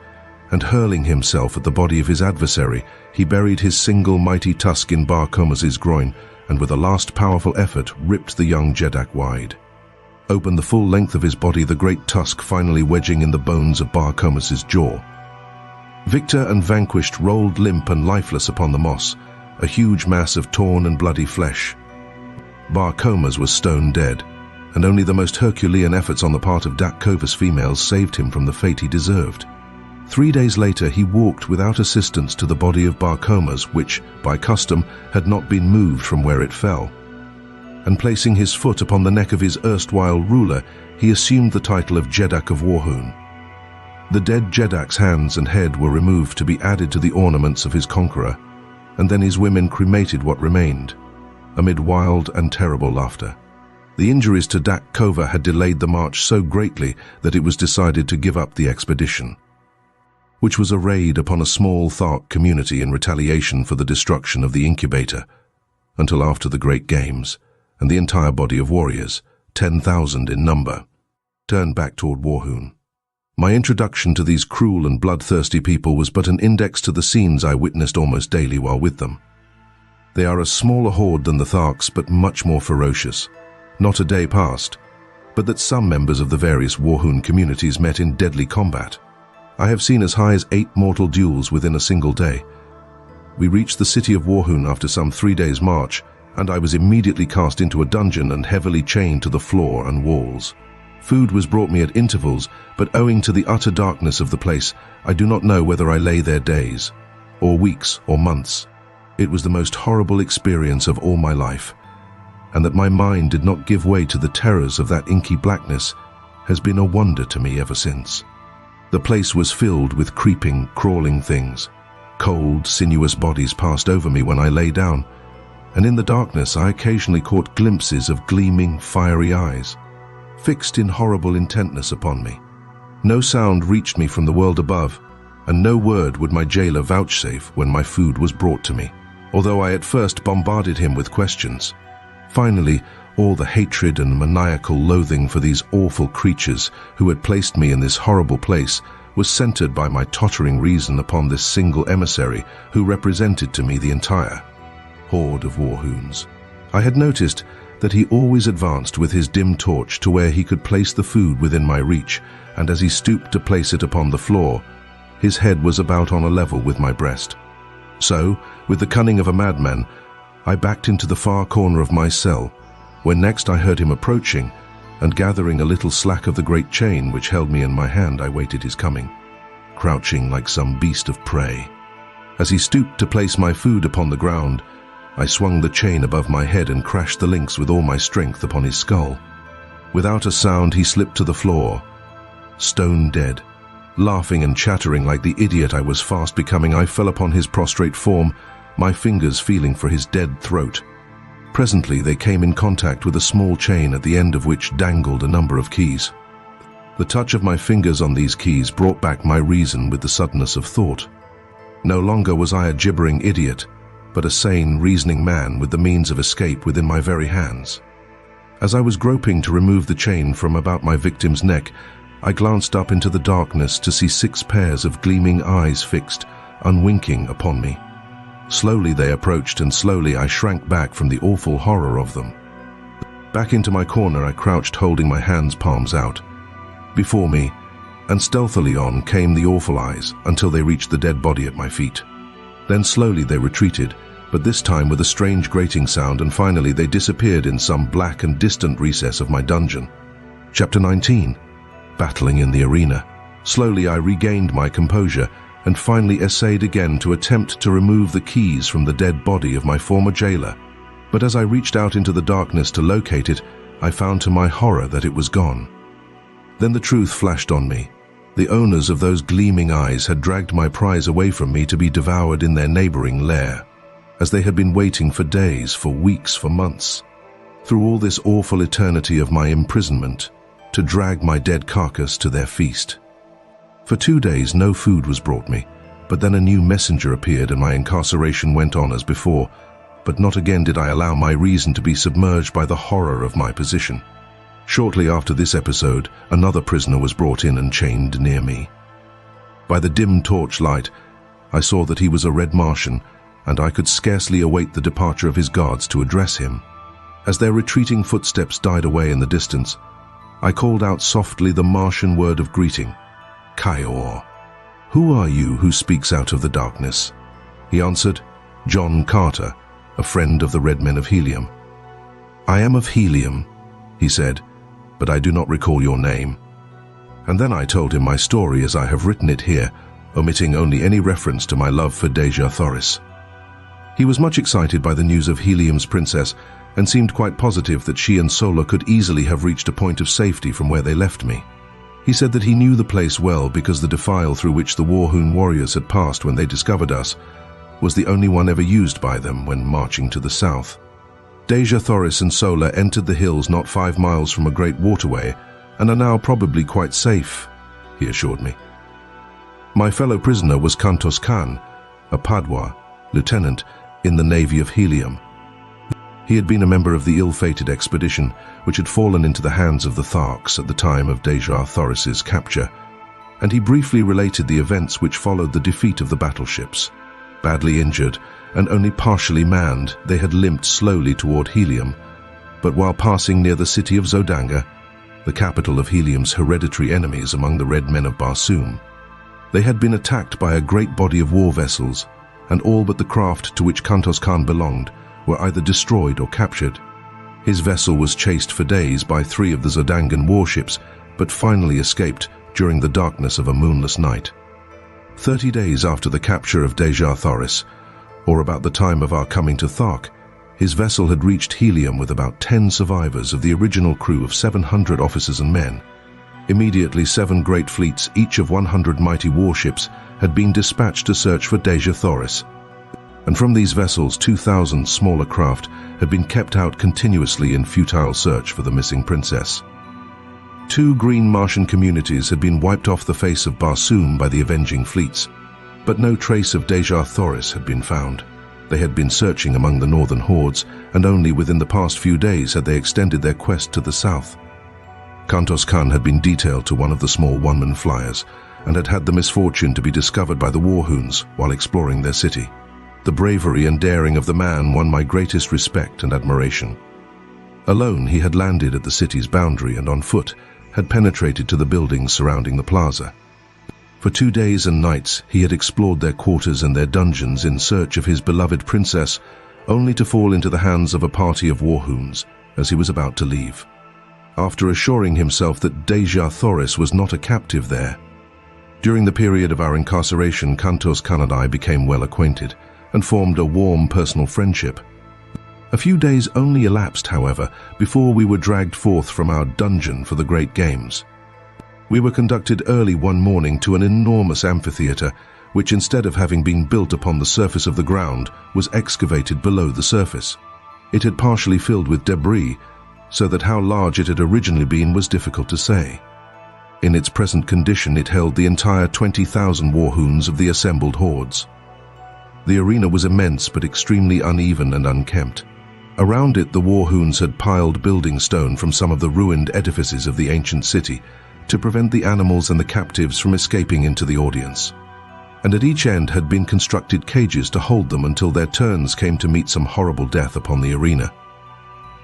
and hurling himself at the body of his adversary, he buried his single mighty tusk in Barcomas's groin, and with a last powerful effort ripped the young Jeddak wide. Open the full length of his body, the great tusk finally wedging in the bones of Barcomas's jaw. Victor and vanquished rolled limp and lifeless upon the moss, a huge mass of torn and bloody flesh. Barcomas was stone dead, and only the most Herculean efforts on the part of Dejah's females saved him from the fate he deserved. 3 days later, he walked without assistance to the body of Barcomas, which, by custom, had not been moved from where it fell. And placing his foot upon the neck of his erstwhile ruler, he assumed the title of Jeddak of Warhoon. The dead Jeddak's hands and head were removed to be added to the ornaments of his conqueror, and then his women cremated what remained, amid wild and terrible laughter. The injuries to Dejah had delayed the march so greatly that it was decided to give up the expedition, which was a raid upon a small Thark community in retaliation for the destruction of the incubator, until after the Great Games, and the entire body of warriors, 10,000 in number, turned back toward Warhoon. My introduction to these cruel and bloodthirsty people was but an index to the scenes I witnessed almost daily while with them. They are a smaller horde than the Tharks, but much more ferocious. Not a day passed, but that some members of the various Warhoon communities met in deadly combat. I have seen as high as 8 mortal duels within a single day. We reached the city of Warhoon after some 3 days' march, and I was immediately cast into a dungeon and heavily chained to the floor and walls. Food was brought me at intervals, but owing to the utter darkness of the place, I do not know whether I lay there days, or weeks, or months. It was the most horrible experience of all my life, and that my mind did not give way to the terrors of that inky blackness has been a wonder to me ever since. The place was filled with creeping, crawling things. Cold, sinuous bodies passed over me when I lay down, and in the darkness I occasionally caught glimpses of gleaming, fiery eyes, fixed in horrible intentness upon me. No sound reached me from the world above, and no word would my jailer vouchsafe when my food was brought to me, although I at first bombarded him with questions. Finally, all the hatred and maniacal loathing for these awful creatures who had placed me in this horrible place was centered by my tottering reason upon this single emissary who represented to me the entire horde of Warhoons. I had noticed that he always advanced with his dim torch to where he could place the food within my reach, and as he stooped to place it upon the floor, his head was about on a level with my breast. So, with the cunning of a madman, I backed into the far corner of my cell, when next I heard him approaching, and gathering a little slack of the great chain which held me in my hand, I waited his coming. crouching like some beast of prey. As he stooped to place my food upon the ground, I swung the chain above my head and crashed the links with all my strength upon his skull. Without a sound, he slipped to the floor, stone dead. Laughing and chattering like the idiot I was fast becoming, I fell upon his prostrate form, my fingers feeling for his dead throat. Presently, they came in contact with a small chain at the end of which dangled a number of keys. The touch of my fingers on these keys brought back my reason with the suddenness of thought. No longer was I a gibbering idiot, but a sane, reasoning man with the means of escape within my very hands. As I was groping to remove the chain from about my victim's neck, I glanced up into the darkness to see 6 pairs of gleaming eyes fixed, unwinking, upon me. Slowly they approached, and slowly I shrank back from the awful horror of them. Back into my corner I crouched, holding my hands palms out. Before me, and stealthily on, came the awful eyes until they reached the dead body at my feet. Then slowly they retreated, but this time with a strange grating sound, and finally they disappeared in some black and distant recess of my dungeon. Chapter 19. Battling in the arena. Slowly I regained my composure and finally essayed again to attempt to remove the keys from the dead body of my former jailer. But as I reached out into the darkness to locate it, I found to my horror that it was gone. Then the truth flashed on me. The owners of those gleaming eyes had dragged my prize away from me to be devoured in their neighboring lair, as they had been waiting for days, for weeks, for months, through all this awful eternity of my imprisonment, to drag my dead carcass to their feast. For 2 days no food was brought me, but then a new messenger appeared and my incarceration went on as before, but not again did I allow my reason to be submerged by the horror of my position. Shortly after this episode, another prisoner was brought in and chained near me. By the dim torchlight, I saw that he was a red Martian, and I could scarcely await the departure of his guards to address him. As their retreating footsteps died away in the distance, I called out softly the Martian word of greeting, Kaior. Who are you who speaks out of the darkness? He answered, John Carter, a friend of the Red Men of Helium. I am of Helium, he said, but I do not recall your name. And then I told him my story as I have written it here, omitting only any reference to my love for Dejah Thoris. He was much excited by the news of Helium's princess and seemed quite positive that she and Sola could easily have reached a point of safety from where they left me. He said that he knew the place well because the defile through which the Warhoon warriors had passed when they discovered us was the only one ever used by them when marching to the south. Dejah Thoris and Sola entered the hills not 5 miles from a great waterway and are now probably quite safe, he assured me. My fellow prisoner was Kantos Khan, a Padwa, lieutenant in the Navy of Helium. He had been a member of the ill-fated expedition which had fallen into the hands of the Tharks at the time of Dejah Thoris's capture, and he briefly related the events which followed the defeat of the battleships. Badly injured and only partially manned, they had limped slowly toward Helium, but while passing near the city of Zodanga, the capital of Helium's hereditary enemies among the Red Men of Barsoom, they had been attacked by a great body of war vessels, and all but the craft to which Kantos Khan belonged were either destroyed or captured. His vessel was chased for days by 3 of the Zodangan warships, but finally escaped during the darkness of a moonless night. 30 days after the capture of Dejah Thoris, or about the time of our coming to Thark, his vessel had reached Helium with about 10 survivors of the original crew of 700 officers and men. Immediately 7 great fleets, each of 100 mighty warships, had been dispatched to search for Dejah Thoris, and from these vessels 2,000 smaller craft had been kept out continuously in futile search for the missing princess. 2 green Martian communities had been wiped off the face of Barsoom by the avenging fleets, but no trace of Dejah Thoris had been found. They had been searching among the northern hordes, and only within the past few days had they extended their quest to the south. Kantos Khan had been detailed to one of the small one-man flyers, and had had the misfortune to be discovered by the Warhoons while exploring their city. The bravery and daring of the man won my greatest respect and admiration. Alone, he had landed at the city's boundary and on foot had penetrated to the buildings surrounding the plaza. For 2 days and nights, he had explored their quarters and their dungeons in search of his beloved princess, only to fall into the hands of a party of Warhoons as he was about to leave. After assuring himself that Dejah Thoris was not a captive there, During the period of our incarceration, Kantos Khan and I became well acquainted and formed a warm personal friendship. A few days only elapsed, however, before we were dragged forth from our dungeon for the Great Games. We were conducted early one morning to an enormous amphitheatre, which instead of having been built upon the surface of the ground, was excavated below the surface. It had partially filled with debris, so that how large it had originally been was difficult to say. In its present condition, it held the entire 20,000 Warhoons of the assembled hordes. The arena was immense but extremely uneven and unkempt. Around it, the Warhoons had piled building stone from some of the ruined edifices of the ancient city to prevent the animals and the captives from escaping into the audience. And at each end had been constructed cages to hold them until their turns came to meet some horrible death upon the arena.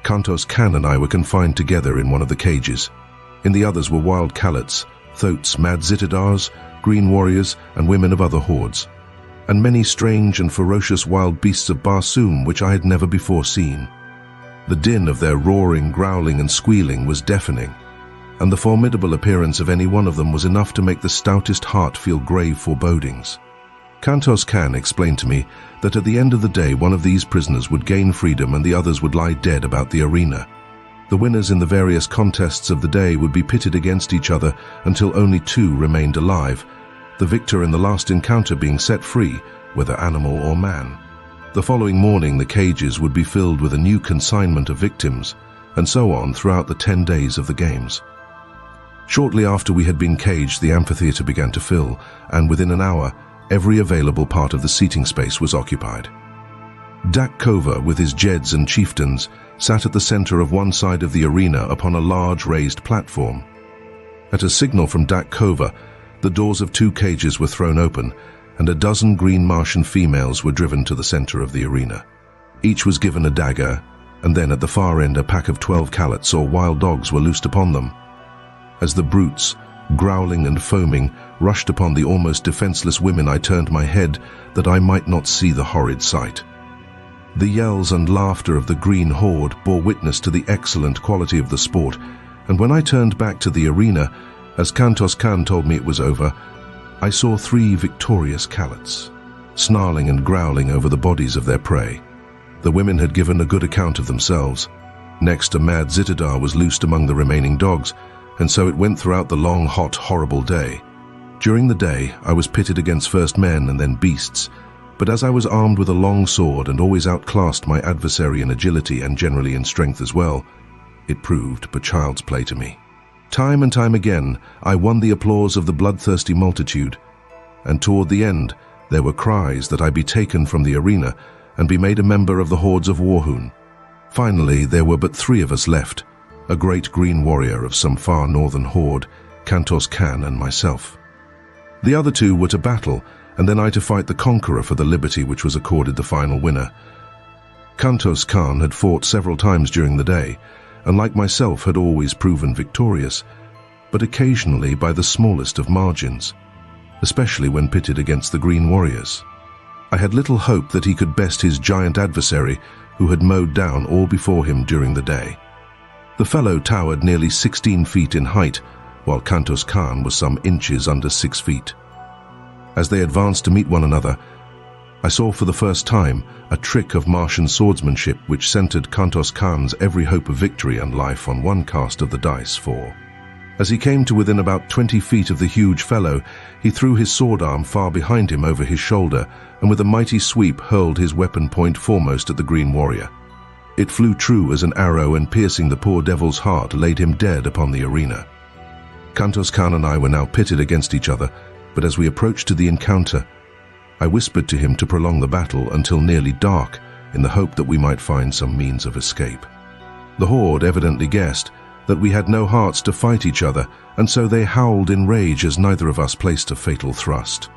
Kantos Khan and I were confined together in one of the cages. In the others were wild Kalets, Thoats, mad Zitadars, green warriors, and women of other hordes, and many strange and ferocious wild beasts of Barsoom which I had never before seen. The din of their roaring, growling, and squealing was deafening, and the formidable appearance of any one of them was enough to make the stoutest heart feel grave forebodings. Kantos Khan explained to me that at the end of the day one of these prisoners would gain freedom and the others would lie dead about the arena. The winners in the various contests of the day would be pitted against each other until only two remained alive, the victor in the last encounter being set free, whether animal or man. The following morning the cages would be filled with a new consignment of victims, and so on throughout the 10 days of the games. Shortly after we had been caged, the amphitheatre began to fill, and within an hour, every available part of the seating space was occupied. Dak Kova, with his jeds and chieftains, sat at the center of one side of the arena upon a large raised platform. At a signal from Dak Kova, the doors of 2 cages were thrown open, and a dozen green Martian females were driven to the center of the arena. Each was given a dagger, and then at the far end a pack of 12 Kalets or wild dogs were loosed upon them. As the brutes, growling and foaming, rushed upon the almost defenseless women, I turned my head that I might not see the horrid sight. The yells and laughter of the green horde bore witness to the excellent quality of the sport, and when I turned back to the arena, as Kantos Khan told me it was over, I saw 3 victorious Kalets, snarling and growling over the bodies of their prey. The women had given a good account of themselves. Next, a mad Zitadar was loosed among the remaining dogs, and so it went throughout the long, hot, horrible day. During the day, I was pitted against first men and then beasts, but as I was armed with a long sword and always outclassed my adversary in agility and generally in strength as well, it proved but child's play to me. Time and time again, I won the applause of the bloodthirsty multitude, and toward the end, there were cries that I be taken from the arena and be made a member of the hordes of Warhoon. Finally, there were but 3 of us left, a great green warrior of some far northern horde, Kantos Khan, and myself. The other 2 were to battle, and then I to fight the conqueror for the liberty which was accorded the final winner. Kantos Khan had fought several times during the day, and like myself had always proven victorious, but occasionally by the smallest of margins, especially when pitted against the green warriors. I had little hope that he could best his giant adversary, who had mowed down all before him during the day. The fellow towered nearly 16 feet in height, while Kantos Khan was some inches under 6 feet. As they advanced to meet one another, I saw for the first time a trick of Martian swordsmanship which centered Kantos Khan's every hope of victory and life on one cast of the dice 4. As he came to within about 20 feet of the huge fellow, he threw his sword arm far behind him over his shoulder, and with a mighty sweep hurled his weapon point foremost at the green warrior. It flew true as an arrow, and piercing the poor devil's heart, laid him dead upon the arena. Kantos Khan and I were now pitted against each other, but as we approached to the encounter, I whispered to him to prolong the battle until nearly dark, in the hope that we might find some means of escape. The horde evidently guessed that we had no hearts to fight each other, and so they howled in rage as neither of us placed a fatal thrust.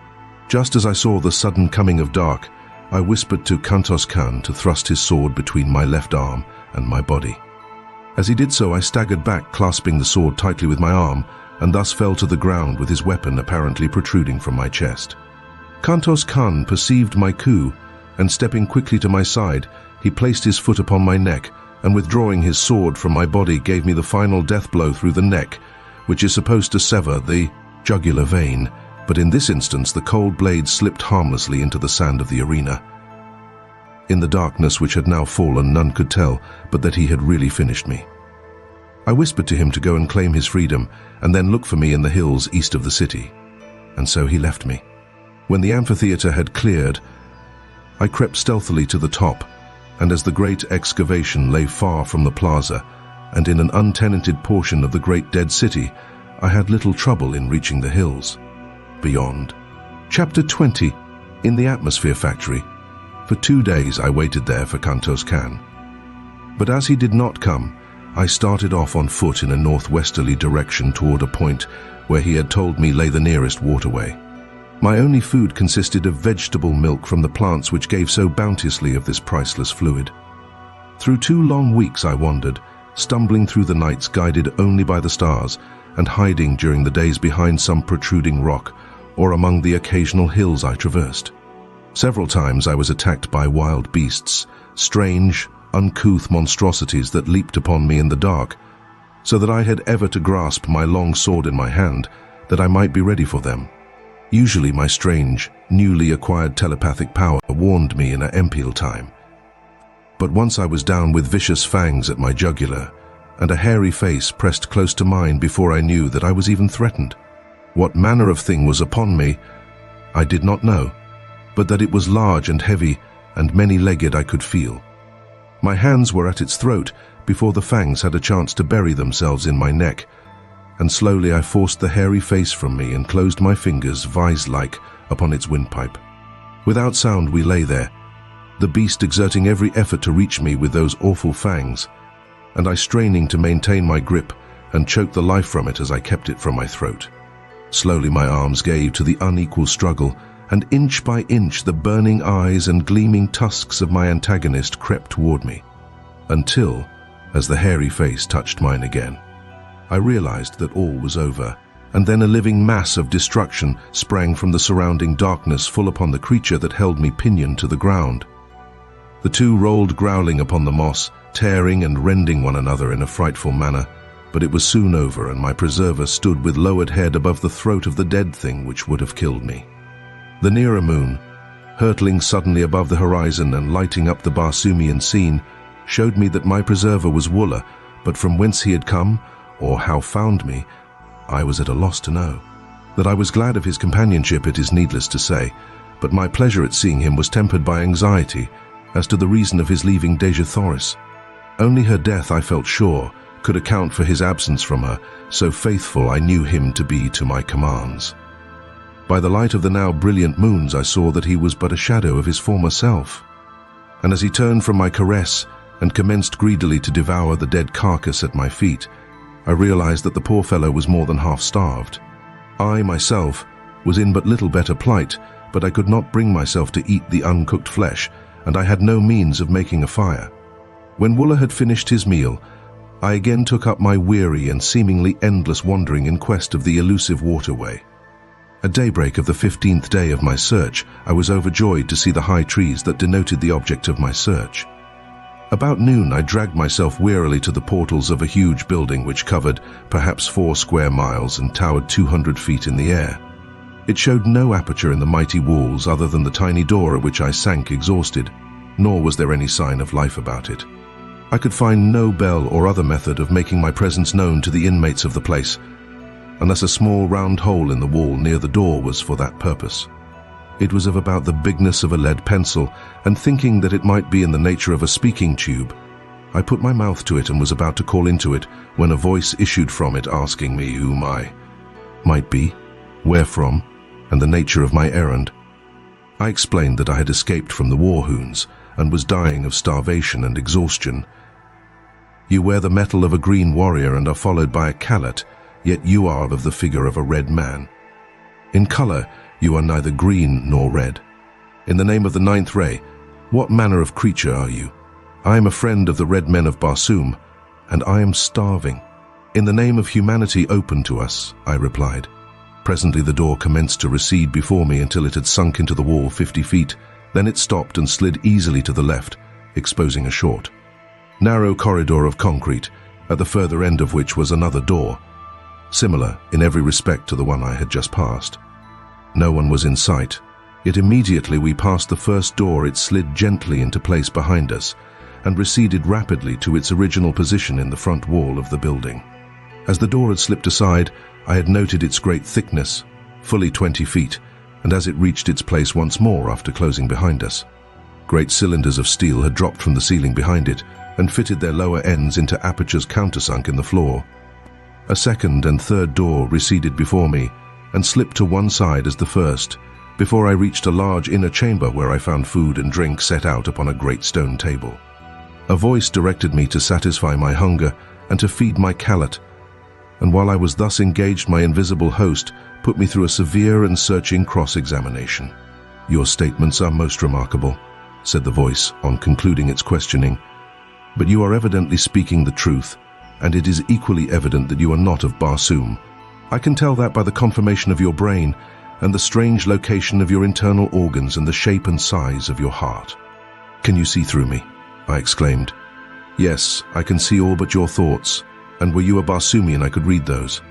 Just as I saw the sudden coming of dark, I whispered to Kantos Khan to thrust his sword between my left arm and my body. As he did so, I staggered back, clasping the sword tightly with my arm, and thus fell to the ground with his weapon apparently protruding from my chest. Kantos Khan perceived my coup, and stepping quickly to my side, he placed his foot upon my neck, and withdrawing his sword from my body gave me the final death blow through the neck, which is supposed to sever the jugular vein but in this instance the cold blade slipped harmlessly into the sand of the arena. In the darkness which had now fallen, none could tell but that he had really finished me. I whispered to him to go and claim his freedom, and then look for me in the hills east of the city. And so he left me. When the amphitheater had cleared, I crept stealthily to the top, and as the great excavation lay far from the plaza, and in an untenanted portion of the great dead city, I had little trouble in reaching the hills beyond. Chapter 20. In the Atmosphere Factory. For 2 days I waited there for Kantos Khan. But as he did not come, I started off on foot in a northwesterly direction toward a point where he had told me lay the nearest waterway. My only food consisted of vegetable milk from the plants which gave so bounteously of this priceless fluid. Through 2 long weeks I wandered, stumbling through the nights guided only by the stars, and hiding during the days behind some protruding rock or among the occasional hills I traversed. Several times I was attacked by wild beasts, strange, uncouth monstrosities that leaped upon me in the dark, so that I had ever to grasp my long sword in my hand, that I might be ready for them. Usually my strange, newly acquired telepathic power warned me in a empyal time. But once I was down with vicious fangs at my jugular, and a hairy face pressed close to mine before I knew that I was even threatened. What manner of thing was upon me, I did not know, but that it was large and heavy and many-legged I could feel. My hands were at its throat before the fangs had a chance to bury themselves in my neck, and slowly I forced the hairy face from me and closed my fingers vise-like upon its windpipe. Without sound we lay there, the beast exerting every effort to reach me with those awful fangs, and I straining to maintain my grip and choke the life from it as I kept it from my throat. Slowly my arms gave to the unequal struggle, and inch by inch the burning eyes and gleaming tusks of my antagonist crept toward me, until, as the hairy face touched mine again, I realized that all was over, and then a living mass of destruction sprang from the surrounding darkness full upon the creature that held me pinioned to the ground. The two rolled growling upon the moss, tearing and rending one another in a frightful manner, but it was soon over, and my preserver stood with lowered head above the throat of the dead thing which would have killed me. The nearer moon, hurtling suddenly above the horizon and lighting up the Barsoomian scene, showed me that my preserver was Wooler, but from whence he had come, or how found me, I was at a loss to know. That I was glad of his companionship it is needless to say, but my pleasure at seeing him was tempered by anxiety as to the reason of his leaving Dejah Thoris. Only her death, I felt sure, could account for his absence from her, so faithful I knew him to be to my commands. By the light of the now brilliant moons I saw that he was but a shadow of his former self, and as he turned from my caress and commenced greedily to devour the dead carcass at my feet, I realized that the poor fellow was more than half starved. I, myself, was in but little better plight, but I could not bring myself to eat the uncooked flesh, and I had no means of making a fire. When Wooler had finished his meal, I again took up my weary and seemingly endless wandering in quest of the elusive waterway. At daybreak of the 15th day of my search, I was overjoyed to see the high trees that denoted the object of my search. About noon I dragged myself wearily to the portals of a huge building which covered perhaps 4 square miles and towered 200 feet in the air. It showed no aperture in the mighty walls other than the tiny door at which I sank exhausted, nor was there any sign of life about it. I could find no bell or other method of making my presence known to the inmates of the place, unless a small round hole in the wall near the door was for that purpose. It was of about the bigness of a lead pencil, and thinking that it might be in the nature of a speaking tube, I put my mouth to it and was about to call into it when a voice issued from it asking me whom I might be, where from, and the nature of my errand. I explained that I had escaped from the Warhoons and was dying of starvation and exhaustion. You wear the metal of a green warrior and are followed by a callet, yet you are of the figure of a red man. In color, you are neither green nor red. In the name of the 9th ray, what manner of creature are you? I am a friend of the red men of Barsoom, and I am starving. In the name of humanity open to us, I replied. Presently the door commenced to recede before me until it had sunk into the wall 50 feet, then it stopped and slid easily to the left, exposing a short, narrow corridor of concrete, at the further end of which was another door, similar in every respect to the one I had just passed. No one was in sight, yet immediately we passed the first door it slid gently into place behind us and receded rapidly to its original position in the front wall of the building. As the door had slipped aside, I had noted its great thickness, fully 20 feet, and as it reached its place once more after closing behind us, great cylinders of steel had dropped from the ceiling behind it and fitted their lower ends into apertures countersunk in the floor. A second and third door receded before me and slipped to one side as the first, before I reached a large inner chamber where I found food and drink set out upon a great stone table. A voice directed me to satisfy my hunger and to feed my callet, and while I was thus engaged, my invisible host put me through a severe and searching cross-examination. "Your statements are most remarkable," said the voice on concluding its questioning, "but you are evidently speaking the truth, and it is equally evident that you are not of Barsoom. I can tell that by the conformation of your brain and the strange location of your internal organs and the shape and size of your heart." "Can you see through me?" I exclaimed. "Yes, I can see all but your thoughts, and were you a Barsoomian I could read those."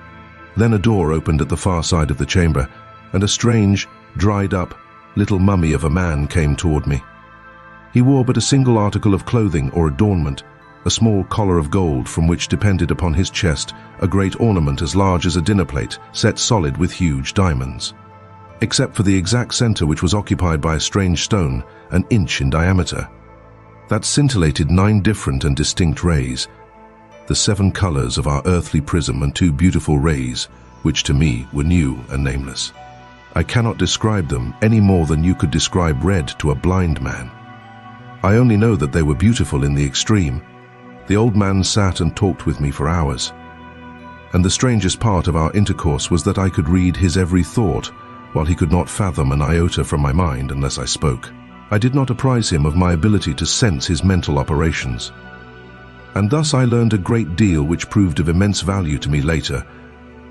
Then a door opened at the far side of the chamber, and a strange, dried-up, little mummy of a man came toward me. He wore but a single article of clothing or adornment, a small collar of gold from which depended upon his chest a great ornament as large as a dinner plate, set solid with huge diamonds. Except for the exact center, which was occupied by a strange stone, an inch in diameter, that scintillated 9 different and distinct rays, the 7 colors of our earthly prism, and 2 beautiful rays, which to me were new and nameless. I cannot describe them any more than you could describe red to a blind man. I only know that they were beautiful in the extreme. The old man sat and talked with me for hours, and the strangest part of our intercourse was that I could read his every thought, while he could not fathom an iota from my mind unless I spoke. I did not apprise him of my ability to sense his mental operations, and thus I learned a great deal which proved of immense value to me later,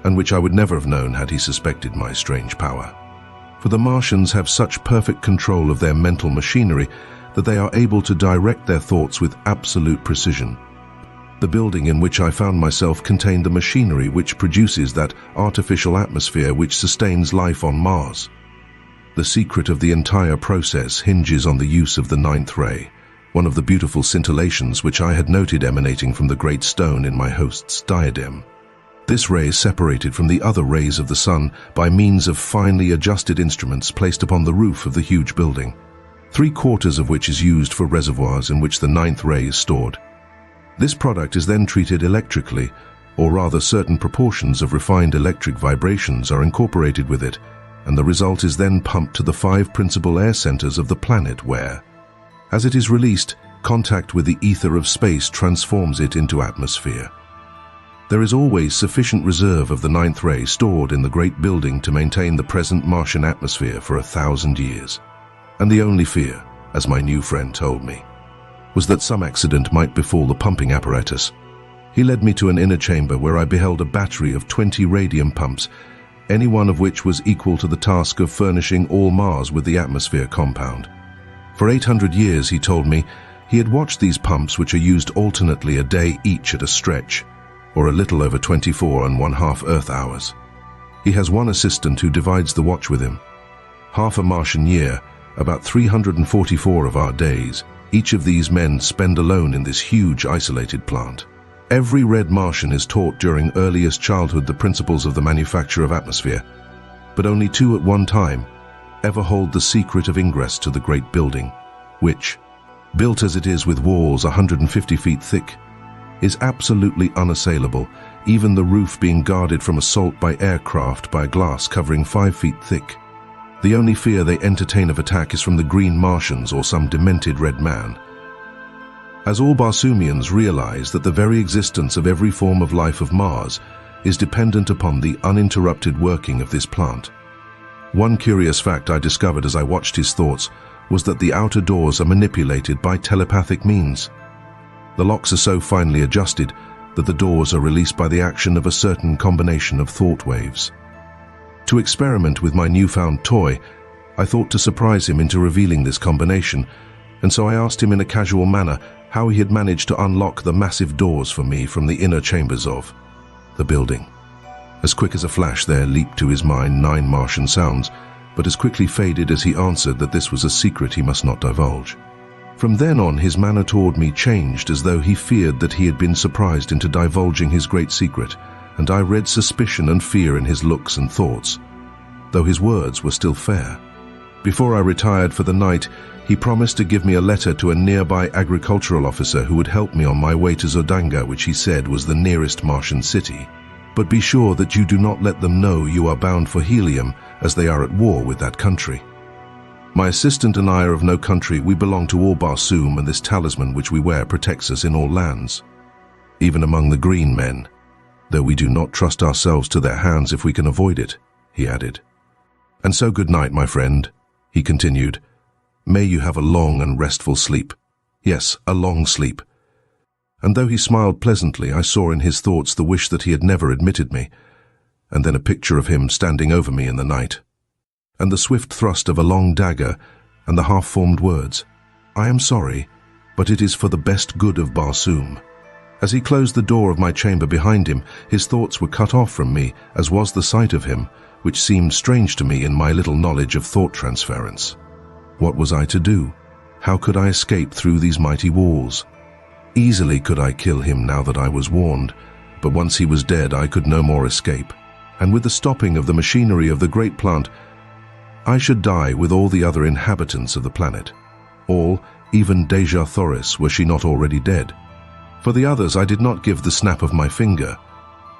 and which I would never have known had he suspected my strange power. For the Martians have such perfect control of their mental machinery that they are able to direct their thoughts with absolute precision. The building in which I found myself contained the machinery which produces that artificial atmosphere which sustains life on Mars. The secret of the entire process hinges on the use of the 9th ray, one of the beautiful scintillations which I had noted emanating from the great stone in my host's diadem. This ray is separated from the other rays of the sun by means of finely adjusted instruments placed upon the roof of the huge building, 3/4 of which is used for reservoirs in which the 9th ray is stored. This product is then treated electrically, or rather certain proportions of refined electric vibrations are incorporated with it, and the result is then pumped to the 5 principal air centers of the planet where, as it is released, contact with the ether of space transforms it into atmosphere. There is always sufficient reserve of the 9th ray stored in the great building to maintain the present Martian atmosphere for 1,000 years. And the only fear, as my new friend told me, was that some accident might befall the pumping apparatus. He led me to an inner chamber where I beheld a battery of 20 radium pumps, any one of which was equal to the task of furnishing all Mars with the atmosphere compound. For 800 years, he told me, he had watched these pumps, which are used alternately a day each at a stretch, or a little over 24½ Earth hours. He has one assistant who divides the watch with him. Half a Martian year, about 344 of our days, each of these men spend alone in this huge isolated plant. Every red Martian is taught during earliest childhood the principles of the manufacture of atmosphere, but only 2 at one time ever hold the secret of ingress to the great building, which, built as it is with walls 150 feet thick, is absolutely unassailable, even the roof being guarded from assault by aircraft by glass covering 5 feet thick. The only fear they entertain of attack is from the green Martians or some demented red man. As all Barsoomians realize that the very existence of every form of life of Mars is dependent upon the uninterrupted working of this plant. One curious fact I discovered as I watched his thoughts was that the outer doors are manipulated by telepathic means. The locks are so finely adjusted that the doors are released by the action of a certain combination of thought waves. To experiment with my newfound toy, I thought to surprise him into revealing this combination, and so I asked him in a casual manner how he had managed to unlock the massive doors for me from the inner chambers of the building. As quick as a flash there leaped to his mind 9 Martian sounds, but as quickly faded as he answered that this was a secret he must not divulge. From then on, his manner toward me changed, as though he feared that he had been surprised into divulging his great secret, and I read suspicion and fear in his looks and thoughts, though his words were still fair. Before I retired for the night, he promised to give me a letter to a nearby agricultural officer who would help me on my way to Zodanga, which he said was the nearest Martian city. But be sure that you do not let them know you are bound for Helium, as they are at war with that country. My assistant and I are of no country. We belong to all Barsoom, and this talisman which we wear protects us in all lands, even among the green men, though we do not trust ourselves to their hands if we can avoid it, he added. And so good night, my friend, he continued. May you have a long and restful sleep. Yes, a long sleep. And though he smiled pleasantly, I saw in his thoughts the wish that he had never admitted me, and then a picture of him standing over me in the night, and the swift thrust of a long dagger, and the half-formed words, I am sorry, but it is for the best good of Barsoom. As he closed the door of my chamber behind him, his thoughts were cut off from me, as was the sight of him, which seemed strange to me in my little knowledge of thought transference. What was I to do? How could I escape through these mighty walls? Easily could I kill him now that I was warned, but once he was dead I could no more escape, and with the stopping of the machinery of the great plant, I should die with all the other inhabitants of the planet. All, even Dejah Thoris, were she not already dead. For the others I did not give the snap of my finger,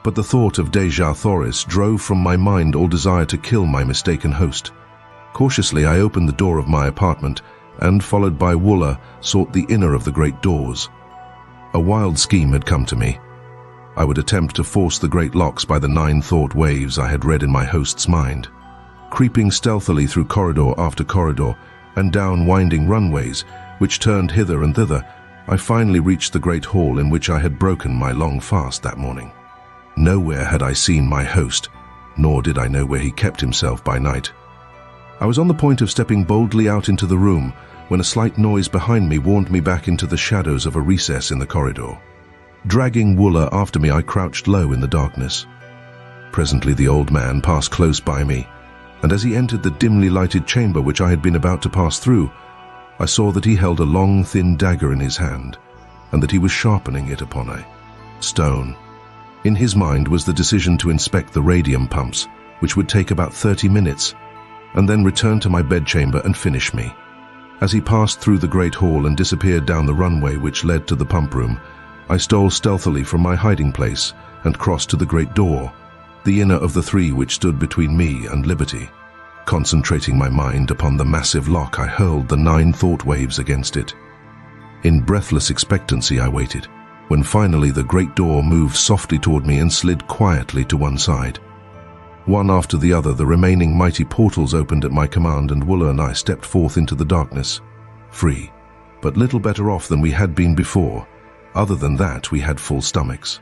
but the thought of Dejah Thoris drove from my mind all desire to kill my mistaken host. Cautiously I opened the door of my apartment, and, followed by Woola, sought the inner of the great doors. A wild scheme had come to me. I would attempt to force the great locks by the 9 thought waves I had read in my host's mind. Creeping stealthily through corridor after corridor, and down winding runways, which turned hither and thither, I finally reached the great hall in which I had broken my long fast that morning. Nowhere had I seen my host, nor did I know where he kept himself by night. I was on the point of stepping boldly out into the room when a slight noise behind me warned me back into the shadows of a recess in the corridor. Dragging Woola after me, I crouched low in the darkness. Presently the old man passed close by me, and as he entered the dimly lighted chamber which I had been about to pass through, I saw that he held a long, thin dagger in his hand, and that he was sharpening it upon a stone. In his mind was the decision to inspect the radium pumps, which would take about 30 minutes, and then return to my bedchamber and finish me. As he passed through the great hall and disappeared down the runway which led to the pump room, I stole stealthily from my hiding place and crossed to the great door, the inner of the 3 which stood between me and liberty. Concentrating my mind upon the massive lock, I hurled the 9 thought waves against it. In breathless expectancy I waited, when finally the great door moved softly toward me and slid quietly to one side. One after the other, the remaining mighty portals opened at my command, and Woola and I stepped forth into the darkness, free, but little better off than we had been before. Other than that, we had full stomachs.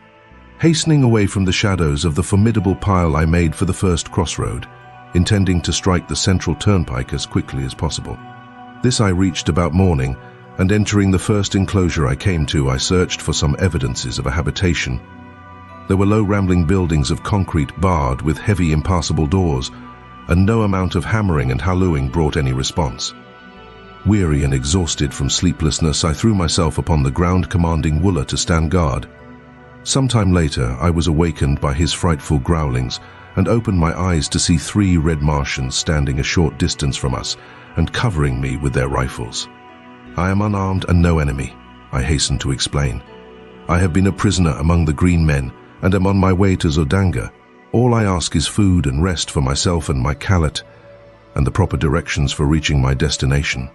Hastening away from the shadows of the formidable pile, I made for the first crossroad, intending to strike the central turnpike as quickly as possible. This I reached about morning, and entering the first enclosure I came to, I searched for some evidences of a habitation. There were low rambling buildings of concrete barred with heavy impassable doors, and no amount of hammering and hallooing brought any response. Weary and exhausted from sleeplessness, I threw myself upon the ground, commanding Woola to stand guard. Some time later, I was awakened by his frightful growlings, and opened my eyes to see 3 red Martians standing a short distance from us and covering me with their rifles. I am unarmed and no enemy, I hastened to explain. I have been a prisoner among the green men, and am on my way to Zodanga. All I ask is food and rest for myself and my callet, and the proper directions for reaching my destination.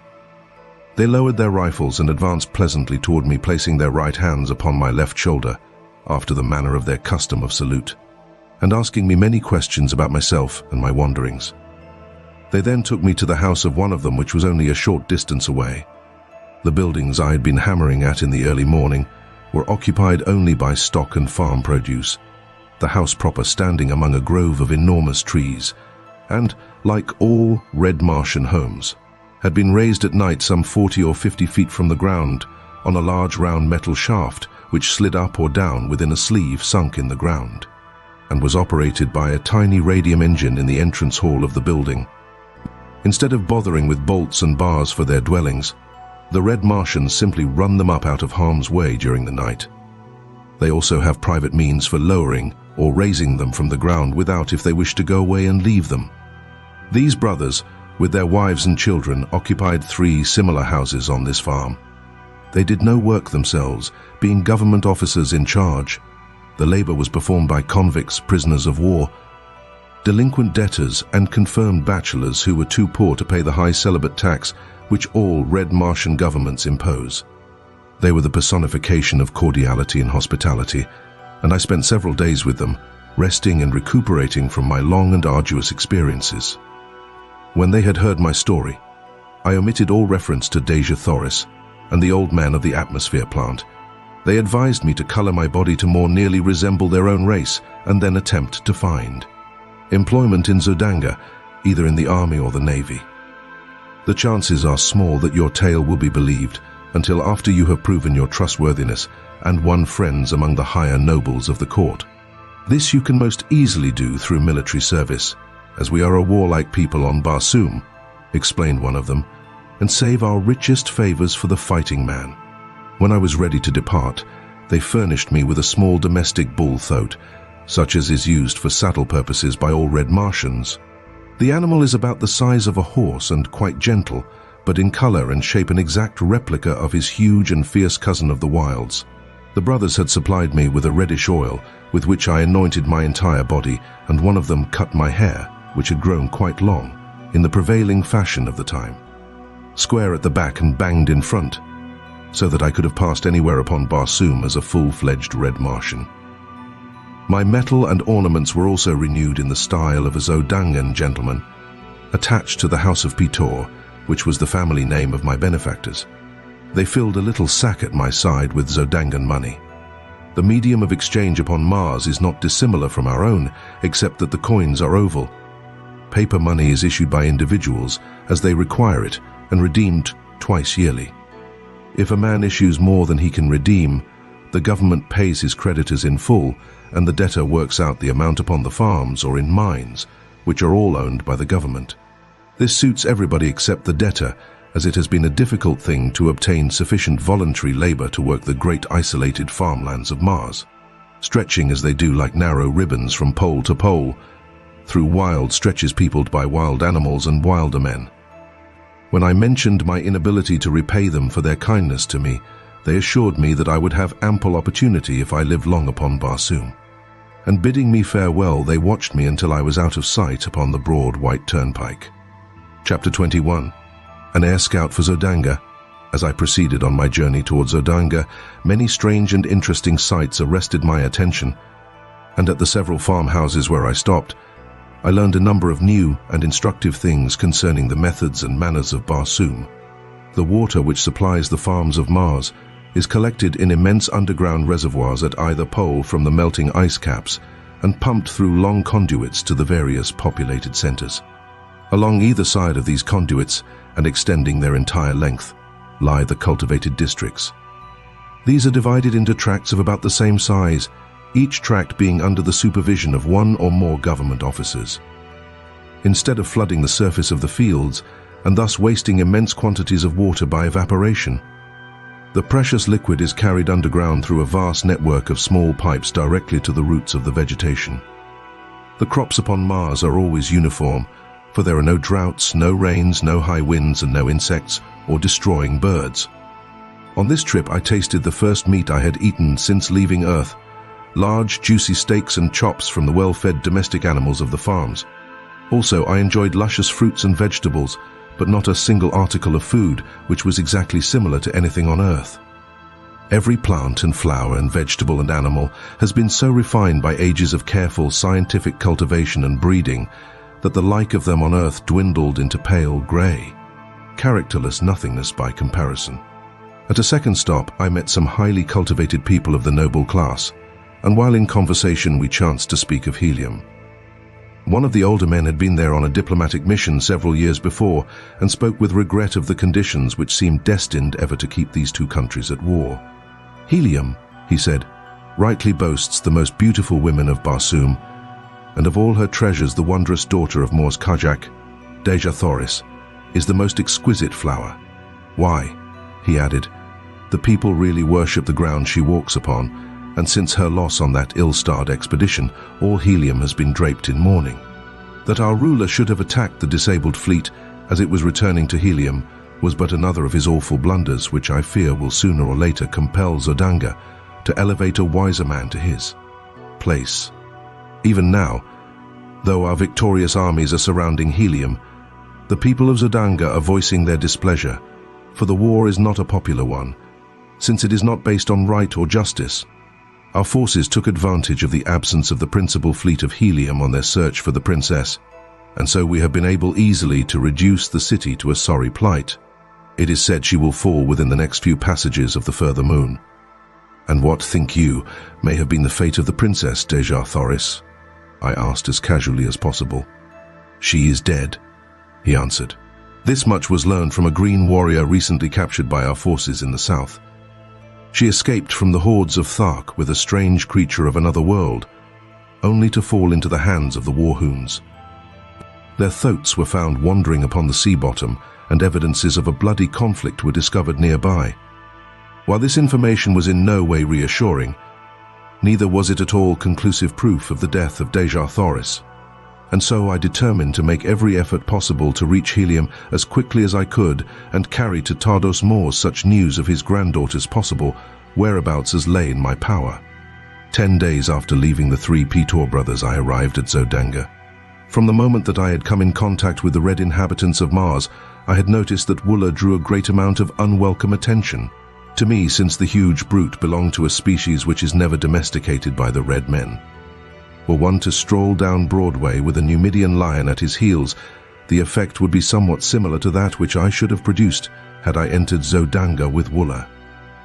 They lowered their rifles and advanced pleasantly toward me, placing their right hands upon my left shoulder, after the manner of their custom of salute, and asking me many questions about myself and my wanderings. They then took me to the house of one of them, which was only a short distance away. The buildings I had been hammering at in the early morning were occupied only by stock and farm produce, the house proper standing among a grove of enormous trees, and, like all red Martian homes, had been raised at night some 40 or 50 feet from the ground on a large round metal shaft which slid up or down within a sleeve sunk in the ground, and was operated by a tiny radium engine in the entrance hall of the building. Instead of bothering with bolts and bars for their dwellings, the Red Martians simply run them up out of harm's way during the night. They also have private means for lowering or raising them from the ground without if they wish to go away and leave them. These brothers, with their wives and children, occupied 3 similar houses on this farm. They did no work themselves, being government officers in charge. The labor was performed by convicts, prisoners of war, delinquent debtors, and confirmed bachelors who were too poor to pay the high celibate tax which all Red Martian governments impose. They were the personification of cordiality and hospitality, and I spent several days with them, resting and recuperating from my long and arduous experiences. When they had heard my story, I omitted all reference to Dejah Thoris and the old man of the atmosphere plant. They advised me to color my body to more nearly resemble their own race and then attempt to find employment in Zodanga, either in the army or the navy. The chances are small that your tale will be believed until after you have proven your trustworthiness and won friends among the higher nobles of the court. This you can most easily do through military service, as we are a warlike people on Barsoom, explained one of them, and save our richest favors for the fighting man. When I was ready to depart, they furnished me with a small domestic bull thoat, such as is used for saddle purposes by all Red Martians. The animal is about the size of a horse and quite gentle, but in color and shape an exact replica of his huge and fierce cousin of the wilds. The brothers had supplied me with a reddish oil, with which I anointed my entire body, and one of them cut my hair, which had grown quite long, in the prevailing fashion of the time, square at the back and banged in front, so that I could have passed anywhere upon Barsoom as a full-fledged Red Martian. My metal and ornaments were also renewed in the style of a Zodangan gentleman, attached to the House of Pitor, which was the family name of my benefactors. They filled a little sack at my side with Zodangan money. The medium of exchange upon Mars is not dissimilar from our own, except that the coins are oval. Paper money is issued by individuals as they require it and redeemed twice yearly. If a man issues more than he can redeem, the government pays his creditors in full, and the debtor works out the amount upon the farms or in mines, which are all owned by the government. This suits everybody except the debtor, as it has been a difficult thing to obtain sufficient voluntary labor to work the great isolated farmlands of Mars, stretching as they do like narrow ribbons from pole to pole, through wild stretches peopled by wild animals and wilder men. When I mentioned my inability to repay them for their kindness to me, they assured me that I would have ample opportunity if I lived long upon Barsoom. And bidding me farewell, they watched me until I was out of sight upon the broad white turnpike. Chapter 21. An air scout for Zodanga. As I proceeded on my journey towards Zodanga, many strange and interesting sights arrested my attention, and at the several farmhouses where I stopped, I learned a number of new and instructive things concerning the methods and manners of Barsoom. The water which supplies the farms of Mars is collected in immense underground reservoirs at either pole from the melting ice caps and pumped through long conduits to the various populated centers. Along either side of these conduits, and extending their entire length, lie the cultivated districts. These are divided into tracts of about the same size, each tract being under the supervision of one or more government officers. Instead of flooding the surface of the fields, and thus wasting immense quantities of water by evaporation, the precious liquid is carried underground through a vast network of small pipes directly to the roots of the vegetation. The crops upon Mars are always uniform, for there are no droughts, no rains, no high winds, and no insects or destroying birds. On this trip I tasted the first meat I had eaten since leaving Earth, large juicy steaks and chops from the well-fed domestic animals of the farms. Also, I enjoyed luscious fruits and vegetables, but not a single article of food which was exactly similar to anything on Earth. Every plant and flower and vegetable and animal has been so refined by ages of careful scientific cultivation and breeding that the like of them on Earth dwindled into pale grey, characterless nothingness by comparison. At a second stop, I met some highly cultivated people of the noble class, and while in conversation we chanced to speak of Helium. One of the older men had been there on a diplomatic mission several years before and spoke with regret of the conditions which seemed destined ever to keep these two countries at war. Helium, he said, rightly boasts the most beautiful women of Barsoom, and of all her treasures the wondrous daughter of Mor's Kajak, Dejah Thoris, is the most exquisite flower. Why?" he added. "The people really worship the ground she walks upon, and since her loss on that ill-starred expedition, all Helium has been draped in mourning. That our ruler should have attacked the disabled fleet as it was returning to Helium was but another of his awful blunders, which I fear will sooner or later compel Zodanga to elevate a wiser man to his place. Even now, though our victorious armies are surrounding Helium, the people of Zodanga are voicing their displeasure, for the war is not a popular one, since it is not based on right or justice. Our forces took advantage of the absence of the principal fleet of Helium on their search for the princess, and so we have been able easily to reduce the city to a sorry plight. It is said she will fall within the next few passages of the further moon." "And what, think you, may have been the fate of the princess, Dejah Thoris?" I asked as casually as possible. "She is dead," he answered. "This much was learned from a green warrior recently captured by our forces in the south. She escaped from the hordes of Thark with a strange creature of another world, only to fall into the hands of the Warhoons. Their thoats were found wandering upon the sea bottom, and evidences of a bloody conflict were discovered nearby. While this information was in no way reassuring, neither was it at all conclusive proof of the death of Dejah Thoris, and so I determined to make every effort possible to reach Helium as quickly as I could and carry to Tardos Moors such news of his granddaughter's possible whereabouts as lay in my power. 10 days after leaving the 3 Petor brothers, I arrived at Zodanga. From the moment that I had come in contact with the red inhabitants of Mars, I had noticed that Wooler drew a great amount of unwelcome attention to me, since the huge brute belonged to a species which is never domesticated by the red men. Were one to stroll down Broadway with a Numidian lion at his heels, the effect would be somewhat similar to that which I should have produced had I entered Zodanga with Wooler.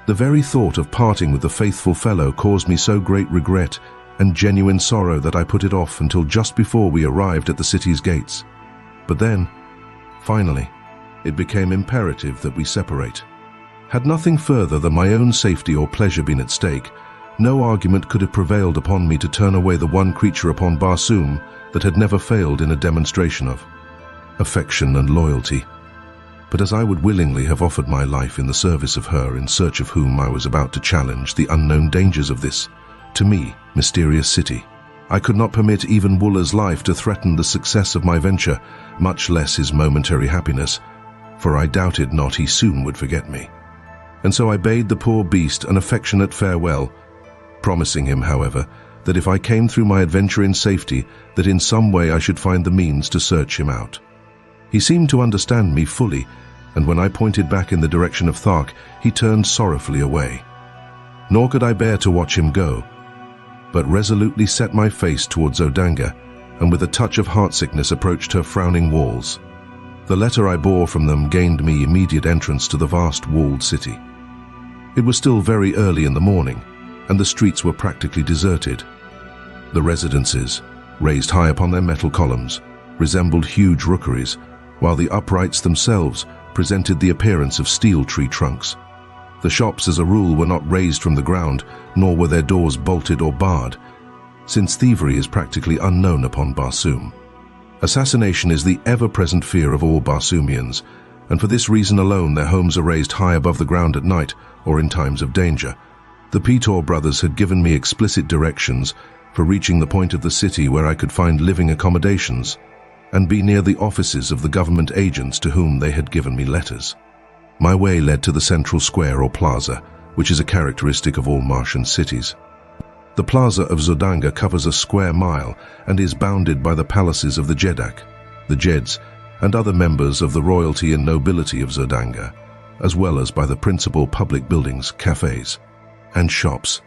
The very thought of parting with the faithful fellow caused me so great regret and genuine sorrow that I put it off until just before we arrived at the city's gates. But then, finally, it became imperative that we separate. Had nothing further than my own safety or pleasure been at stake, no argument could have prevailed upon me to turn away the one creature upon Barsoom that had never failed in a demonstration of affection and loyalty. But as I would willingly have offered my life in the service of her in search of whom I was about to challenge the unknown dangers of this, to me, mysterious city, I could not permit even Wooler's life to threaten the success of my venture, much less his momentary happiness, for I doubted not he soon would forget me. And so I bade the poor beast an affectionate farewell, promising him, however, that if I came through my adventure in safety, that in some way I should find the means to search him out. He seemed to understand me fully, and when I pointed back in the direction of Thark, he turned sorrowfully away. Nor could I bear to watch him go, but resolutely set my face towards Zodanga, and with a touch of heartsickness approached her frowning walls. The letter I bore from them gained me immediate entrance to the vast walled city. It was still very early in the morning, and the streets were practically deserted. The residences, raised high upon their metal columns, resembled huge rookeries, while the uprights themselves presented the appearance of steel tree trunks. The shops, as a rule, were not raised from the ground, nor were their doors bolted or barred, since thievery is practically unknown upon Barsoom. Assassination is the ever-present fear of all Barsoomians, and for this reason alone their homes are raised high above the ground at night or in times of danger. The Petor brothers had given me explicit directions for reaching the point of the city where I could find living accommodations and be near the offices of the government agents to whom they had given me letters. My way led to the central square or plaza, which is a characteristic of all Martian cities. The plaza of Zodanga covers a square mile and is bounded by the palaces of the Jedak, the Jeds, and other members of the royalty and nobility of Zodanga, as well as by the principal public buildings, cafes, and shops.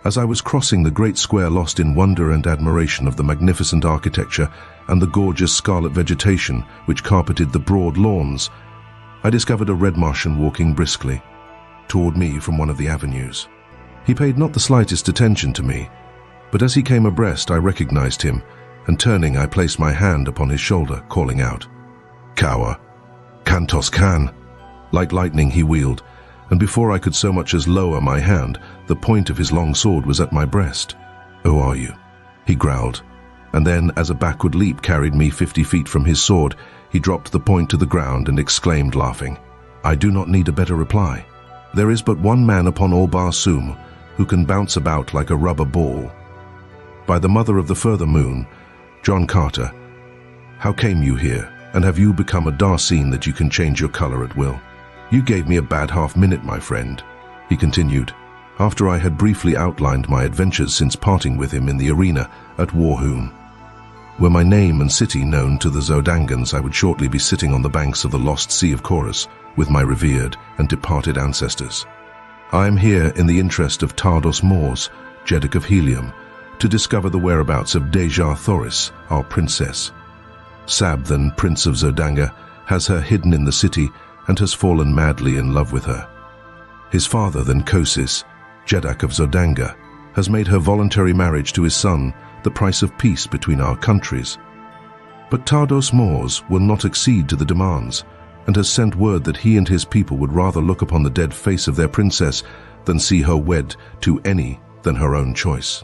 As I was crossing the great square, lost in wonder and admiration of the magnificent architecture and the gorgeous scarlet vegetation which carpeted the broad lawns, I discovered a red Martian walking briskly toward me from one of the avenues. He paid not the slightest attention to me, but as he came abreast I recognized him, and turning I placed my hand upon his shoulder, calling out, "Kawa, Kantos Khan." Like lightning he wheeled, and before I could so much as lower my hand, the point of his long sword was at my breast. "Who are you?" he growled, and then, as a backward leap carried me 50 feet from his sword, he dropped the point to the ground and exclaimed, laughing, "I do not need a better reply. There is but one man upon all Barsoom who can bounce about like a rubber ball. By the mother of the further moon, John Carter, how came you here, and have you become a Darseen that you can change your color at will? You gave me a bad half-minute, my friend," he continued, after I had briefly outlined my adventures since parting with him in the arena at Warhoon. Were my name and city known to the Zodangans, I would shortly be sitting on the banks of the lost Sea of Chorus with my revered and departed ancestors. I am here in the interest of Tardos Mors, Jeddak of Helium, to discover the whereabouts of Dejah Thoris, our princess. Sabthan, Prince of Zodanga, has her hidden in the city and has fallen madly in love with her. His father, then Kosis, Jeddak of Zodanga, has made her voluntary marriage to his son the price of peace between our countries. But Tardos Mors will not accede to the demands, and has sent word that he and his people would rather look upon the dead face of their princess than see her wed to any than her own choice.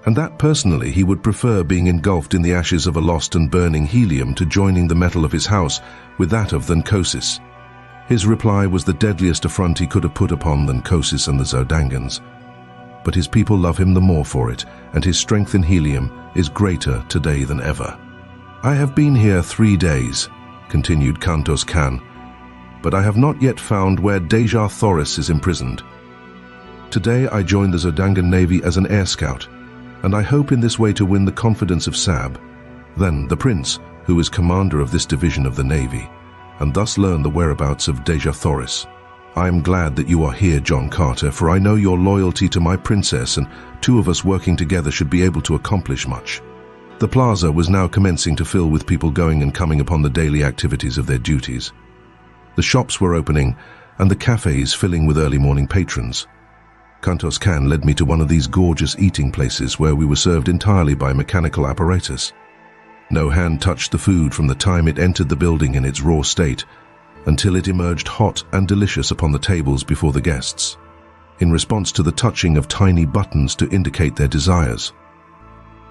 And that personally he would prefer being engulfed in the ashes of a lost and burning Helium to joining the metal of his house with that of Thankosis. His reply was the deadliest affront he could have put upon Thankosis and the Zodangans. But his people love him the more for it, and his strength in Helium is greater today than ever. "I have been here 3 days," continued Kantos Khan, "but I have not yet found where Dejah Thoris is imprisoned. Today I joined the Zodangan Navy as an air scout, and I hope in this way to win the confidence of Sab, then the prince, who is commander of this division of the Navy, and thus learn the whereabouts of Dejah Thoris. I am glad that you are here, John Carter, for I know your loyalty to my princess, and 2 of us working together should be able to accomplish much." The plaza was now commencing to fill with people going and coming upon the daily activities of their duties. The shops were opening, and the cafes filling with early morning patrons. Kantos Khan led me to one of these gorgeous eating places where we were served entirely by mechanical apparatus. No hand touched the food from the time it entered the building in its raw state, until it emerged hot and delicious upon the tables before the guests, in response to the touching of tiny buttons to indicate their desires.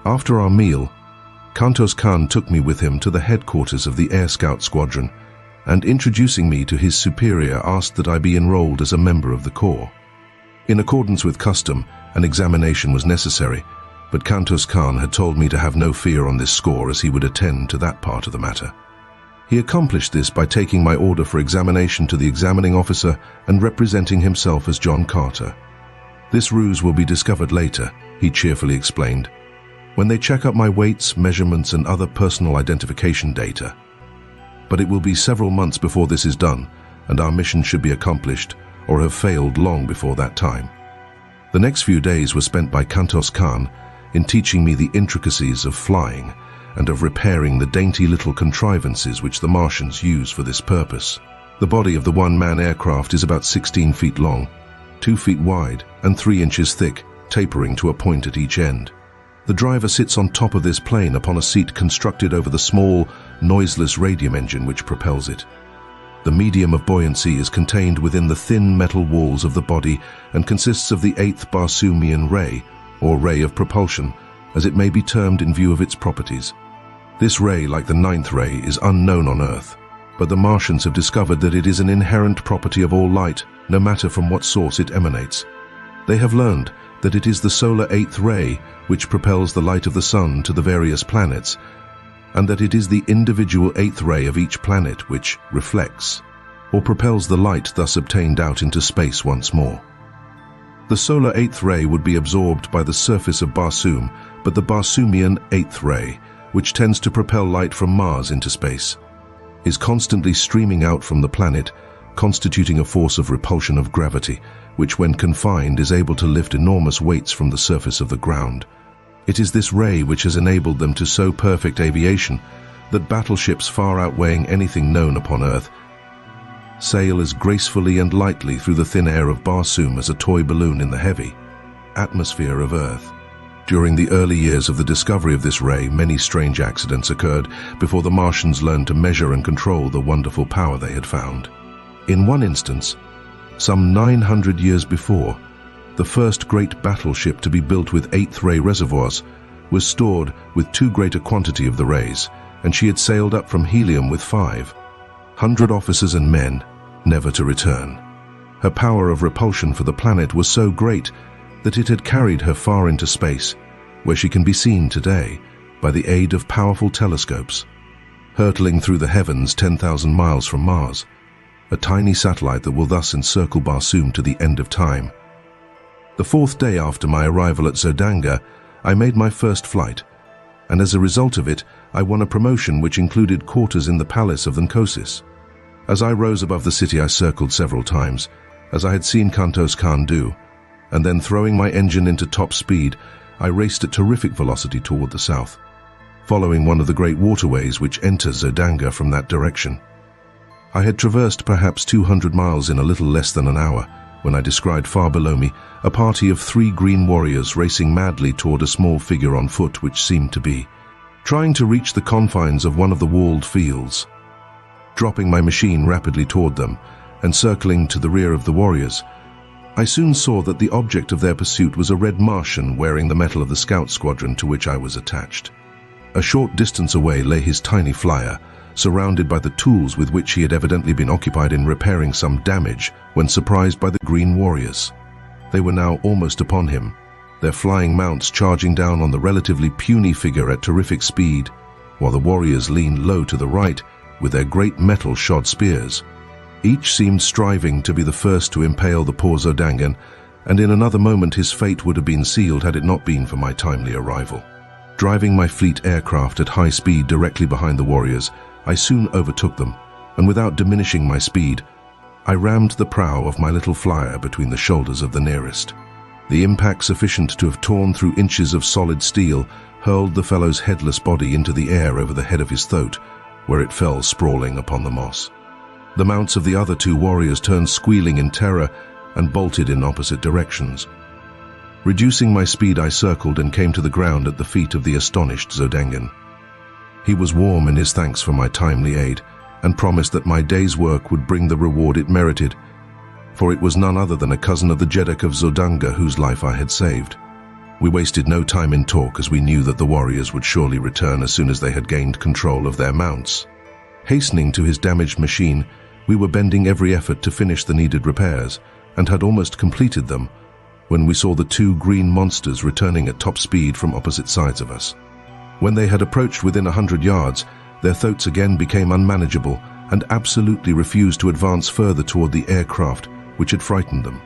After our meal, Kantos Khan took me with him to the headquarters of the Air Scout Squadron, and introducing me to his superior asked that I be enrolled as a member of the Corps. In accordance with custom, an examination was necessary, but Kantos Khan had told me to have no fear on this score as he would attend to that part of the matter. He accomplished this by taking my order for examination to the examining officer and representing himself as John Carter. "This ruse will be discovered later," he cheerfully explained, "when they check up my weights, measurements, and other personal identification data. But it will be several months before this is done, and our mission should be accomplished or have failed long before that time." The next few days were spent by Kantos Khan in teaching me the intricacies of flying and of repairing the dainty little contrivances which the Martians use for this purpose. The body of the one-man aircraft is about 16 feet long, 2 feet wide, and 3 inches thick, tapering to a point at each end. The driver sits on top of this plane upon a seat constructed over the small, noiseless radium engine which propels it. The medium of buoyancy is contained within the thin metal walls of the body and consists of the 8th Barsoomian ray, or ray of propulsion, as it may be termed in view of its properties. This ray, like the 9th ray, is unknown on Earth, but the Martians have discovered that it is an inherent property of all light, no matter from what source it emanates. They have learned that it is the solar 8th ray which propels the light of the sun to the various planets, and that it is the individual 8th ray of each planet which reflects, or propels the light thus obtained out into space once more. The solar 8th ray would be absorbed by the surface of Barsoom, but the Barsoomian 8th ray, which tends to propel light from Mars into space, is constantly streaming out from the planet, constituting a force of repulsion of gravity, which when confined is able to lift enormous weights from the surface of the ground. It is this ray which has enabled them to so perfect aviation that battleships far outweighing anything known upon Earth sail as gracefully and lightly through the thin air of Barsoom as a toy balloon in the heavy atmosphere of Earth. During the early years of the discovery of this ray, many strange accidents occurred before the Martians learned to measure and control the wonderful power they had found. In one instance, some 900 years before, the first great battleship to be built with 8th ray reservoirs was stored with too great a quantity of the rays, and she had sailed up from Helium with 500 officers and men, never to return. Her power of repulsion for the planet was so great that it had carried her far into space, where she can be seen today by the aid of powerful telescopes. Hurtling through the heavens 10,000 miles from Mars, a tiny satellite that will thus encircle Barsoom to the end of time. The 4th day after my arrival at Zodanga, I made my first flight, and as a result of it, I won a promotion which included quarters in the palace of Nkosis. As I rose above the city, I circled several times, as I had seen Kantos Khan do, and then throwing my engine into top speed, I raced at terrific velocity toward the south, following one of the great waterways which enter Zodanga from that direction. I had traversed perhaps 200 miles in a little less than an hour when I descried far below me a party of 3 green warriors racing madly toward a small figure on foot which seemed to be trying to reach the confines of one of the walled fields. Dropping my machine rapidly toward them and circling to the rear of the warriors, I soon saw that the object of their pursuit was a red Martian wearing the metal of the scout squadron to which I was attached. A short distance away lay his tiny flyer, surrounded by the tools with which he had evidently been occupied in repairing some damage when surprised by the green warriors. They were now almost upon him, their flying mounts charging down on the relatively puny figure at terrific speed, while the warriors leaned low to the right with their great metal-shod spears. Each seemed striving to be the first to impale the poor Zodangan, and in another moment his fate would have been sealed had it not been for my timely arrival. Driving my fleet aircraft at high speed directly behind the warriors, I soon overtook them, and without diminishing my speed, I rammed the prow of my little flyer between the shoulders of the nearest. The impact, sufficient to have torn through inches of solid steel, hurled the fellow's headless body into the air over the head of his throat, where it fell sprawling upon the moss. The mounts of the other 2 warriors turned squealing in terror and bolted in opposite directions. Reducing my speed, I circled and came to the ground at the feet of the astonished Zodangan. He was warm in his thanks for my timely aid, and promised that my day's work would bring the reward it merited, for it was none other than a cousin of the Jeddak of Zodanga whose life I had saved. We wasted no time in talk, as we knew that the warriors would surely return as soon as they had gained control of their mounts. Hastening to his damaged machine, we were bending every effort to finish the needed repairs, and had almost completed them, when we saw the 2 green monsters returning at top speed from opposite sides of us. When they had approached within 100 yards, their throats again became unmanageable and absolutely refused to advance further toward the aircraft which had frightened them.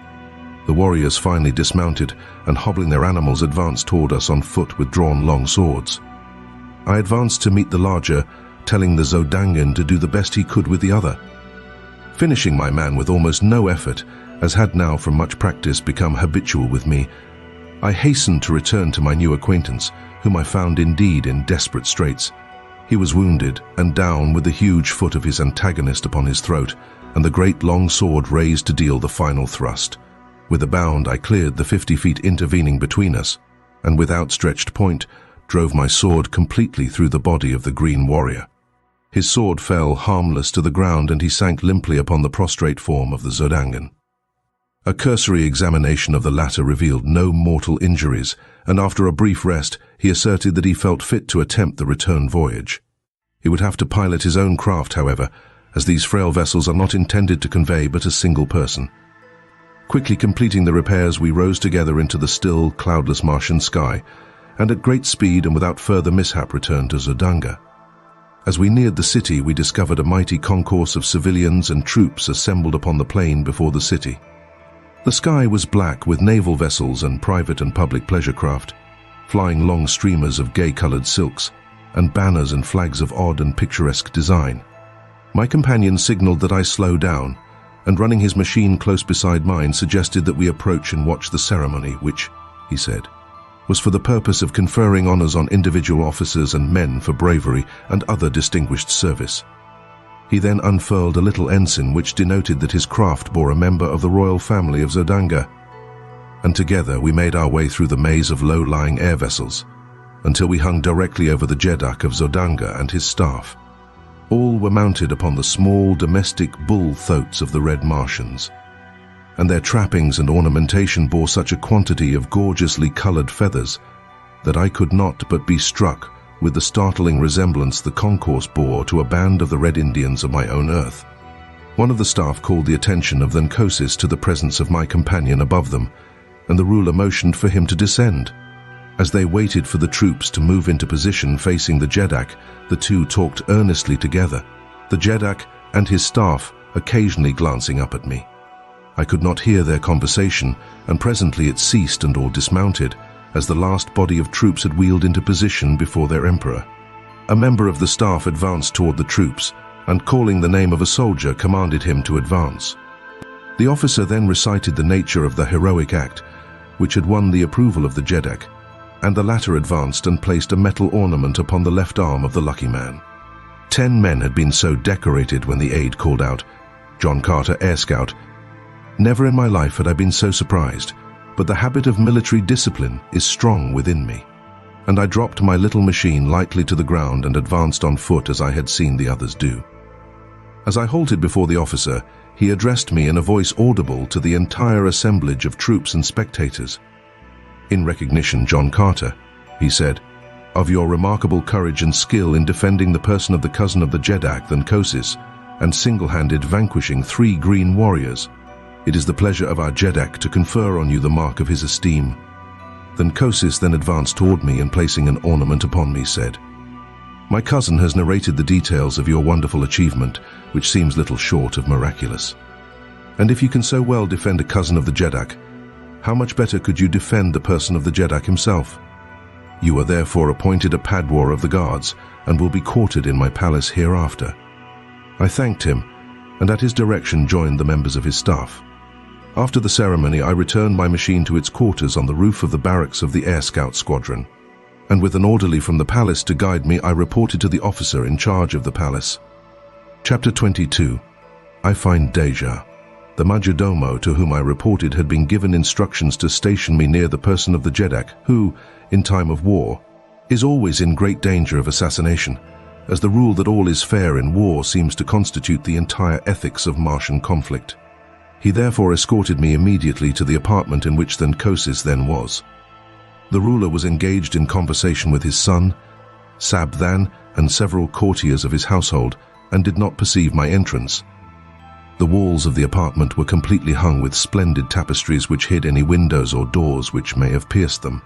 The warriors finally dismounted and, hobbling their animals, advanced toward us on foot with drawn long swords. I advanced to meet the larger, telling the Zodangan to do the best he could with the other. Finishing my man with almost no effort, as had now from much practice become habitual with me, I hastened to return to my new acquaintance, whom I found indeed in desperate straits. He was wounded and down, with the huge foot of his antagonist upon his throat, and the great long sword raised to deal the final thrust. With a bound, I cleared the 50 feet intervening between us, and with outstretched point, drove my sword completely through the body of the green warrior. His sword fell harmless to the ground, and he sank limply upon the prostrate form of the Zodangan. A cursory examination of the latter revealed no mortal injuries, and after a brief rest, he asserted that he felt fit to attempt the return voyage. He would have to pilot his own craft, however, as these frail vessels are not intended to convey but a single person. Quickly completing the repairs, we rose together into the still, cloudless Martian sky, and at great speed and without further mishap returned to Zodanga. As we neared the city, we discovered a mighty concourse of civilians and troops assembled upon the plain before the city. The sky was black with naval vessels and private and public pleasure craft, flying long streamers of gay-colored silks, and banners and flags of odd and picturesque design. My companion signaled that I slow down, and running his machine close beside mine, suggested that we approach and watch the ceremony, which, he said, was for the purpose of conferring honors on individual officers and men for bravery and other distinguished service. He then unfurled a little ensign which denoted that his craft bore a member of the royal family of Zodanga, and together we made our way through the maze of low-lying air vessels, until we hung directly over the Jeddak of Zodanga and his staff. All were mounted upon the small domestic bull thoats of the red Martians, and their trappings and ornamentation bore such a quantity of gorgeously colored feathers that I could not but be struck with the startling resemblance the concourse bore to a band of the Red Indians of my own earth. One of the staff called the attention of Tharks to the presence of my companion above them, and the ruler motioned for him to descend. As they waited for the troops to move into position facing the Jeddak, the two talked earnestly together, the Jeddak and his staff occasionally glancing up at me. I could not hear their conversation, and presently it ceased and all dismounted, as the last body of troops had wheeled into position before their emperor. A member of the staff advanced toward the troops, and calling the name of a soldier, commanded him to advance. The officer then recited the nature of the heroic act, which had won the approval of the Jeddak, and the latter advanced and placed a metal ornament upon the left arm of the lucky man. 10 men had been so decorated when the aide called out, "John Carter, Air Scout." Never in my life had I been so surprised, but the habit of military discipline is strong within me, and I dropped my little machine lightly to the ground and advanced on foot as I had seen the others do. As I halted before the officer, he addressed me in a voice audible to the entire assemblage of troops and spectators. "In recognition, John Carter," he said, "of your remarkable courage and skill in defending the person of the cousin of the Jeddak, Tharks, and single-handed vanquishing 3 green warriors, it is the pleasure of our Jeddak to confer on you the mark of his esteem." Tharks then advanced toward me and placing an ornament upon me said, "My cousin has narrated the details of your wonderful achievement, which seems little short of miraculous. And if you can so well defend a cousin of the Jeddak, how much better could you defend the person of the Jeddak himself? You are therefore appointed a padwar of the guards, and will be quartered in my palace hereafter." I thanked him, and at his direction joined the members of his staff. After the ceremony, I returned my machine to its quarters on the roof of the barracks of the Air Scout Squadron, and with an orderly from the palace to guide me, I reported to the officer in charge of the palace. Chapter 22. I find Dejah. The majordomo to whom I reported had been given instructions to station me near the person of the Jeddak, who, in time of war, is always in great danger of assassination, as the rule that all is fair in war seems to constitute the entire ethics of Martian conflict. He therefore escorted me immediately to the apartment in which Tharks then was. The ruler was engaged in conversation with his son, Sabthan, and several courtiers of his household, and did not perceive my entrance. The walls of the apartment were completely hung with splendid tapestries which hid any windows or doors which may have pierced them.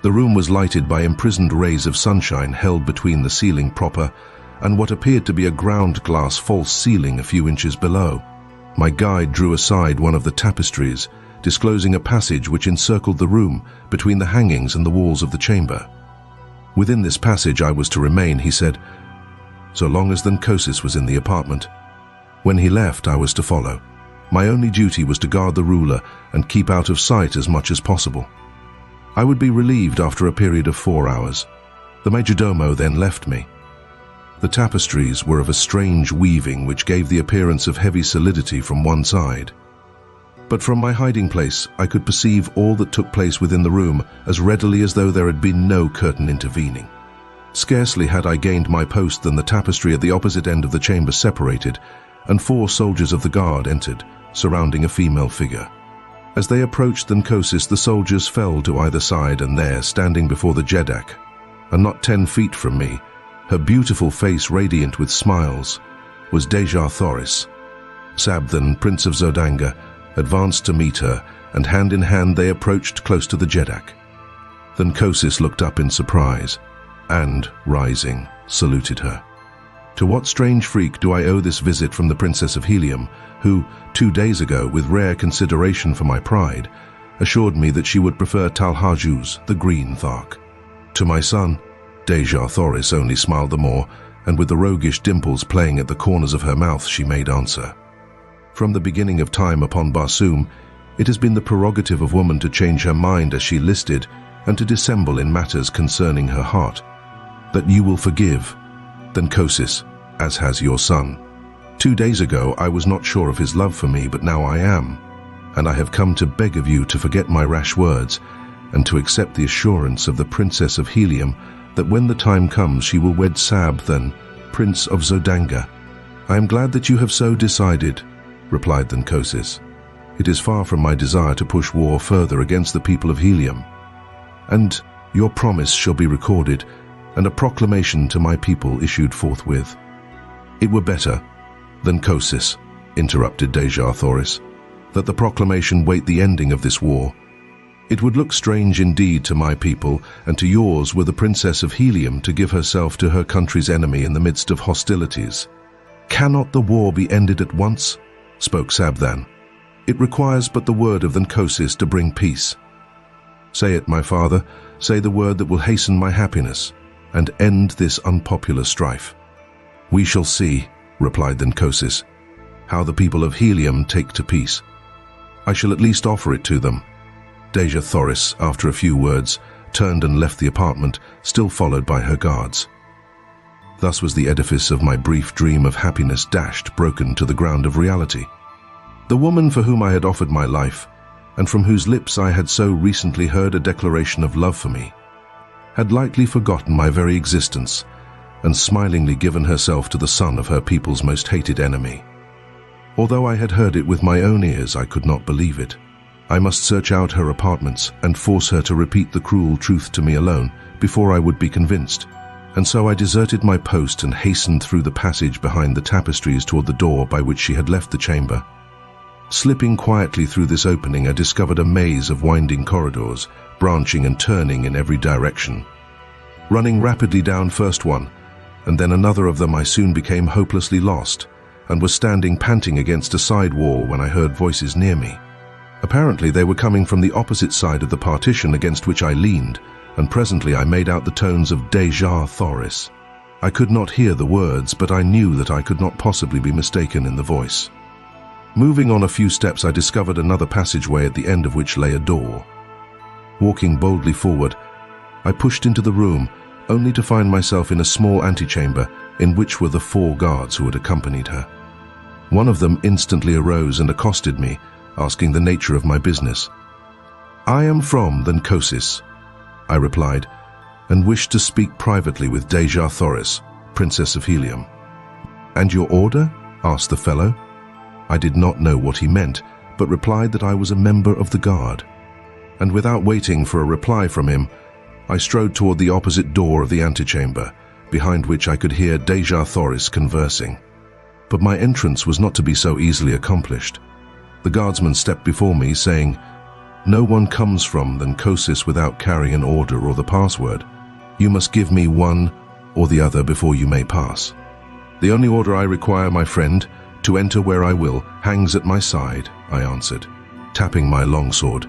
The room was lighted by imprisoned rays of sunshine held between the ceiling proper and what appeared to be a ground glass false ceiling a few inches below. My guide drew aside one of the tapestries, disclosing a passage which encircled the room between the hangings and the walls of the chamber. Within this passage I was to remain, he said, so long as Tharks was in the apartment. When he left, I was to follow. My only duty was to guard the ruler and keep out of sight as much as possible. I would be relieved after a period of 4 hours. The majordomo then left me. The tapestries were of a strange weaving which gave the appearance of heavy solidity from one side. But from my hiding place, I could perceive all that took place within the room as readily as though there had been no curtain intervening. Scarcely had I gained my post than the tapestry at the opposite end of the chamber separated, and 4 soldiers of the guard entered, surrounding a female figure. As they approached Tharks, the soldiers fell to either side, and there, standing before the Jeddak, and not 10 feet from me, her beautiful face radiant with smiles, was Dejah Thoris. Sabthan, Prince of Zodanga, advanced to meet her, and hand in hand they approached close to the Jeddak. Tharks looked up in surprise, and, rising, saluted her. To what strange freak do I owe this visit from the Princess of Helium, who, 2 days ago, with rare consideration for my pride, assured me that she would prefer Talhajuz, the green Thark? To my son, Dejah Thoris only smiled the more, and with the roguish dimples playing at the corners of her mouth, she made answer. From the beginning of time upon Barsoom, it has been the prerogative of woman to change her mind as she listed, and to dissemble in matters concerning her heart. That you will forgive, Tharks, as has your son. 2 days ago I was not sure of his love for me, but now I am, and I have come to beg of you to forget my rash words, and to accept the assurance of the Princess of Helium that when the time comes she will wed Sabthan, Prince of Zodanga. I am glad that you have so decided, replied Tharks. It is far from my desire to push war further against the people of Helium. And Your promise shall be recorded, and a proclamation to my people issued forthwith." "It were better than Kosis," interrupted Dejah Thoris, "that the proclamation wait the ending of this war. It would look strange indeed to my people and to yours were the Princess of Helium to give herself to her country's enemy in the midst of hostilities." "Cannot the war be ended at once?" spoke Sabthan. "It requires but the word of Tharks to bring peace." "Say it, my father, say the word that will hasten my happiness and end this unpopular strife." "We shall see," replied Tharks, "how the people of Helium take to peace. I shall at least offer it to them." Dejah Thoris, after a few words, turned and left the apartment, still followed by her guards. Thus was the edifice of my brief dream of happiness dashed, broken to the ground of reality. The woman for whom I had offered my life, and from whose lips I had so recently heard a declaration of love for me, had lightly forgotten my very existence and smilingly given herself to the son of her people's most hated enemy. Although I had heard it with my own ears, I could not believe it. I must search out her apartments and force her to repeat the cruel truth to me alone before I would be convinced. And so I deserted my post and hastened through the passage behind the tapestries toward the door by which she had left the chamber. Slipping quietly through this opening, I discovered a maze of winding corridors, branching and turning in every direction. Running rapidly down first one, and then another of them, I soon became hopelessly lost, and was standing panting against a side wall when I heard voices near me. Apparently they were coming from the opposite side of the partition against which I leaned, and presently I made out the tones of Dejah Thoris. I could not hear the words, but I knew that I could not possibly be mistaken in the voice. Moving on a few steps, I discovered another passageway at the end of which lay a door. Walking boldly forward, I pushed into the room, only to find myself in a small antechamber in which were the 4 guards who had accompanied her. One of them instantly arose and accosted me, asking the nature of my business. "I am from Tharks," I replied, "and wish to speak privately with Dejah Thoris, Princess of Helium." "And your order?" asked the fellow. I did not know what he meant, but replied that I was a member of the guard. And without waiting for a reply from him, I strode toward the opposite door of the antechamber, behind which I could hear Dejah Thoris conversing. But my entrance was not to be so easily accomplished. The guardsman stepped before me, saying, "No one comes from Tharks without carrying an order or the password. You must give me one or the other before you may pass. The only order I require, my friend, to enter where I will, hangs at my side," I answered, tapping my longsword.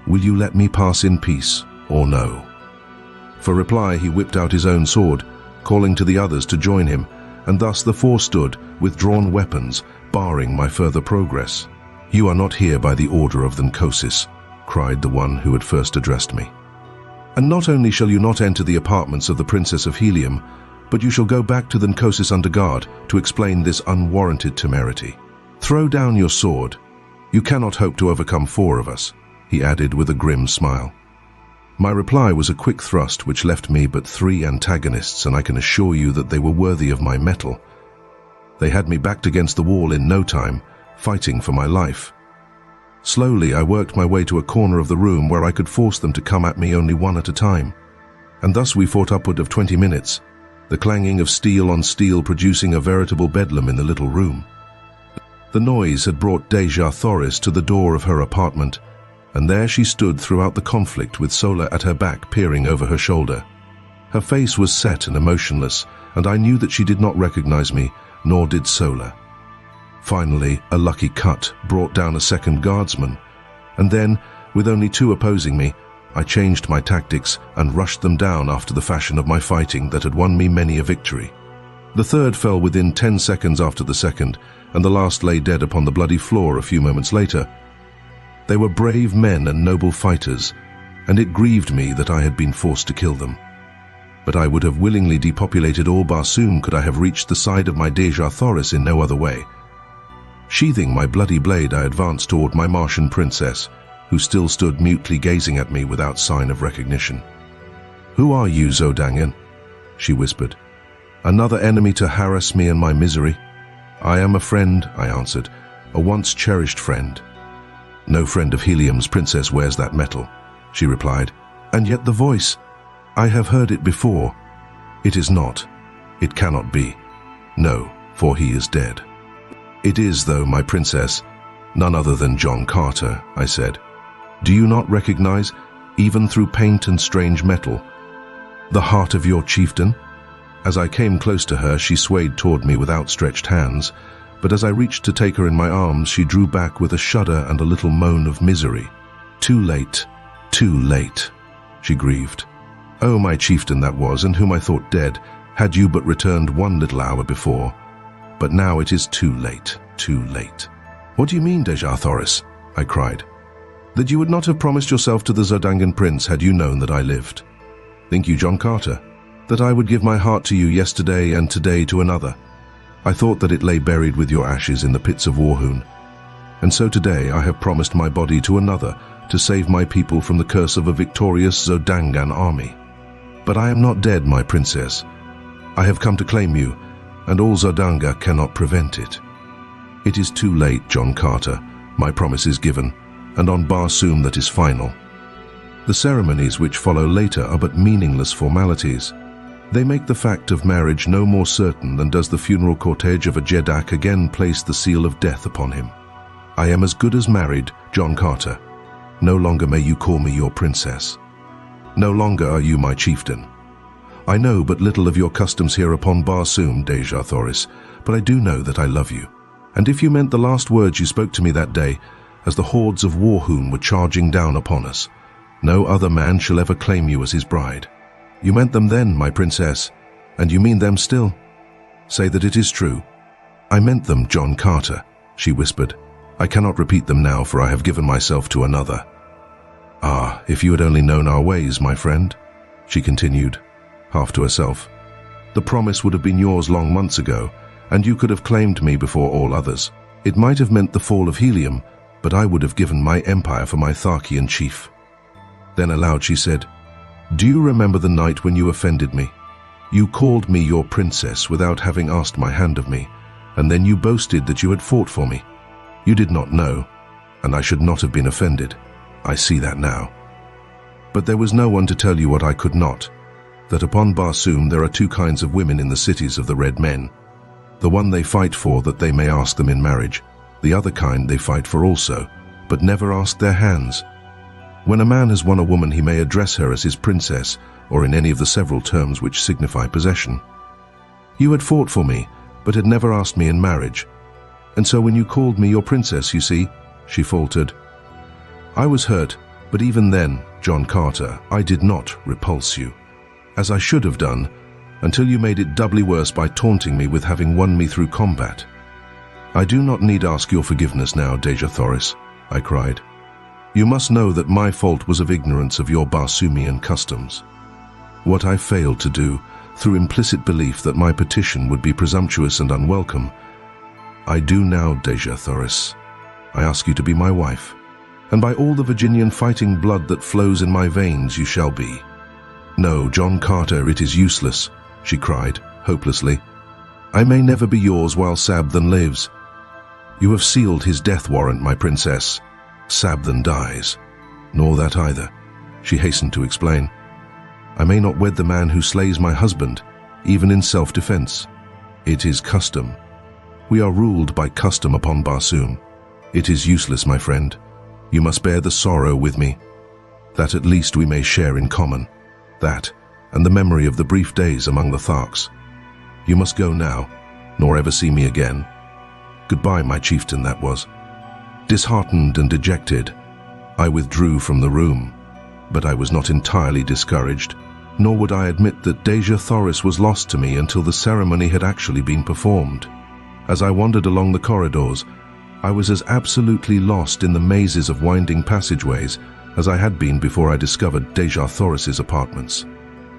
"Will you let me pass in peace, or no?" For reply, he whipped out his own sword, calling to the others to join him, and thus the 4 stood with drawn weapons, barring my further progress. "You are not here by the order of Tharks," cried the one who had first addressed me. "And not only shall you not enter the apartments of the Princess of Helium, but you shall go back to Tharks under guard to explain this unwarranted temerity. Throw down your sword. You cannot hope to overcome 4 of us," he added with a grim smile. My reply was a quick thrust which left me but 3 antagonists, and I can assure you that they were worthy of my mettle. They had me backed against the wall in no time, fighting for my life. Slowly, I worked my way to a corner of the room where I could force them to come at me only one at a time. And thus we fought upward of 20 minutes, the clanging of steel on steel producing a veritable bedlam in the little room. The noise had brought Dejah Thoris to the door of her apartment, and there she stood throughout the conflict with Sola at her back peering over her shoulder. Her face was set and emotionless, and I knew that she did not recognize me, nor did Sola. Finally, a lucky cut brought down a second guardsman, and then, with only 2 opposing me, I changed my tactics and rushed them down after the fashion of my fighting that had won me many a victory. The third fell within 10 seconds after the second, and the last lay dead upon the bloody floor a few moments later. They were brave men and noble fighters, and it grieved me that I had been forced to kill them. But I would have willingly depopulated all Barsoom could I have reached the side of my Dejah Thoris in no other way. Sheathing my bloody blade, I advanced toward my Martian princess, who still stood mutely gazing at me without sign of recognition. "Who are you, Zodanga?" she whispered. "Another enemy to harass me in my misery?" "I am a friend," I answered, "a once cherished friend." "No friend of Helium's princess wears that metal," she replied. "And yet the voice," I have heard it before. It is not. It cannot be. No, for he is dead. It is, though, my princess, none other than John Carter, I said. Do you not recognize, even through paint and strange metal, the heart of your chieftain? As I came close to her, she swayed toward me with outstretched hands, but as I reached to take her in my arms, she drew back with a shudder and a little moan of misery. Too late, she grieved. Oh, my chieftain that was, and whom I thought dead, had you but returned 1 little hour before. But now it is too late. What do you mean, Dejah Thoris? I cried. That you would not have promised yourself to the Zodangan prince had you known that I lived. Think you, John Carter, that I would give my heart to you yesterday and today to another? I thought that it lay buried with your ashes in the pits of Warhoon. And so today I have promised my body to another to save my people from the curse of a victorious Zodangan army. But I am not dead, my princess. I have come to claim you, and all Zodanga cannot prevent it. It is too late, John Carter. My promise is given, and on Barsoom that is final. The ceremonies which follow later are but meaningless formalities. They make the fact of marriage no more certain than does the funeral cortege of a Jedak again place the seal of death upon him. I am as good as married, John Carter. No longer may you call me your princess. No longer are you my chieftain. I know but little of your customs here upon Barsoom, Dejah Thoris, but I do know that I love you. And if you meant the last words you spoke to me that day, as the hordes of Warhoon were charging down upon us, no other man shall ever claim you as his bride. You meant them then, my princess, and you mean them still. Say that it is true. I meant them, John Carter, she whispered. I cannot repeat them now, for I have given myself to another. Ah, if you had only known our ways, my friend, she continued, half to herself. The promise would have been yours long months ago, and you could have claimed me before all others. It might have meant the fall of Helium, but I would have given my empire for my Tharkian chief. Then aloud she said, Do you remember the night when you offended me? You called me your princess without having asked my hand of me, and then you boasted that you had fought for me. You did not know, and I should not have been offended. I see that now. But there was no one to tell you what I could not, that upon Barsoom there are 2 kinds of women in the cities of the Red Men. The one they fight for that they may ask them in marriage, the other kind they fight for also, but never ask their hands. When a man has won a woman, he may address her as his princess, or in any of the several terms which signify possession. You had fought for me, but had never asked me in marriage. And so when you called me your princess, you see, she faltered. I was hurt, but even then, John Carter, I did not repulse you, as I should have done, until you made it doubly worse by taunting me with having won me through combat. I do not need ask your forgiveness now, Dejah Thoris, I cried. You must know that my fault was of ignorance of your Barsoomian customs. What I failed to do, through implicit belief that my petition would be presumptuous and unwelcome, I do now, Dejah Thoris. I ask you to be my wife, and by all the Virginian fighting blood that flows in my veins you shall be. No, John Carter, it is useless, she cried, hopelessly. I may never be yours while Sabthan lives. You have sealed his death warrant, my princess. Sabthan dies. Nor that either, she hastened to explain. I may not wed the man who slays my husband, even in self-defense. It is custom. We are ruled by custom upon Barsoom. It is useless, my friend. You must bear the sorrow with me. That at least we may share in common. That, and the memory of the brief days among the Tharks. You must go now, nor ever see me again. Goodbye, my chieftain, that was. Disheartened and dejected, I withdrew from the room, but I was not entirely discouraged, nor would I admit that Dejah Thoris was lost to me until the ceremony had actually been performed. As I wandered along the corridors, I was as absolutely lost in the mazes of winding passageways as I had been before I discovered Dejah Thoris's apartments.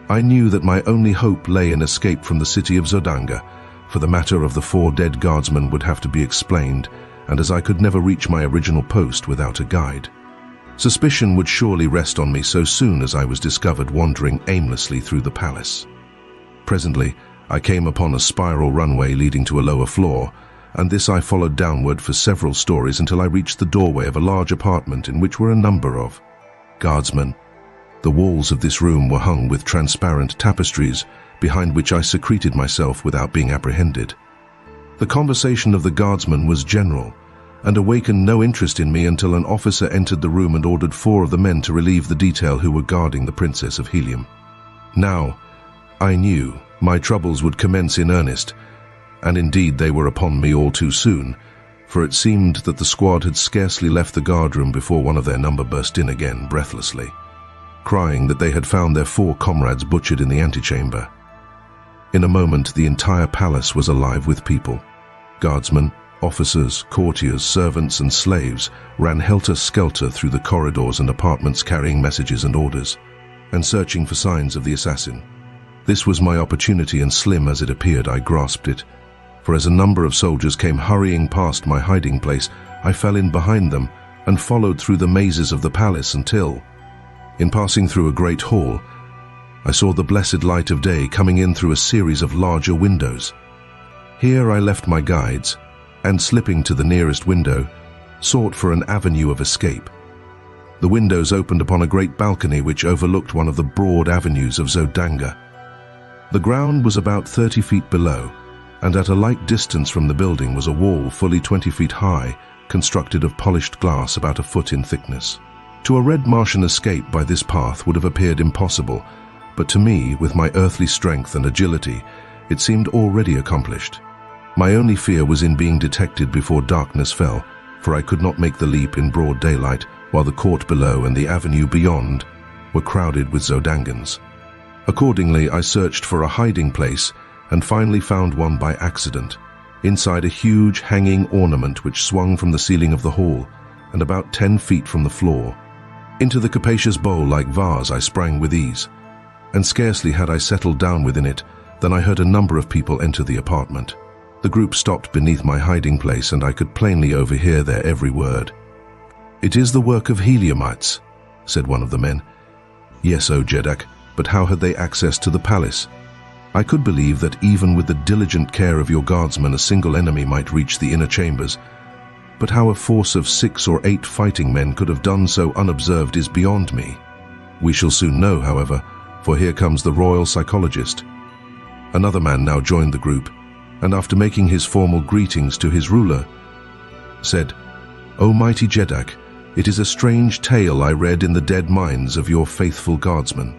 I knew that my only hope lay in escape from the city of Zodanga, for the matter of the 4 dead guardsmen would have to be explained, and as I could never reach my original post without a guide. Suspicion would surely rest on me so soon as I was discovered wandering aimlessly through the palace. Presently, I came upon a spiral runway leading to a lower floor, and this I followed downward for several stories until I reached the doorway of a large apartment in which were a number of guardsmen. The walls of this room were hung with transparent tapestries, behind which I secreted myself without being apprehended. The conversation of the guardsmen was general, and awakened no interest in me until an officer entered the room and ordered 4 of the men to relieve the detail who were guarding the Princess of Helium. Now, I knew my troubles would commence in earnest, and indeed they were upon me all too soon, for it seemed that the squad had scarcely left the guardroom before one of their number burst in again breathlessly, crying that they had found their 4 comrades butchered in the antechamber. In a moment, the entire palace was alive with people. Guardsmen, officers, courtiers, servants, and slaves ran helter-skelter through the corridors and apartments carrying messages and orders, and searching for signs of the assassin. This was my opportunity, and slim as it appeared, I grasped it, for as a number of soldiers came hurrying past my hiding place, I fell in behind them and followed through the mazes of the palace until, in passing through a great hall, I saw the blessed light of day coming in through a series of larger windows. Here I left my guides, and slipping to the nearest window, sought for an avenue of escape. The windows opened upon a great balcony which overlooked one of the broad avenues of Zodanga. The ground was about 30 feet below, and at a light distance from the building was a wall fully 20 feet high, constructed of polished glass about a foot in thickness. To a red Martian, escape by this path would have appeared impossible, but to me, with my earthly strength and agility, it seemed already accomplished. My only fear was in being detected before darkness fell, for I could not make the leap in broad daylight, while the court below and the avenue beyond were crowded with Zodangans. Accordingly, I searched for a hiding place and finally found one by accident, inside a huge hanging ornament which swung from the ceiling of the hall and about 10 feet from the floor. Into the capacious bowl-like vase I sprang with ease, and scarcely had I settled down within it than I heard a number of people enter the apartment. The group stopped beneath my hiding place, and I could plainly overhear their every word. "It is the work of Heliumites," said one of the men. "Yes, O Jeddak, but how had they access to the palace? I could believe that even with the diligent care of your guardsmen a single enemy might reach the inner chambers, but how a force of 6 or 8 fighting men could have done so unobserved is beyond me. We shall soon know, however, for here comes the royal psychologist." Another man now joined the group, and after making his formal greetings to his ruler, said, "O mighty Jeddak, it is a strange tale I read in the dead minds of your faithful guardsmen.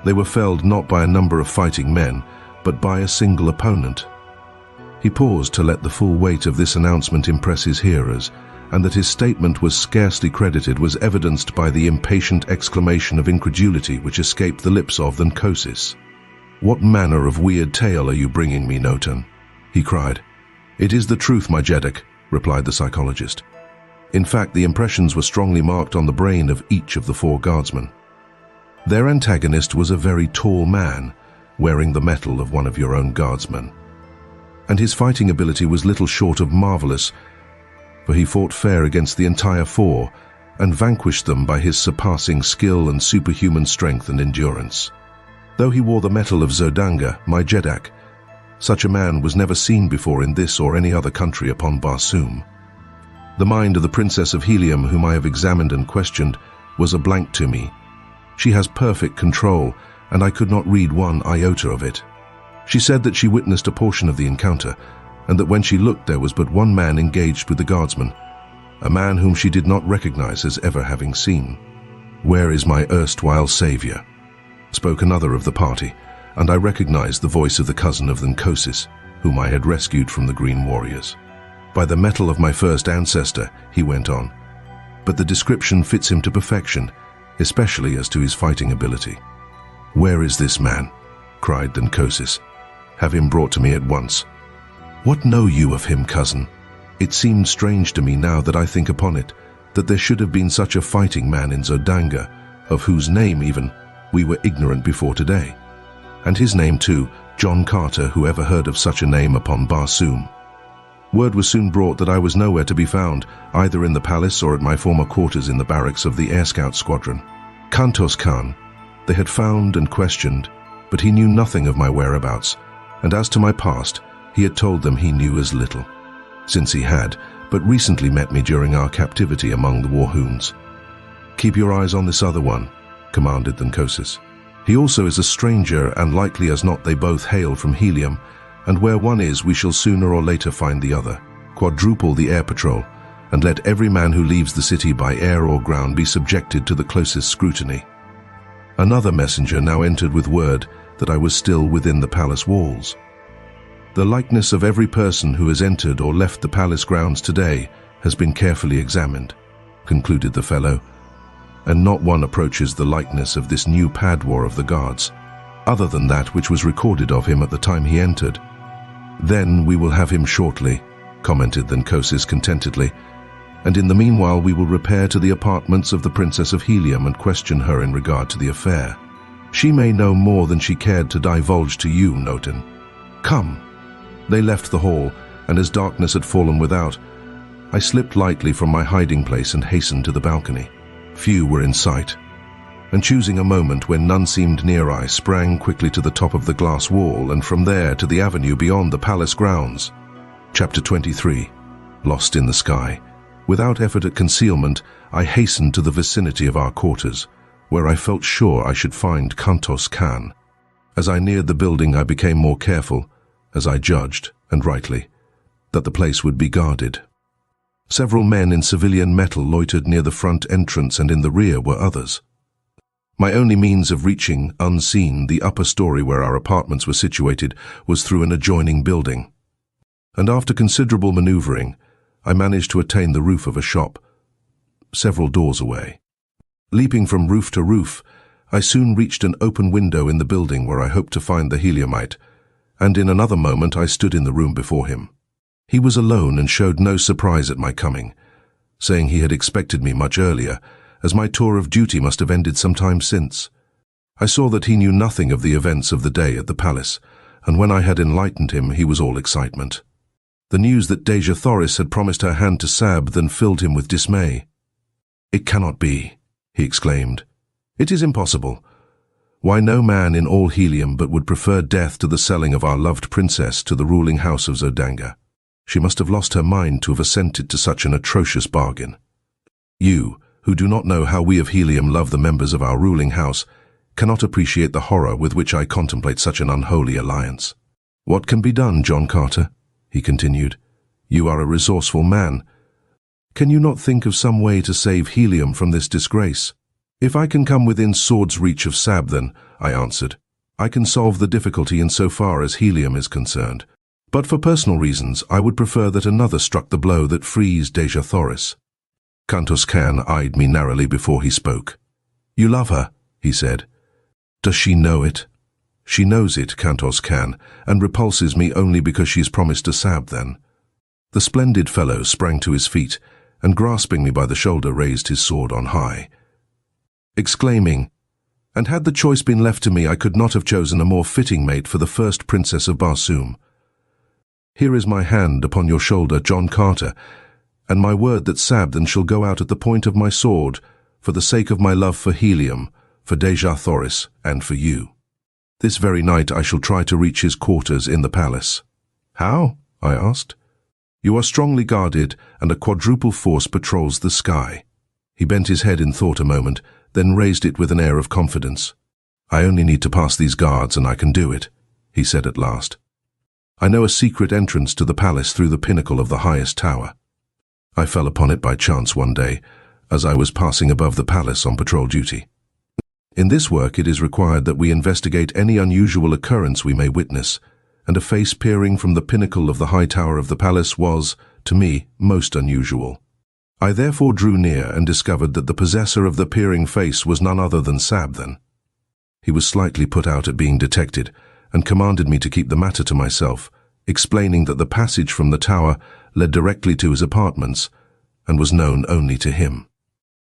They were felled not by a number of fighting men, but by a single opponent." He paused to let the full weight of this announcement impress his hearers, and that his statement was scarcely credited was evidenced by the impatient exclamation of incredulity which escaped the lips of Tharks. "What manner of weird tale are you bringing me, Notan?" he cried. "It is the truth, my Jeddak," replied the psychologist. In fact, the impressions were strongly marked on the brain of each of the 4 guardsmen. Their antagonist was a very tall man, wearing the metal of one of your own guardsmen. And his fighting ability was little short of marvelous, for he fought fair against the entire 4 and vanquished them by his surpassing skill and superhuman strength and endurance. Though he wore the metal of Zodanga, my Jeddak, such a man was never seen before in this or any other country upon Barsoom. The mind of the Princess of Helium, whom I have examined and questioned, was a blank to me. She has perfect control, and I could not read one iota of it. She said that she witnessed a portion of the encounter, and that when she looked there was but one man engaged with the guardsman, a man whom she did not recognize as ever having seen. "Where is my erstwhile savior?" spoke another of the party, and I recognized the voice of the cousin of Tharks, whom I had rescued from the Green Warriors. "By the metal of my first ancestor," he went on, "but the description fits him to perfection, especially as to his fighting ability." "Where is this man?" cried Tharks. "Have him brought to me at once." "What know you of him, cousin? It seems strange to me now that I think upon it, that there should have been such a fighting man in Zodanga, of whose name even we were ignorant before today. And his name too, John Carter, who ever heard of such a name upon Barsoom?" Word was soon brought that I was nowhere to be found, either in the palace or at my former quarters in the barracks of the Air Scout Squadron. Kantos Khan they had found and questioned, but he knew nothing of my whereabouts, and as to my past, he had told them he knew as little, since he had but recently met me during our captivity among the Warhoons. "Keep your eyes on this other one," commanded Tharks. "He also is a stranger, and likely as not they both hail from Helium, and where one is we shall sooner or later find the other. Quadruple the air patrol, and let every man who leaves the city by air or ground be subjected to the closest scrutiny." Another messenger now entered with word that I was still within the palace walls. "The likeness of every person who has entered or left the palace grounds today has been carefully examined," concluded the fellow, "and not one approaches the likeness of this new padwar of the guards, other than that which was recorded of him at the time he entered." "Then we will have him shortly," commented Tharks contentedly, "and in the meanwhile we will repair to the apartments of the Princess of Helium and question her in regard to the affair. She may know more than she cared to divulge to you, Noten. Come." They left the hall, and as darkness had fallen without, I slipped lightly from my hiding place and hastened to the balcony. Few were in sight, and choosing a moment when none seemed near, I sprang quickly to the top of the glass wall and from there to the avenue beyond the palace grounds. Chapter 23. Lost in the Sky. Without effort at concealment, I hastened to the vicinity of our quarters, where I felt sure I should find Kantos Khan. As I neared the building, I became more careful, as I judged, and rightly, that the place would be guarded. Several men in civilian metal loitered near the front entrance, and in the rear were others. My only means of reaching, unseen, the upper story where our apartments were situated was through an adjoining building. And after considerable maneuvering, I managed to attain the roof of a shop, several doors away. Leaping from roof to roof, I soon reached an open window in the building where I hoped to find the Heliumite, and in another moment I stood in the room before him. He was alone and showed no surprise at my coming, saying he had expected me much earlier, as my tour of duty must have ended some time since. I saw that he knew nothing of the events of the day at the palace, and when I had enlightened him, he was all excitement. The news that Dejah Thoris had promised her hand to Sab then filled him with dismay. "It cannot be," he exclaimed. "It is impossible. Why, no man in all Helium but would prefer death to the selling of our loved princess to the ruling house of Zodanga. She must have lost her mind to have assented to such an atrocious bargain. You, who do not know how we of Helium love the members of our ruling house, cannot appreciate the horror with which I contemplate such an unholy alliance. What can be done, John Carter?" he continued. "You are a resourceful man. Can you not think of some way to save Helium from this disgrace?" "If I can come within sword's reach of Sab, then," I answered, "I can solve the difficulty in so far as Helium is concerned. But for personal reasons, I would prefer that another struck the blow that frees Dejah Thoris." Kantos Khan eyed me narrowly before he spoke. "You love her," he said. "Does she know it?" "She knows it, Kantos Khan, and repulses me only because she is promised to Sab, then." The splendid fellow sprang to his feet, and grasping me by the shoulder raised his sword on high, exclaiming, "And had the choice been left to me, I could not have chosen a more fitting mate for the first princess of Barsoom. Here is my hand upon your shoulder, John Carter, and my word that Sab then shall go out at the point of my sword, for the sake of my love for Helium, for Dejah Thoris, and for you. This very night I shall try to reach his quarters in the palace." "How?" I asked. "You are strongly guarded, and a quadruple force patrols the sky." He bent his head in thought a moment, then raised it with an air of confidence. "I only need to pass these guards, and I can do it," he said at last. "I know a secret entrance to the palace through the pinnacle of the highest tower. I fell upon it by chance one day, as I was passing above the palace on patrol duty. In this work it is required that we investigate any unusual occurrence we may witness, and a face peering from the pinnacle of the high tower of the palace was, to me, most unusual. I therefore drew near and discovered that the possessor of the peering face was none other than Sab then. He was slightly put out at being detected, and commanded me to keep the matter to myself, explaining that the passage from the tower led directly to his apartments, and was known only to him.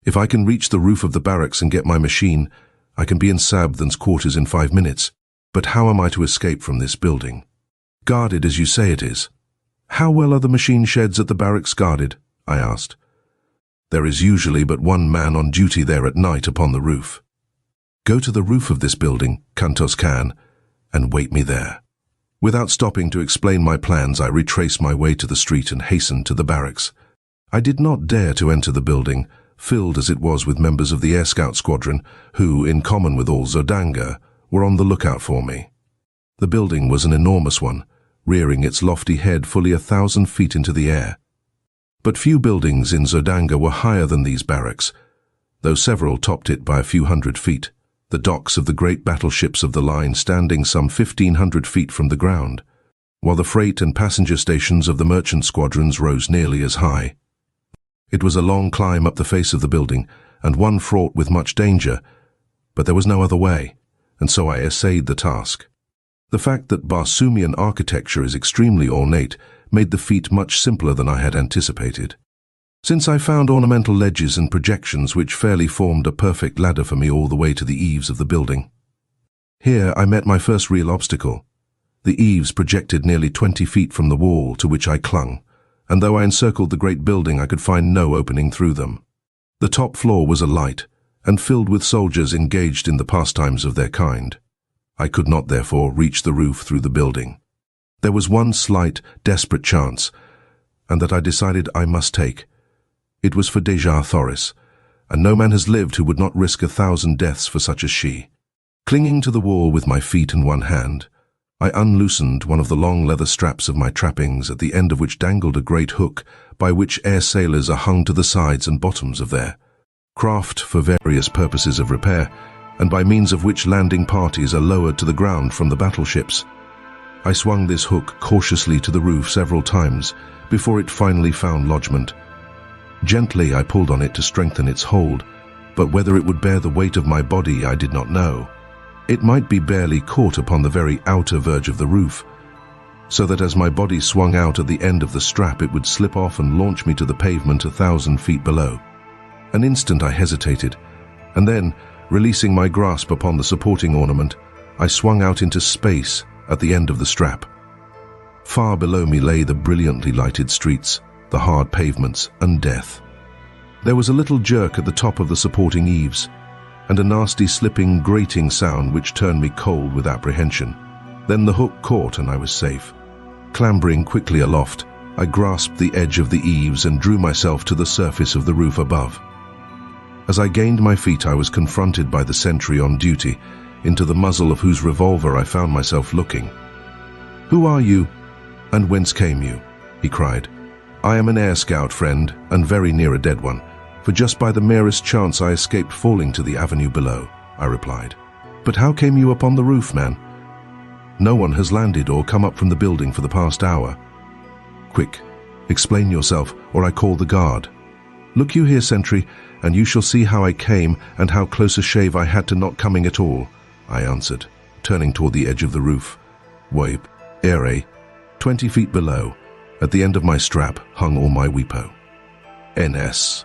If I can reach the roof of the barracks and get my machine, I can be in Sabthan's quarters in 5 minutes. But how am I to escape from this building? Guarded as you say it is. How well are the machine sheds at the barracks guarded? I asked. There is usually but one man on duty there at night upon the roof. Go to the roof of this building, Kantos Khan, and wait me there. Without stopping to explain my plans, I retraced my way to the street and hastened to the barracks. I did not dare to enter the building, filled as it was with members of the Air Scout Squadron who, in common with all Zodanga, were on the lookout for me. The building was an enormous one, rearing its lofty head fully 1,000 feet into the air. But few buildings in Zodanga were higher than these barracks, though several topped it by a few hundred feet, the docks of the great battleships of the line standing some 1,500 feet from the ground, while the freight and passenger stations of the merchant squadrons rose nearly as high. It was a long climb up the face of the building, and one fraught with much danger, but there was no other way, and so I essayed the task. The fact that Barsoomian architecture is extremely ornate made the feat much simpler than I had anticipated. Since I found ornamental ledges and projections which fairly formed a perfect ladder for me all the way to the eaves of the building. Here I met my first real obstacle. The eaves projected nearly 20 feet from the wall to which I clung, and though I encircled the great building I could find no opening through them. The top floor was alight, and filled with soldiers engaged in the pastimes of their kind. I could not, therefore, reach the roof through the building. There was one slight, desperate chance, and that I decided I must take. It was for Dejah Thoris, and no man has lived who would not risk 1,000 deaths for such as she. Clinging to the wall with my feet in one hand, I unloosened one of the long leather straps of my trappings, at the end of which dangled a great hook by which air sailors are hung to the sides and bottoms of their craft for various purposes of repair, and by means of which landing parties are lowered to the ground from the battleships. I swung this hook cautiously to the roof several times before it finally found lodgment. Gently I pulled on it to strengthen its hold, but whether it would bear the weight of my body I did not know. It might be barely caught upon the very outer verge of the roof, so that as my body swung out at the end of the strap it would slip off and launch me to the pavement 1,000 feet below. An instant I hesitated, and then, releasing my grasp upon the supporting ornament, I swung out into space at the end of the strap. Far below me lay the brilliantly lighted streets, the hard pavements, and death. There was a little jerk at the top of the supporting eaves, and a nasty slipping, grating sound which turned me cold with apprehension. Then the hook caught and I was safe. Clambering quickly aloft, I grasped the edge of the eaves and drew myself to the surface of the roof above. As I gained my feet I was confronted by the sentry on duty, into the muzzle of whose revolver I found myself looking. "Who are you, and whence came you?" he cried. "I am an air scout, friend, and very near a dead one, for just by the merest chance I escaped falling to the avenue below," I replied. "But how came you upon the roof, man?" "No one has landed or come up from the building for the past hour." "Quick, explain yourself, or I call the guard." "Look you here, sentry, and you shall see how I came and how close a shave I had to not coming at all," I answered, turning toward the edge of the roof. "Wait, ere, 20 feet below, at the end of my strap, hung all my weepo. NS.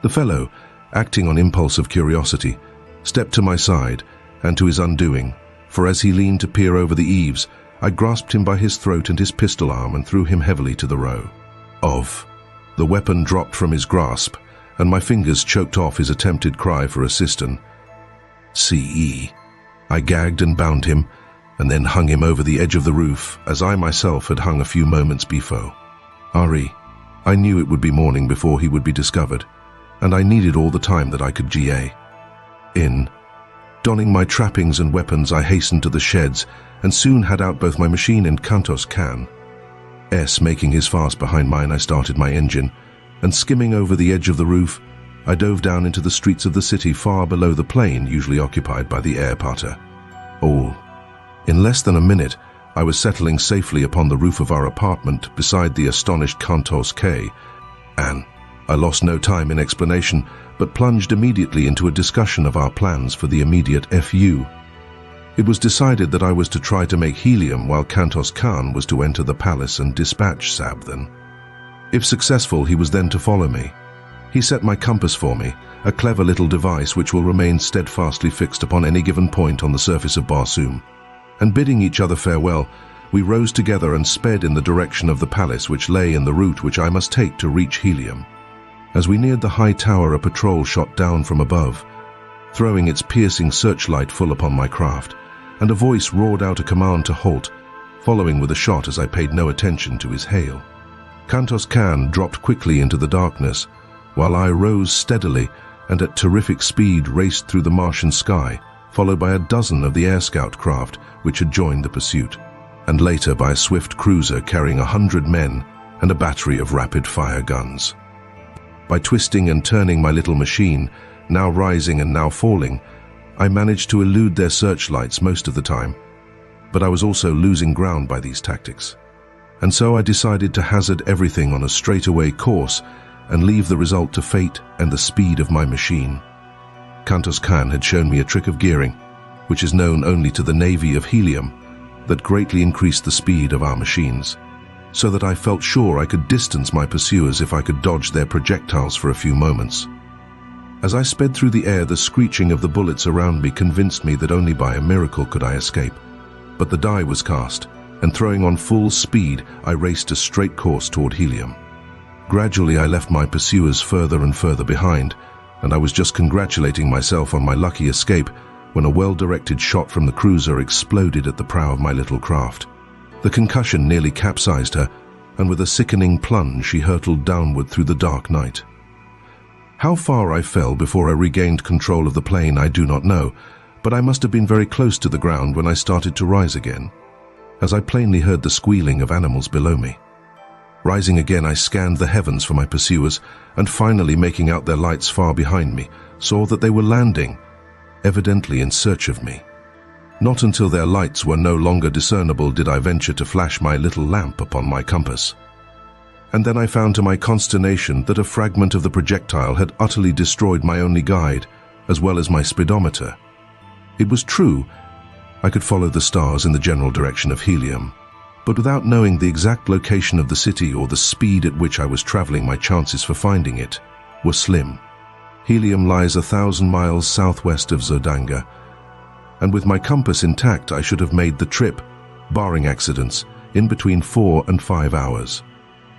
The fellow, acting on impulse of curiosity, stepped to my side, and to his undoing, for as he leaned to peer over the eaves, I grasped him by his throat and his pistol arm and threw him heavily to the row. The weapon dropped from his grasp, and my fingers choked off his attempted cry for assistance. "CE." I gagged and bound him, and then hung him over the edge of the roof, as I myself had hung a few moments before. "RE." I knew it would be morning before he would be discovered, and I needed all the time that I could GA. In. Donning my trappings and weapons, I hastened to the sheds, and soon had out both my machine and Kantos can. Making his fast behind mine, I started my engine, and skimming over the edge of the roof, I dove down into the streets of the city far below the plain usually occupied by the air parter. All. In less than a minute, I was settling safely upon the roof of our apartment beside the astonished Kantos K, and I lost no time in explanation, but plunged immediately into a discussion of our plans for the immediate FU. It was decided that I was to try to make Helium, while Kantos Khan was to enter the palace and dispatch Sabthan. If successful, he was then to follow me. He set my compass for me, a clever little device which will remain steadfastly fixed upon any given point on the surface of Barsoom. And bidding each other farewell, we rose together and sped in the direction of the palace, which lay in the route which I must take to reach Helium. As we neared the high tower, a patrol shot down from above, throwing its piercing searchlight full upon my craft, and a voice roared out a command to halt, following with a shot as I paid no attention to his hail. Kantos Khan dropped quickly into the darkness, while I rose steadily and at terrific speed raced through the Martian sky, followed by a dozen of the air scout craft which had joined the pursuit, and later by a swift cruiser carrying 100 men and a battery of rapid-fire guns. By twisting and turning my little machine, now rising and now falling, I managed to elude their searchlights most of the time, but I was also losing ground by these tactics. And so I decided to hazard everything on a straightaway course and leave the result to fate and the speed of my machine. Kantos Khan had shown me a trick of gearing, which is known only to the Navy of Helium, that greatly increased the speed of our machines, so that I felt sure I could distance my pursuers if I could dodge their projectiles for a few moments. As I sped through the air, the screeching of the bullets around me convinced me that only by a miracle could I escape. But the die was cast, and throwing on full speed, I raced a straight course toward Helium. Gradually, I left my pursuers further and further behind, and I was just congratulating myself on my lucky escape when a well-directed shot from the cruiser exploded at the prow of my little craft. The concussion nearly capsized her, and with a sickening plunge she hurtled downward through the dark night. How far I fell before I regained control of the plane I do not know, but I must have been very close to the ground when I started to rise again, as I plainly heard the squealing of animals below me. Rising again, I scanned the heavens for my pursuers, and finally making out their lights far behind me, saw that they were landing, evidently in search of me. Not until their lights were no longer discernible did I venture to flash my little lamp upon my compass. And then I found to my consternation that a fragment of the projectile had utterly destroyed my only guide, as well as my speedometer. It was true, I could follow the stars in the general direction of Helium, but without knowing the exact location of the city or the speed at which I was traveling, my chances for finding it were slim. Helium lies 1,000 miles southwest of Zodanga, and with my compass intact I should have made the trip, barring accidents, in between 4 and 5 hours.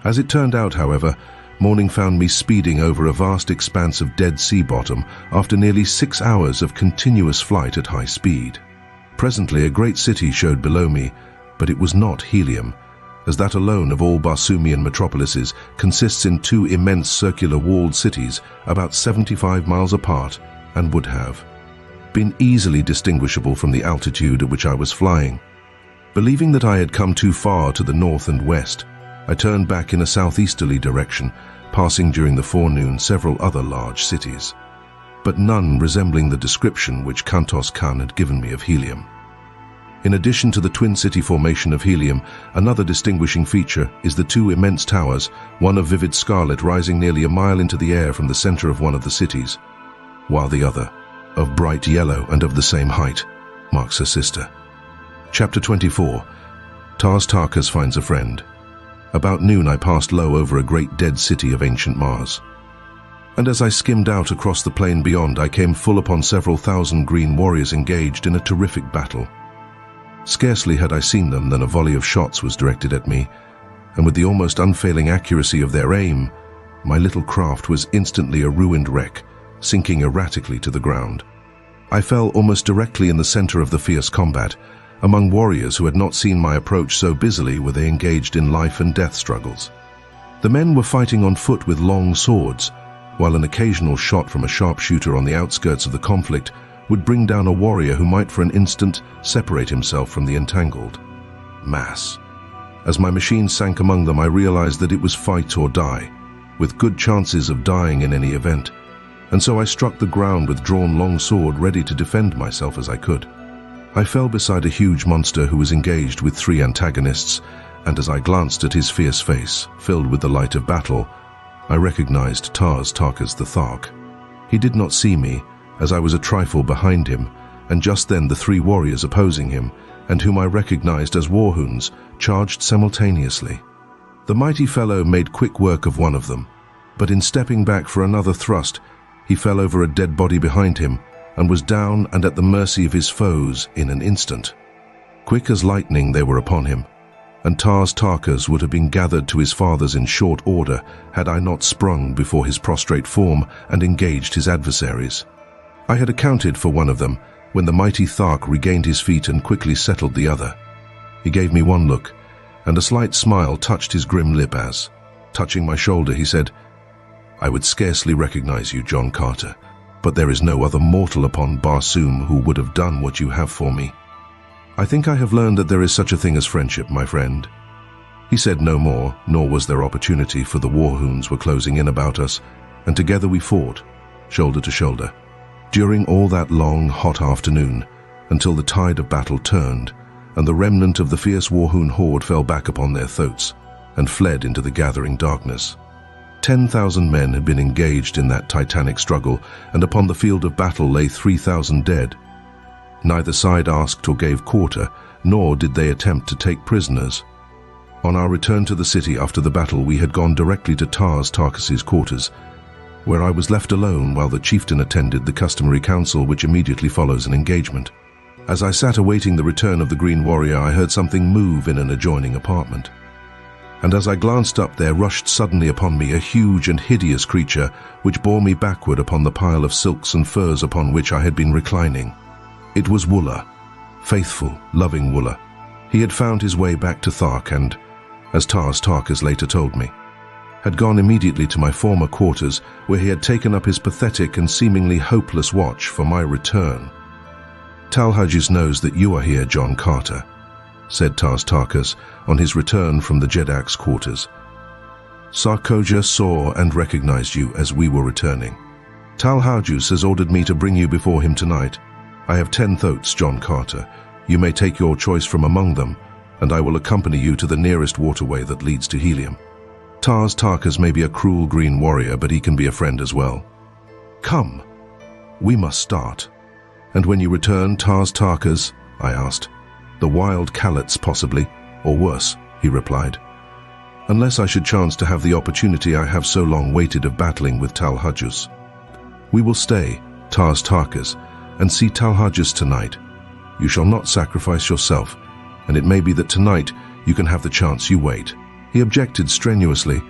As it turned out, however, morning found me speeding over a vast expanse of dead sea bottom after nearly 6 hours of continuous flight at high speed. Presently a great city showed below me, but it was not Helium, as that alone of all Barsoomian metropolises consists in 2 immense circular walled cities about 75 miles apart, and would have been easily distinguishable from the altitude at which I was flying. Believing that I had come too far to the north and west, I turned back in a southeasterly direction, passing during the forenoon several other large cities, but none resembling the description which Kantos Khan had given me of Helium. In addition to the twin city formation of Helium, another distinguishing feature is the 2 immense towers, one of vivid scarlet rising nearly a mile into the air from the center of one of the cities, while the other, of bright yellow and of the same height, marks her sister. Chapter 24. Tarkas finds a friend. About noon I passed low over a great dead city of ancient Mars, and as I skimmed out across the plain beyond, I came full upon several thousand green warriors engaged in a terrific battle. Scarcely had I seen them than a volley of shots was directed at me, and with the almost unfailing accuracy of their aim, my little craft was instantly a ruined wreck, sinking erratically to the ground. I fell almost directly in the center of the fierce combat, among warriors who had not seen my approach, so busily were they engaged in life and death struggles. The men were fighting on foot with long swords, while an occasional shot from a sharpshooter on the outskirts of the conflict would bring down a warrior who might for an instant separate himself from the entangled mass. As my machine sank among them, I realized that it was fight or die, with good chances of dying in any event, and so I struck the ground with drawn long sword, ready to defend myself as I could. I fell beside a huge monster who was engaged with 3 antagonists, and as I glanced at his fierce face, filled with the light of battle, I recognized Tarkas the Thark. He did not see me, as I was a trifle behind him, and just then the 3 warriors opposing him, and whom I recognized as Warhoons, charged simultaneously. The mighty fellow made quick work of one of them, but in stepping back for another thrust, he fell over a dead body behind him, and was down and at the mercy of his foes in an instant. Quick as lightning they were upon him, and Tarkas would have been gathered to his fathers in short order had I not sprung before his prostrate form and engaged his adversaries. I had accounted for one of them when the mighty Thark regained his feet and quickly settled the other. He gave me one look, and a slight smile touched his grim lip as, touching my shoulder, he said, I would scarcely recognize you, John Carter, but there is no other mortal upon Barsoom who would have done what you have for me. I think I have learned that there is such a thing as friendship, my friend." He said no more, nor was there opportunity, for the Warhoons were closing in about us, and together we fought, shoulder to shoulder, during all that long, hot afternoon, until the tide of battle turned, and the remnant of the fierce Warhoon horde fell back upon their throats and fled into the gathering darkness. 10,000 men had been engaged in that titanic struggle, and upon the field of battle lay 3,000 dead. Neither side asked or gave quarter, nor did they attempt to take prisoners. On our return to the city after the battle, we had gone directly to Tarkas's quarters, where I was left alone while the chieftain attended the customary council which immediately follows an engagement. As I sat awaiting the return of the Green Warrior, I heard something move in an adjoining apartment. And as I glanced up, there rushed suddenly upon me a huge and hideous creature which bore me backward upon the pile of silks and furs upon which I had been reclining. It was Wooler, faithful, loving Wooler. He had found his way back to Thark and, as Tarkas later told me, had gone immediately to my former quarters, where he had taken up his pathetic and seemingly hopeless watch for my return. "Talhajus knows that you are here, John Carter," said Tarkas on his return from the Jedak's quarters. "Sarkoja saw and recognized you as we were returning. Talhajus has ordered me to bring you before him tonight. I have 10 thoats, John Carter. You may take your choice from among them, and I will accompany you to the nearest waterway that leads to Helium. Tarkas may be a cruel green warrior, but he can be a friend as well. Come, we must start." "And when you return, Tarkas?" I asked. "The wild Callets, possibly, or worse," he replied. "Unless I should chance to have the opportunity I have so long waited of battling with Talhajus. We will stay, Tarkas, and see Talhajus tonight. You shall not sacrifice yourself, and it may be that tonight you can have the chance you wait." He objected strenuously,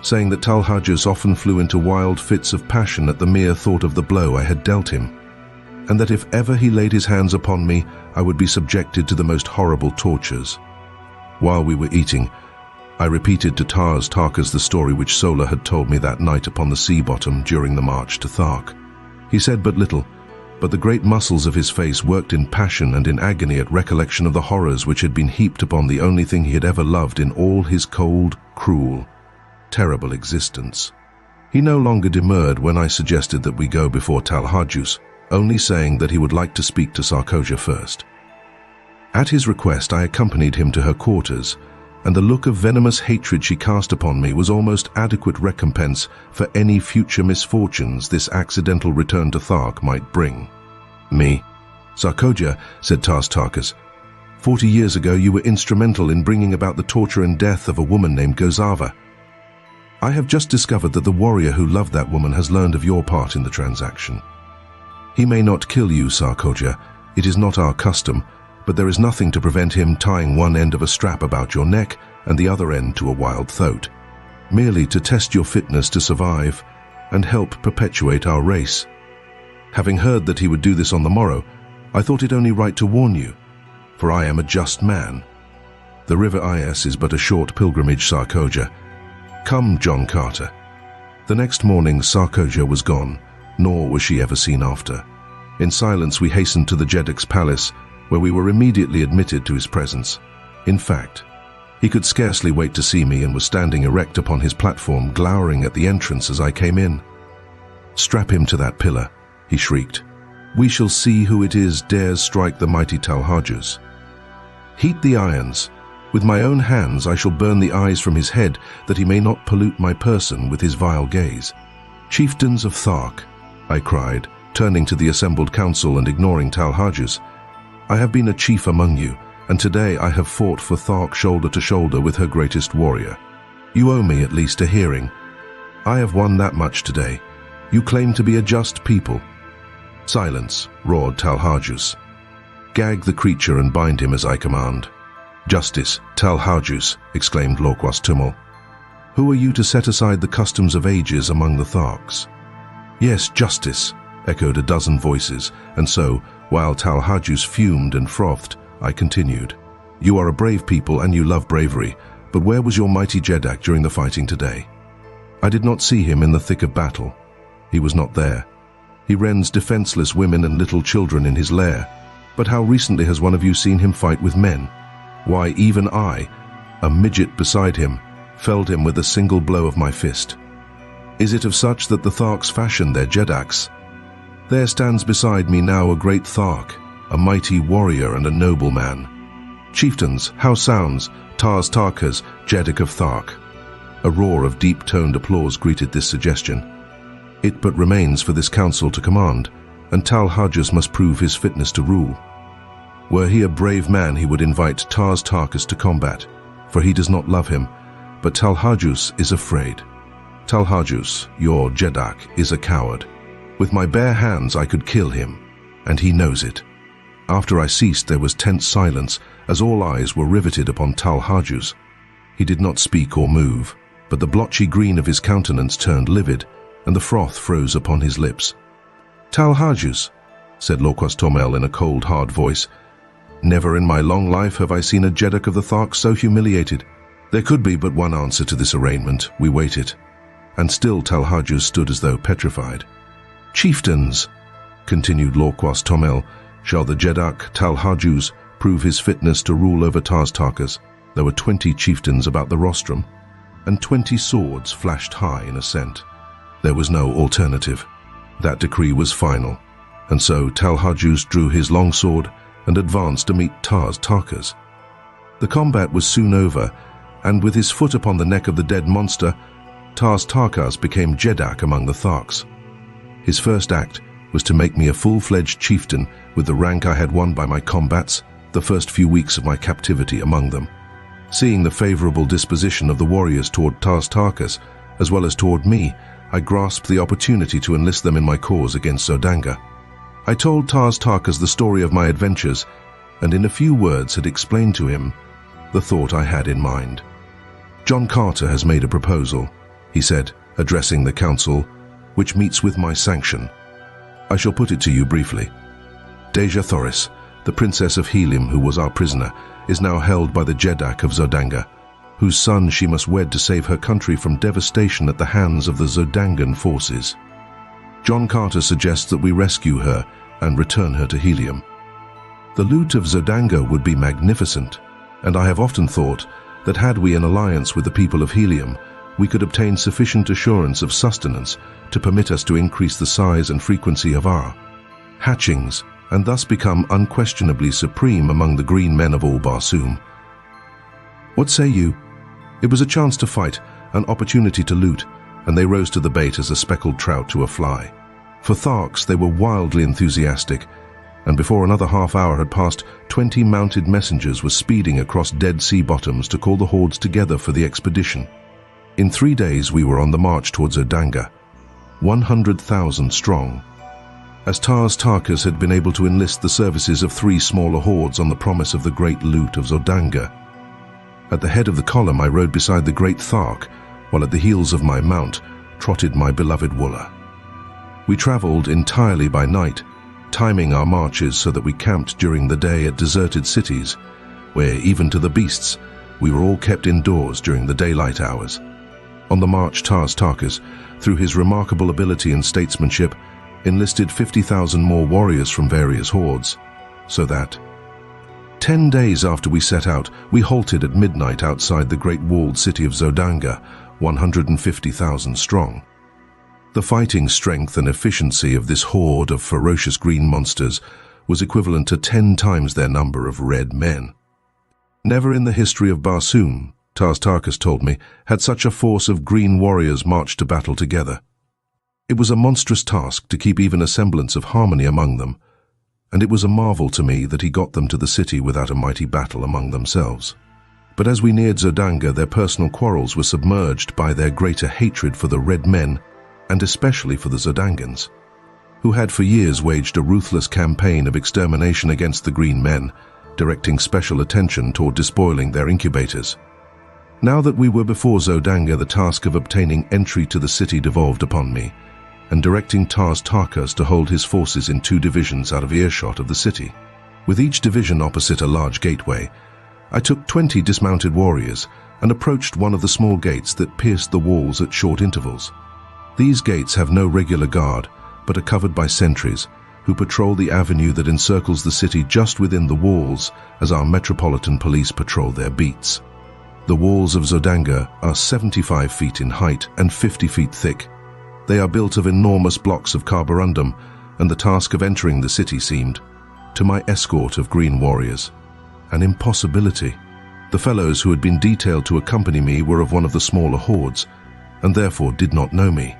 saying that Talhajus often flew into wild fits of passion at the mere thought of the blow I had dealt him, and that if ever he laid his hands upon me, I would be subjected to the most horrible tortures. While we were eating, I repeated to Tarkas the story which Sola had told me that night upon the sea bottom during the march to Thark. He said but little, but the great muscles of his face worked in passion and in agony at recollection of the horrors which had been heaped upon the only thing he had ever loved in all his cold, cruel, terrible existence. He no longer demurred when I suggested that we go before Talhajus, only saying that he would like to speak to Sarkoja first. At his request, I accompanied him to her quarters, and the look of venomous hatred she cast upon me was almost adequate recompense for any future misfortunes this accidental return to Thark might bring. "Me, Sarkoja," said Tarkas. 40 years ago you were instrumental in bringing about the torture and death of a woman named Gozava. I have just discovered that the warrior who loved that woman has learned of your part in the transaction. He may not kill you, Sarkoja. It is not our custom, but there is nothing to prevent him tying one end of a strap about your neck and the other end to a wild thoat, merely to test your fitness to survive and help perpetuate our race. Having heard that he would do this on the morrow, I thought it only right to warn you, for I am a just man. The river Is is but a short pilgrimage, Sarkoja. Come, John Carter." The next morning Sarkoja was gone, nor was she ever seen after. In silence we hastened to the Jedak's palace, where we were immediately admitted to his presence. In fact, he could scarcely wait to see me and was standing erect upon his platform, glowering at the entrance as I came in. "Strap him to that pillar," he shrieked. "We shall see who it is dares strike the mighty Talhajus. Heat the irons. With my own hands I shall burn the eyes from his head, that he may not pollute my person with his vile gaze." "Chieftains of Thark," I cried, turning to the assembled council and ignoring Talhajus, "I have been a chief among you, and today I have fought for Thark shoulder to shoulder with her greatest warrior. You owe me at least a hearing. I have won that much today. You claim to be a just people." "Silence," roared Talhajus. "Gag the creature and bind him as I command." "Justice, Talhajus," exclaimed Lorquas Tumul. "Who are you to set aside the customs of ages among the Tharks?" "Yes, justice," echoed a dozen voices, and so, while Talhajus fumed and frothed, I continued. "You are a brave people and you love bravery, but where was your mighty Jedak during the fighting today? I did not see him in the thick of battle. He was not there. He rends defenseless women and little children in his lair. But how recently has one of you seen him fight with men? Why, even I, a midget beside him, felled him with a single blow of my fist. Is it of such that the Tharks fashioned their Jedaks? There stands beside me now a great Thark, a mighty warrior and a noble man. Chieftains, how sounds, Tarkas, Jedak of Thark? A roar of deep-toned applause greeted this suggestion. It but remains for this council to command, and Tarkas must prove his fitness to rule. Were he a brave man, he would invite Tarkas to combat, for he does not love him, but Tarkas is afraid. Tarkas, your Jedak, is a coward. With my bare hands I could kill him, and he knows it. After I ceased, there was tense silence, as all eyes were riveted upon Tarkas. He did not speak or move, but the blotchy green of his countenance turned livid, and the froth froze upon his lips. Tarkas, said Lorquas Tormel in a cold, hard voice, never in my long life have I seen a Jedak of the Tharks so humiliated. There could be but one answer to this arraignment. We waited, and still Tarkas stood as though petrified. Chieftains, continued Lorquas Tormel, shall the Jedak Tarkas prove his fitness to rule over Tarkas? There were 20 chieftains about the rostrum, and 20 swords flashed high in assent. There was no alternative. That decree was final, and so Tarkas drew his longsword and advanced to meet Tarkas. The combat was soon over, and with his foot upon the neck of the dead monster, Tarkas became Jedak among the Tharks. His first act was to make me a full-fledged chieftain with the rank I had won by my combats, the first few weeks of my captivity among them. Seeing the favorable disposition of the warriors toward Tarkas, as well as toward me, I grasped the opportunity to enlist them in my cause against Zodanga. I told Tarkas the story of my adventures, and in a few words had explained to him the thought I had in mind. John Carter has made a proposal, he said, addressing the council, which meets with my sanction. I shall put it to you briefly. Dejah Thoris, the princess of Helium who was our prisoner, is now held by the Jedak of Zodanga, whose son she must wed to save her country from devastation at the hands of the Zodangan forces. John Carter suggests that we rescue her and return her to Helium. The loot of Zodanga would be magnificent, and I have often thought that had we an alliance with the people of Helium, we could obtain sufficient assurance of sustenance to permit us to increase the size and frequency of our hatchings, and thus become unquestionably supreme among the green men of all Barsoom. What say you? It was a chance to fight, an opportunity to loot, and they rose to the bait as a speckled trout to a fly. For Tharks, they were wildly enthusiastic, and before another half hour had passed, 20 mounted messengers were speeding across Dead Sea bottoms to call the hordes together for the expedition. In 3 days we were on the march towards Zodanga, 100,000 strong. As Tarkas had been able to enlist the services of 3 smaller hordes on the promise of the great loot of Zodanga. At the head of the column I rode beside the great Thark, while at the heels of my mount trotted my beloved Wooler. We traveled entirely by night, timing our marches so that we camped during the day at deserted cities, where even to the beasts we were all kept indoors during the daylight hours. On the march, Tarkas, through his remarkable ability and statesmanship, enlisted 50,000 more warriors from various hordes, so that 10 days after we set out, we halted at midnight outside the great walled city of Zodanga, 150,000 strong. The fighting strength and efficiency of this horde of ferocious green monsters was equivalent to 10 times their number of red men. Never in the history of Barsoom, Tarkas told me, had such a force of green warriors marched to battle together. It was a monstrous task to keep even a semblance of harmony among them, and it was a marvel to me that he got them to the city without a mighty battle among themselves. But as we neared Zodanga, their personal quarrels were submerged by their greater hatred for the red men, and especially for the Zodangans, who had for years waged a ruthless campaign of extermination against the green men, directing special attention toward despoiling their incubators. Now that we were before Zodanga, the task of obtaining entry to the city devolved upon me, and directing Tarkas to hold his forces in 2 divisions out of earshot of the city. With each division opposite a large gateway, I took 20 dismounted warriors, and approached one of the small gates that pierced the walls at short intervals. These gates have no regular guard, but are covered by sentries, who patrol the avenue that encircles the city just within the walls as our metropolitan police patrol their beats. The walls of Zodanga are 75 feet in height and 50 feet thick. They are built of enormous blocks of carborundum, and the task of entering the city seemed, to my escort of green warriors, an impossibility. The fellows who had been detailed to accompany me were of one of the smaller hordes, and therefore did not know me.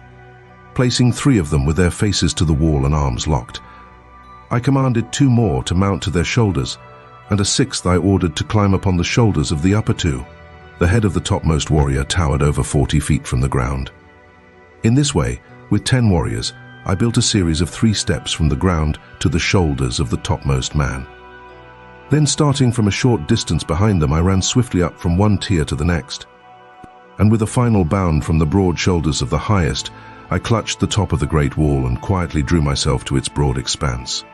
Placing 3 of them with their faces to the wall and arms locked, I commanded 2 more to mount to their shoulders, and a 6th I ordered to climb upon the shoulders of the upper 2. The head of the topmost warrior towered over 40 feet from the ground. In this way, with 10 warriors, I built a series of 3 steps from the ground to the shoulders of the topmost man. Then, starting from a short distance behind them, I ran swiftly up from one tier to the next. And with a final bound from the broad shoulders of the highest, I clutched the top of the great wall and quietly drew myself to its broad expanse.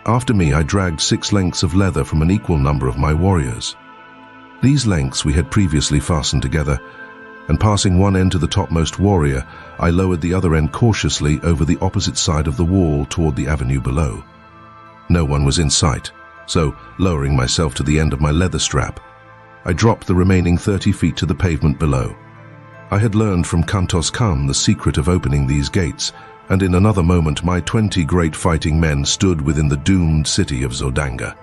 After me, I dragged 6 lengths of leather from an equal number of my warriors. These lengths we had previously fastened together, and passing one end to the topmost warrior, I lowered the other end cautiously over the opposite side of the wall toward the avenue below. No one was in sight, so, lowering myself to the end of my leather strap, I dropped the remaining 30 feet to the pavement below. I had learned from Kantos Khan the secret of opening these gates, and in another moment my 20 great fighting men stood within the doomed city of Zodanga.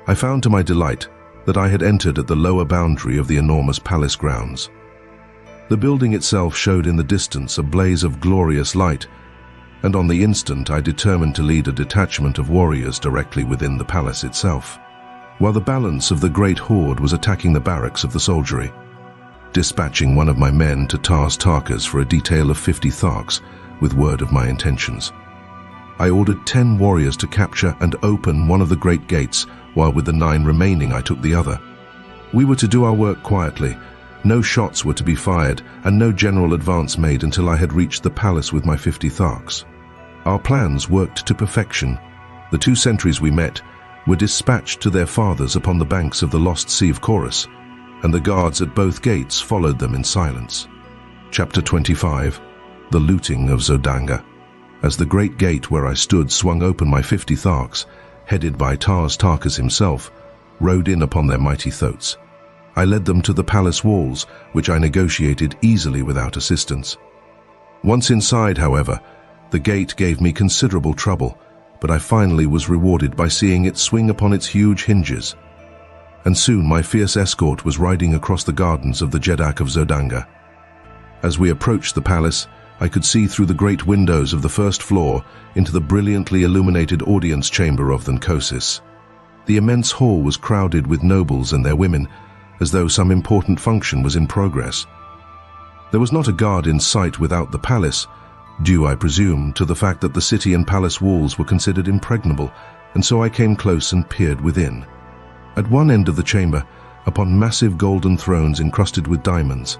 I found to my delight that I had entered at the lower boundary of the enormous palace grounds. The building itself showed in the distance a blaze of glorious light, and on the instant I determined to lead a detachment of warriors directly within the palace itself, while the balance of the great horde was attacking the barracks of the soldiery. Dispatching one of my men to Tarkas for a detail of 50 Tharks with word of my intentions. I ordered 10 warriors to capture and open one of the great gates, while with the 9 remaining I took the other. We were to do our work quietly. No shots were to be fired, and no general advance made until I had reached the palace with my 50 Tharks. Our plans worked to perfection. The 2 sentries we met were dispatched to their fathers upon the banks of the lost Sea of Chorus, and the guards at both gates followed them in silence. Chapter 25. The Looting of Zodanga. As the great gate where I stood swung open, my 50 Tharks, headed by Tarkas himself, rode in upon their mighty thoats. I led them to the palace walls, which I negotiated easily without assistance. Once inside, however, the gate gave me considerable trouble, but I finally was rewarded by seeing it swing upon its huge hinges. And soon my fierce escort was riding across the gardens of the Jeddak of Zodanga. As we approached the palace, I could see through the great windows of the first floor into the brilliantly illuminated audience chamber of Tharks. The immense hall was crowded with nobles and their women, as though some important function was in progress. There was not a guard in sight without the palace, due, I presume, to the fact that the city and palace walls were considered impregnable, and so I came close and peered within. At one end of the chamber, upon massive golden thrones encrusted with diamonds,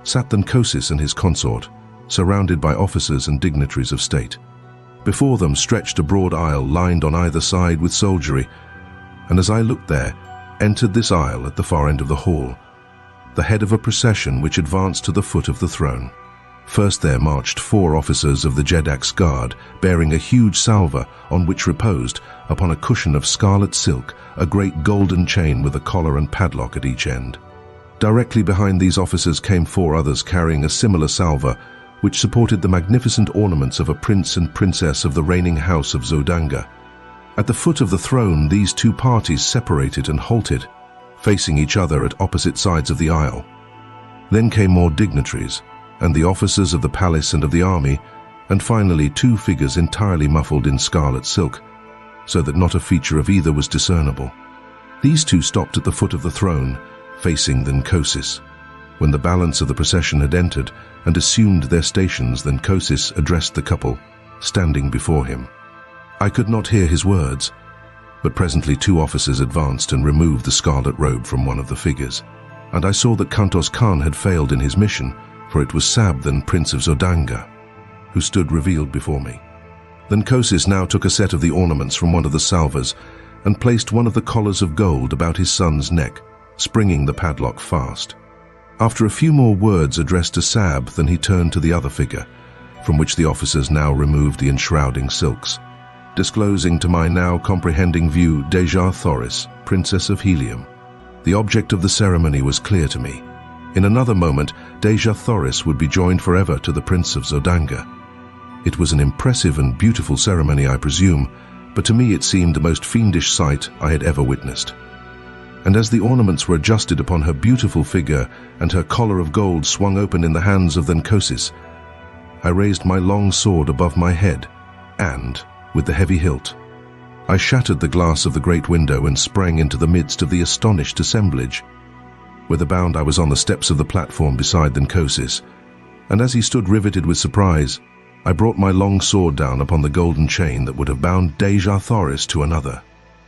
sat Tharks and his consort, surrounded by officers and dignitaries of state. Before them stretched a broad aisle lined on either side with soldiery, and as I looked there, entered this aisle at the far end of the hall, the head of a procession which advanced to the foot of the throne. First there marched 4 officers of the Jeddak's guard, bearing a huge salver on which reposed, upon a cushion of scarlet silk, a great golden chain with a collar and padlock at each end. Directly behind these officers came 4 others carrying a similar salver, which supported the magnificent ornaments of a prince and princess of the reigning house of Zodanga. At the foot of the throne, these 2 parties separated and halted, facing each other at opposite sides of the aisle. Then came more dignitaries, and the officers of the palace and of the army, and finally 2 figures entirely muffled in scarlet silk, so that not a feature of either was discernible. These 2 stopped at the foot of the throne, facing Tharks. When the balance of the procession had entered and assumed their stations, Tharks addressed the couple, standing before him. I could not hear his words, but presently 2 officers advanced and removed the scarlet robe from one of the figures, and I saw that Kantos Khan had failed in his mission, for it was Sabdan, Prince of Zodanga, who stood revealed before me. Tharks now took a set of the ornaments from one of the salvers and placed one of the collars of gold about his son's neck, springing the padlock fast. After a few more words addressed to Sab, then he turned to the other figure, from which the officers now removed the enshrouding silks, disclosing to my now comprehending view Dejah Thoris, Princess of Helium. The object of the ceremony was clear to me. In another moment, Dejah Thoris would be joined forever to the Prince of Zodanga. It was an impressive and beautiful ceremony, I presume, but to me it seemed the most fiendish sight I had ever witnessed. And as the ornaments were adjusted upon her beautiful figure and her collar of gold swung open in the hands of Tharks, I raised my long sword above my head and, with the heavy hilt, I shattered the glass of the great window and sprang into the midst of the astonished assemblage. With a bound I was on the steps of the platform beside Tharks, and as he stood riveted with surprise, I brought my long sword down upon the golden chain that would have bound Dejah Thoris to another.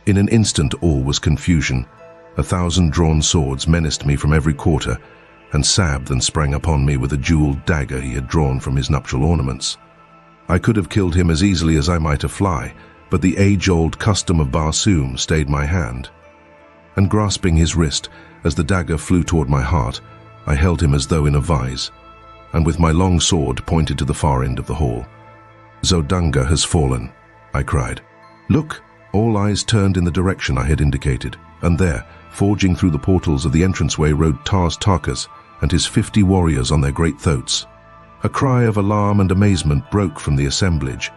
In an instant all was confusion. 1,000 drawn swords menaced me from every quarter, and Sab then sprang upon me with a jeweled dagger he had drawn from his nuptial ornaments. I could have killed him as easily as I might a fly, but the age-old custom of Barsoom stayed my hand. And grasping his wrist, as the dagger flew toward my heart, I held him as though in a vise, and with my long sword pointed to the far end of the hall. "Zodanga has fallen," I cried. "Look!" All eyes turned in the direction I had indicated, and there, forging through the portals of the entranceway, rode Tarkas and his 50 warriors on their great thoats. A cry of alarm and amazement broke from the assemblage,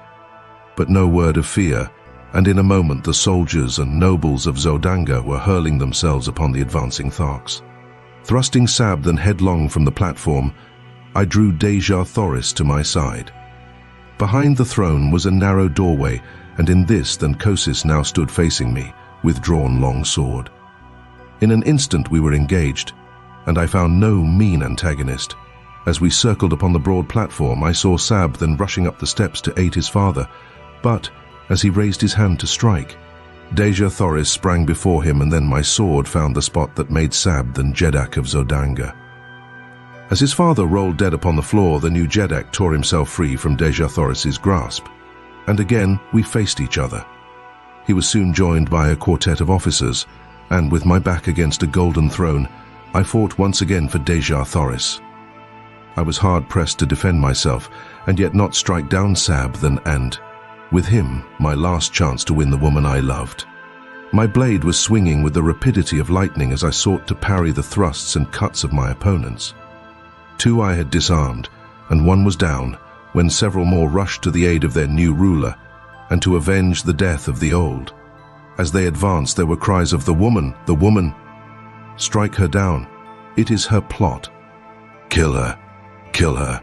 but no word of fear, and in a moment the soldiers and nobles of Zodanga were hurling themselves upon the advancing Tharks. Thrusting Sab then headlong from the platform, I drew Dejah Thoris to my side. Behind the throne was a narrow doorway, and in this Tharks now stood facing me, with drawn long sword. In an instant we were engaged, and I found no mean antagonist. As we circled upon the broad platform, I saw Sab then rushing up the steps to aid his father, but, as he raised his hand to strike, Dejah Thoris sprang before him, and then my sword found the spot that made Sab the Jedak of Zodanga. As his father rolled dead upon the floor, the new Jedak tore himself free from Dejah Thoris's grasp, and again we faced each other. He was soon joined by a quartet of officers, and with my back against a golden throne, I fought once again for Dejah Thoris. I was hard-pressed to defend myself, and yet not strike down Sab and, with him, my last chance to win the woman I loved. My blade was swinging with the rapidity of lightning as I sought to parry the thrusts and cuts of my opponents. 2 I had disarmed, and 1 was down, when several more rushed to the aid of their new ruler, and to avenge the death of the old. As they advanced, there were cries of, "The woman! The woman! Strike her down! It is her plot! Kill her! Kill her!"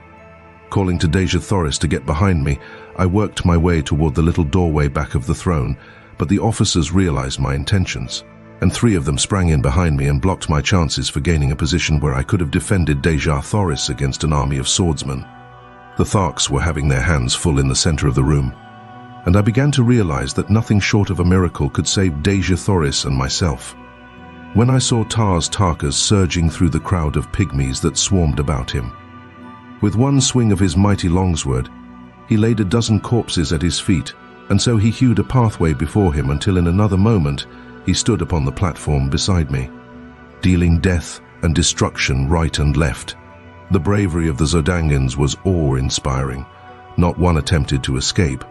Calling to Dejah Thoris to get behind me, I worked my way toward the little doorway back of the throne, but the officers realized my intentions, and 3 of them sprang in behind me and blocked my chances for gaining a position where I could have defended Dejah Thoris against an army of swordsmen. The Tharks were having their hands full in the center of the room, and I began to realize that nothing short of a miracle could save Dejah Thoris and myself. When I saw Tarkas surging through the crowd of pygmies that swarmed about him, with one swing of his mighty longsword, he laid a dozen corpses at his feet, and so he hewed a pathway before him until in another moment he stood upon the platform beside me, dealing death and destruction right and left. The bravery of the Zodangans was awe-inspiring. Not one attempted to escape,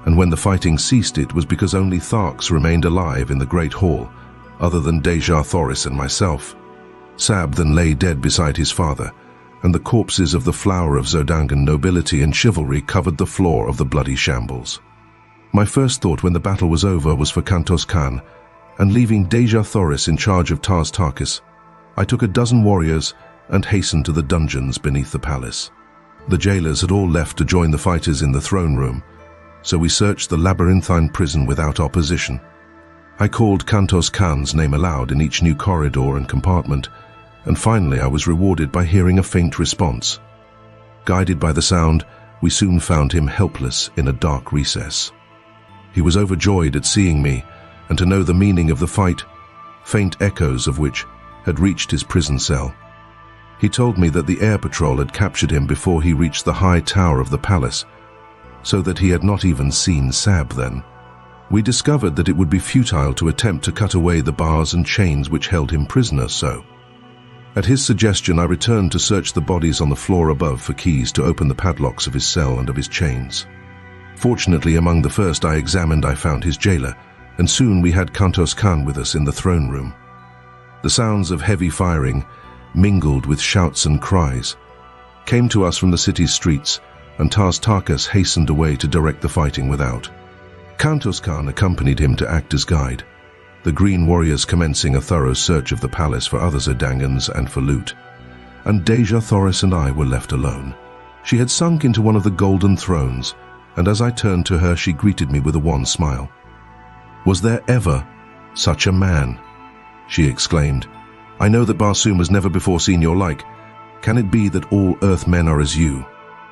and when the fighting ceased, it was because only Tharks remained alive in the great hall, other than Dejah Thoris and myself. Sab then lay dead beside his father, and the corpses of the flower of Zodangan nobility and chivalry covered the floor of the bloody shambles. My first thought when the battle was over was for Kantos Khan, and leaving Dejah Thoris in charge of Tarkas, I took a dozen warriors and hastened to the dungeons beneath the palace. The jailers had all left to join the fighters in the throne room, so we searched the labyrinthine prison without opposition. I called Kantos Khan's name aloud in each new corridor and compartment, and finally I was rewarded by hearing a faint response. Guided by the sound, we soon found him helpless in a dark recess. He was overjoyed at seeing me, and to know the meaning of the fight, faint echoes of which had reached his prison cell. He told me that the air patrol had captured him before he reached the high tower of the palace, so that he had not even seen Sab then. We discovered that it would be futile to attempt to cut away the bars and chains which held him prisoner, so At his suggestion, I returned to search the bodies on the floor above for keys to open the padlocks of his cell and of his chains. Fortunately, among the first I examined, I found his jailer, and soon we had Kantos Khan with us in the throne room. The sounds of heavy firing, mingled with shouts and cries, came to us from the city's streets, and Tarkas hastened away to direct the fighting without. Kantos Khan accompanied him to act as guide, the Green Warriors commencing a thorough search of the palace for other Zodangans and for loot, and Dejah Thoris and I were left alone. She had sunk into one of the golden thrones, and as I turned to her, she greeted me with a wan smile. "Was there ever such a man?" she exclaimed. "I know that Barsoom has never before seen your like. Can it be that all Earth men are as you?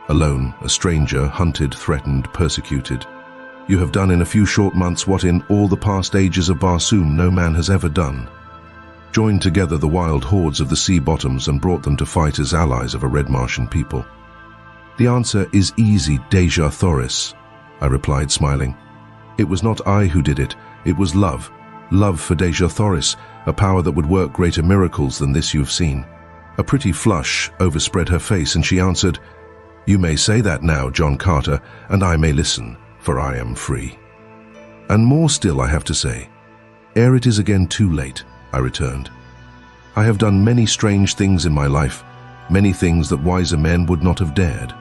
Alone, a stranger, hunted, threatened, persecuted. You have done in a few short months what in all the past ages of Barsoom no man has ever done. Joined together the wild hordes of the sea bottoms and brought them to fight as allies of a red Martian people." "The answer is easy, Dejah Thoris," I replied, smiling. "It was not I who did it, it was love. Love for Dejah Thoris, a power that would work greater miracles than this you have seen." A pretty flush overspread her face, and she answered, "You may say that now, John Carter, and I may listen, for I am free." "And more still I have to say, ere it is again too late," I returned. "I have done many strange things in my life, many things that wiser men would not have dared.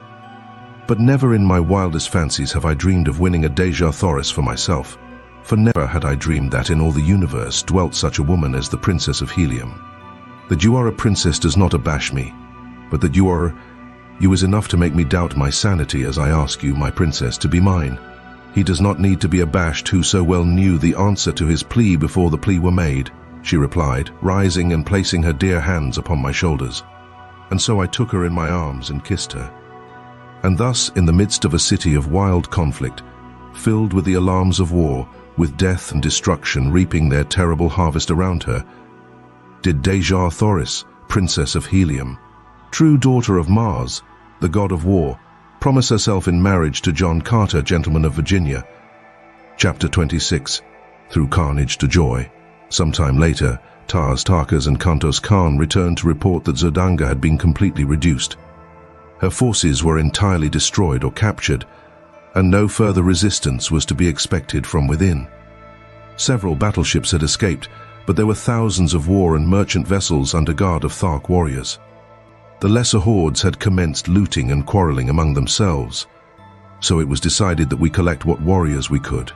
But never in my wildest fancies have I dreamed of winning a Dejah Thoris for myself, for never had I dreamed that in all the universe dwelt such a woman as the Princess of Helium. That you are a princess does not abash me, but that you is enough to make me doubt my sanity as I ask you, my princess, to be mine. He does not need to be abashed who so well knew the answer to his plea before the plea were made," she replied, rising and placing her dear hands upon my shoulders. And so I took her in my arms and kissed her. And thus, in the midst of a city of wild conflict, filled with the alarms of war, with death and destruction reaping their terrible harvest around her, did Dejah Thoris, Princess of Helium, true daughter of Mars, the god of war, promise herself in marriage to John Carter, gentleman of Virginia. Chapter 26. Through Carnage to Joy. Sometime later, Tarkas and Kantos Khan returned to report that Zodanga had been completely reduced. Her forces were entirely destroyed or captured, and no further resistance was to be expected from within. Several battleships had escaped, but there were thousands of war and merchant vessels under guard of Thark warriors. The lesser hordes had commenced looting and quarreling among themselves, so it was decided that we collect what warriors we could,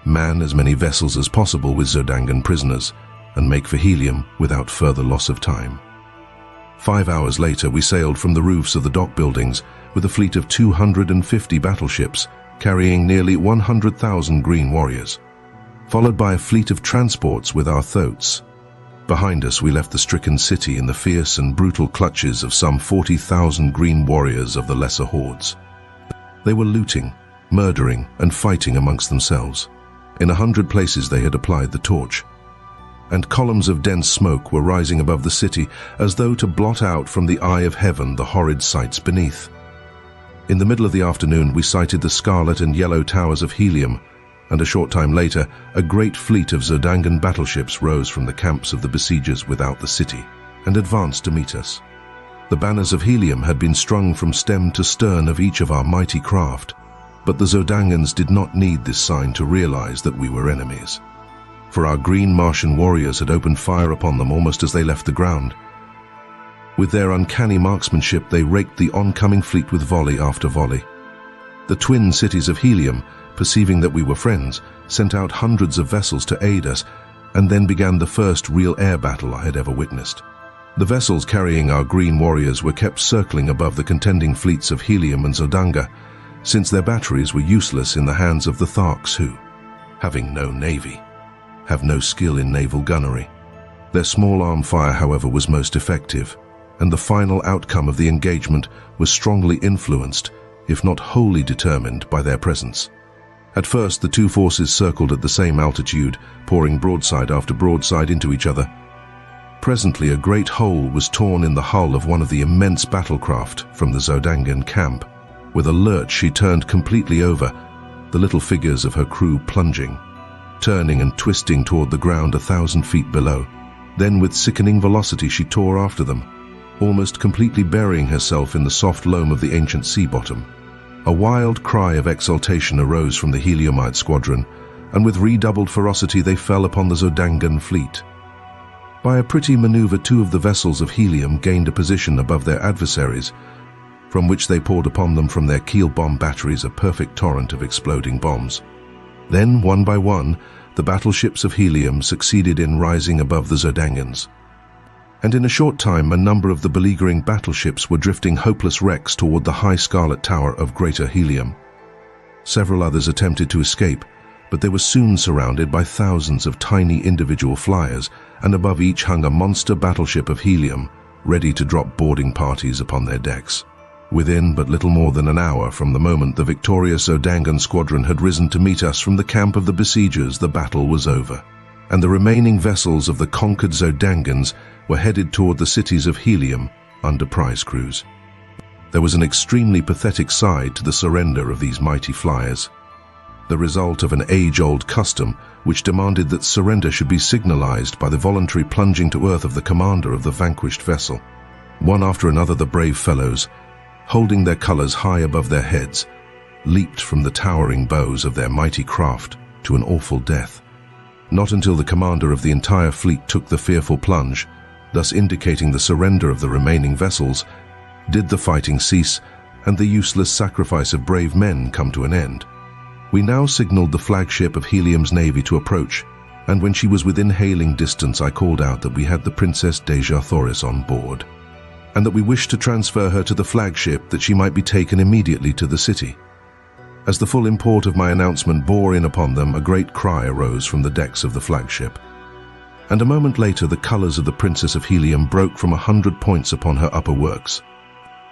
man as many vessels as possible with Zodangan prisoners, and make for Helium without further loss of time. 5 hours later, we sailed from the roofs of the dock buildings with a fleet of 250 battleships carrying nearly 100,000 green warriors, followed by a fleet of transports with our thoats. Behind us, we left the stricken city in the fierce and brutal clutches of some 40,000 green warriors of the lesser hordes. They were looting, murdering, and fighting amongst themselves. In 100 places they had applied the torch, and columns of dense smoke were rising above the city as though to blot out from the eye of heaven the horrid sights beneath. In the middle of the afternoon, we sighted the scarlet and yellow towers of Helium, and a short time later, a great fleet of Zodangan battleships rose from the camps of the besiegers without the city and advanced to meet us. The banners of Helium had been strung from stem to stern of each of our mighty craft, but the Zodangans did not need this sign to realize that we were enemies, for our green Martian warriors had opened fire upon them almost as they left the ground. With their uncanny marksmanship, they raked the oncoming fleet with volley after volley. The twin cities of Helium, perceiving that we were friends, sent out hundreds of vessels to aid us, and then began the first real air battle I had ever witnessed. The vessels carrying our green warriors were kept circling above the contending fleets of Helium and Zodanga, since their batteries were useless in the hands of the Tharks who, having no navy, have no skill in naval gunnery. Their small arm fire, however, was most effective, and the final outcome of the engagement was strongly influenced, if not wholly determined, by their presence. At first, the two forces circled at the same altitude, pouring broadside after broadside into each other. Presently, a great hole was torn in the hull of one of the immense battlecraft from the Zodangan camp. With a lurch, she turned completely over, the little figures of her crew plunging, turning and twisting toward the ground 1,000 feet below. Then with sickening velocity she tore after them, almost completely burying herself in the soft loam of the ancient sea bottom. A wild cry of exultation arose from the Heliumite squadron, and with redoubled ferocity they fell upon the Zodangan fleet. By a pretty maneuver, two of the vessels of Helium gained a position above their adversaries, from which they poured upon them from their keel bomb batteries a perfect torrent of exploding bombs. Then, one by one, the battleships of Helium succeeded in rising above the Zodangans. And in a short time, a number of the beleaguering battleships were drifting hopeless wrecks toward the high scarlet tower of Greater Helium. Several others attempted to escape, but they were soon surrounded by thousands of tiny individual flyers, and above each hung a monster battleship of Helium, ready to drop boarding parties upon their decks. Within but little more than an hour from the moment the victorious Zodangan squadron had risen to meet us from the camp of the besiegers, the battle was over, and the remaining vessels of the conquered Zodangans were headed toward the cities of Helium under prize crews. There was an extremely pathetic side to the surrender of these mighty flyers, the result of an age-old custom which demanded that surrender should be signalized by the voluntary plunging to earth of the commander of the vanquished vessel. One after another the brave fellows, holding their colors high above their heads, leaped from the towering bows of their mighty craft to an awful death. Not until the commander of the entire fleet took the fearful plunge, thus indicating the surrender of the remaining vessels, did the fighting cease and the useless sacrifice of brave men come to an end. We now signaled the flagship of Helium's navy to approach, and when she was within hailing distance I called out that we had the Princess Dejah Thoris on board, and that we wished to transfer her to the flagship that she might be taken immediately to the city. As the full import of my announcement bore in upon them, a great cry arose from the decks of the flagship, and a moment later the colors of the Princess of Helium broke from 100 points upon her upper works.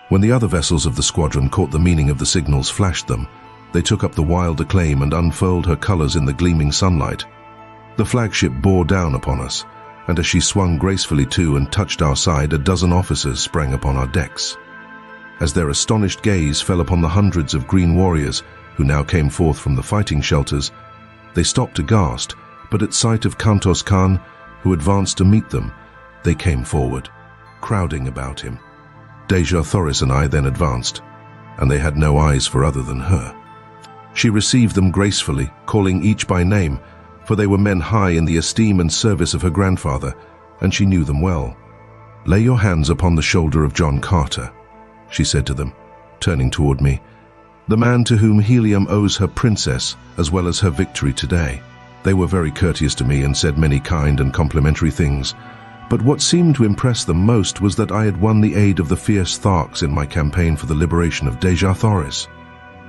When the other vessels of the squadron caught the meaning of the signals flashed them, they took up the wild acclaim and unfurled her colors in the gleaming sunlight. The flagship bore down upon us, and as she swung gracefully to and touched our side, a dozen officers sprang upon our decks. As their astonished gaze fell upon the hundreds of green warriors who now came forth from the fighting shelters, they stopped aghast, but at sight of Kantos Khan, who advanced to meet them, they came forward, crowding about him. Dejah Thoris and I then advanced, and they had no eyes for other than her. She received them gracefully, calling each by name, for they were men high in the esteem and service of her grandfather, and she knew them well. "Lay your hands upon the shoulder of John Carter," she said to them, turning toward me, "the man to whom Helium owes her princess as well as her victory today." They were very courteous to me and said many kind and complimentary things, but what seemed to impress them most was that I had won the aid of the fierce Tharks in my campaign for the liberation of Dejah Thoris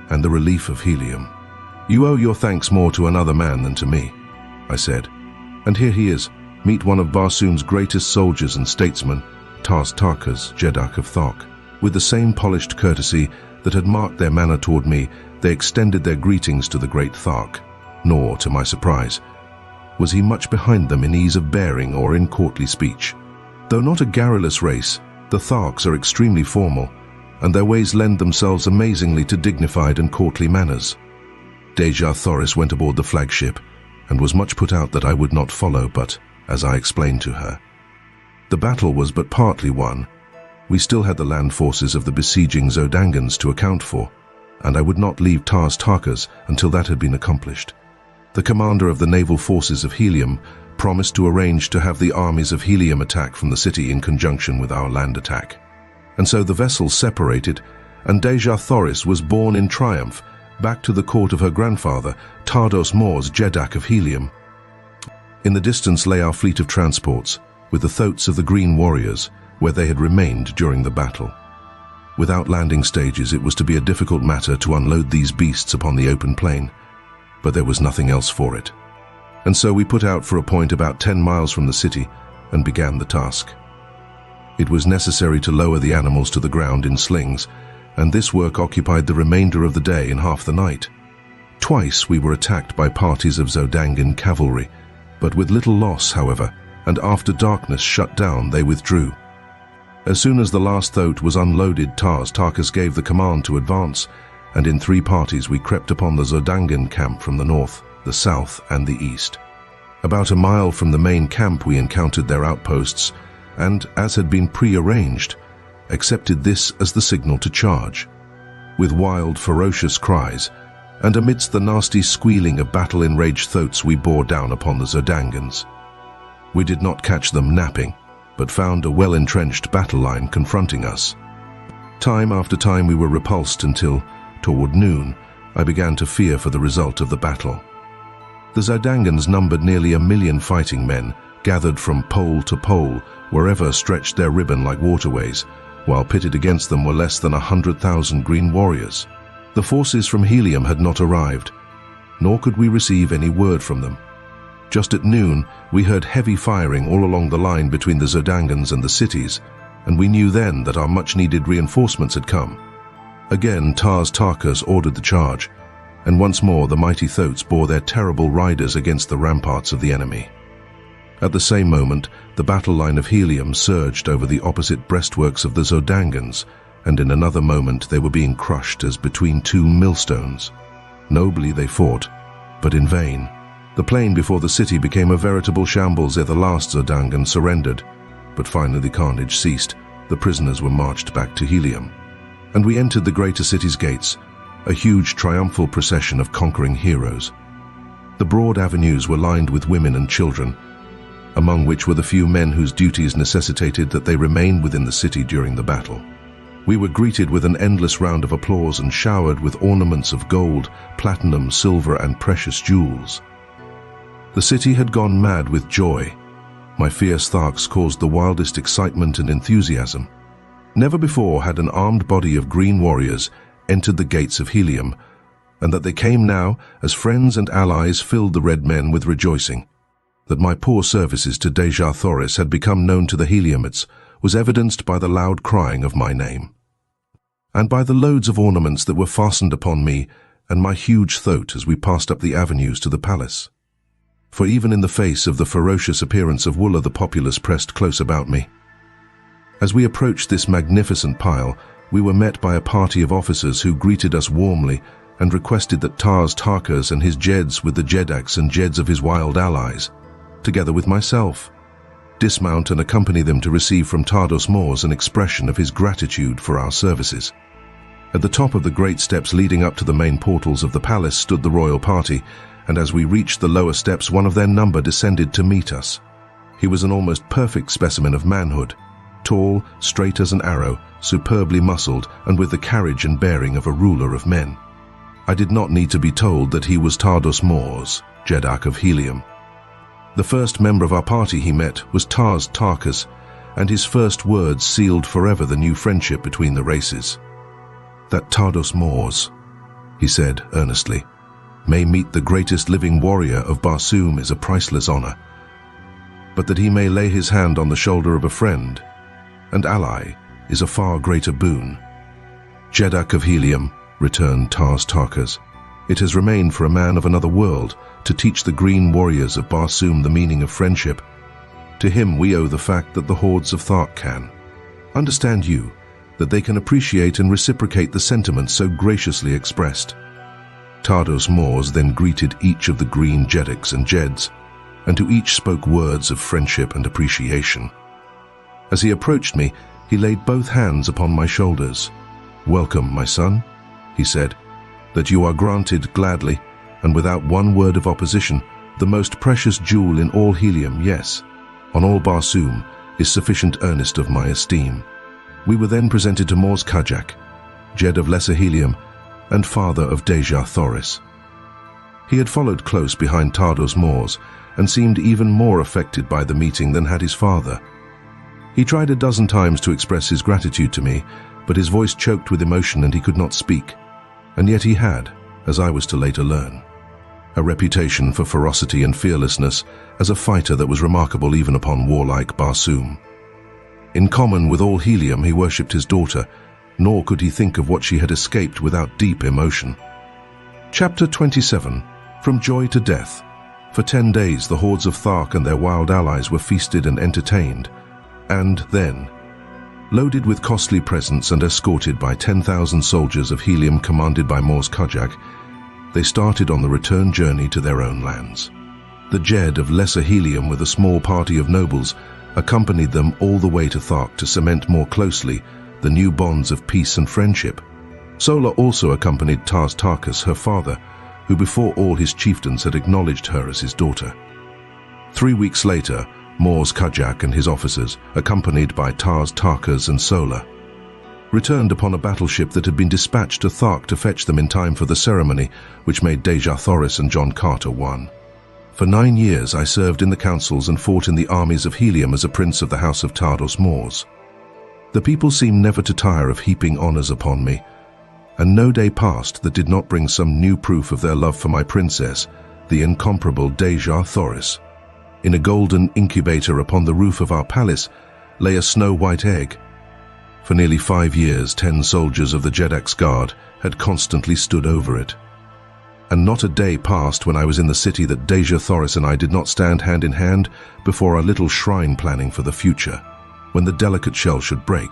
and the relief of Helium. "You owe your thanks more to another man than to me," I said, "and here he is. Meet one of Barsoom's greatest soldiers and statesmen, Tarkas, Jeddak of Thark." With the same polished courtesy that had marked their manner toward me, they extended their greetings to the great Thark, nor, to my surprise, was he much behind them in ease of bearing or in courtly speech. Though not a garrulous race, the Tharks are extremely formal, and their ways lend themselves amazingly to dignified and courtly manners. Dejah Thoris went aboard the flagship, and was much put out that I would not follow, but, as I explained to her, the battle was but partly won. We still had the land forces of the besieging Zodangans to account for, and I would not leave Tarkas until that had been accomplished. The commander of the naval forces of Helium promised to arrange to have the armies of Helium attack from the city in conjunction with our land attack. And so the vessels separated, and Dejah Thoris was borne in triumph back to the court of her grandfather, Tardos Mor's Jeddak of Helium. In the distance lay our fleet of transports, with the thoats of the green warriors, where they had remained during the battle. Without landing stages, it was to be a difficult matter to unload these beasts upon the open plain, but there was nothing else for it. And so we put out for a point about 10 miles from the city and began the task. It was necessary to lower the animals to the ground in slings, and this work occupied the remainder of the day and half the night. Twice we were attacked by parties of Zodangan cavalry, but with little loss, however, and after darkness shut down, they withdrew. As soon as the last thoat was unloaded, Tarkas gave the command to advance, and in 3 parties we crept upon the Zodangan camp from the north, the south, and the east. About a mile from the main camp we encountered their outposts and, as had been pre-arranged, accepted this as the signal to charge. With wild, ferocious cries, and amidst the nasty squealing of battle-enraged thoats, we bore down upon the Zodangans. We did not catch them napping, but found a well-entrenched battle line confronting us. Time after time we were repulsed until, toward noon, I began to fear for the result of the battle. The Zodangans numbered nearly 1 million fighting men, gathered from pole to pole, wherever stretched their ribbon like waterways, while pitted against them were less than 100,000 green warriors. The forces from Helium had not arrived, nor could we receive any word from them. Just at noon, we heard heavy firing all along the line between the Zodangans and the cities, and we knew then that our much-needed reinforcements had come. Again, Tarkas ordered the charge, and once more the mighty thoats bore their terrible riders against the ramparts of the enemy. At the same moment, the battle line of Helium surged over the opposite breastworks of the Zodangans, and in another moment they were being crushed as between two millstones. Nobly they fought, but in vain. The plain before the city became a veritable shambles ere the last Zodangan surrendered, but finally the carnage ceased. The prisoners were marched back to Helium, and we entered the greater city's gates, a huge triumphal procession of conquering heroes. The broad avenues were lined with women and children, among which were the few men whose duties necessitated that they remain within the city during the battle. We were greeted with an endless round of applause and showered with ornaments of gold, platinum, silver, and precious jewels. The city had gone mad with joy. My fierce Tharks caused the wildest excitement and enthusiasm. Never before had an armed body of green warriors entered the gates of Helium, and that they came now as friends and allies filled the red men with rejoicing. That my poor services to Dejah Thoris had become known to the Heliumites was evidenced by the loud crying of my name, and by the loads of ornaments that were fastened upon me and my huge thoat as we passed up the avenues to the palace. For even in the face of the ferocious appearance of Woola, the populace pressed close about me. As we approached this magnificent pile, we were met by a party of officers who greeted us warmly and requested that Tarkas and his Jeds with the Jedaks and Jeds of his wild allies, together with myself, dismount and accompany them to receive from Tardos Mors an expression of his gratitude for our services. At the top of the great steps leading up to the main portals of the palace stood the royal party, and as we reached the lower steps, one of their number descended to meet us. He was an almost perfect specimen of manhood, tall, straight as an arrow, superbly muscled, and with the carriage and bearing of a ruler of men. I did not need to be told that he was Tardos Mors, Jedak of Helium. The first member of our party he met was Tarkas, and his first words sealed forever the new friendship between the races. "That Tardos Mors," he said earnestly, "may meet the greatest living warrior of Barsoom is a priceless honor, but that he may lay his hand on the shoulder of a friend and ally is a far greater boon." "Jedak of Helium," returned Tarkas, "it has remained for a man of another world to teach the green warriors of Barsoom the meaning of friendship. To him we owe the fact that the hordes of Thark can. Understand you, that they can appreciate and reciprocate the sentiments so graciously expressed." Tardos Mors then greeted each of the green Jedaks and Jeds, and to each spoke words of friendship and appreciation. As he approached me, he laid both hands upon my shoulders. "Welcome, my son," he said, "that you are granted gladly, and without one word of opposition, the most precious jewel in all Helium, yes, on all Barsoom, is sufficient earnest of my esteem." We were then presented to Mors Kajak, Jed of Lesser Helium, and father of Dejah Thoris. He had followed close behind Tardos Mors, and seemed even more affected by the meeting than had his father. He tried a dozen times to express his gratitude to me, but his voice choked with emotion and he could not speak. And yet he had, as I was to later learn, a reputation for ferocity and fearlessness as a fighter that was remarkable even upon warlike Barsoom. In common with all Helium, he worshipped his daughter, nor could he think of what she had escaped without deep emotion. Chapter 27. From Joy to Death. For 10 days the hordes of Thark and their wild allies were feasted and entertained, and then, loaded with costly presents and escorted by 10,000 soldiers of Helium commanded by Mors Kajak, they started on the return journey to their own lands. The Jed of Lesser Helium with a small party of nobles accompanied them all the way to Thark to cement more closely the new bonds of peace and friendship. Sola also accompanied Tarkas, her father, who before all his chieftains had acknowledged her as his daughter. 3 weeks later, Mors Kajak and his officers, accompanied by Tarkas and Sola, returned upon a battleship that had been dispatched to Thark to fetch them in time for the ceremony which made Dejah Thoris and John Carter one. For 9 years I served in the councils and fought in the armies of Helium as a prince of the House of Tardos Mors. The people seemed never to tire of heaping honors upon me, and no day passed that did not bring some new proof of their love for my princess, the incomparable Dejah Thoris. In a golden incubator upon the roof of our palace lay a snow-white egg. For nearly 5 years, 10 soldiers of the Jedak's Guard had constantly stood over it. And not a day passed when I was in the city that Dejah Thoris and I did not stand hand in hand before our little shrine planning for the future, when the delicate shell should break.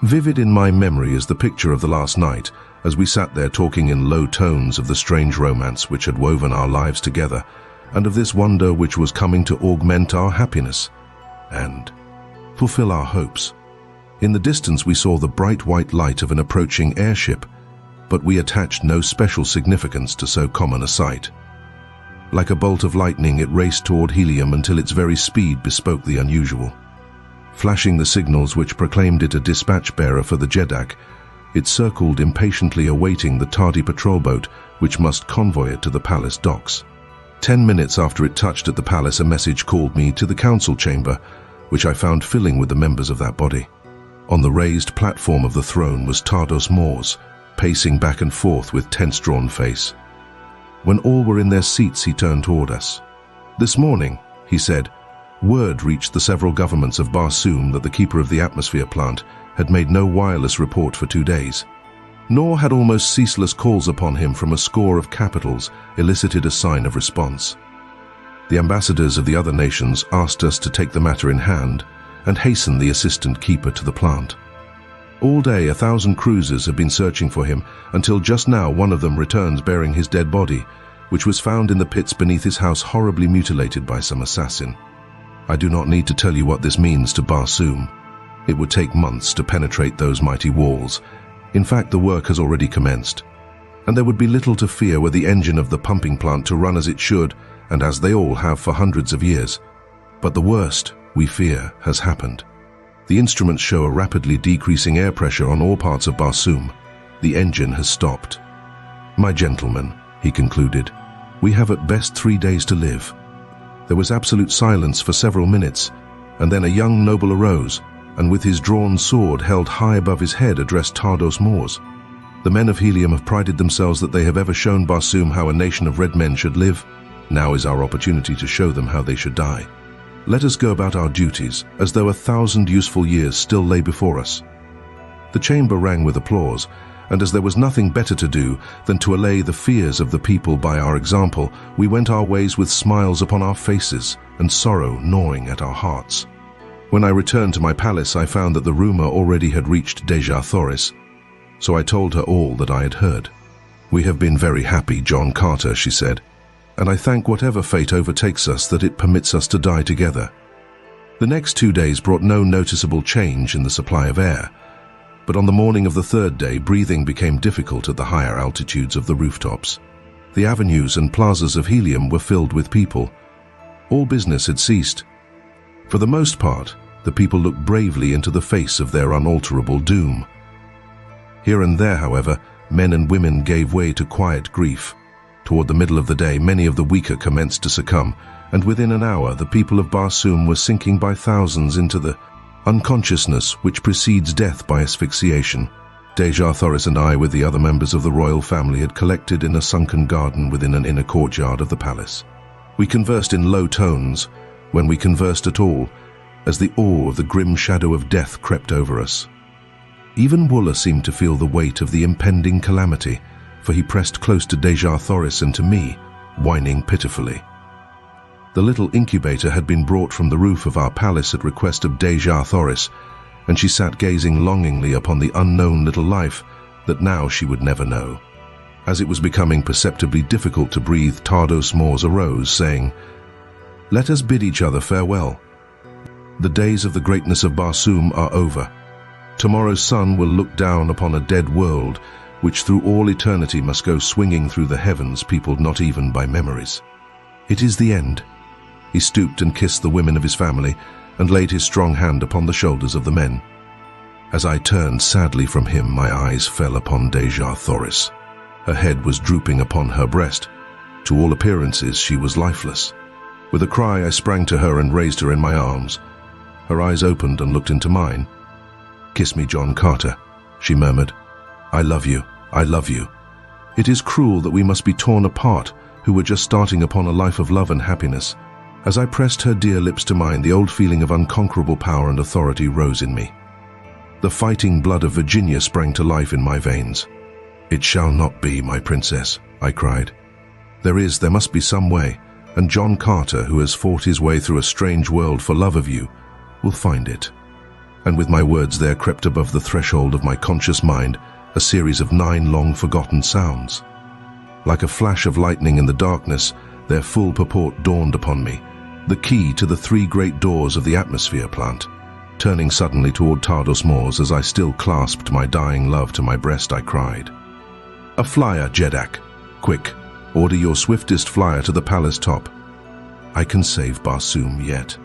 Vivid in my memory is the picture of the last night, as we sat there talking in low tones of the strange romance which had woven our lives together, and of this wonder which was coming to augment our happiness and fulfill our hopes. In the distance we saw the bright white light of an approaching airship, but we attached no special significance to so common a sight. Like a bolt of lightning, it raced toward Helium until its very speed bespoke the unusual. Flashing the signals which proclaimed it a dispatch bearer for the Jedak, it circled impatiently awaiting the tardy patrol boat which must convoy it to the palace docks. 10 minutes after it touched at the palace, a message called me to the council chamber, which I found filling with the members of that body. On the raised platform of the throne was Tardos Mors, pacing back and forth with tense-drawn face. When all were in their seats, he turned toward us. "This morning," he said, "word reached the several governments of Barsoom that the keeper of the atmosphere plant had made no wireless report for 2 days. Nor had almost ceaseless calls upon him from a score of capitals elicited a sign of response. The ambassadors of the other nations asked us to take the matter in hand and hasten the assistant keeper to the plant. All day 1,000 cruisers have been searching for him until just now one of them returns bearing his dead body, which was found in the pits beneath his house, horribly mutilated by some assassin. I do not need to tell you what this means to Barsoom. It would take months to penetrate those mighty walls. In fact, the work has already commenced, and there would be little to fear were the engine of the pumping plant to run as it should, and as they all have for hundreds of years. But the worst, we fear, has happened. The instruments show a rapidly decreasing air pressure on all parts of Barsoom. The engine has stopped. My gentlemen," he concluded, "we have at best 3 days to live." There was absolute silence for several minutes, and then a young noble arose, and with his drawn sword held high above his head addressed Tardos Mors. "The men of Helium have prided themselves that they have ever shown Barsoom how a nation of red men should live. Now is our opportunity to show them how they should die. Let us go about our duties, as though 1,000 useful years still lay before us." The chamber rang with applause, and as there was nothing better to do than to allay the fears of the people by our example, we went our ways with smiles upon our faces and sorrow gnawing at our hearts. When I returned to my palace, I found that the rumor already had reached Dejah Thoris, so I told her all that I had heard. "We have been very happy, John Carter," she said, "and I thank whatever fate overtakes us that it permits us to die together." The next 2 days brought no noticeable change in the supply of air, but on the morning of the 3rd day, breathing became difficult at the higher altitudes of the rooftops. The avenues and plazas of Helium were filled with people. All business had ceased. For the most part, the people looked bravely into the face of their unalterable doom. Here and there, however, men and women gave way to quiet grief. Toward the middle of the day, many of the weaker commenced to succumb, and within an hour the people of Barsoom were sinking by thousands into the unconsciousness which precedes death by asphyxiation. Dejah Thoris and I, with the other members of the royal family, had collected in a sunken garden within an inner courtyard of the palace. We conversed in low tones, when we conversed at all, as the awe of the grim shadow of death crept over us. Even Wooler seemed to feel the weight of the impending calamity, for he pressed close to Dejah Thoris and to me, whining pitifully. The little incubator had been brought from the roof of our palace at request of Dejah Thoris, and she sat gazing longingly upon the unknown little life that now she would never know. As it was becoming perceptibly difficult to breathe, Tardos Mors arose, saying, Let us bid each other farewell. The days of the greatness of Barsoom are over. Tomorrow's sun will look down upon a dead world, which through all eternity must go swinging through the heavens, peopled not even by memories. It is the end. He stooped and kissed the women of his family, and laid his strong hand upon the shoulders of the men. As I turned sadly from him, my eyes fell upon Dejah Thoris. Her head was drooping upon her breast. To all appearances, she was lifeless. With a cry, I sprang to her and raised her in my arms. Her eyes opened and looked into mine. "Kiss me, John Carter," she murmured. "I love you. I love you. It is cruel that we must be torn apart, who were just starting upon a life of love and happiness." As I pressed her dear lips to mine, the old feeling of unconquerable power and authority rose in me. The fighting blood of Virginia sprang to life in my veins. "It shall not be, my princess," I cried. There must be some way, and John Carter, who has fought his way through a strange world for love of you, will find it." And with my words there crept above the threshold of my conscious mind a series of 9 long-forgotten sounds. Like a flash of lightning in the darkness, their full purport dawned upon me, the key to the 3 great doors of the atmosphere plant. Turning suddenly toward Tardos Moors, as I still clasped my dying love to my breast, I cried, "A flyer, Jeddak! Quick, order your swiftest flyer to the palace top. I can save Barsoom yet."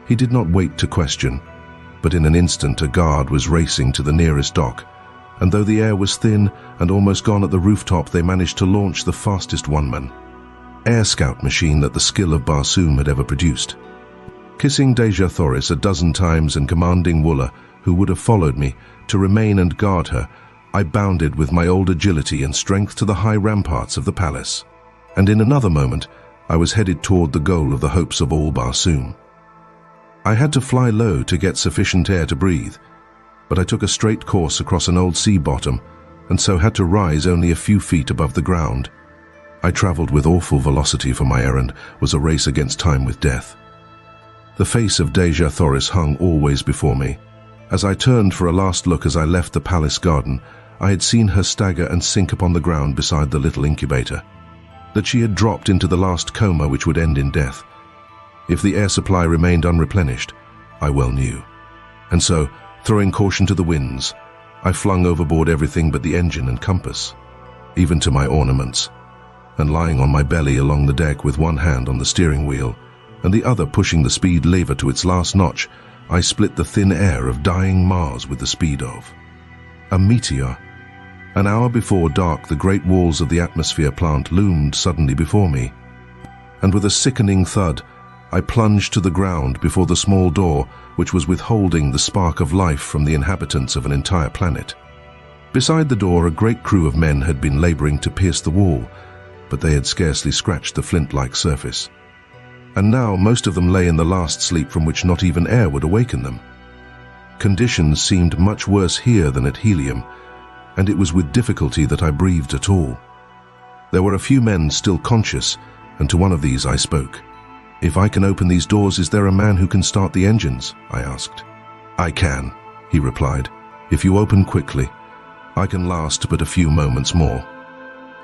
He did not wait to question, but in an instant a guard was racing to the nearest dock, and though the air was thin and almost gone at the rooftop, they managed to launch the fastest one-man air scout machine that the skill of Barsoom had ever produced. Kissing Dejah Thoris a dozen times and commanding Wooler, who would have followed me, to remain and guard her, I bounded with my old agility and strength to the high ramparts of the palace. And in another moment, I was headed toward the goal of the hopes of all Barsoom. I had to fly low to get sufficient air to breathe, but I took a straight course across an old sea bottom, and so had to rise only a few feet above the ground. I traveled with awful velocity, for my errand was a race against time with death. The face of Dejah Thoris hung always before me. As I turned for a last look as I left the palace garden, I had seen her stagger and sink upon the ground beside the little incubator. That she had dropped into the last coma which would end in death. If the air supply remained unreplenished, I well knew. And so, throwing caution to the winds, I flung overboard everything but the engine and compass, even to my ornaments, and lying on my belly along the deck with one hand on the steering wheel and the other pushing the speed lever to its last notch, I split the thin air of dying Mars with the speed of a meteor. An hour before dark, the great walls of the atmosphere plant loomed suddenly before me, and with a sickening thud, I plunged to the ground before the small door which was withholding the spark of life from the inhabitants of an entire planet. Beside the door, a great crew of men had been laboring to pierce the wall, but they had scarcely scratched the flint-like surface. And now most of them lay in the last sleep from which not even air would awaken them. Conditions seemed much worse here than at Helium, and it was with difficulty that I breathed at all. There were a few men still conscious, and to one of these I spoke. "If I can open these doors, is there a man who can start the engines?" I asked. "I can," he replied. "If you open quickly. I can last but a few moments more."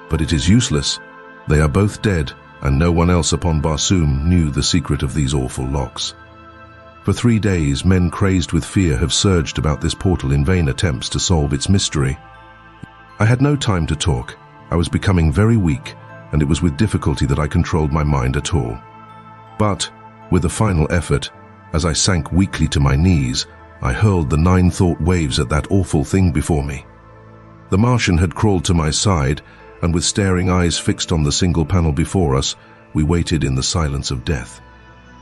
But it is useless. They are both dead, and no one else upon Barsoom knew the secret of these awful locks. For 3 days, men crazed with fear have surged about this portal in vain attempts to solve its mystery. I had no time to talk. I was becoming very weak, and it was with difficulty that I controlled my mind at all. But, with a final effort, as I sank weakly to my knees, I hurled the 9 thought waves at that awful thing before me. The Martian had crawled to my side, and with staring eyes fixed on the single panel before us, we waited in the silence of death.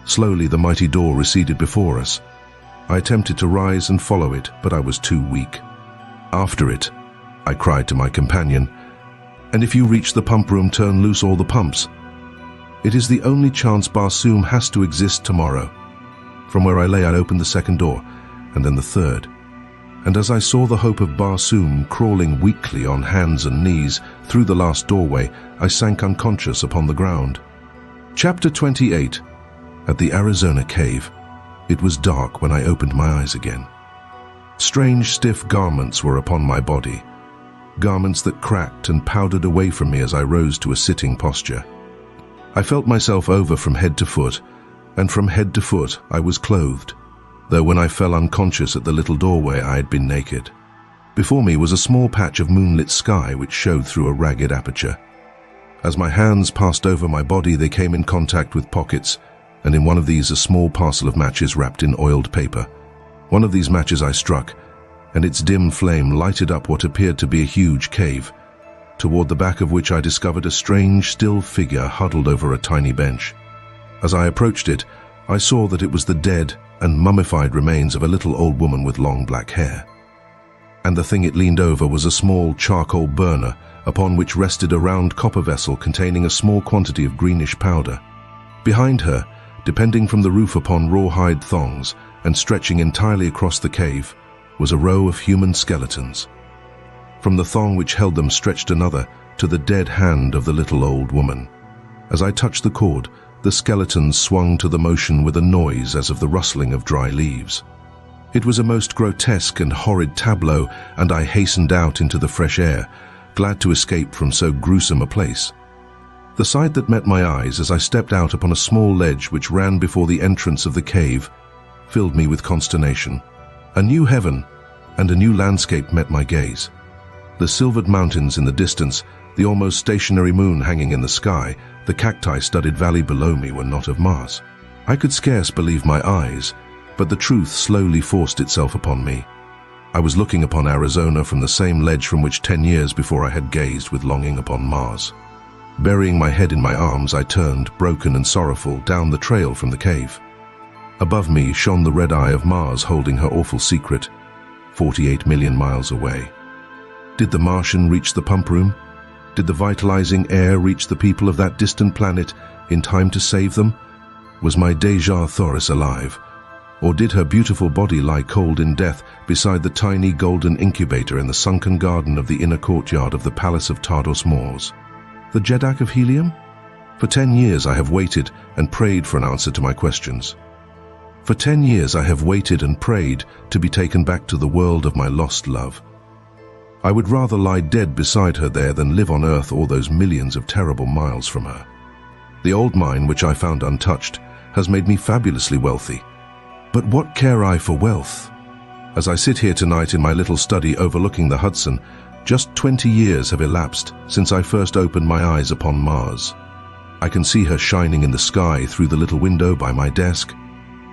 Slowly the mighty door receded before us. I attempted to rise and follow it, but I was too weak. "After it," I cried to my companion, "and if you reach the pump room, turn loose all the pumps. It is the only chance Barsoom has to exist tomorrow." From where I lay, I opened the second door, and then the third. And as I saw the hope of Barsoom crawling weakly on hands and knees through the last doorway, I sank unconscious upon the ground. Chapter 28. At the Arizona Cave. It was dark when I opened my eyes again. Strange, stiff garments were upon my body, garments that cracked and powdered away from me as I rose to a sitting posture. I felt myself over from head to foot, and from head to foot I was clothed, though when I fell unconscious at the little doorway I had been naked. Before me was a small patch of moonlit sky which showed through a ragged aperture. As my hands passed over my body, they came in contact with pockets, and in one of these a small parcel of matches wrapped in oiled paper. One of these matches I struck, and its dim flame lighted up what appeared to be a huge cave, toward the back of which I discovered a strange, still figure huddled over a tiny bench. As I approached it, I saw that it was the dead and mummified remains of a little old woman with long black hair. And the thing it leaned over was a small charcoal burner, upon which rested a round copper vessel containing a small quantity of greenish powder. Behind her, depending from the roof upon rawhide thongs and stretching entirely across the cave, was a row of human skeletons. From the thong which held them stretched another to the dead hand of the little old woman. As I touched the cord, the skeletons swung to the motion with a noise as of the rustling of dry leaves. It was a most grotesque and horrid tableau, and I hastened out into the fresh air, glad to escape from so gruesome a place. The sight that met my eyes as I stepped out upon a small ledge which ran before the entrance of the cave filled me with consternation. A new heaven and a new landscape met my gaze. The silvered mountains in the distance, the almost stationary moon hanging in the sky, the cacti-studded valley below me were not of Mars. I could scarce believe my eyes, but the truth slowly forced itself upon me. I was looking upon Arizona from the same ledge from which 10 years before I had gazed with longing upon Mars. Burying my head in my arms, I turned, broken and sorrowful, down the trail from the cave. Above me shone the red eye of Mars holding her awful secret, 48 million miles away. Did the Martian reach the pump room? Did the vitalizing air reach the people of that distant planet in time to save them? Was my Dejah Thoris alive? Or did her beautiful body lie cold in death beside the tiny golden incubator in the sunken garden of the inner courtyard of the Palace of Tardos Moors? The Jeddak of Helium? For 10 years I have waited and prayed for an answer to my questions. For 10 years I have waited and prayed to be taken back to the world of my lost love. I would rather lie dead beside her there than live on Earth all those millions of terrible miles from her. The old mine, which I found untouched, has made me fabulously wealthy. But what care I for wealth? As I sit here tonight in my little study overlooking the Hudson, just 20 years have elapsed since I first opened my eyes upon Mars. I can see her shining in the sky through the little window by my desk,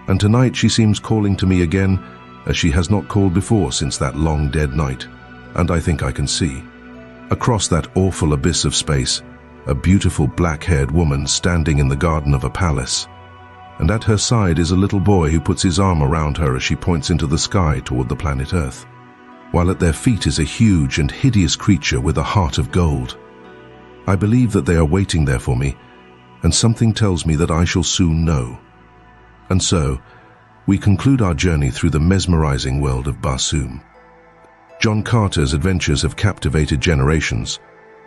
and tonight she seems calling to me again as she has not called before since that long dead night, and I think I can see, across that awful abyss of space, a beautiful black-haired woman standing in the garden of a palace, and at her side is a little boy who puts his arm around her as she points into the sky toward the planet Earth, while at their feet is a huge and hideous creature with a heart of gold. I believe that they are waiting there for me, and something tells me that I shall soon know. And so, we conclude our journey through the mesmerizing world of Barsoom. John Carter's adventures have captivated generations,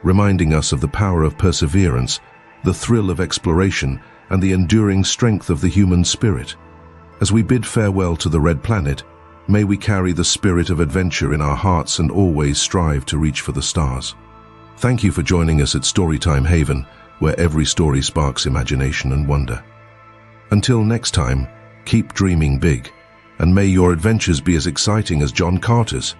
reminding us of the power of perseverance, the thrill of exploration, and the enduring strength of the human spirit. As we bid farewell to the Red Planet, may we carry the spirit of adventure in our hearts and always strive to reach for the stars. Thank you for joining us at Storytime Haven, where every story sparks imagination and wonder. Until next time, keep dreaming big, and may your adventures be as exciting as John Carter's.